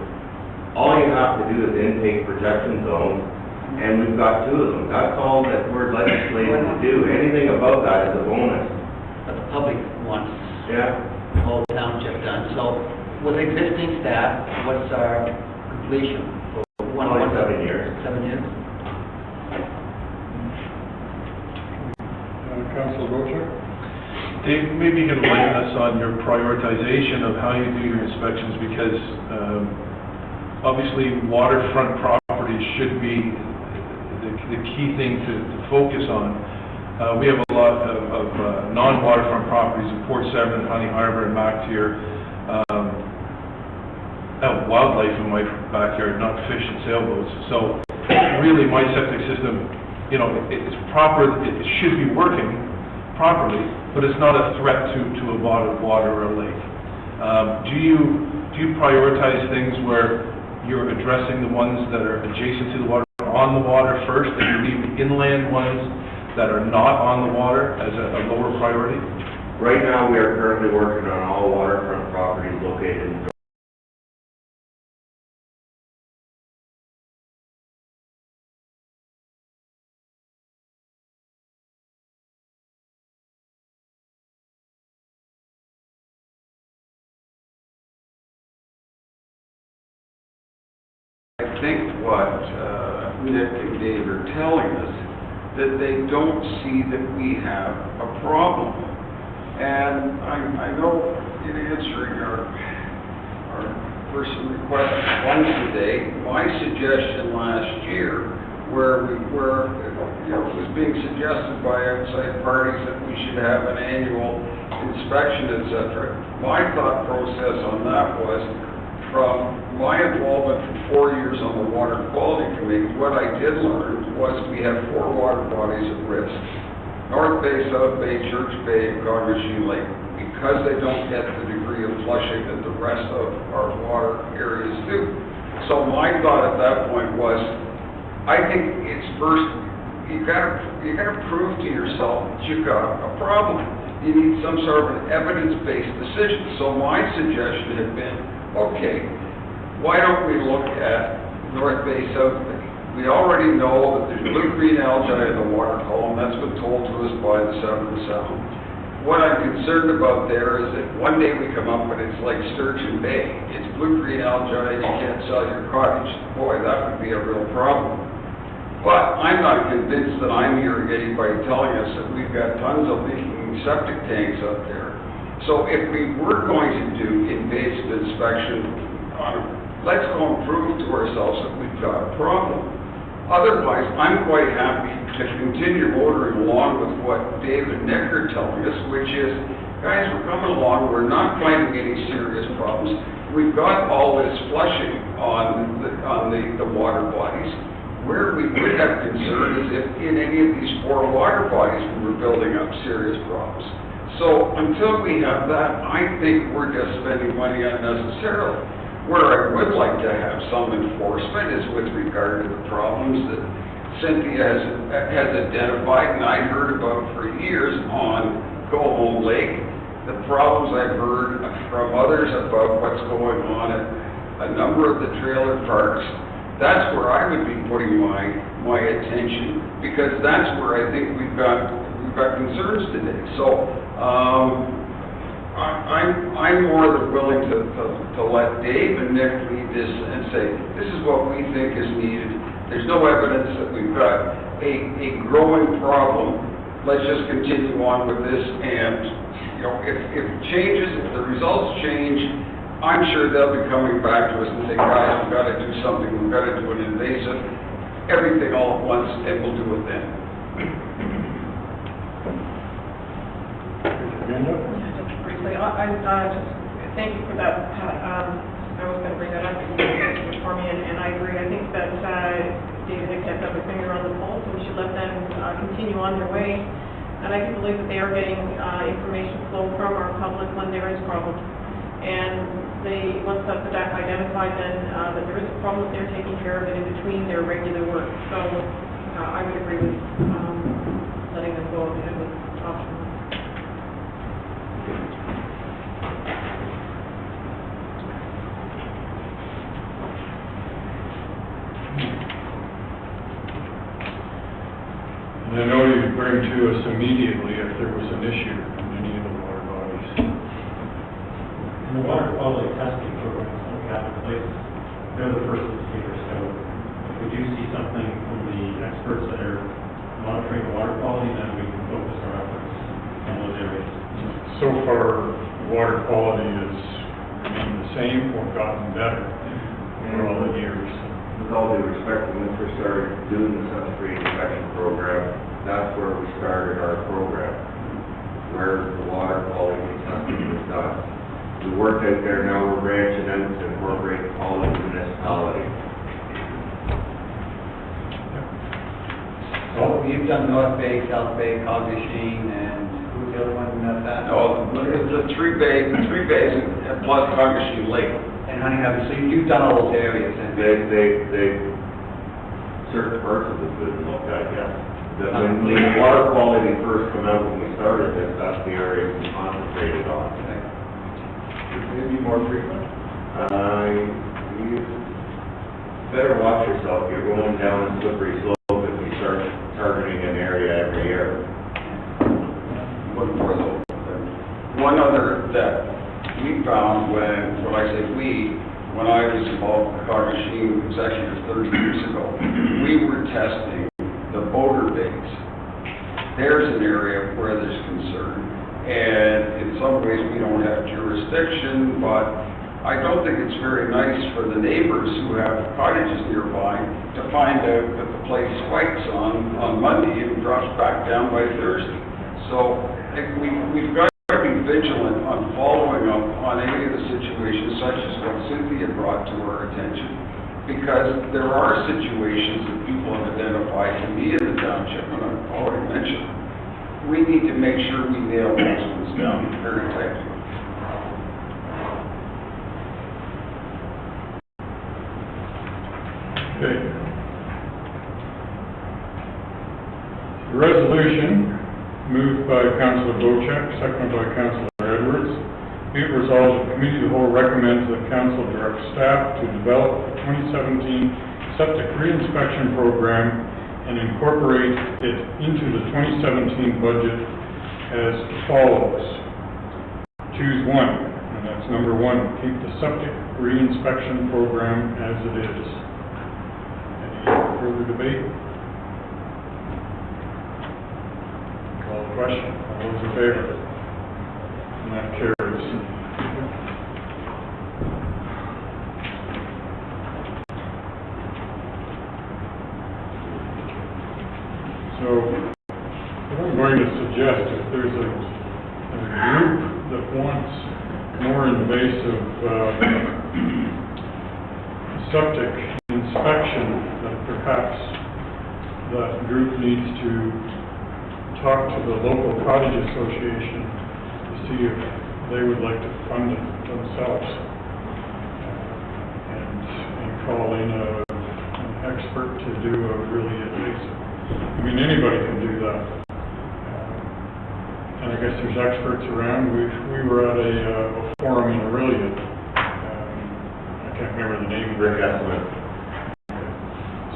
All you have to do is intake protection zones, and we've got 2 of them. That's all that we're legislated to do. Anything above that is a bonus. But the public wants Yeah. the whole township done. So with existing staff, what's our completion? Only 7 years. 7 years? Councilor Boucher? Dave, maybe you can enlighten us on your prioritization of how you do your inspections, because obviously waterfront properties should be the key thing to focus on. We have a lot of non-waterfront properties in Port Severn, Honey Harbor, and Mactier. I have wildlife in my backyard, not fish and sailboats. So really, my septic system, it's proper. It should be working properly, but it's not a threat to a body of water or a lake. Do you prioritize things where you're addressing the ones that are adjacent to the water, on the water first, and you leave the inland ones that are not on the water as a lower priority? Right now, we are currently working on all waterfront properties located in I think what Nick and Dave are telling us, that they don't see that we have a problem. And I know in answering our person requested funds today, my suggestion last year, where it was being suggested by outside parties that we should have an annual inspection, et cetera. My thought process on that was, from my involvement for 4 years on the Water Quality Committee, what I did learn was we have 4 water bodies at risk: North Bay, South Bay, Church Bay, and Cognizant Lake, because they don't get the degree of flushing that the rest of our water areas do. So my thought at that point was, I think it's first, you gotta prove to yourself that you've got a problem. You need some sort of an evidence-based decision. So my suggestion had been, okay, why don't we look at North Bay, South Bay? We already know that there's blue-green algae in the water column. That's been told to us by the Severn Sound. What I'm concerned about there is that one day we come up and it's like Sturgeon Bay. It's blue-green algae and you can't sell your cottage. Boy, that would be a real problem. But I'm not convinced that I'm irrigating by telling us that we've got tons of leaking septic tanks out there. So if we were going to do invasive inspection, let's go and prove to ourselves that we've got a problem. Otherwise, I'm quite happy to continue motoring along with what Dave and Nick are telling us, which is, guys, we're coming along, we're not finding any serious problems. We've got all this flushing on the water bodies. Where we would have concern is if in any of these 4 water bodies we were building up serious problems. So until we have that, I think we're just spending money unnecessarily. Where I would like to have some enforcement is with regard to the problems that Cynthia has identified and I heard about for years on Go Home Lake. The problems I've heard from others about what's going on at a number of the trailer parks. That's where I would be putting my attention, because that's where I think we've got concerns today. So I'm more than willing to let Dave and Nick lead this and say, this is what we think is needed. There's no evidence that we've got a growing problem. Let's just continue on with this, and if it changes, if the results change, I'm sure they'll be coming back to us and say, guys, we've got to do something, we've got to do an invasive, everything all at once, and we'll do it then. Just briefly, thank you for that, Pat. I was going to bring that up for me, and I agree. I think that David and Nick have a finger on the pulse, and we should let them continue on their way. And I do believe that they are getting information flow from our public when there is problems. And once that's identified, then that there is a problem, they're taking care of it in between their regular work. So I would agree with letting them go ahead with option one. And I know you'd bring to us immediately if there was an issue in any of the water bodies. In the water quality testing programs that we have in place, they're the first indicators. So if we do see something from the experts that are monitoring the water quality, then we can focus our efforts on those areas. So far, water quality has remained the same or gotten better over all the years. With all due respect, when we first started doing the substrate inspection program, that's where we started our program, where the water quality testing was done. We worked out there, now we're branching out to incorporate all of the municipalities. So you've done North Bay, South Bay, Cognizant, and who's the other one that? No, it's the three bays plus Cognizant Lake. And kind of have, so you've done all those areas, and Certain parts of it's been looked at, yes. When the water quality first came out when we started this, that's the area we concentrated on. Maybe more frequent? You better watch yourself, you're going down a slippery slope if you start targeting an area every year. One more though. One other that we found when I say we, when I was involved with Cognizant Executive 30 years ago, we were testing the boater bays. There's an area where there's concern, and in some ways we don't have jurisdiction, but I don't think it's very nice for the neighbors who have cottages nearby to find out that the place spikes on Monday and drops back down by Thursday. So I think we've got to be vigilant on following up on any of the situations such as what Cynthia brought to our attention, because there are situations that people have identified to me in the township, and I've already mentioned. We need to make sure we nail those ones down very tightly. Okay. The resolution, moved by Councillor Bocek, seconded by Councillor Edwards. Be it resolved, the committee of the whole recommends that council direct staff to develop the 2017 septic reinspection program and incorporate it into the 2017 budget as follows. Choose one, and that's number one, keep the septic reinspection program as it is. Any further debate? Call the question. All those in favor? And that carries. So, what I'm going to suggest, if there's a group that wants more invasive septic inspection, that perhaps that group needs to talk to the local cottage association to see if they would like to fund it themselves, and call in an expert to do a really invasive. I mean, anybody can do that. And I guess there's experts around. We were at a forum in Aurelia. I can't remember the name. Rick Estimate.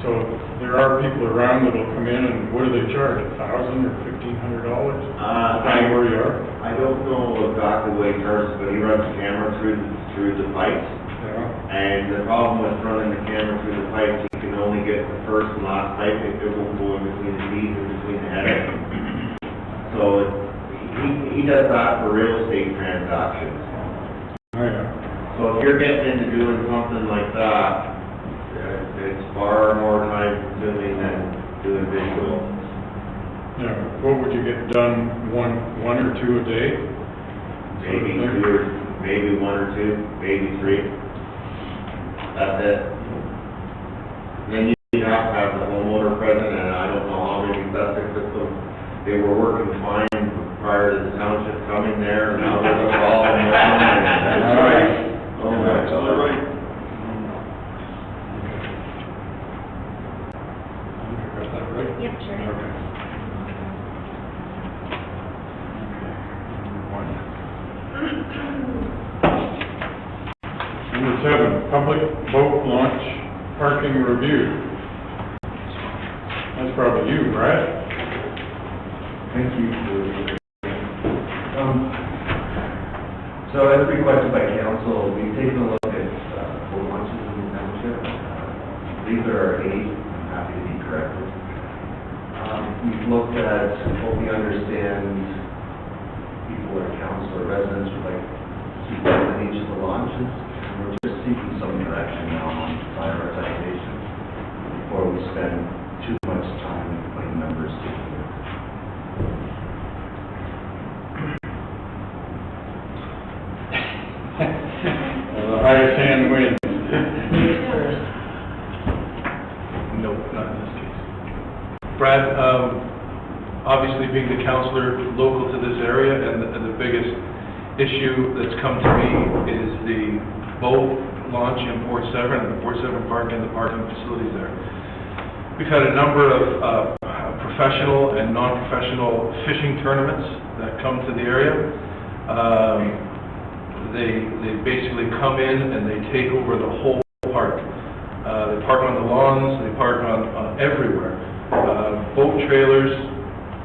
So there are people around that'll come in, and what do they charge, $1,000 or $1,500? Depending where you are. I don't know exactly what he charges, but he runs the camera through the pipes. Yeah. And the problem with running the camera through the pipes, you can only get the first and last pipe, it won't go in between the T's and between the headers. So he does that for real estate transactions. Oh, yeah. So if you're getting into doing something like that, it's far more time consuming than doing visual. Yeah, what would you get done, one or two a day? Maybe two, or maybe one or two, maybe three. That's it. And then you have to have the homeowner present, and I don't know how many septic systems, they were working fine prior to the township coming there, and now they're all in the That's right. Oh, That's all right. Got that right? Yep, sure. Okay. Number 7, public boat launch parking review. That's probably you, Brad? Thank you. So as requested by council, we've taken a look at boat launches in the township. These are our 8, I'm happy to be corrected. We've looked at what we understand people or council or residents would like to see done in each of the launches. We're just seeking some direction now on prioritization before we spend too much time putting numbers together. The highest hand wins. No, not in this case. Brad, obviously being the counselor local to this area, and the biggest issue that's come to me is the boat launch in Port Severn, and the Port Severn Park and the parking facilities there. We've had a number of professional and non-professional fishing tournaments that come to the area. They basically come in and they take over the whole park. They park on the lawns, they park on everywhere. Boat trailers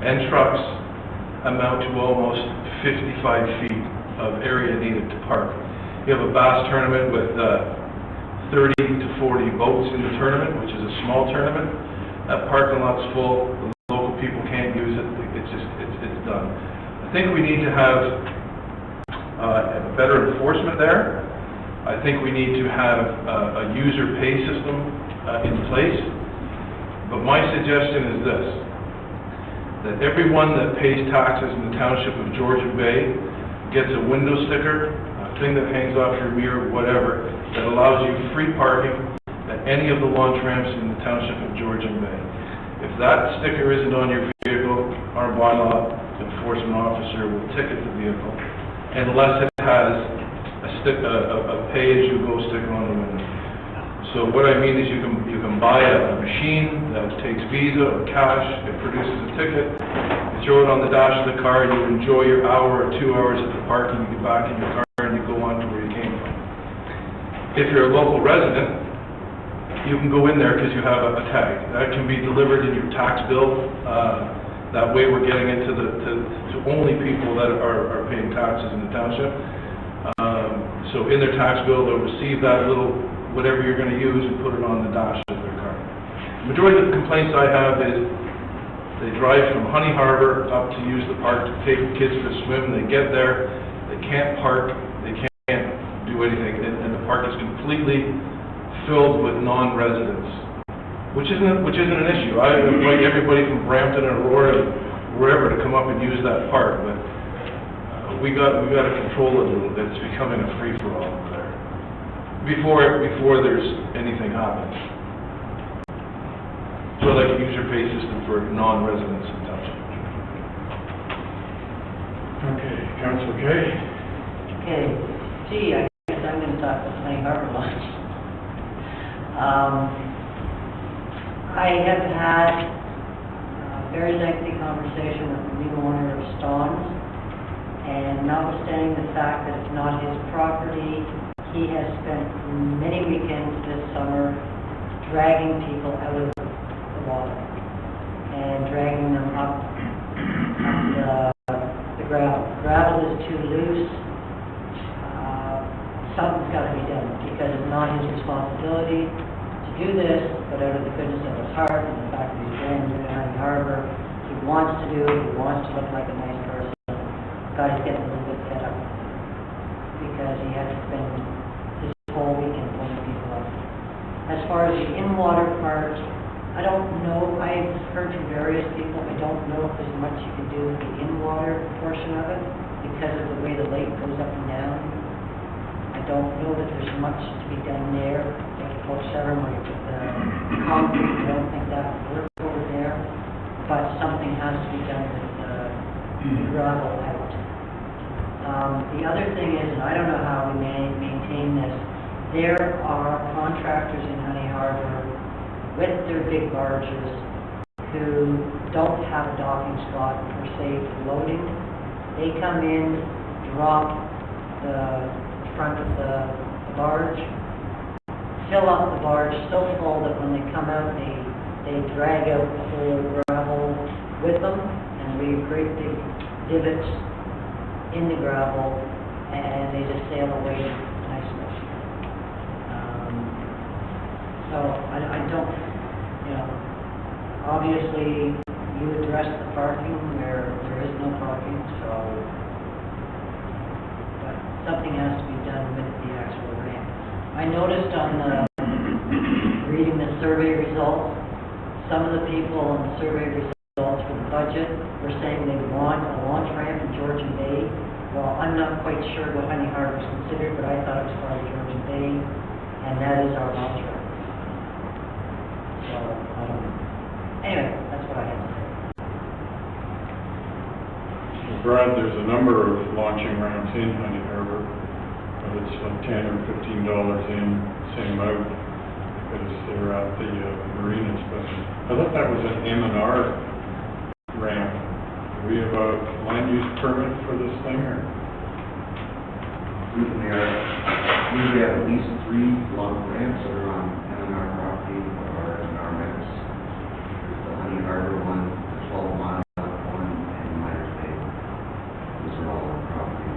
and trucks amount to almost 55 feet of area needed to park. You have a bass tournament with 30 to 40 boats in the tournament, which is a small tournament. That parking lot's full, the local people can't use it, it's done. I think we need to have better enforcement there. I think we need to have a user pay system in place. But my suggestion is this, that everyone that pays taxes in the Township of Georgian Bay gets a window sticker, a thing that hangs off your mirror, whatever, that allows you free parking at any of the launch ramps in the Township of Georgian Bay. If that sticker isn't on your vehicle, our bylaw enforcement officer will ticket the vehicle unless it has a pay-as-you-go sticker on the window. So what I mean is you can buy a machine that takes Visa or cash, it produces a ticket, you throw it on the dash of the car, you enjoy your hour or 2 hours at the park, and you get back in your car and you go on to where you came from. If you're a local resident, you can go in there because you have a tag. That can be delivered in your tax bill. That way we're getting into to only people that are paying taxes in the township. So in their tax bill, they'll receive that little whatever you're going to use and put it on the dash of their car. The majority of the complaints I have is they drive from Honey Harbor up to use the park to take the kids for a swim. They get there, they can't park, they can't do anything, and the park is completely filled with non-residents, which isn't an issue. I invite everybody from Brampton or Aurora, wherever, to come up and use that park, but we got to control it a little bit. It's becoming a free-for-all over there. Before there's anything happens. So like a user pay system for non-residents in township. Okay, Councilor Kay. Okay, gee, I guess I'm going to talk about Honey Harbor Launch. I have had a very lengthy conversation with the new owner of Staun's, and notwithstanding the fact that it's not his property, he has spent many weekends this summer dragging people out of the water and dragging them up the gravel. Gravel is too loose. Something's got to be done because it's not his responsibility to do this, but out of the goodness of his heart and the fact that he's brand new to Honey Harbor, he wants to do it, he wants to look like a nice person. God, he's getting a little bit fed up because he had to spend his whole weekend pulling people up. As far as the in-water part, I don't know, I've heard from various people, I don't know if there's much you can do with the in-water portion of it because of the way the lake goes up and down. I don't know that there's much to be done there, like Port Severn, where you put the concrete, I don't think that would work over there, but something has to be done with the gravel out. The other thing is, and I don't know how we maintain this, there are contractors in Honey Harbor with their big barges who don't have a docking slot per se for loading. They come in, drop the front of the barge, fill up the barge so full that when they come out, they drag out the whole gravel with them and leave great big divots in the gravel, and they just sail away nicely. So I don't, obviously you address the parking where there is no parking, so but something has to be done with the actual ramp. I noticed on reading the survey results, some of the people on the survey results for the budget were saying they want a launch ramp in Georgian Bay. Well, I'm not quite sure what Honey Harbor is considered, but I thought it was part of Georgian Bay, and that is our launch ramp. So, anyway, that's what I have to say. Brad, there's a number of launching ramps in Honey Harbor. it's like $10 or $15 in, same out, because they're at the marinas, but I thought that was an M&R ramp. Do we have a land use permit for this thing, or? We usually have at least 3 long ramps that are on our property or in our mix. There's the Honey Harbor one, the 12-mile one, and Myers Bay. Those are all on property.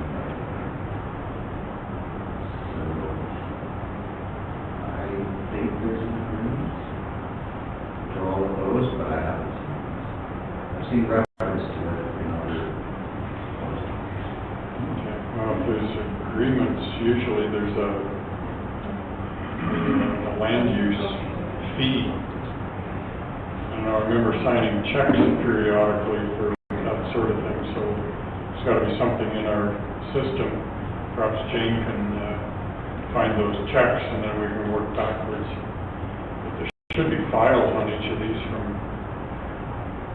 So, I think there's an agreement for all of those, but I haven't seen it. I've seen reference to it in other Okay, well, if there's agreements, usually there's a land use fee. And I remember signing checks periodically for that sort of thing, so there's got to be something in our system. Perhaps Jane can find those checks, and then we can work backwards. But there should be files on each of these from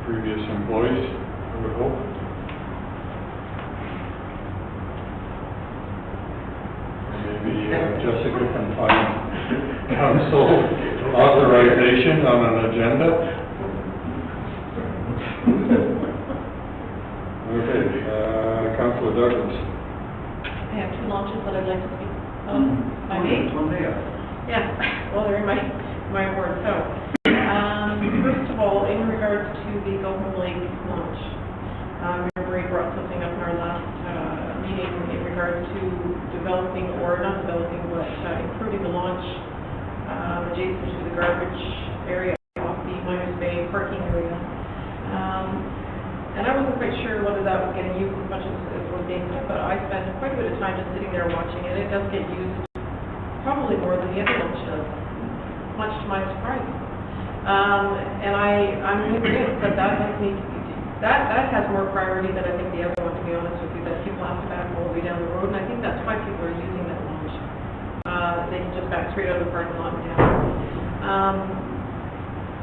previous employees, I would hope. Maybe Jessica can find council authorization on an agenda. Okay, Councilor Douglas. I have 2 launches that I'd like to speak by me. Yeah, well, they're in my ward. So, first of all, in regards to the Golden Lake launch, remember we brought something up in our last meeting in regards to developing, or not developing, but improving the launch adjacent to the garbage area off the Myers Bay parking area. And I wasn't quite sure whether that was getting used as much as was being said, but I spent quite a bit of time just sitting there watching it. It does get used probably more than the other launch does, much to my surprise. And I'm in agreement that that has more priority than I think the other one, to be honest with you, that people have to back all the way down the road, and I think that's why people are using that launch. They can just back straight out of the parking lot and down.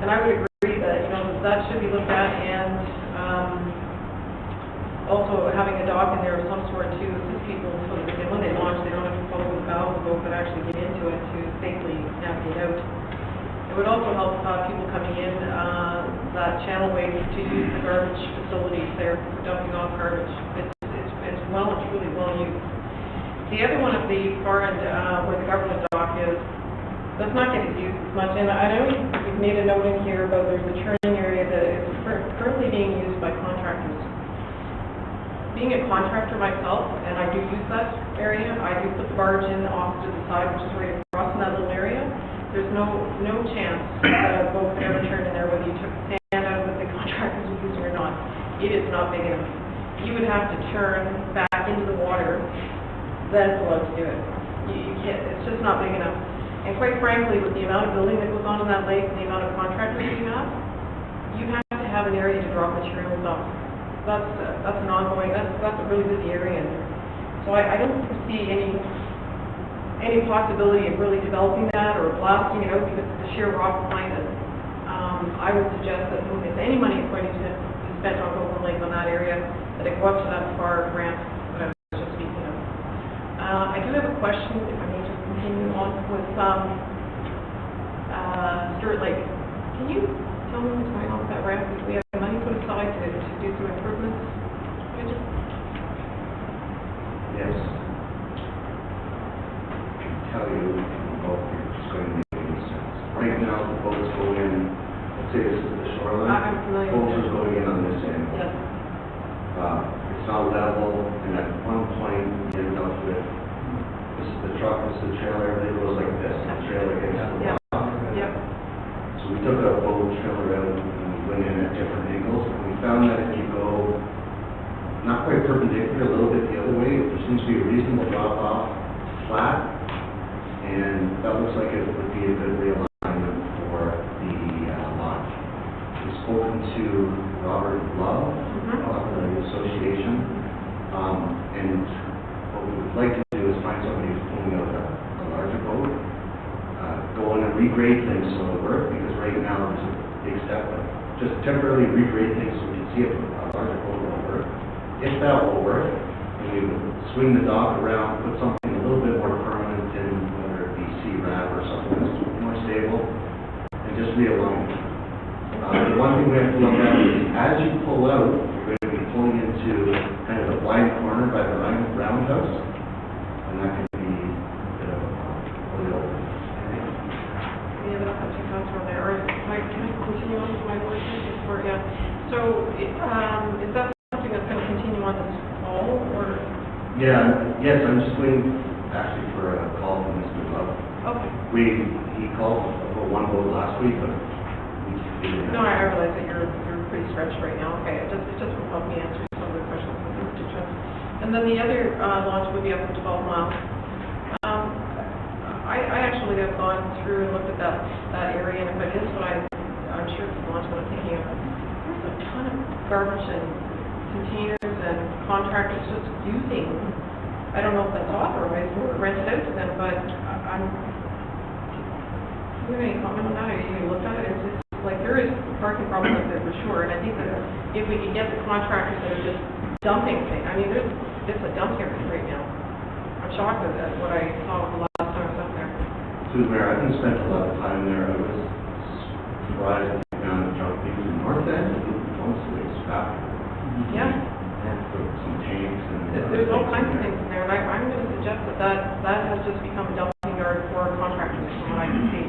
And I would agree that, that should be looked at, and also having a dock in there of some sort to assist people so that when they launch, they don't have to follow the bow of the boat, but actually get into it to safely navigate out. It would also help people coming in that channelway to use the garbage facilities there for dumping off garbage. It's well and truly well used. The other one at the far end where the government dock is, that's not getting used as much. And I know you've made a note in here about there's a turning area that is currently being used by contractors. Being a contractor myself, and I do use that area, I do put the barge in off to the side, which is right across in that little area. There's no chance that a boat could ever turn in there, whether you took the sand out that the contractors are using or not. It is not big enough. You would have to turn back into the water, then allowed to do it. You can't, it's just not big enough. And quite frankly, with the amount of building that goes on in that lake and the amount of contractors you have to have an area to drop materials off. That's an ongoing, that's a really busy area in there. So I don't foresee any possibility of really developing that or blasting it out because of the sheer rock behind it. I would suggest that if any money is going to be spent on Golden Lake on that area, that it go up to that far ramp that I was just speaking of. I do have a question, if I may just continue on with Stuart Lake. Can you tell me what's going on with that ramp? We have money put aside to do some improvements. Yes. I can tell you about it's going to make any sense. Right now, the boats go in, let's say this is the shoreline. I'm familiar with Boats it. are going in on this end. Yes. It's not level, and at one point, you end up with, this is the truck, this is the trailer, and it goes like this, the trailer gets the Yeah. rock. Yep. So we took a boat trailer out and we went in at different angles, and we found that if you go not quite perpendicular, a little bit the other way, there seems to be a reasonable drop off flat, and that looks like it would be a good realignment for the launch. We've spoken to Robert Love of the association, and what we would like to do is find somebody who's pulling out a larger boat, go in and regrade things so it'll work, because right now there's a big step, but just temporarily regrade things so we can see if a larger boat will work. If that will work, then we would swing the dock around, put something a little bit more essentially a line. The one thing we have to look at is as you pull out, you're going to be pulling into kind of a blind corner by the roundhouse, and that can be a bit of a little. Any other questions on there, or can I continue on with my question? So, is that something that's going to continue on this fall, or? Yeah, yes, I'm just waiting actually for a call from Mr. Love. Okay. He called about one vote last week, but No, I realize that you're pretty stretched right now. Okay, it just will help me answer some of the questions from the constituents. And then the other launch would be up to 12 miles. I actually have gone through and looked at that area, and if it is what I'm sure it's the launch what I'm thinking of, there's a ton of garbage and containers and contractors just using, I don't know if that's authorized or rented out to them, but do you have any comment on that, or you looked at it? It's like, there is parking problems there for sure, and I think that if we could get the contractors that are just dumping things, I mean, it's a dump here right now. I'm shocked at what I saw the last time I was up there. Susan Mayor, I haven't spent a lot of time there. I was surprised at the amount of junk being in North End, and mostly it's back. Yeah. And for some tanks and. There's all kinds of things in there, and I'm going to suggest that has just become a dumping yard for contractors, from what I can see.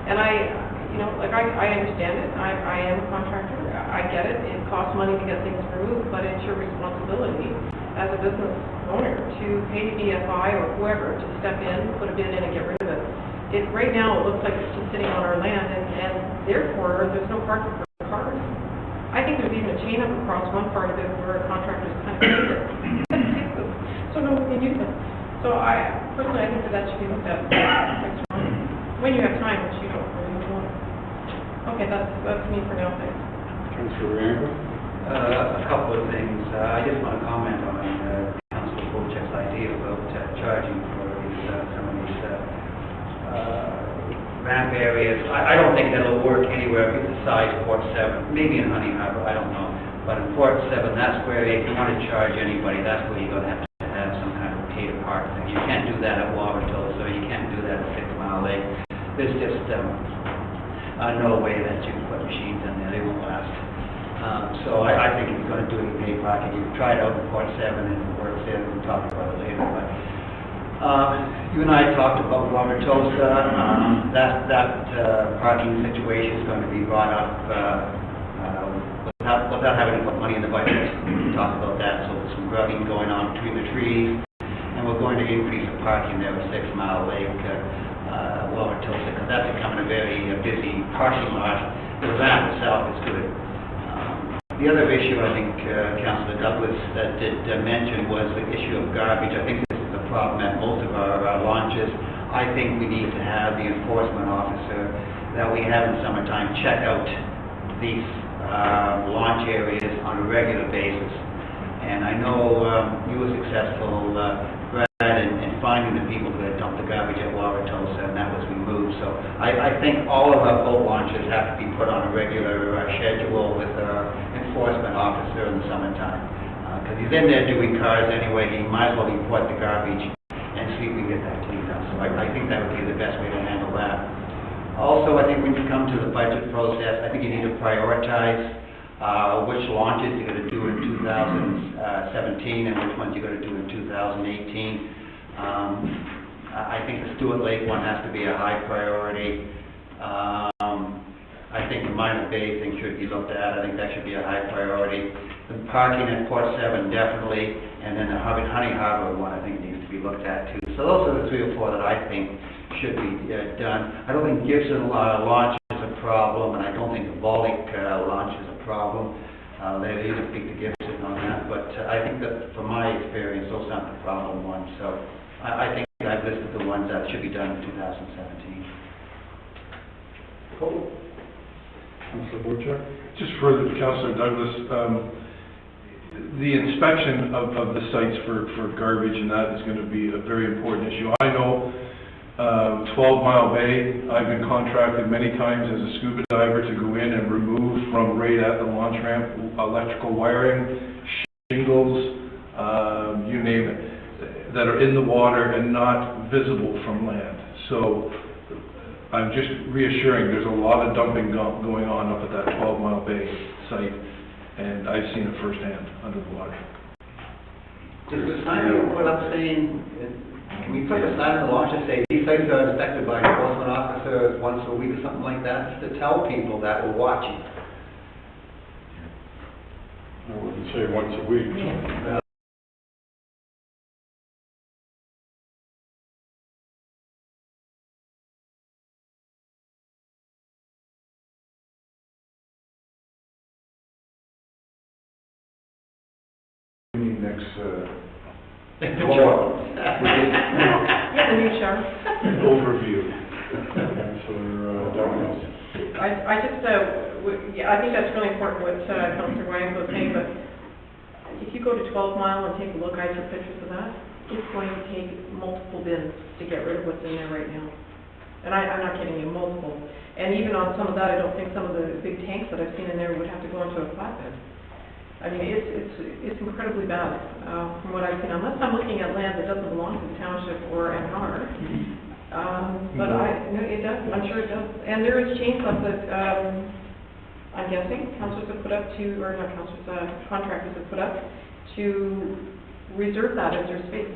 And I understand it. I am a contractor. I get it. It costs money to get things removed, but it's your responsibility as a business owner to pay BFI or whoever to step in, put a bid in, and get rid of it. Right now, it looks like it's just sitting on our land, and therefore, there's no parking for cars. I think there's even a chain up across one part of it where contractors kind of take it. So no one can use them. So personally, I think that should be looked at next month, when you have time, which you don't really want. Okay, that's me for now, thanks. Councillor Bianco? A couple of things. I just want to comment on Councillor Polchak's idea about charging for some of these ramp areas. I don't think that'll work anywhere besides Port 7, maybe in Honey Harbor, I don't know. But in Port 7, that's where, if you want to charge anybody, that's where you're going to have some kind of pay to park thing. You can't do that at Watertoll, so you can't do that at 6 Mile Lake. There's just no way that you can put machines in there, they won't last. So I think if you're going to do any pay parking, you can try it out in Port 7 and it works there, we'll talk about it later. But you and I talked about Watertosa. That parking situation is going to be brought up without having to put money in the budget. We talked about that, so there's some grubbing going on between the trees, and we're going to increase the parking there at 6 Mile Lake, Watertosa, because that's becoming a very busy parking lot. The ramp itself is good. The other issue, I think, Councillor Douglas did mention was the issue of garbage. I think this is a problem at most of our launches. I think we need to have the enforcement officer that we have in summertime check out these launch areas on a regular basis. And I know you were successful, Brad, in finding the people that dumped the garbage at Watertosa, and that was removed. So I think all of our boat launches have to be put on a regular schedule with our enforcement officer in the summertime. Because he's in there doing cars anyway, he might as well report the garbage and see if we get that cleaned up. So I think that would be the best way to handle that. Also, I think when you come to the budget process, I think you need to prioritize which launches you're going to do in 2017 and which ones you're going to do in 2018. I think the Stewart Lake one has to be a high priority. I think the Minor Bay thing should be looked at. I think that should be a high priority. The parking at Port 7 definitely, and then the Honey Harbor one I think needs to be looked at too. So those are the 3 or 4 that I think should be done. I don't think Gibson launch is a problem, and I don't think the Baltic launch is a problem. Maybe you can speak to Gibson on that, but I think that from my experience, those aren't the problem ones. So I think I've listed the ones that should be done in 2017. Cool. Councillor Polchak? Just further to Councillor Douglas, the inspection of the sites for garbage and that is going to be a very important issue. I know 12 Mile Bay, I've been contracted many times as a scuba diver to go in and remove from right at the launch ramp electrical wiring, shingles, you name it, that are in the water and not visible from land. So I'm just reassuring, there's a lot of dumping going on up at that 12 Mile Bay site, and I've seen it firsthand under the water. Does the sign we put up saying, can we put a sign on the launch that say, these sites are inspected by an enforcement officer once a week or something like that, just to tell people that we're watching? I wouldn't say once a week. Next, Yeah, the new chart. Overview. Councillor Douglas. I just, yeah, I think that's really important what Councillor Wang was saying, but if you go to 12 Mile and take a look, I took pictures of that, it's going to take multiple bins to get rid of what's in there right now. And I'm not kidding you, multiple. And even on some of that, I don't think some of the big tanks that I've seen in there would have to go into a flatbed. I mean, it's incredibly bad, from what I've seen, unless I'm looking at land that doesn't belong to the township or NR. But no, it does, I'm sure it does. And there is chain clubs that, I'm guessing, councillors have put up to, or not councillors, contractors have put up to reserve that as their space.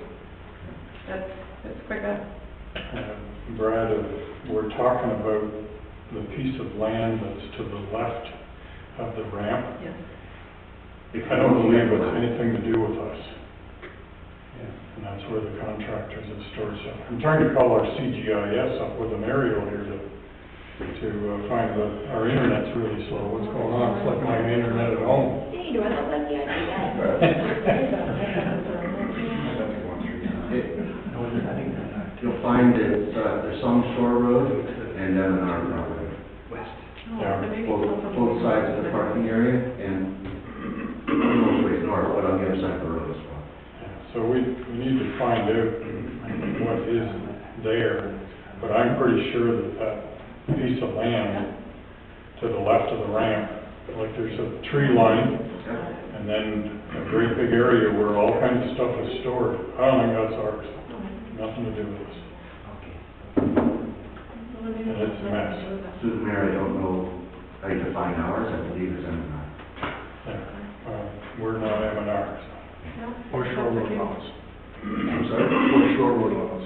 That's quite bad. Brad, we're talking about the piece of land that's to the left of the ramp. Yes. I don't believe it's anything to do with us. And that's where the contractors have stored stuff. I'm trying to call our CGIS up with an aerial here to find that our internet's really slow. What's going on? It's like my internet at home. Hey, do I look like the idea? You'll find that there's some shore road and then an arm road. West. Yeah. Both sides of the parking area and both ways north, but on the other side of the road as well. So we need to find out what is there, but I'm pretty sure that piece of land to the left of the ramp, like there's a tree line, and then a great big area where all kinds of stuff is stored. I don't think that's ours, nothing to do with us. And it's a mess. Through the mayor, I don't know how you define ours, I believe it's M&R. We're not M&Rs. Or shore road lots. I'm sorry? Or shore road lots,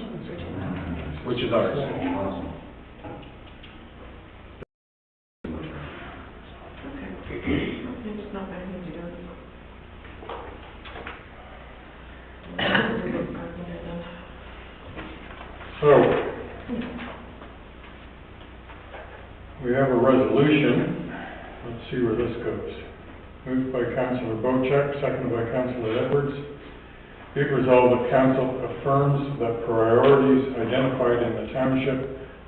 which is ours. Awesome. It's not bad, you do it. So, we have a resolution. Let's see where this goes. Moved by Councillor Bocheck, seconded by Councillor Edwards. Be it resolved that council affirms that priorities identified in the township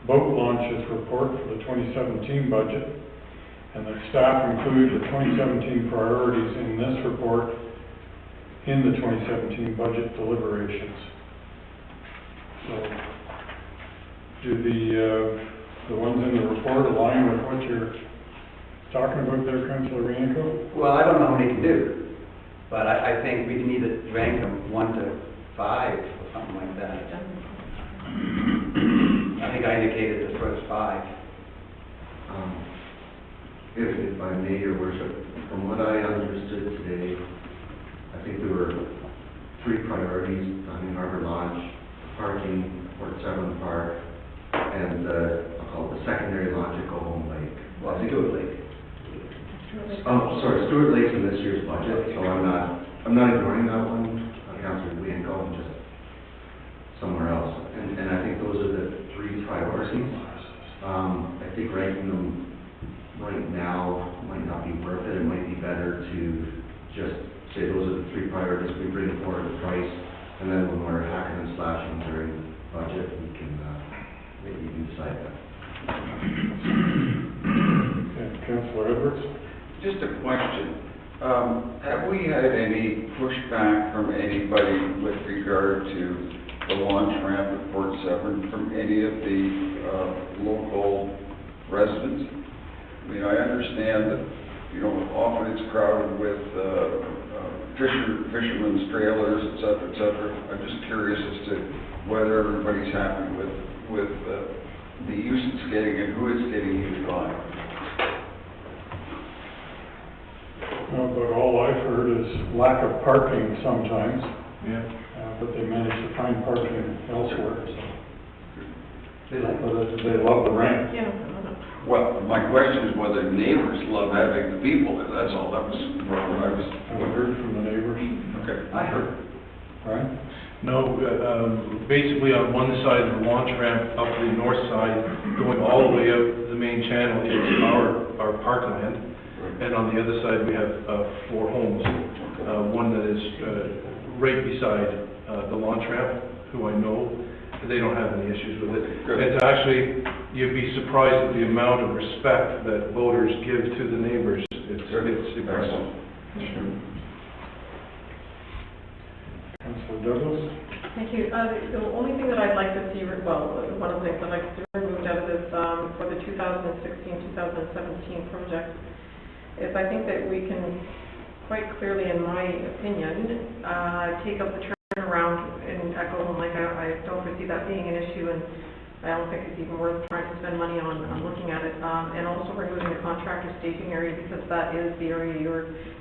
boat launches report for the 2017 budget, and that staff include the 2017 priorities in this report in the 2017 budget deliberations. So, do the ones in the report align with what you're talking about there, Councillor Rienko? Well, I don't know how many can do, but I think we need to rank them 1 to 5 or something like that. I think I indicated the first 5. If I may, Your Worship, from what I understood today, I think there were 3 priorities: Diamond Harbor Launch, parking, Port Severn Park, and I'll call it the secondary launch at Go Home Lake. Well, Stewart Lake. Oh, sorry, Stewart Lake's in this year's budget, so I'm not ignoring that one, Councillor Leonco, just somewhere else. And I think those are the 3 priorities. I think ranking them right now might not be worth it. It might be better to just say those are the 3 priorities, we bring forward the price, and then when we're hacking and slashing during budget, we can, maybe you can decide that. Okay, Councillor Edwards? Just a question. Have we had any pushback from anybody with regard to the launch ramp at Port Severn from any of the local residents? I mean, I understand that, often it's crowded with fishermen's trailers, et cetera, et cetera. I'm just curious as to whether everybody's happy with the use it's getting and who it's getting used by? Well, but all I've heard is lack of parking sometimes, Yeah. but they manage to find parking elsewhere, so. They love the rent. Yeah. Well, my question is whether neighbors love having the people there, that's all. That was, I haven't heard from the neighbors. okay, I heard. Right? No, basically on one side of the launch ramp up the north side, going all the way out the main channel is our parkland. And on the other side, we have 4 homes. One that is right beside the launch ramp, who I know, they don't have any issues with it. Good. It's actually, you'd be surprised at the amount of respect that voters give to the neighbors. It's impressive. Councilor Douglas? Thank you. The only thing that I'd like to see, well, one of the things I'd like to see removed out of this for the 2016-2017 project is I think that we can quite clearly, in my opinion, take up the turnaround in Echo, like I don't foresee that being an issue, and I don't think it's even worth trying to spend money on looking at it, and also removing the contractor staging area, because that is the area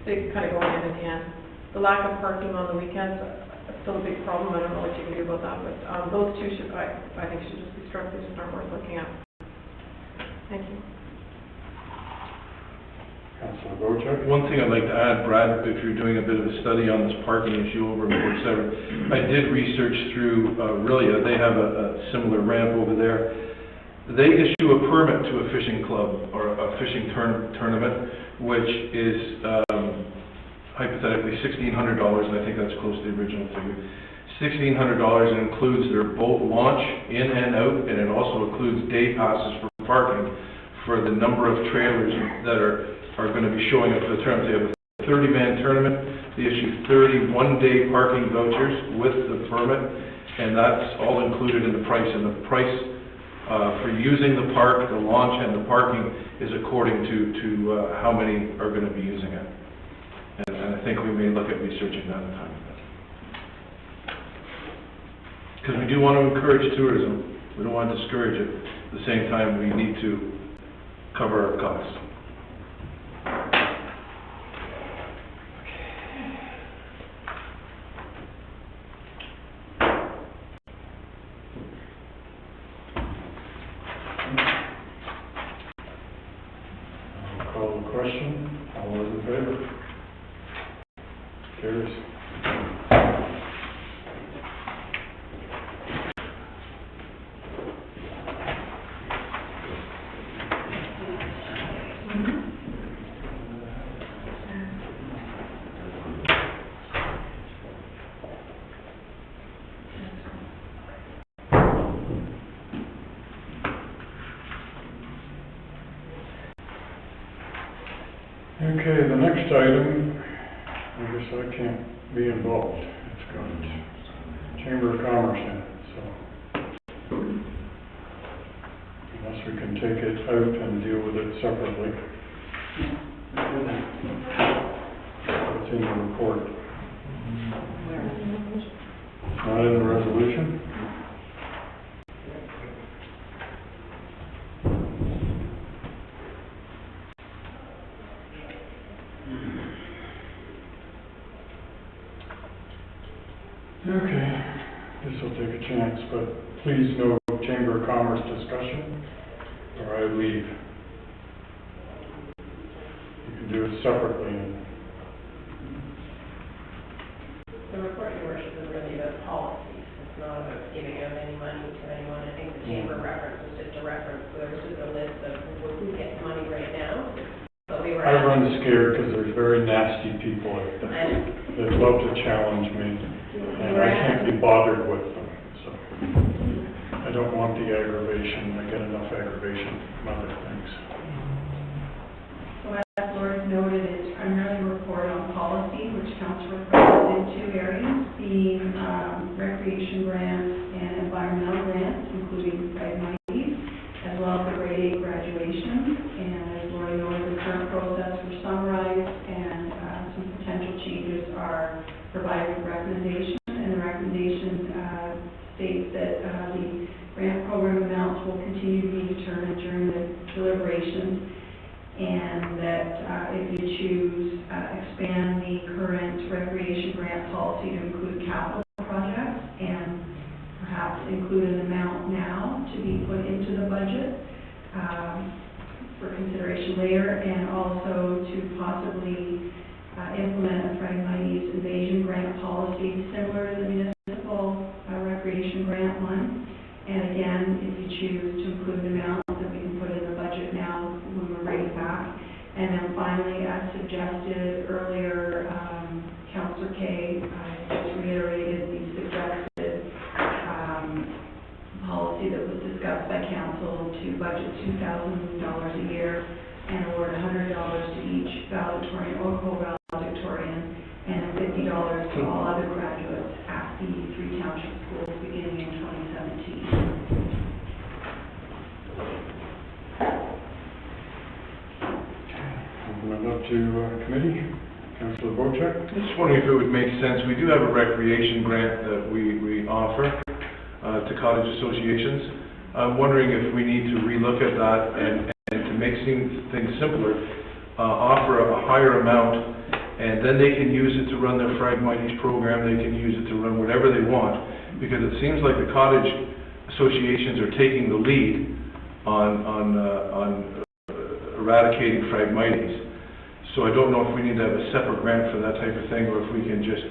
they kind of go hand in hand. The lack of parking on the weekends is still a big problem. I don't know what you can do about that, but those two I think should just be struck. They just aren't worth looking at. Thank you. Councilor Bojack? One thing I'd like to add, Brad, if you're doing a bit of a study on this parking issue over in Port Severn, I did research through Aurelia. They have a similar ramp over there. They issue a permit to a fishing club or a fishing tournament, which is hypothetically $1,600, and I think that's close to the original figure. $1,600 includes their boat launch in and out, and it also includes day passes for parking for the number of trailers that are going to be showing up for the tournament. They have a 30-man tournament. They issue 30 one-day parking vouchers with the permit, and that's all included in the price. And the price for using the park, the launch, and the parking is according to how many are going to be using it. And I think we may look at researching that in time. Because we do want to encourage tourism. We don't want to discourage it. At the same time, we need to cover our costs. I'll call the question. All those in favor? Carries. Okay, the next item, I guess I can't be involved. It's got Chamber of Commerce in it, so. Unless we can take it out and deal with it separately. It's in the report. It's not in the resolution? Okay, this will take a chance, but please no Chamber of Commerce discussion, or I leave. You can do it separately. The report, Your Worship, is really about policies. It's not about giving out any money to anyone. I think the Chamber reference was just a reference. There was just a list of who gets money right now. But we were. I run scared because there's very nasty people out there that love to challenge me. And I can't be bothered with them, so I don't want the aggravation. I get enough aggravation from other things. So as Laura noted, it's primarily a report on policy, which counts for in 2 areas, being recreation grants and environmental grants, including Grade 90s, as well as the Grade 8 graduation. And as Laura noted, the current process was summarized, and some potential changes are provided with recommendations. And the recommendation states that the grant program amounts will continue to be grant policy to include capital projects and perhaps include an amount now to be put into the budget for consideration later, and also to possibly implement a Phragmites invasion grant policy similar to the municipal recreation grant one. And again, if you choose to include an amount that we can put in the budget now when we're ready back. And then finally, as suggested earlier, Councillor Kay just reiterated the suggested policy that was discussed by council to budget $2,000 a year and award $100 to each valedictorian or co-valedictorian, and $50 to all other graduates at the 3 township schools beginning in 2017. Open it up to committee. Councillor Bochek? Just wondering if it would make sense, we do have a recreation grant that we offer to cottage associations. I'm wondering if we need to relook at that and to make things simpler, offer a higher amount, and then they can use it to run their Phragmites program, they can use it to run whatever they want, because it seems like the cottage associations are taking the lead on eradicating Phragmites. So I don't know if we need to have a separate grant for that type of thing, or if we can just,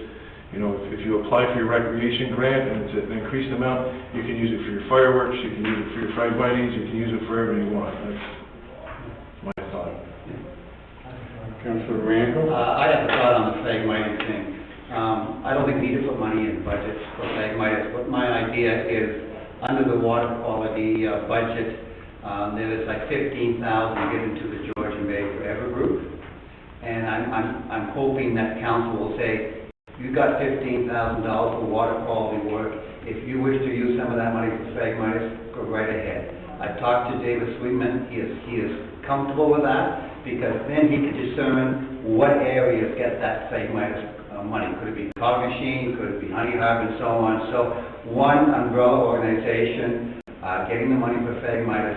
you know, if you apply for your recreation grant and it's an increased amount, you can use it for your fireworks, you can use it for your Phragmites, you can use it for whatever you want. That's my thought. Councillor Randall? I have a thought on the Phragmites thing. I don't think we need to put money in budgets for Phragmites, but my idea is, under the water quality budget, there is like $15,000 given to the Georgian Bay Forever Group. And I'm hoping that council will say, you've got $15,000 for water quality work. If you wish to use some of that money for Phragmites, go right ahead. I talked to David Sweetman. He is comfortable with that, because then he could discern what areas get that Phragmites money. Could it be Cognishine, could it be Honey Harbor, and so on. So one umbrella organization getting the money for Phragmites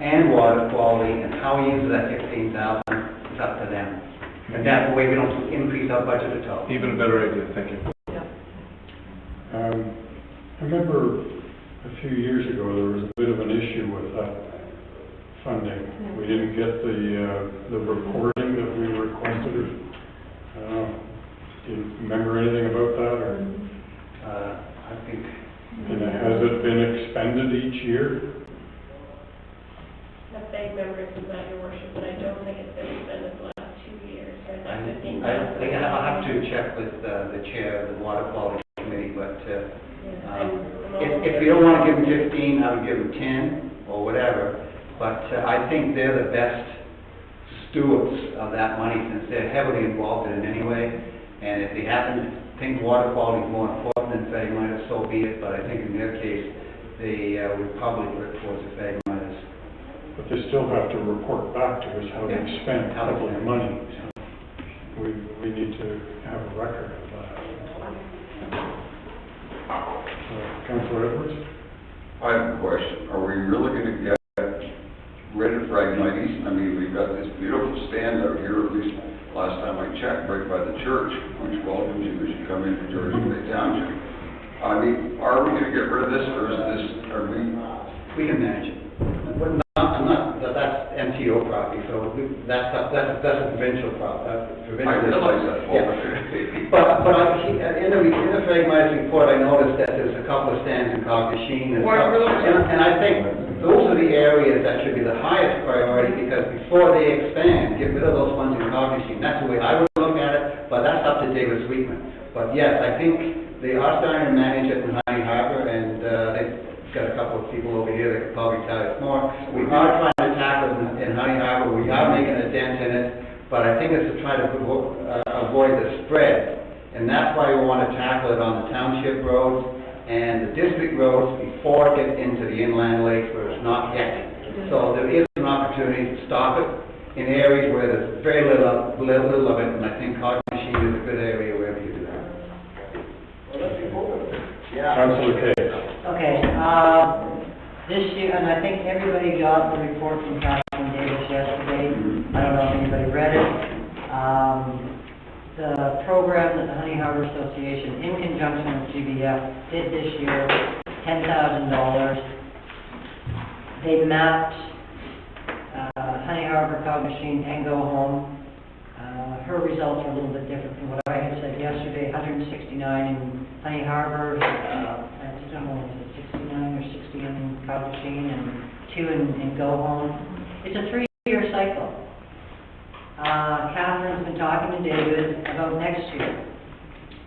and water quality, and how he uses that $15,000 is up to them. And that way we don't increase our budget at all. Even a better idea, thank you. I remember a few years ago there was a bit of an issue with that funding. We didn't get the reporting that we requested. Do you remember anything about that, or? I think. And has it been expended each year? A vague memory of that, Your Worship, but I don't think it's been expended the last 2 years, or that 15. I'll have to check with the chair of the water quality committee, but if you don't want to give them 15, I would give them 10 or whatever. But I think they're the best stewards of that money, since they're heavily involved in it anyway. And if they happen to think water quality is more important than Phragmites, so be it. But I think in their case, they would probably work towards the Phragmites. But they still have to report back to us how they spent public money. We need to have a record of that. Councillor Edwards? I have a question. Are we really going to get rid of Phragmites? I mean, we've got this beautiful stand out here, at least last time I checked, right by the church, which welcomes you as you come into Georgian Bay Township. I mean, are we going to get rid of this, or is this, are we? We can manage it. That's MTO property, so that's a provincial property. I realize that. Yeah. But in the Phragmites report, I noticed that there's a couple of stands in Cognishine. And I think those are the areas that should be the highest priority, because before they expand, get rid of those ones in Cognishine. That's the way I would look at it, but that's up to David Sweetman. But yes, I think they are starting to manage it in Honey Harbor, and they've got a couple of people over here that could probably tell us more. We are trying to tackle it in Honey Harbor. We are making a dent in it, but I think it's to try to avoid the spread. And that's why we want to tackle it on the township roads and the district roads before it gets into the inland lakes, where it's not yet. So there is an opportunity to stop it in areas where there's very little of it, and I think Cognishine is a good area where we can do that. Well, let's be open. Yeah. Councillor Kay. Okay, this year, and I think everybody got the report from Councilman Davis yesterday. I don't know if anybody read it. the program that the Honey Harbor Association, in conjunction with GBF, did this year, $10,000. They mapped Honey Harbor, Cognizant, and Go Home. Her results are a little bit different from what I had said yesterday. 169 in Honey Harbor, I don't know, is it 69 or 60 in Cognizant, and 2 in Go Home. It's a 3-year cycle. Catherine's been talking to David about next year.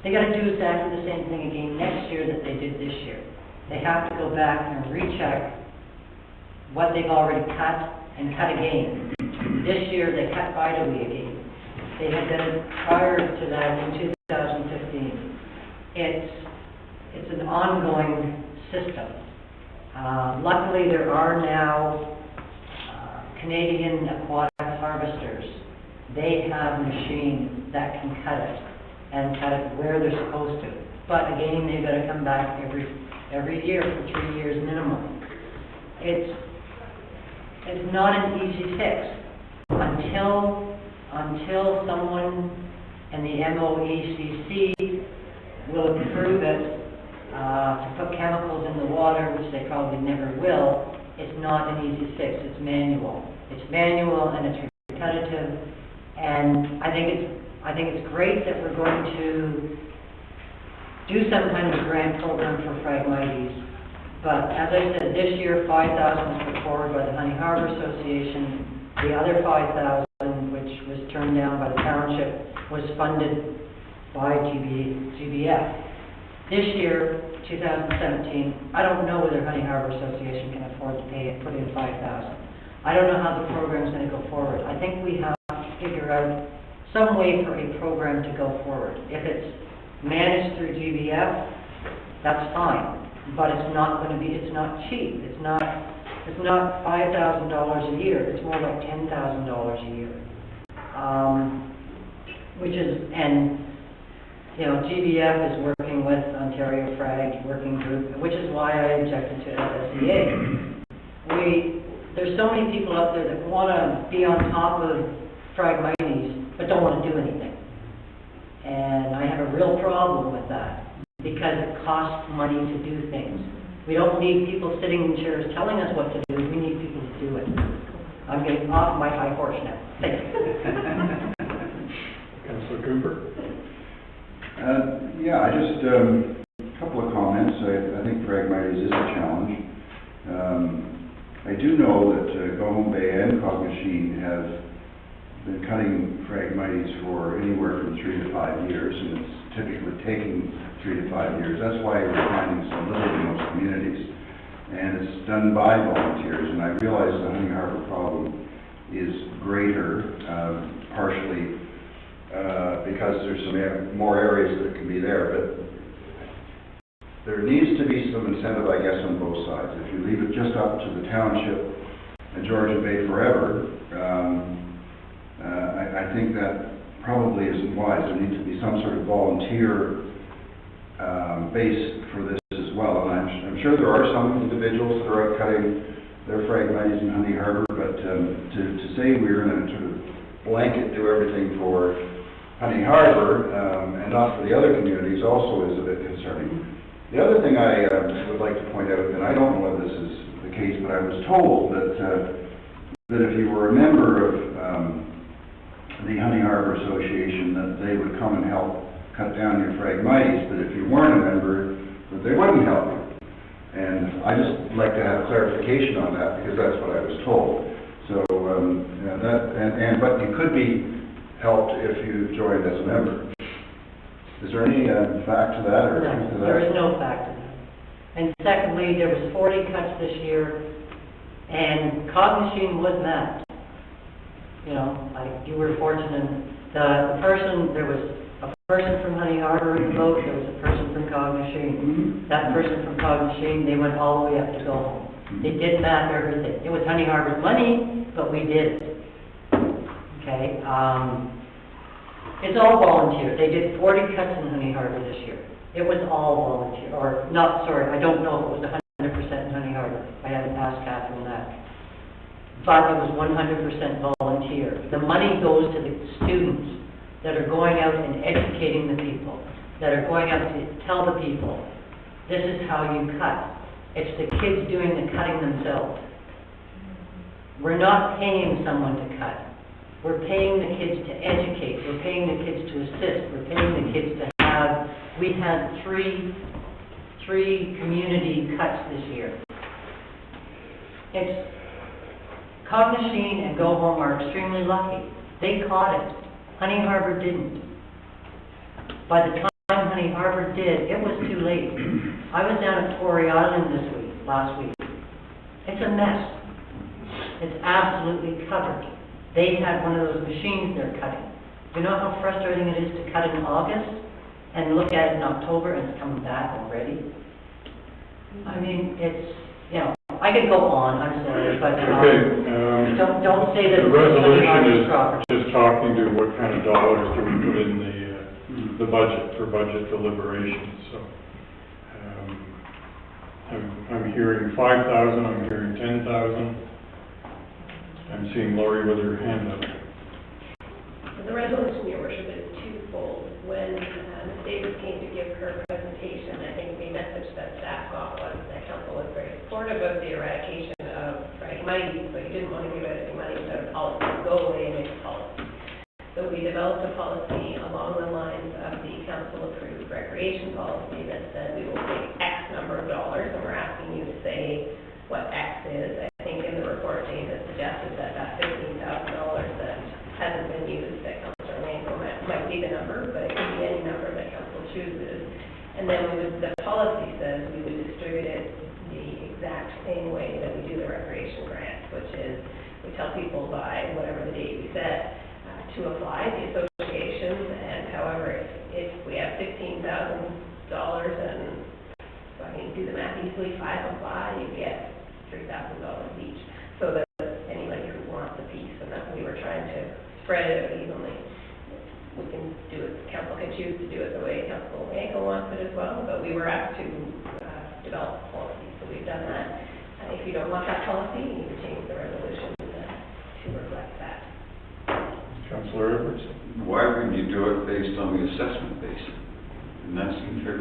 They got to do exactly the same thing again next year that they did this year. They have to go back and recheck what they've already cut and cut again. This year they cut vitally again. They had done it prior to that in 2015. It's an ongoing system. Luckily, there are now Canadian aquatic harvesters. They have machines that can cut it and cut it where they're supposed to. But again, they've got to come back every year for 3 years minimum. It's not an easy fix until someone in the MOECC will approve it to put chemicals in the water, which they probably never will. It's not an easy fix. It's manual. It's manual and it's repetitive. And I think it's great that we're going to do some kind of a grant program for Phragmites. But as I said, this year, 5,000 was put forward by the Honey Harbor Association. The other 5,000, which was turned down by the Township, was funded by GBF. This year, 2017, I don't know whether Honey Harbor Association can afford to put in 5,000. I don't know how the program's going to go forward. I think we have to figure out some way for a program to go forward. If it's managed through GBF, that's fine. But it's not cheap. It's not $5,000 a year. It's more like $10,000 a year. GBF is working with Ontario Frag Working Group, which is why I objected to FSEA. There's so many people out there that want to be on top of Phragmites, but don't want to do anything. And I have a real problem with that, because it costs money to do things. We don't need people sitting in chairs telling us what to do. We need people to do it. I'm getting off my high horse now. Thank you. Councillor Cooper? A couple of comments. I think Phragmites is a challenge. I do know that Go Home Bay and Cognizant have been cutting Phragmites for anywhere from 3 to 5 years, and it's typically taking 3 to 5 years. That's why we're finding so little in most communities. And it's done by volunteers, and I realize the Honey Harbor problem is greater, partially because there's some more areas that can be there, but there needs to be some incentive, I guess, on both sides. If you leave it just up to the Township and Georgian Bay forever, I think that probably isn't wise. There needs to be some sort of volunteer base for this as well. And I'm sure there are some individuals that are out cutting their Phragmites in Honey Harbor, but to say we're going to sort of blanket do everything for Honey Harbor and not for the other communities also is a bit concerning. The other thing I would like to point out, and I don't know whether this is the case, but I was told that if you were a member of the Honey Harbor Association, that they would come and help cut down your Phragmites, but if you weren't a member, that they wouldn't help you. And I just like to have clarification on that, because that's what I was told. So, but you could be helped if you joined as a member. Is there any fact to that, or truth to that? There is no fact to that. And secondly, there was 40 cuts this year, and Cognizant was that. You know, you were fortunate. There was a person from Honey Harbor in the boat, there was a person from Cognizant. That person from Cognizant, they went all the way up to Go Home. They did map everything. It was Honey Harbor's money, but we did it. Okay? It's all volunteer. They did 40 cuts in Honey Harbor this year. It was all volunteer, I don't know if it was 100% in Honey Harbor. I haven't asked Catherine that. But it was 100% volunteer. The money goes to the students. that are going out and educating the people, that are going out to tell the people, this is how you cut. It's the kids doing the cutting themselves. We're not paying someone to cut. We're paying the kids to educate. We're paying the kids to assist. We're paying the kids to have, we had three community cuts this year. It's, Cognizine and Go Home are extremely lucky. They caught it. Honey Harbor didn't. By the time Honey Harbor did, it was too late. I was down at Tory Island last week. It's a mess. It's absolutely covered. They had one of those machines they're cutting. You know how frustrating it is to cut in August and look at it in October and it's coming back already? I mean, it's, you know, I could go on, I'm sorry, but don't say that the resolution is proper. just talking to what kind of dollars do we put in the budget for budget deliberations. So I'm hearing 5,000. I'm hearing 10,000. I'm seeing Lori with her hand up. The resolution, Your Worship, is twofold. When Ms. Davis came to give her presentation, I think the message that staff got was that council was very supportive of the eradication of frag money, but you didn't want to give out any money without a policy. Go away and make a policy. So we developed a policy along the lines of the council-approved recreation policy that said we will take X number of dollars, and we're asking you to say what X is. I think in the report, Jane has suggested that $15,000 that hasn't been used, that Councillor Mango might be the number, but it could be any number that council chooses. And then the policy says we would distribute it the exact same way that we do the recreation grant, which is we tell people by whatever the date we set to apply, the associations, and however, if we have $15,000 and, I mean, do the math easily, 5 apply, you get $3,000 each, so that anybody who wants a piece, and that we were trying to spread it out evenly. We can do it, council can choose to do it the way Council Mango wants it as well, but we were asked to develop a policy, so we've done that. If you don't want that policy, you need to change the resolution to reflect that. Councillor Edwards? Why wouldn't you do it based on the assessment base? And that seems fair.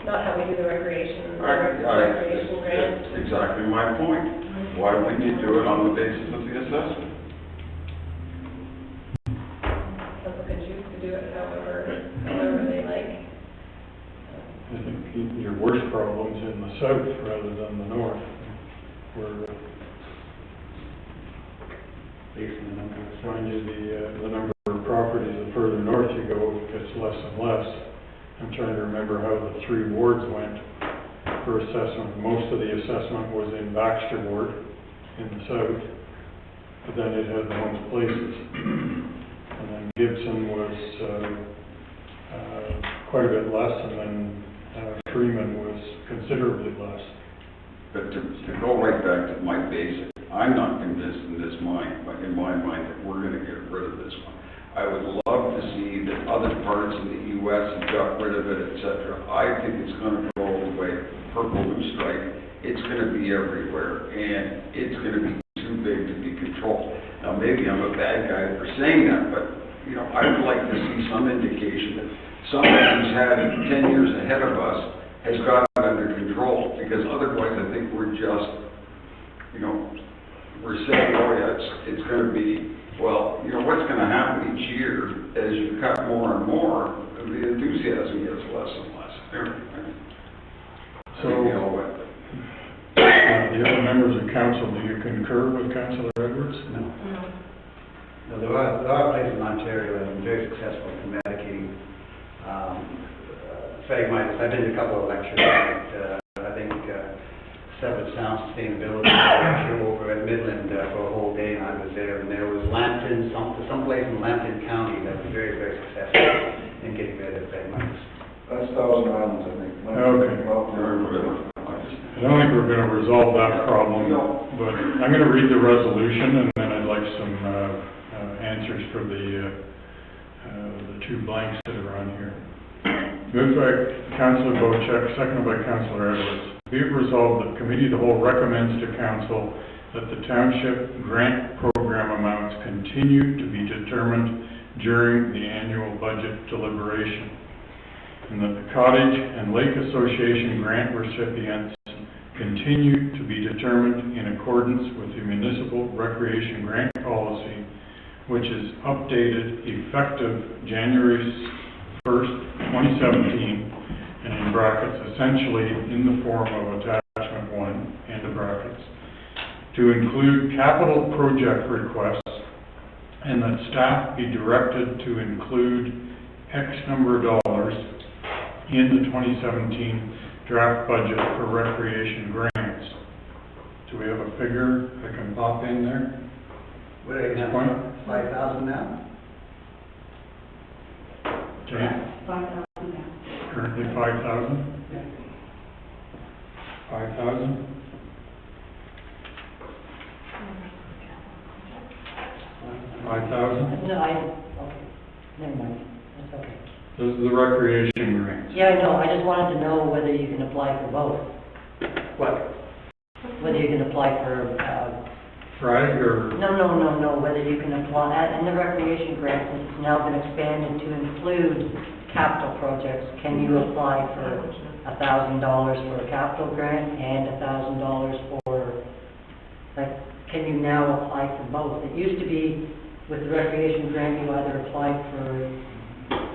Not how we do the recreation grant. That's exactly my point. Why wouldn't you do it on the basis of the assessment? Council can choose to do it however they like. I think your worst problem's in the south rather than the north, where based on the number, find you the number of properties, the further north you go, it gets less and less. I'm trying to remember how the 3 wards went for assessment. Most of the assessment was in Baxter Ward in the south, but then it had the most places. And then Gibson was quite a bit less, and then Freeman was considerably less. But to go right back to my basic, I'm not convinced in my mind that we're going to get rid of this one. I would love to see that other parts of the U.S. have got rid of it, etc. I think it's going to go away. Purple blue stripe, it's going to be everywhere, and it's going to be too big to be controlled. Now, maybe I'm a bad guy for saying that, but you know, I would like to see some indication that someone who's had 10 years ahead of us has got it under control, because otherwise I think we're just, you know, we're saying, oh yeah, it's going to be, well, you know, what's going to happen each year as you cut more and more, the enthusiasm gets less and less. So, the other members of council, do you concur with Councillor Edwards? No. No, there are places in Ontario that have been very successful in eradicating fragmites. I've been to a couple of lectures at, I think, Separate Sound Sustainability lecture over at Midland for a whole day, and I was there, and there was Lambton, someplace in Lambton County that was very, very successful in getting rid of fragmites. That's Thousand Islands, I think. Okay. I don't think we're going to resolve that problem, but I'm going to read the resolution, and then I'd like some answers for the 2 blanks that are on here. Moved by Councillor Bochek, seconded by Councillor Edwards. Be it resolved that Committee of the Whole recommends to Council that the township grant program amounts continue to be determined during the annual budget deliberation, and that the Cottage and Lake Association grant recipients continue to be determined in accordance with the municipal recreation grant policy, which is updated effective January 1st, 2017, and in brackets, essentially in the form of attachment 1, end of brackets, to include capital project requests, and that staff be directed to include X number of dollars in the 2017 draft budget for recreation grants. Do we have a figure that can pop in there? What do you have, 5,000 now? Okay, 5,000 now. currently 5,000? 5,000? $5,000? No, okay, never mind, that's okay. This is the recreation grants. Yeah, I know, I just wanted to know whether you can apply for both. What? Whether you can apply for, Right, or, no, whether you can apply, in the recreation grant, since it's now been expanded to include capital projects, can you apply for $1,000 for a capital grant and $1,000 for, like, can you now apply for both? It used to be with the recreation grant, you either applied for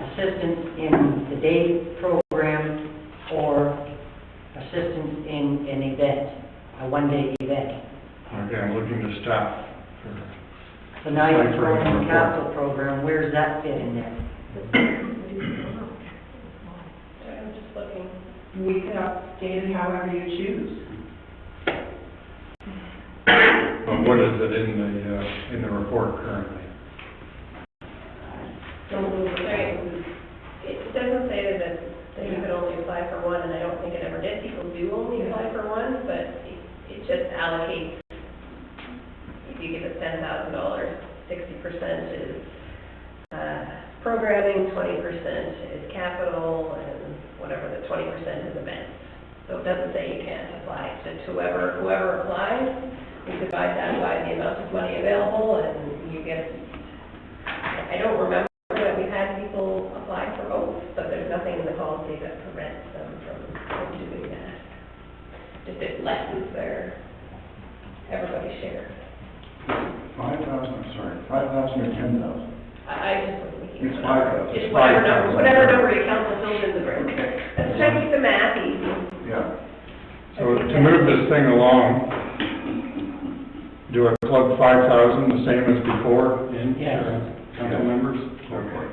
assistance in the day program or assistance in an event, a one-day event. okay, I'm looking to staff. So now you're throwing in the capital program, where does that fit in there? I'm just looking. We could update it however you choose. But what is it in the report currently? It doesn't say that you could only apply for one, and I don't think it ever did. People do only apply for one, but it just allocates. If you give it $10,000, 60% is programming, 20% is capital, and whatever the 20% is events. So it doesn't say you can't apply. Just whoever applies, we divide that by the amount of money available, and you get. I don't remember that we've had people apply for both, but there's nothing in the policy that prevents them from doing that. Just it lessens everybody's share. 5,000, I'm sorry, 5,000 or 10,000? I just was thinking. It's 5,000. It's whatever number your council fills in the room. Let's try to keep the math easy. Yeah. So to move this thing along, do I plug 5,000 the same as before in? Yes. Council members? Okay.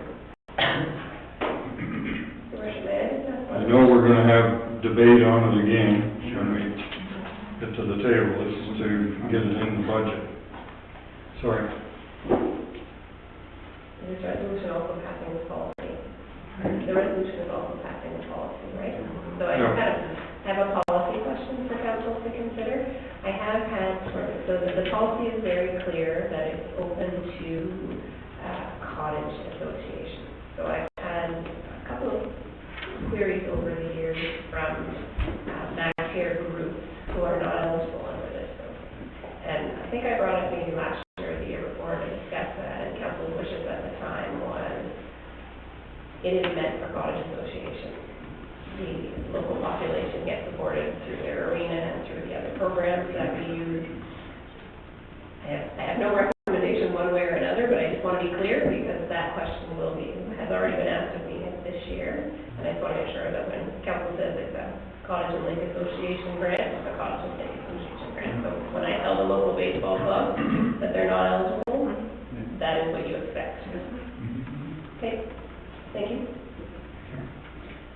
I I know we're gonna have debate on it again when we get to the table. This is to get it in the budget. Sorry. This resolution also passing the policy. The resolution is also passing the policy, right? So I just have a policy question for council to consider. I have had, so the policy is very clear that it's open to cottage associations. So I've had a couple of queries over the years from back here groups who are not eligible under this. And I think I brought up maybe last year or the year before to discuss that, and council's wishes at the time was it is meant for cottage associations. The local population gets supported through their arena and through the other programs that we use. I have no recommendation one way or another, but I just want to be clear because that question has already been asked of me this year. And I just want to make sure that when council says it's a Cottage and Lake Association grant, it's a Cottage and Lake Association grant. So when I tell the local baseball club that they're not eligible, that is what you expect. Okay, thank you.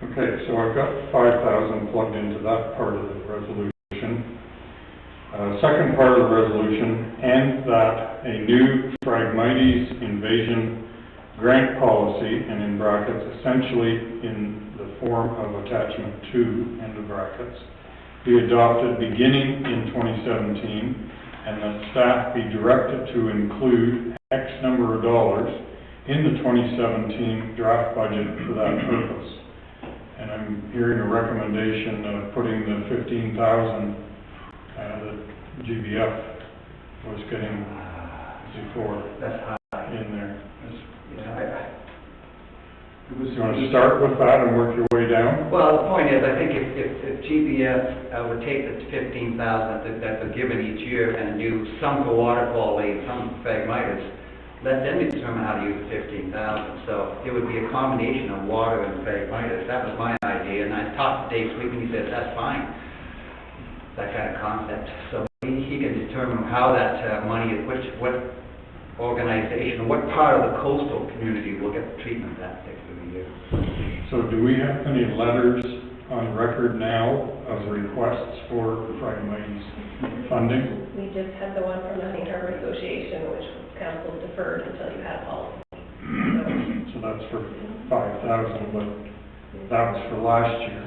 Okay, so I've got 5,000 plugged into that part of the resolution. Second part of the resolution, and that a new Phragmites invasion grant policy, and in brackets, essentially in the form of attachment 2, end of brackets, be adopted beginning in 2017, and that staff be directed to include X number of dollars in the 2017 draft budget for that purpose. And I'm hearing a recommendation of putting the 15,000 that GBF was getting before That's high. in there. Yeah, Do you want to start with that and work your way down? Well, the point is, I think if GBF would take the 15,000 that they're given each year and do some for water quality, some for phragmitis, let them determine how to use the 15,000. So it would be a combination of water and phragmitis. That was my idea, and I talked to Dave Sweet, and he said, that's fine, that kind of concept. So he can determine how that money, what organization, what part of the coastal community will get the treatment that particular year. So do we have any letters on record now of requests for Phragmites funding? We just had the one from the Hunting Harbor Association, which council deferred until you had a policy. So that's for 5,000, but that was for last year.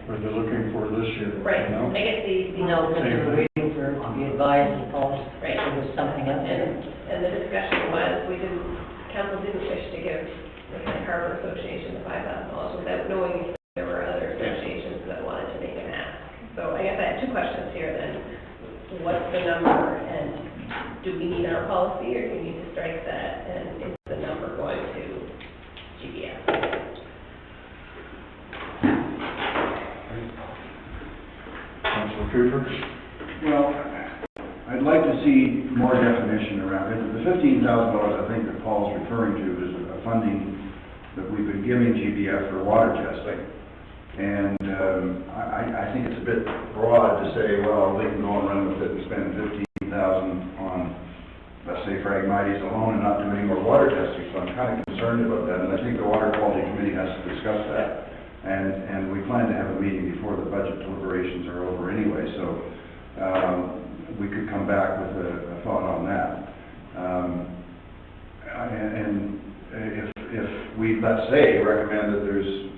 Or they're looking for this year, Right, you know? I get the. No, because Same we're waiting for the advice and policy. Right. There was something up there. And the discussion was, council didn't wish to give the Hunting Harbor Association the $5,000 without knowing if there were other associations that wanted to make an ask. So I guess I have two questions here then. What's the number, and do we need our policy, or do we need to strike that, and is the number going to GBS? Councilor Cooper? Well, I'd like to see more definition around it. The $15,000 I think that Paul's referring to is a funding that we've been giving GBF for water testing. And I think it's a bit broad to say, well, they can go and run with it and spend $15,000 on, let's say, Phragmites alone and not do any more water testing. So I'm kind of concerned about that, and I think the Water Quality Committee has to discuss that. And we plan to have a meeting before the budget deliberations are over anyway, so we could come back with a thought on that. And if we, let's say, recommend that there's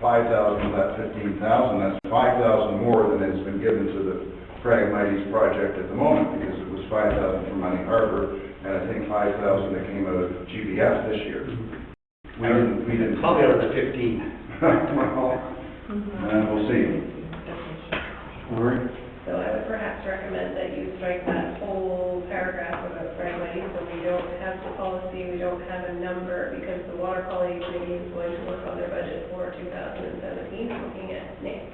5,000 of that 15,000, that's 5,000 more than has been given to the Phragmites project at the moment, because it was 5,000 from Hunting Harbor, and I think 5,000 that came out of GBF this year. We didn't. Probably out of the 15. Well, we'll see. Lori? So I would perhaps recommend that you strike that whole paragraph about Phragmites, so we don't have the policy, we don't have a number, because the Water Quality Committee is going to work on their budget for 2017, looking at Nick.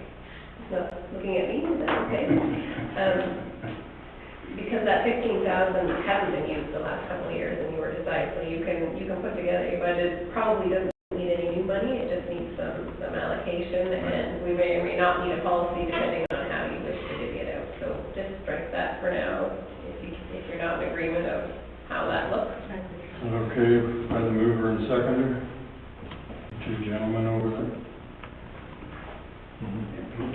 No, looking at me, is that okay? Because that 15,000 hasn't been used the last couple of years, and you were deciding, so you can put together your budget, probably doesn't need any new money, it just needs some allocation, and we may or may not need a policy depending on how you wish to divvy it out. So just strike that for now, if you're not in agreement of how that looks. Okay, by the mover and seconder? Two gentlemen over there.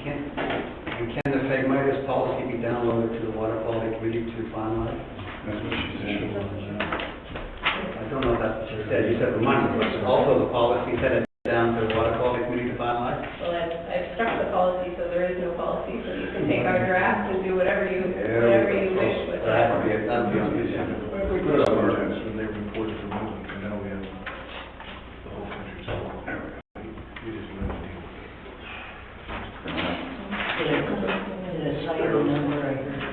Can the phragmitis policy be downloaded to the Water Quality Committee to finalize? That's what she said. I don't know if that's what you said. You said the money, but also the policy sent it down to the Water Quality Committee to finalize? Well, I've struck the policy, so there is no policy, so you can take our draft and do whatever you wish with that. That would be on the agenda. We put it on ordinance when they reported for moving, and now we have the whole country, so we just went to deal with it. Did a cycle number, I heard.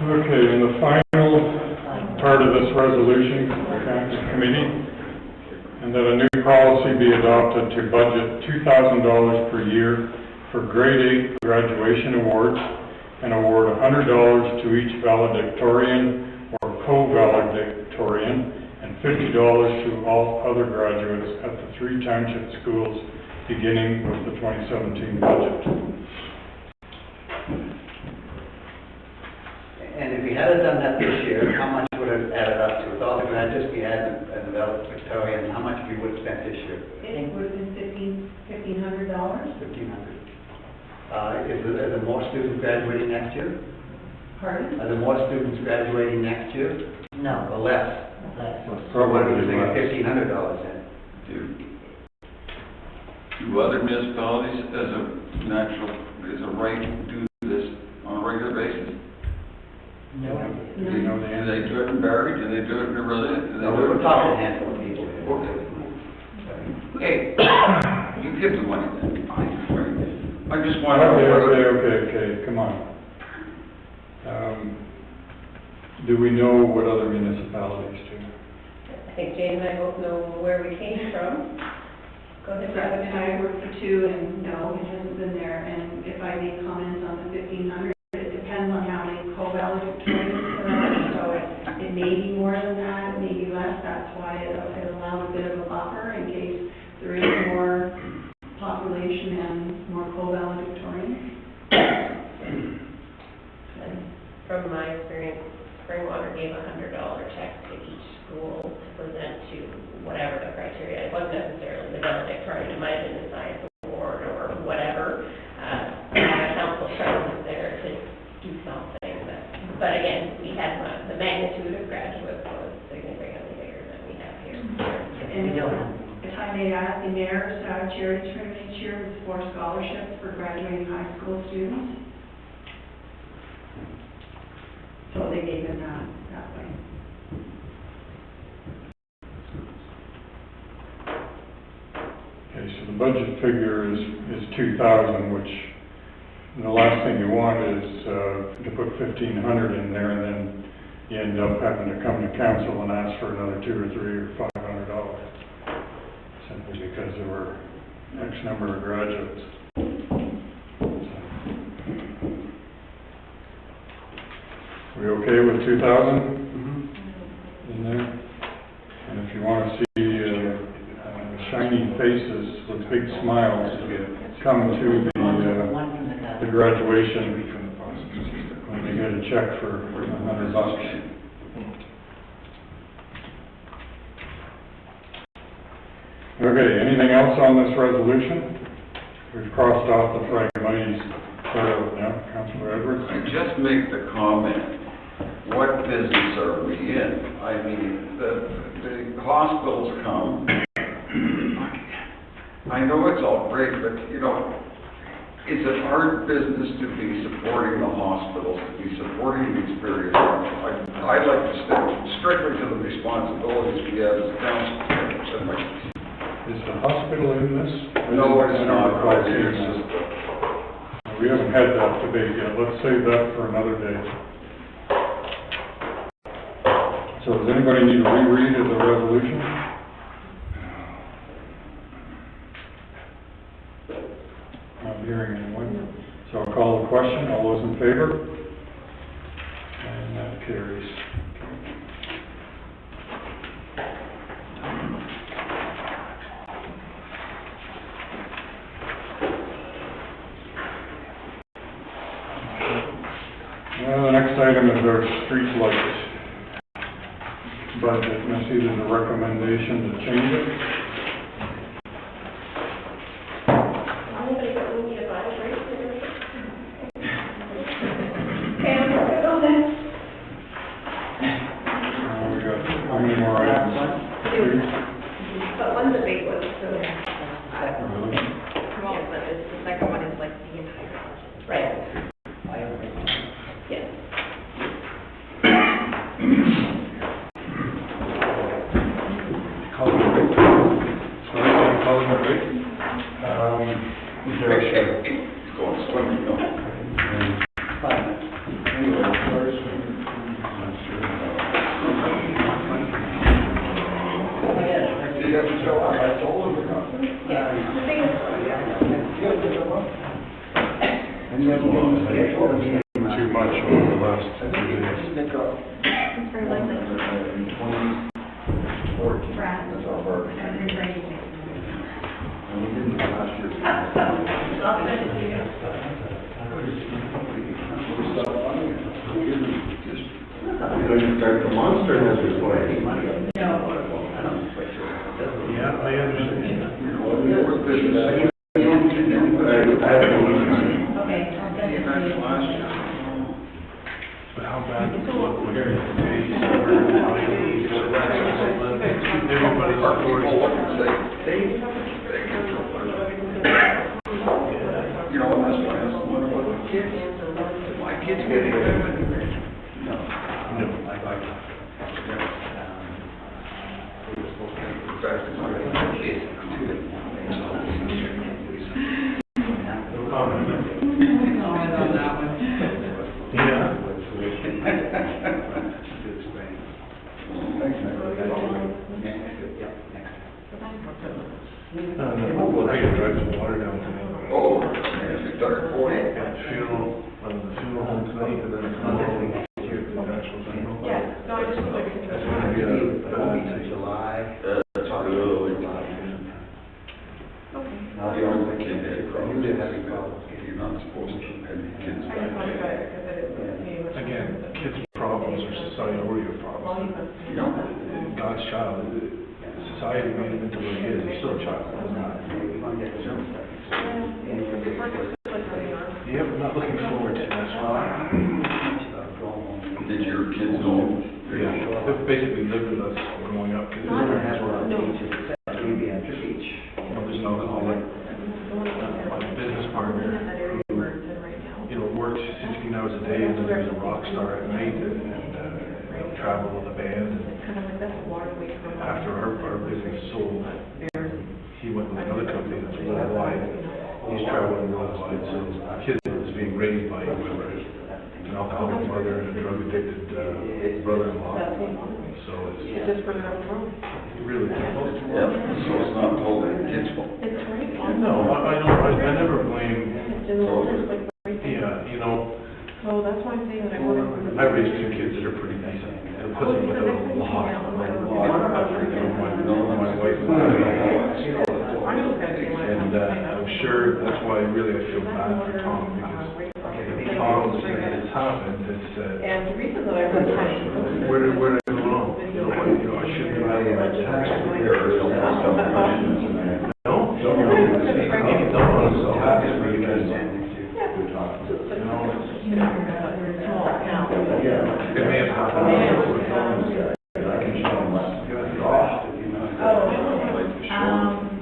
Okay, and the final part of this resolution, the Council Committee, and that a new policy be adopted to budget $2,000 per year for grade 8 graduation awards and award $100 to each valedictorian or co-valedictorian and $50 to all other graduates at the 3 township schools beginning with the 2017 budget. And if we hadn't done that this year, how much would it have added up to? With all the graduates we had and the valedictorian, how much we would have spent this year? It would have been $1,500. $1,500. Is there more students graduating next year? Pardon? Are there more students graduating next year? No. Or less? Less. So what do you think Probably of less. $1,500 then? Do other municipalities as a right do this on a regular basis? No. Do you know the Do answer? they do it in Barrie? Do they do it in Riverland? Do they No, do it we're in talking a handful of people. Hey, you give the money then. I just want to know whether... Okay, come on. Do we know what other municipalities do? I think Jane and I both know where we came from. Go ahead, And I Brad. worked for two, and no, it hasn't been there. And if I make comments on the 1,500, it depends on how many co-valedictorians there are. So it may be more than that, maybe less. That's why it allows a bit of a buffer in case there is more population and more co-valedictorians. And from my experience, Springwater gave $100 check to each school to present to whatever the criteria. It wasn't necessarily the valedictorian, it might have been the science award or whatever. The council was there to do something, but again, we had the magnitude of graduates was significantly bigger than we have here. And if I may add, the mayor's charity tournament each year was 4 scholarships for graduating high school students. So they gave it that way. Okay, so the budget figure is 2,000, which the last thing you want is to put 1,500 in there, and then you end up having to come to council and ask for another $200 or $300 or $500, simply because there were X number of graduates. We okay with 2,000 in there? And if you want to see shiny faces with big smiles come to the graduation when they get a check for $100. Okay, anything else on this resolution? We've crossed off the Phragmites part of it now. Councilor Edwards? I just make the comment, what business are we in? I mean, the hospitals come. I know it's all great, but, you know, it's a hard business to be supporting the hospitals, to be supporting these various ones. I'd like to stick strictly to the responsibilities we have as a council. Is the hospital in this? No, it's not. We haven't had that debate yet. Let's save that for another day. So does anybody need a reread of the resolution? Not hearing anyone. So I'll call the question. All those in favor? And that carries. Well, the next item is our street light budget, and I see there's a recommendation to change it. Anybody got me a body break? Pam, we're good on that. We got, how many more items? But one's a big one, so. Really? Yeah, but the second one is like the entire budget. Right. Yes. Calling it break. Sorry, I'm calling it break. Is there a share? He's going swimming, no? Anyway, first, He doesn't show up, I told him to come. too much over the last 2 days. Brad, That's all for. and then Brady. And we didn't last year. The monster has his way. Yeah, I understand. Okay, I'll send it to you. But how bad does it look when you're in the days everybody's supporting? You know, and that's why I was wondering about the kids. My kids get it. No, I like it. Yeah. Well, I had to drive some water down tonight. Oh, man, you started pouring. At the funeral home tonight, and then tomorrow, here at the actual funeral. Yeah, no, I just wanted to. That's gonna be To July. That's really. Now, the only thing is, I knew they had a problem. You're not supposed to have your kids I just wanted to, back. because it is. Again, kids' problems are societal problems. You know, God's child, society made him into what he is, he's still a child. Yep, not looking forward to this one. did your kids know? Yeah, they've basically lived with us growing up, because their parents were, mother's an alcoholic. My business partner, who, works 16 hours a day, and then he's a rock star at night, and travel with a band. And after our business sold, he went with another company that's worldwide. He's traveling worldwide, so his is being raised by an alcoholic mother and a drug addicted brother-in-law. So It's just for their own. really difficult. Yeah, so it's not totally the kids' fault. It's right. No, I never blame, yeah, So that's why I'm saying that I wanted. I raised two kids that are pretty decent. And put them without a lot of effort. My wife and and I'm sure that's why really I feel bad for Tom, because Tom, it's happened, it's, And the reason that I was trying. where did I go wrong? I shouldn't have had that tax preparer, no? Maybe no one was so happy because, it may have happened.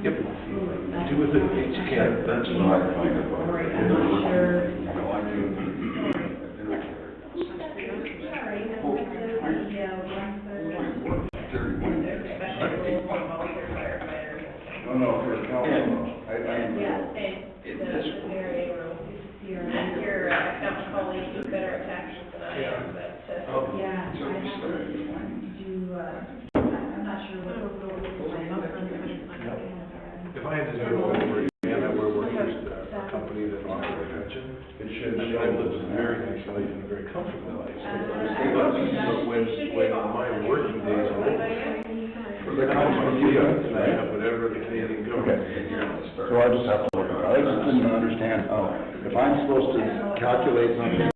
Yep, do with it what you can, that's what I find it. No, for council, Your accountant colleague is better at taxes than I am, but, Yeah, I have to do, I'm not sure what. If I had to do it over again, I would have worked for a company that offered a pension. It should, I lived a very nice life and a very comfortable life. But when my working days are over, I come from you and I have whatever the Canadian government. so I just have to look at it. I just didn't understand, if I'm supposed to calculate something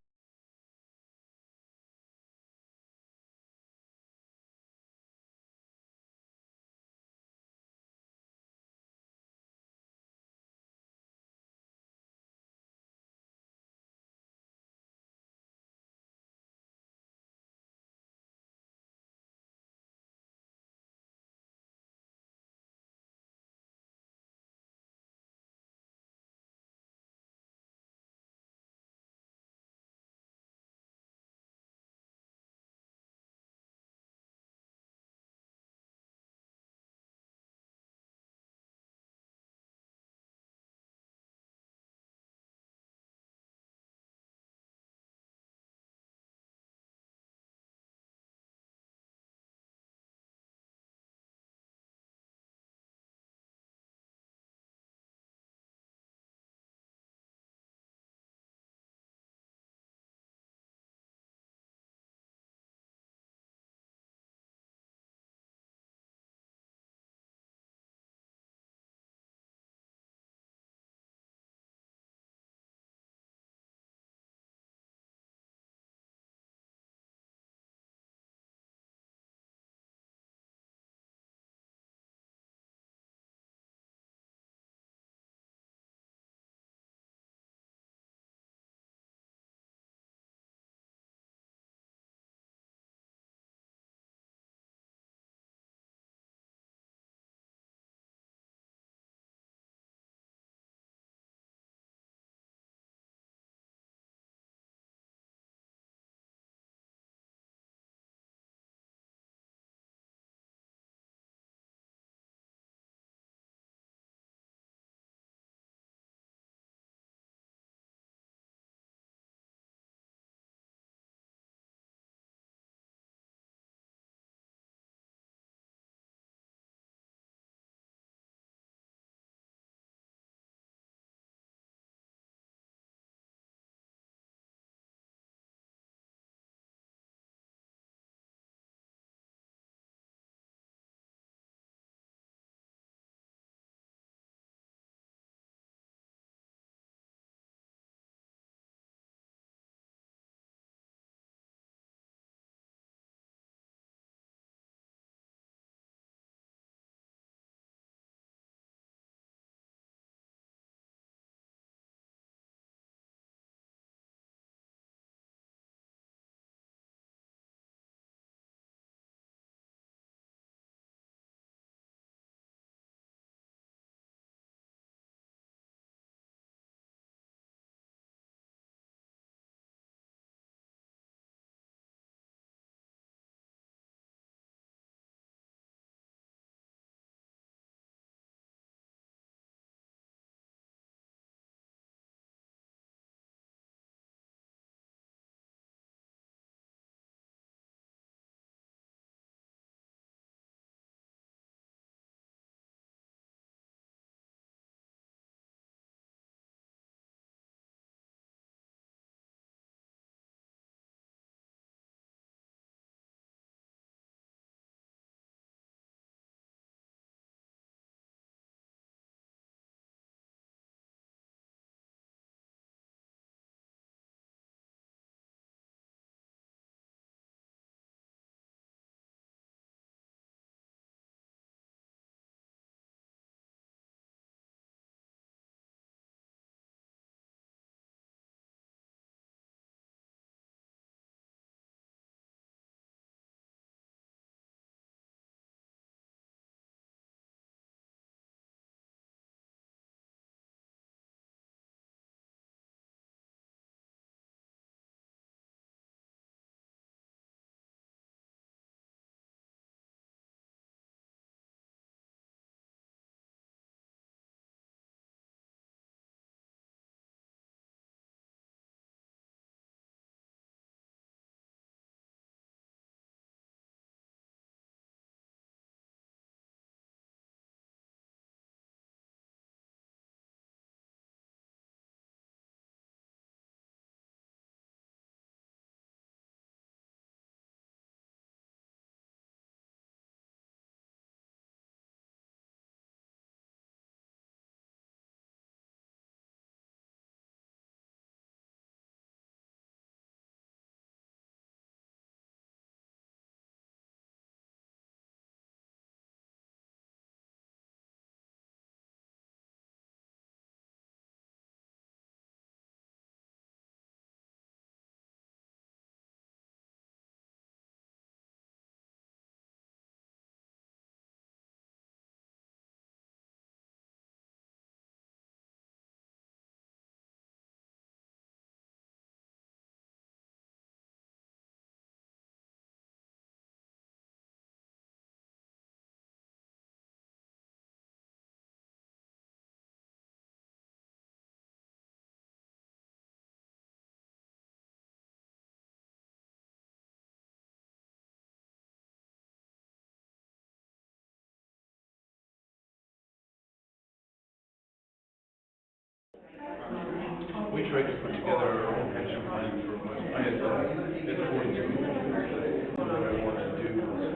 We tried to put together our own pension plan for my, I had 42, what I wanted to do was,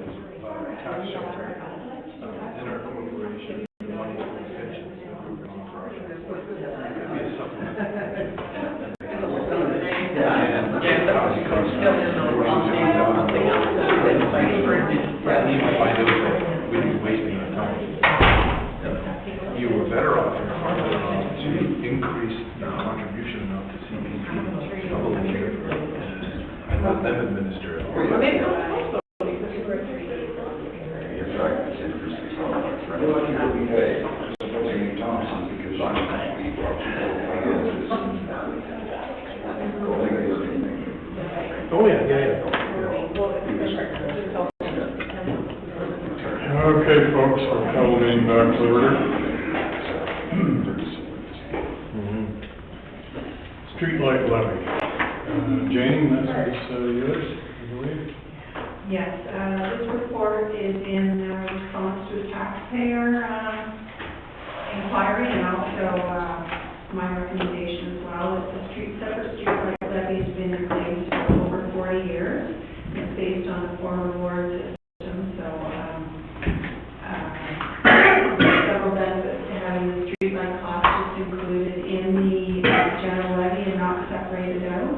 tax shelter, in our corporation, the money for the pensions that we were going to offer. It'd be a supplement. You might find out that we'd be wasting our time. You were better off to increase the contribution amount to CPP, double the year, and let them administer it. Or maybe not also, because you were In fact, it's interesting how much rent we pay, Jamie Thompson, because I'm, we brought people finances. Oh, yeah. Okay, folks, we're calling in back to order. Streetlight levy. Jane, this is yours, I believe. Yes, this report is in response to a taxpayer inquiry and also my recommendation as well. It's separate streetlight levy has been in place for over 40 years. It's based on the former ward system, so several benefits to having the streetlight cost just included in the general levy and not separated out.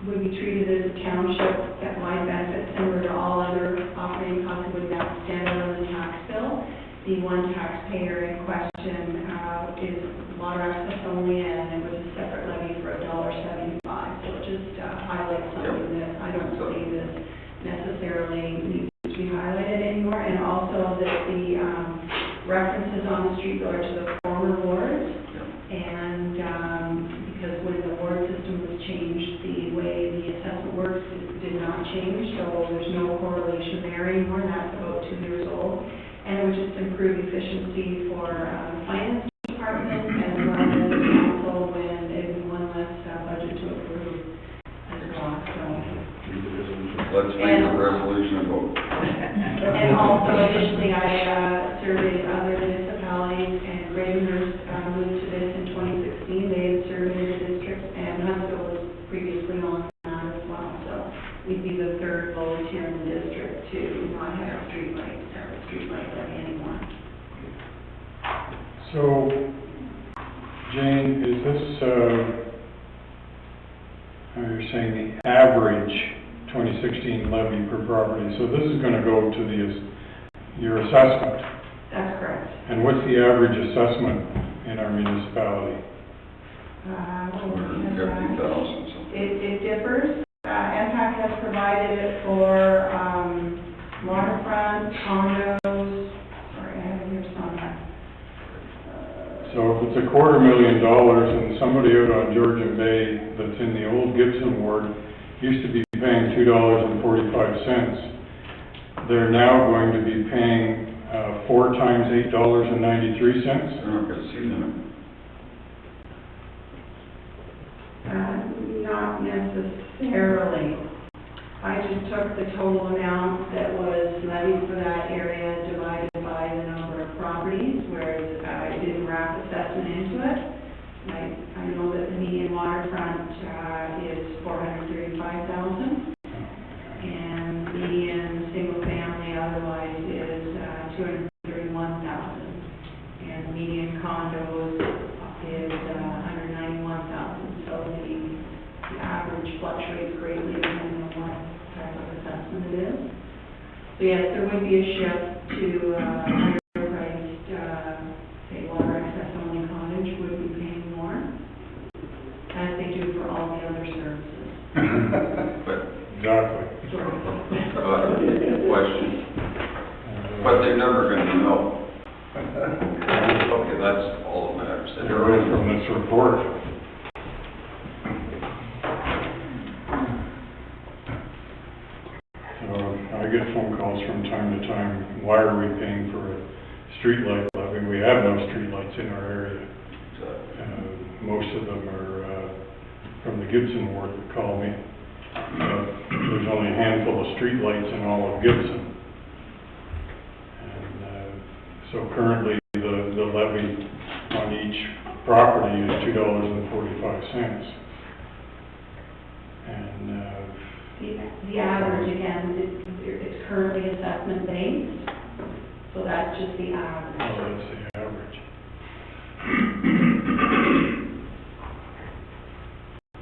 Would be treated as a township, get wide benefits similar to all other operating costs would not stand out on the tax bill. The one taxpayer in question is water access only, and it was a separate levy for $1.75. So it just highlights something that I don't believe is necessarily needs to be highlighted anymore, and also that the references on the street bill are to the former wards, and because when the ward system was changed, the way the assessment works did not change, so there's no correlation there anymore, and that's about 2 years old. And it would just improve efficiency for the finance department as well as the council when it would be one less budget to approve as well, so. Let's read the resolution and vote. And also additionally, I surveyed other municipalities, and Gravenhurst moved to this in 2016. They had surveyed the districts, and Huntsville was previously on that as well. So we'd be the third lowest here in the district to not have a streetlight levy anymore. So, Jane, is this, you're saying the average 2016 levy per property, so this is going to go to your assessment? That's correct. And what's the average assessment in our municipality? 250,000. It differs. MPAC has provided it for waterfront, condos, sorry, I have it here somewhere. So if it's $250,000 and somebody out on Georgian Bay that's in the old Gibson ward used to be paying $2.45, they're now going to be paying 4 times $8.93? They're not going to see that. Not necessarily. I just took the total amount that was levied for that area divided by the number of properties, whereas I didn't wrap assessment into it. I know that the median waterfront is $435,000, and the median single family otherwise is $231,000, and the median condos is $191,000. So the average fluctuates greatly depending on what type of assessment it is. So yes, there would be a shift to higher priced, say, water access only cottage would be paying more, as they do for all the other services. Exactly. Question. But they're never going to know. Okay, that's all that matters. You're right from this report. I get phone calls from time to time, why are we paying for a streetlight levy? We have no streetlights in our area. Most of them are from the Gibson ward that call me. There's only a handful of streetlights in all of Gibson. And so currently the levy on each property is $2.45. And, The average, again, it's currently assessment based, so that's just the average. that's the average.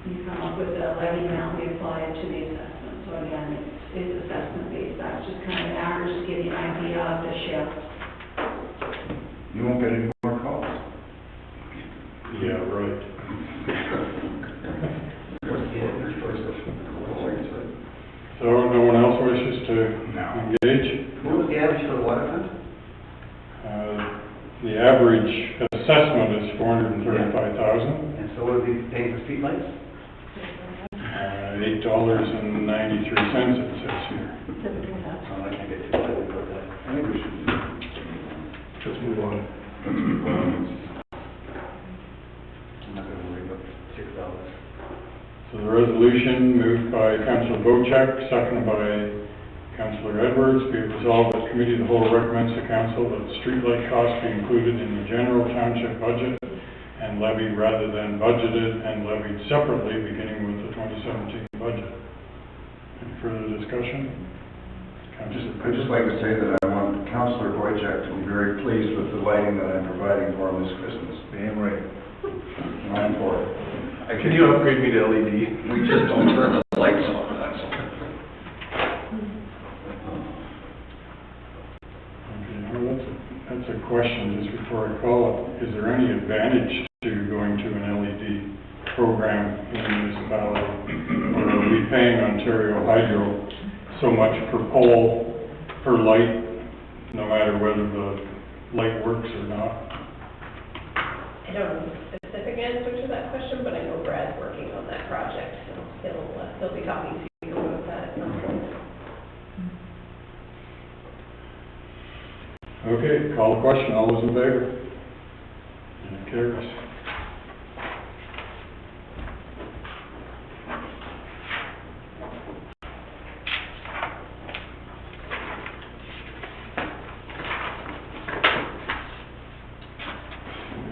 You come up with the levy amount, we apply it to the assessment, so again, it's assessment based, that's just kind of an average to give you an idea of the shift. You won't get any more calls. Yeah, right. So no one else wishes to engage? What was the average for the water fund? The average assessment is $435,000. And so what are we paying for streetlights? $8.93 it says here. Oh, I can't get too excited about that. I think we should. Let's move on. I'm not gonna worry about $6. So the resolution moved by Councillor Bochek, seconded by Councillor Edwards, be it resolved that Committee of the Whole recommends to Council that streetlight costs be included in the general township budget and levied rather than budgeted and levied separately beginning with the 2017 budget. Any further discussion? I'd just like to say that I want Councillor Boychuk to be very pleased with the lighting that I'm providing for him this Christmas. Damn right. I'm for it. Can you upgrade me to LED? We just don't turn the lights on, that's all. Okay, well, that's a question just before I call it. Is there any advantage to going to an LED program in the municipality? Or are we paying Ontario Hydro so much per pole, per light, no matter whether the light works or not? I don't know the specific answer to that question, but I know Brad's working on that project, so he'll be talking to you about that at some point. Okay, call the question. All those in favor? And it carries.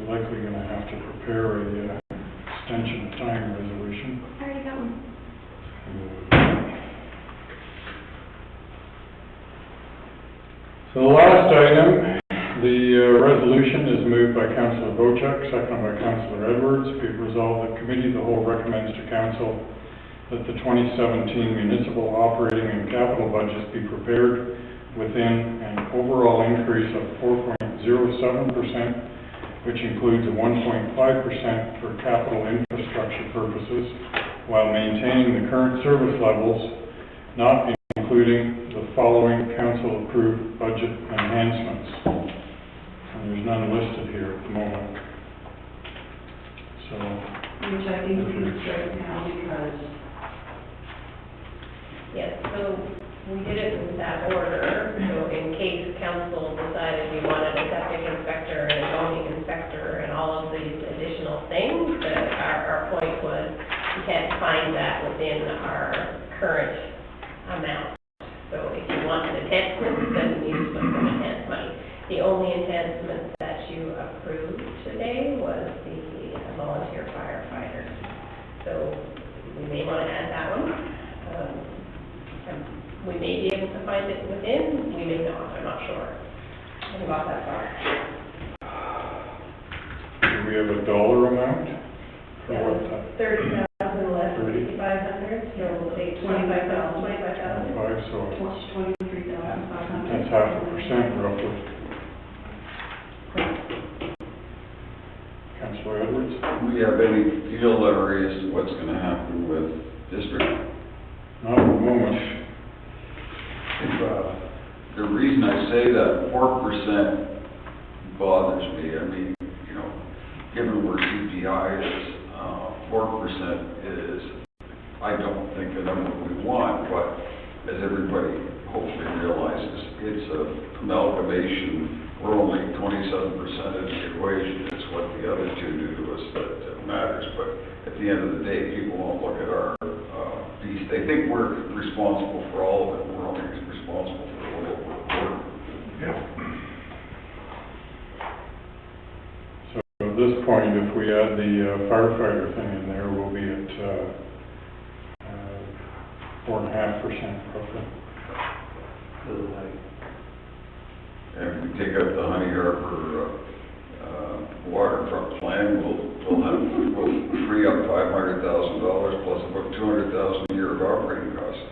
We're likely going to have to prepare a extension of time resolution. I already got one. So the last item, the resolution is moved by Councillor Bochek, seconded by Councillor Edwards. Be it resolved that Committee of the Whole recommends to Council that the 2017 municipal operating and capital budgets be prepared within an overall increase of 4.07%, which includes a 1.5% for capital infrastructure purposes, while maintaining the current service levels, not including the following council-approved budget enhancements. And there's none listed here at the moment. So, Which I think we can strike now because Yes, so we did it in that order, so in case council decided we wanted a septic inspector and a zoning inspector and all of these additional things, that our point was, we can't find that within our current amount. So if you want an enhancement, then you need to put some enhanced money. The only enhancement that you approved today was the volunteer firefighter. So we may want to add that one. We may be able to find it within, we may not, I'm not sure. I haven't got that far. do we have a dollar amount? For Yeah, what time? 30,000 less, 30? 5,500, so we'll say 25,000, 25,000. 5, so 23,500. that's 0.5% roughly. Councillor Edwards? Do we have any feel or as to what's gonna happen with district? Not at the moment. The reason I say that 4% bothers me, I mean, you know, given where CPI is, 4% is, I don't think the number we want, but as everybody hopefully realizes, it's an amalgamation. We're only 27% of the equation. It's what the other two do to us that matters, but at the end of the day, people won't look at our piece. They think we're responsible for all of it. We're only responsible for a little bit. So this point, if we add the firefighter thing in there, we'll be at 4.5% roughly. And if we take out the Honey Harbor, waterfront plan, we'll free up $500,000 plus about $200,000 a year of operating costs.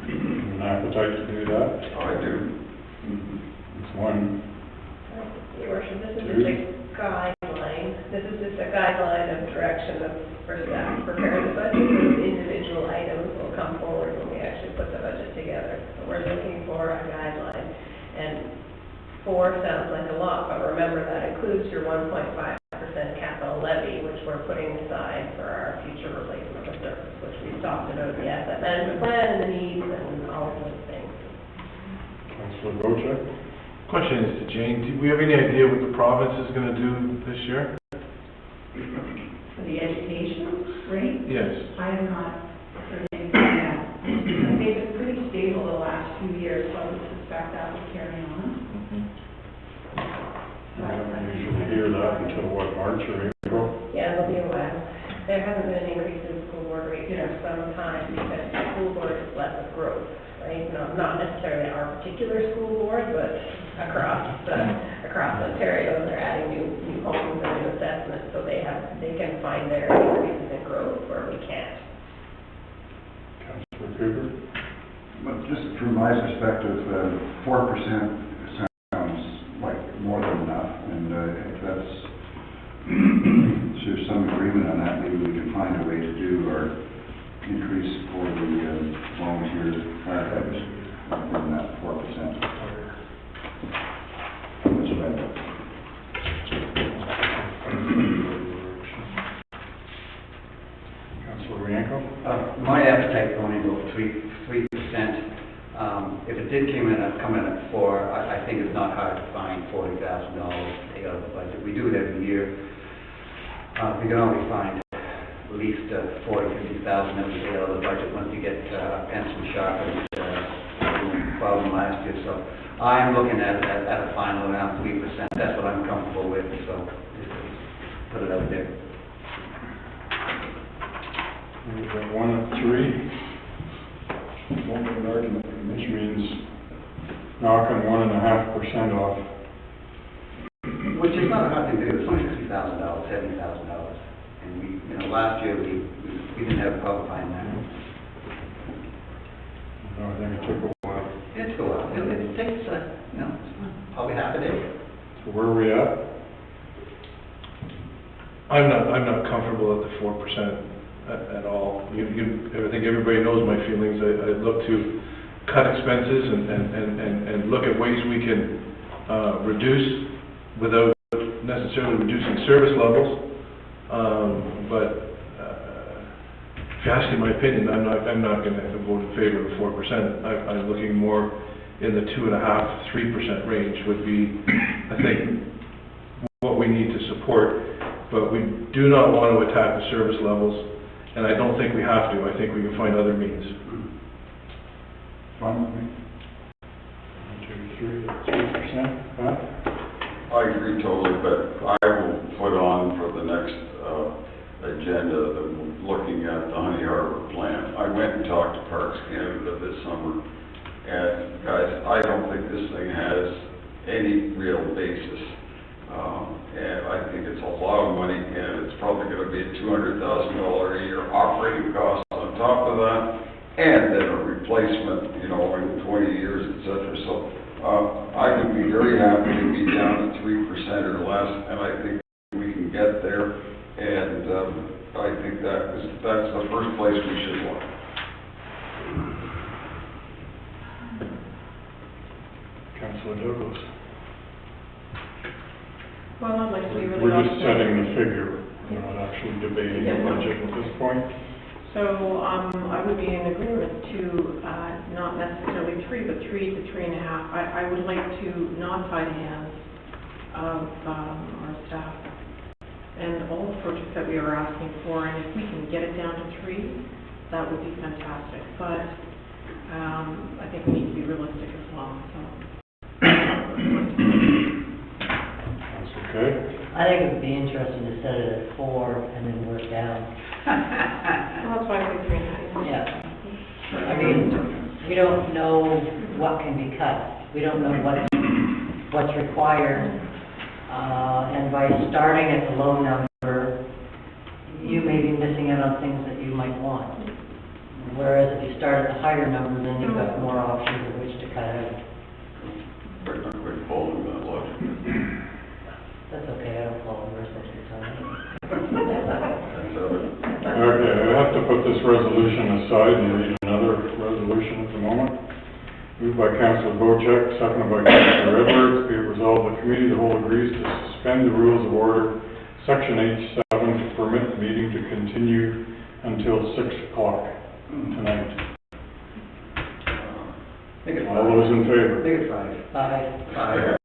An appetite to do that? I do. It's one. Your worship, this is just a guideline, this is just a guideline of direction for staff preparing the budget. Those individual items will come forward when we actually put the budget together. So we're looking for a guideline. And 4 sounds like a lot, but remember that includes your 1.5% capital levy, which we're putting aside for our future replacement of service, which we've talked about the asset management plan and the needs and all of those things. Councillor Bocha? Question is to Jane, do we have any idea what the province is gonna do this year? For the education rate, Yes. I have not heard anything yet. They've been pretty stable the last few years, so I would suspect that will carry on. We don't usually hear that until what, March or April? Yeah, it'll be a while. There hasn't been an increase in school board rates for some time because the school board has led with growth, right? Not necessarily our particular school board, but across Ontario, they're adding new homes and new assessments, so they can find their increases in growth where we can't. Councillor Cooper? But just from my perspective, 4% sounds like more than enough, and if that's, if there's some agreement on that, maybe we can find a way to do our increase for the volunteer firefighters in that 4%. That's right. Councillor Rienko? My appetite going into 3%, if it did come in at 4, I think it's not hard to find $40,000 to take out of the budget. We do it every year. We can always find at least 40,000, 50,000 that we take out of the budget once we get pencil sharpened, problem last year. So I'm looking at a final around 3%. That's what I'm comfortable with, so just put it out there. We've got 1 of 3. Won't be an argument, which means knocking 1.5% off. Which is not a hard thing to do. It's only $60,000, $70,000. And last year we didn't have a problem finding that. No, I think it took a while. It took a while. It takes, probably half a day. So where are we at? I'm not comfortable at the 4% at all. I think everybody knows my feelings. I look to cut expenses and look at ways we can reduce without necessarily reducing service levels. But if you ask me my opinion, I'm not going to vote in favor of 4%. I'm looking more in the 2.5% to 3% range would be, I think, what we need to support. But we do not want to attack the service levels, and I don't think we have to. I think we can find other means. Fine with me. 1, 2, 3%. Huh? I agree totally, but I will put on for the next agenda that we're looking at the Honey Harbor plan. I went and talked to Parks Canada this summer, and guys, I don't think this thing has any real basis. And I think it's a lot of money, and it's probably going to be a $200,000 a year operating cost on top of that, and then a replacement, in 20 years, et cetera. So I would be very happy to be down to 3% or less, and I think we can get there. And I think that's the first place we should look. Councillor Douglas. Well, I'd like to be really We're just setting the figure. We're not actually debating the Yeah. budget at this point. So, I would be in agreement to, not necessarily 3, but 3 to 3.5. I would like to not tie the hands of, our staff and all the projects that we are asking for, and if we can get it down to 3, that would be fantastic. But, I think we need to be realistic as I think it would be interesting to set it at 4 and then work down. Well, that's why I think 3.5. Yeah. I mean, we don't know what can be cut. We don't know what's required. And by starting at the low number, you may be missing out on things that you might want. Whereas if you start at the higher number, then you've got more options of which to cut out. We're not quite following that logic. That's okay, I don't follow the rest of the time. Okay, I have to put this resolution aside and read another resolution at the moment. Moved by Councillor Bocheck, seconded by Councillor Edwards, be it resolved the committee of the whole agrees to suspend the rules of order, section H7, to permit the meeting to continue until 6 o'clock tonight. All those in favor? Five.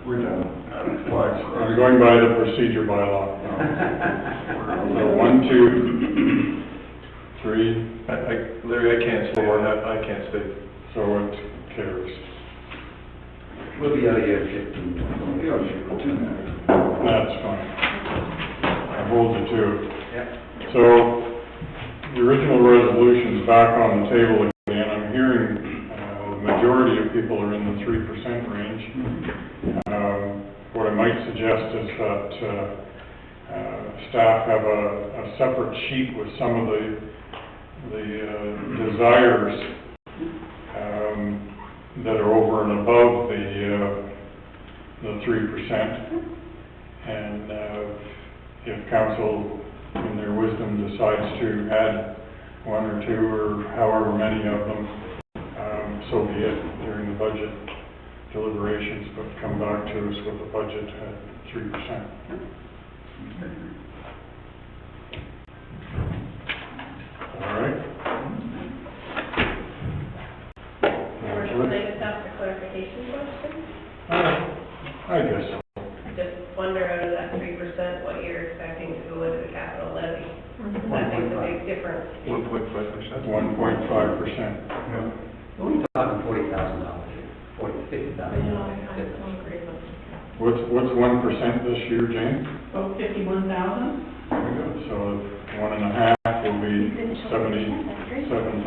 We're done. I'm going by the procedure bylaw now. So 1, 2, 3, Larry, I can't stay on that, I can't stay. so it carries. We'll be out of here at 15. We'll be out of here for 2 minutes. That's fine. I hold you to it. Yep. So, the original resolution's back on the table again. I'm hearing the majority of people are in the 3% range. What I might suggest is that staff have a separate sheet with some of the desires that are over and above the 3%. And if council, in their wisdom, decides to add 1 or 2 or however many of them, so be it during the budget deliberations, but come back to us with a budget at 3%. All right. Your worship, can I just ask a clarification question? I guess so. Just wonder out of that 3%, what you're expecting to go into the capital levy? That makes a big difference. 1.5%. 1.5%. We're talking $40,000 here, $50,000. What's 1% this year, Jane? About 51,000? There we go. So 1.5 will be 77,000.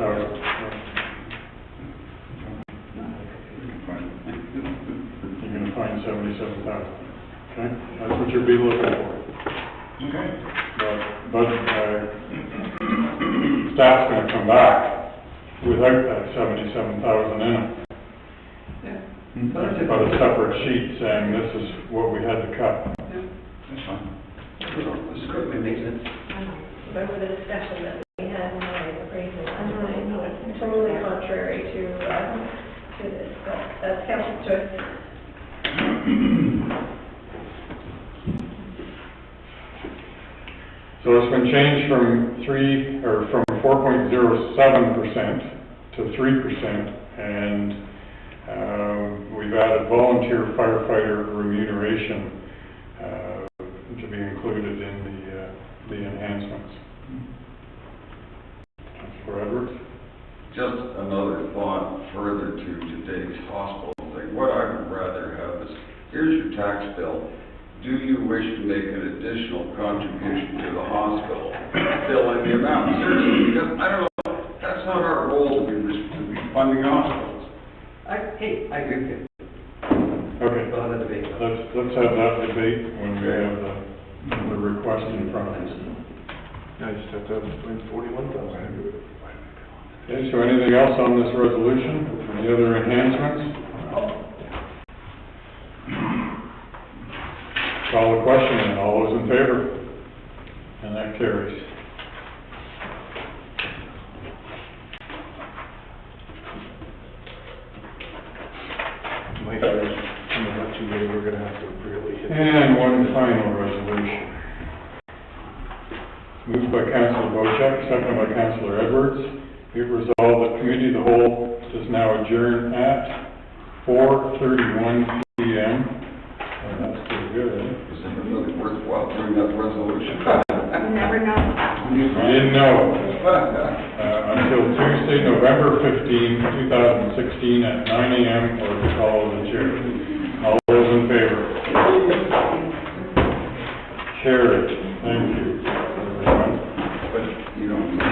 You're going to find 77,000. Okay, that's what you'll be looking for. Okay. But staff's going to come back without that 77,000 in it. But a separate sheet saying this is what we had to cut. That's fine. This is good, it makes sense. Remember the discussion that we had in my appraisal last night? No, it's totally contrary to this, but that's council's choice. So it's been changed from 4.07% to 3%, and we've added volunteer firefighter remuneration to be included in the enhancements. For Edwards? Just another thought further to today's hospital thing. What I would rather have is, here's your tax bill. Do you wish to make an additional contribution to the hospital? Fill in the amount. Seriously, because I don't know, that's not our role to be funding hospitals. I agree with you. Okay. We'll have a debate. Let's have that debate when we have the request in front of us. I just have to have 41,000. Okay, so anything else on this resolution? Any other enhancements? Call the question, and all those in favor? And that carries. My daughter's coming up too late, we're gonna have to really hit. And one final resolution. Moved by Councillor Bocheck, seconded by Councillor Edwards. Be it resolved that committee of the whole is now adjourned at 4:31 p.m. And that's pretty good, eh? Is it really worthwhile doing that resolution? You never know. You didn't know. Until Tuesday, November 15, 2016 at 9 a.m. or the call of the chair. All those in favor? Carried. Thank you, everyone. But you don't need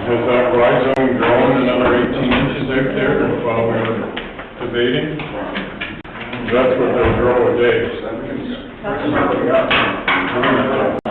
Has that rise zone grown another 18 inches out there while we were debating? That's what they'll grow a day. it.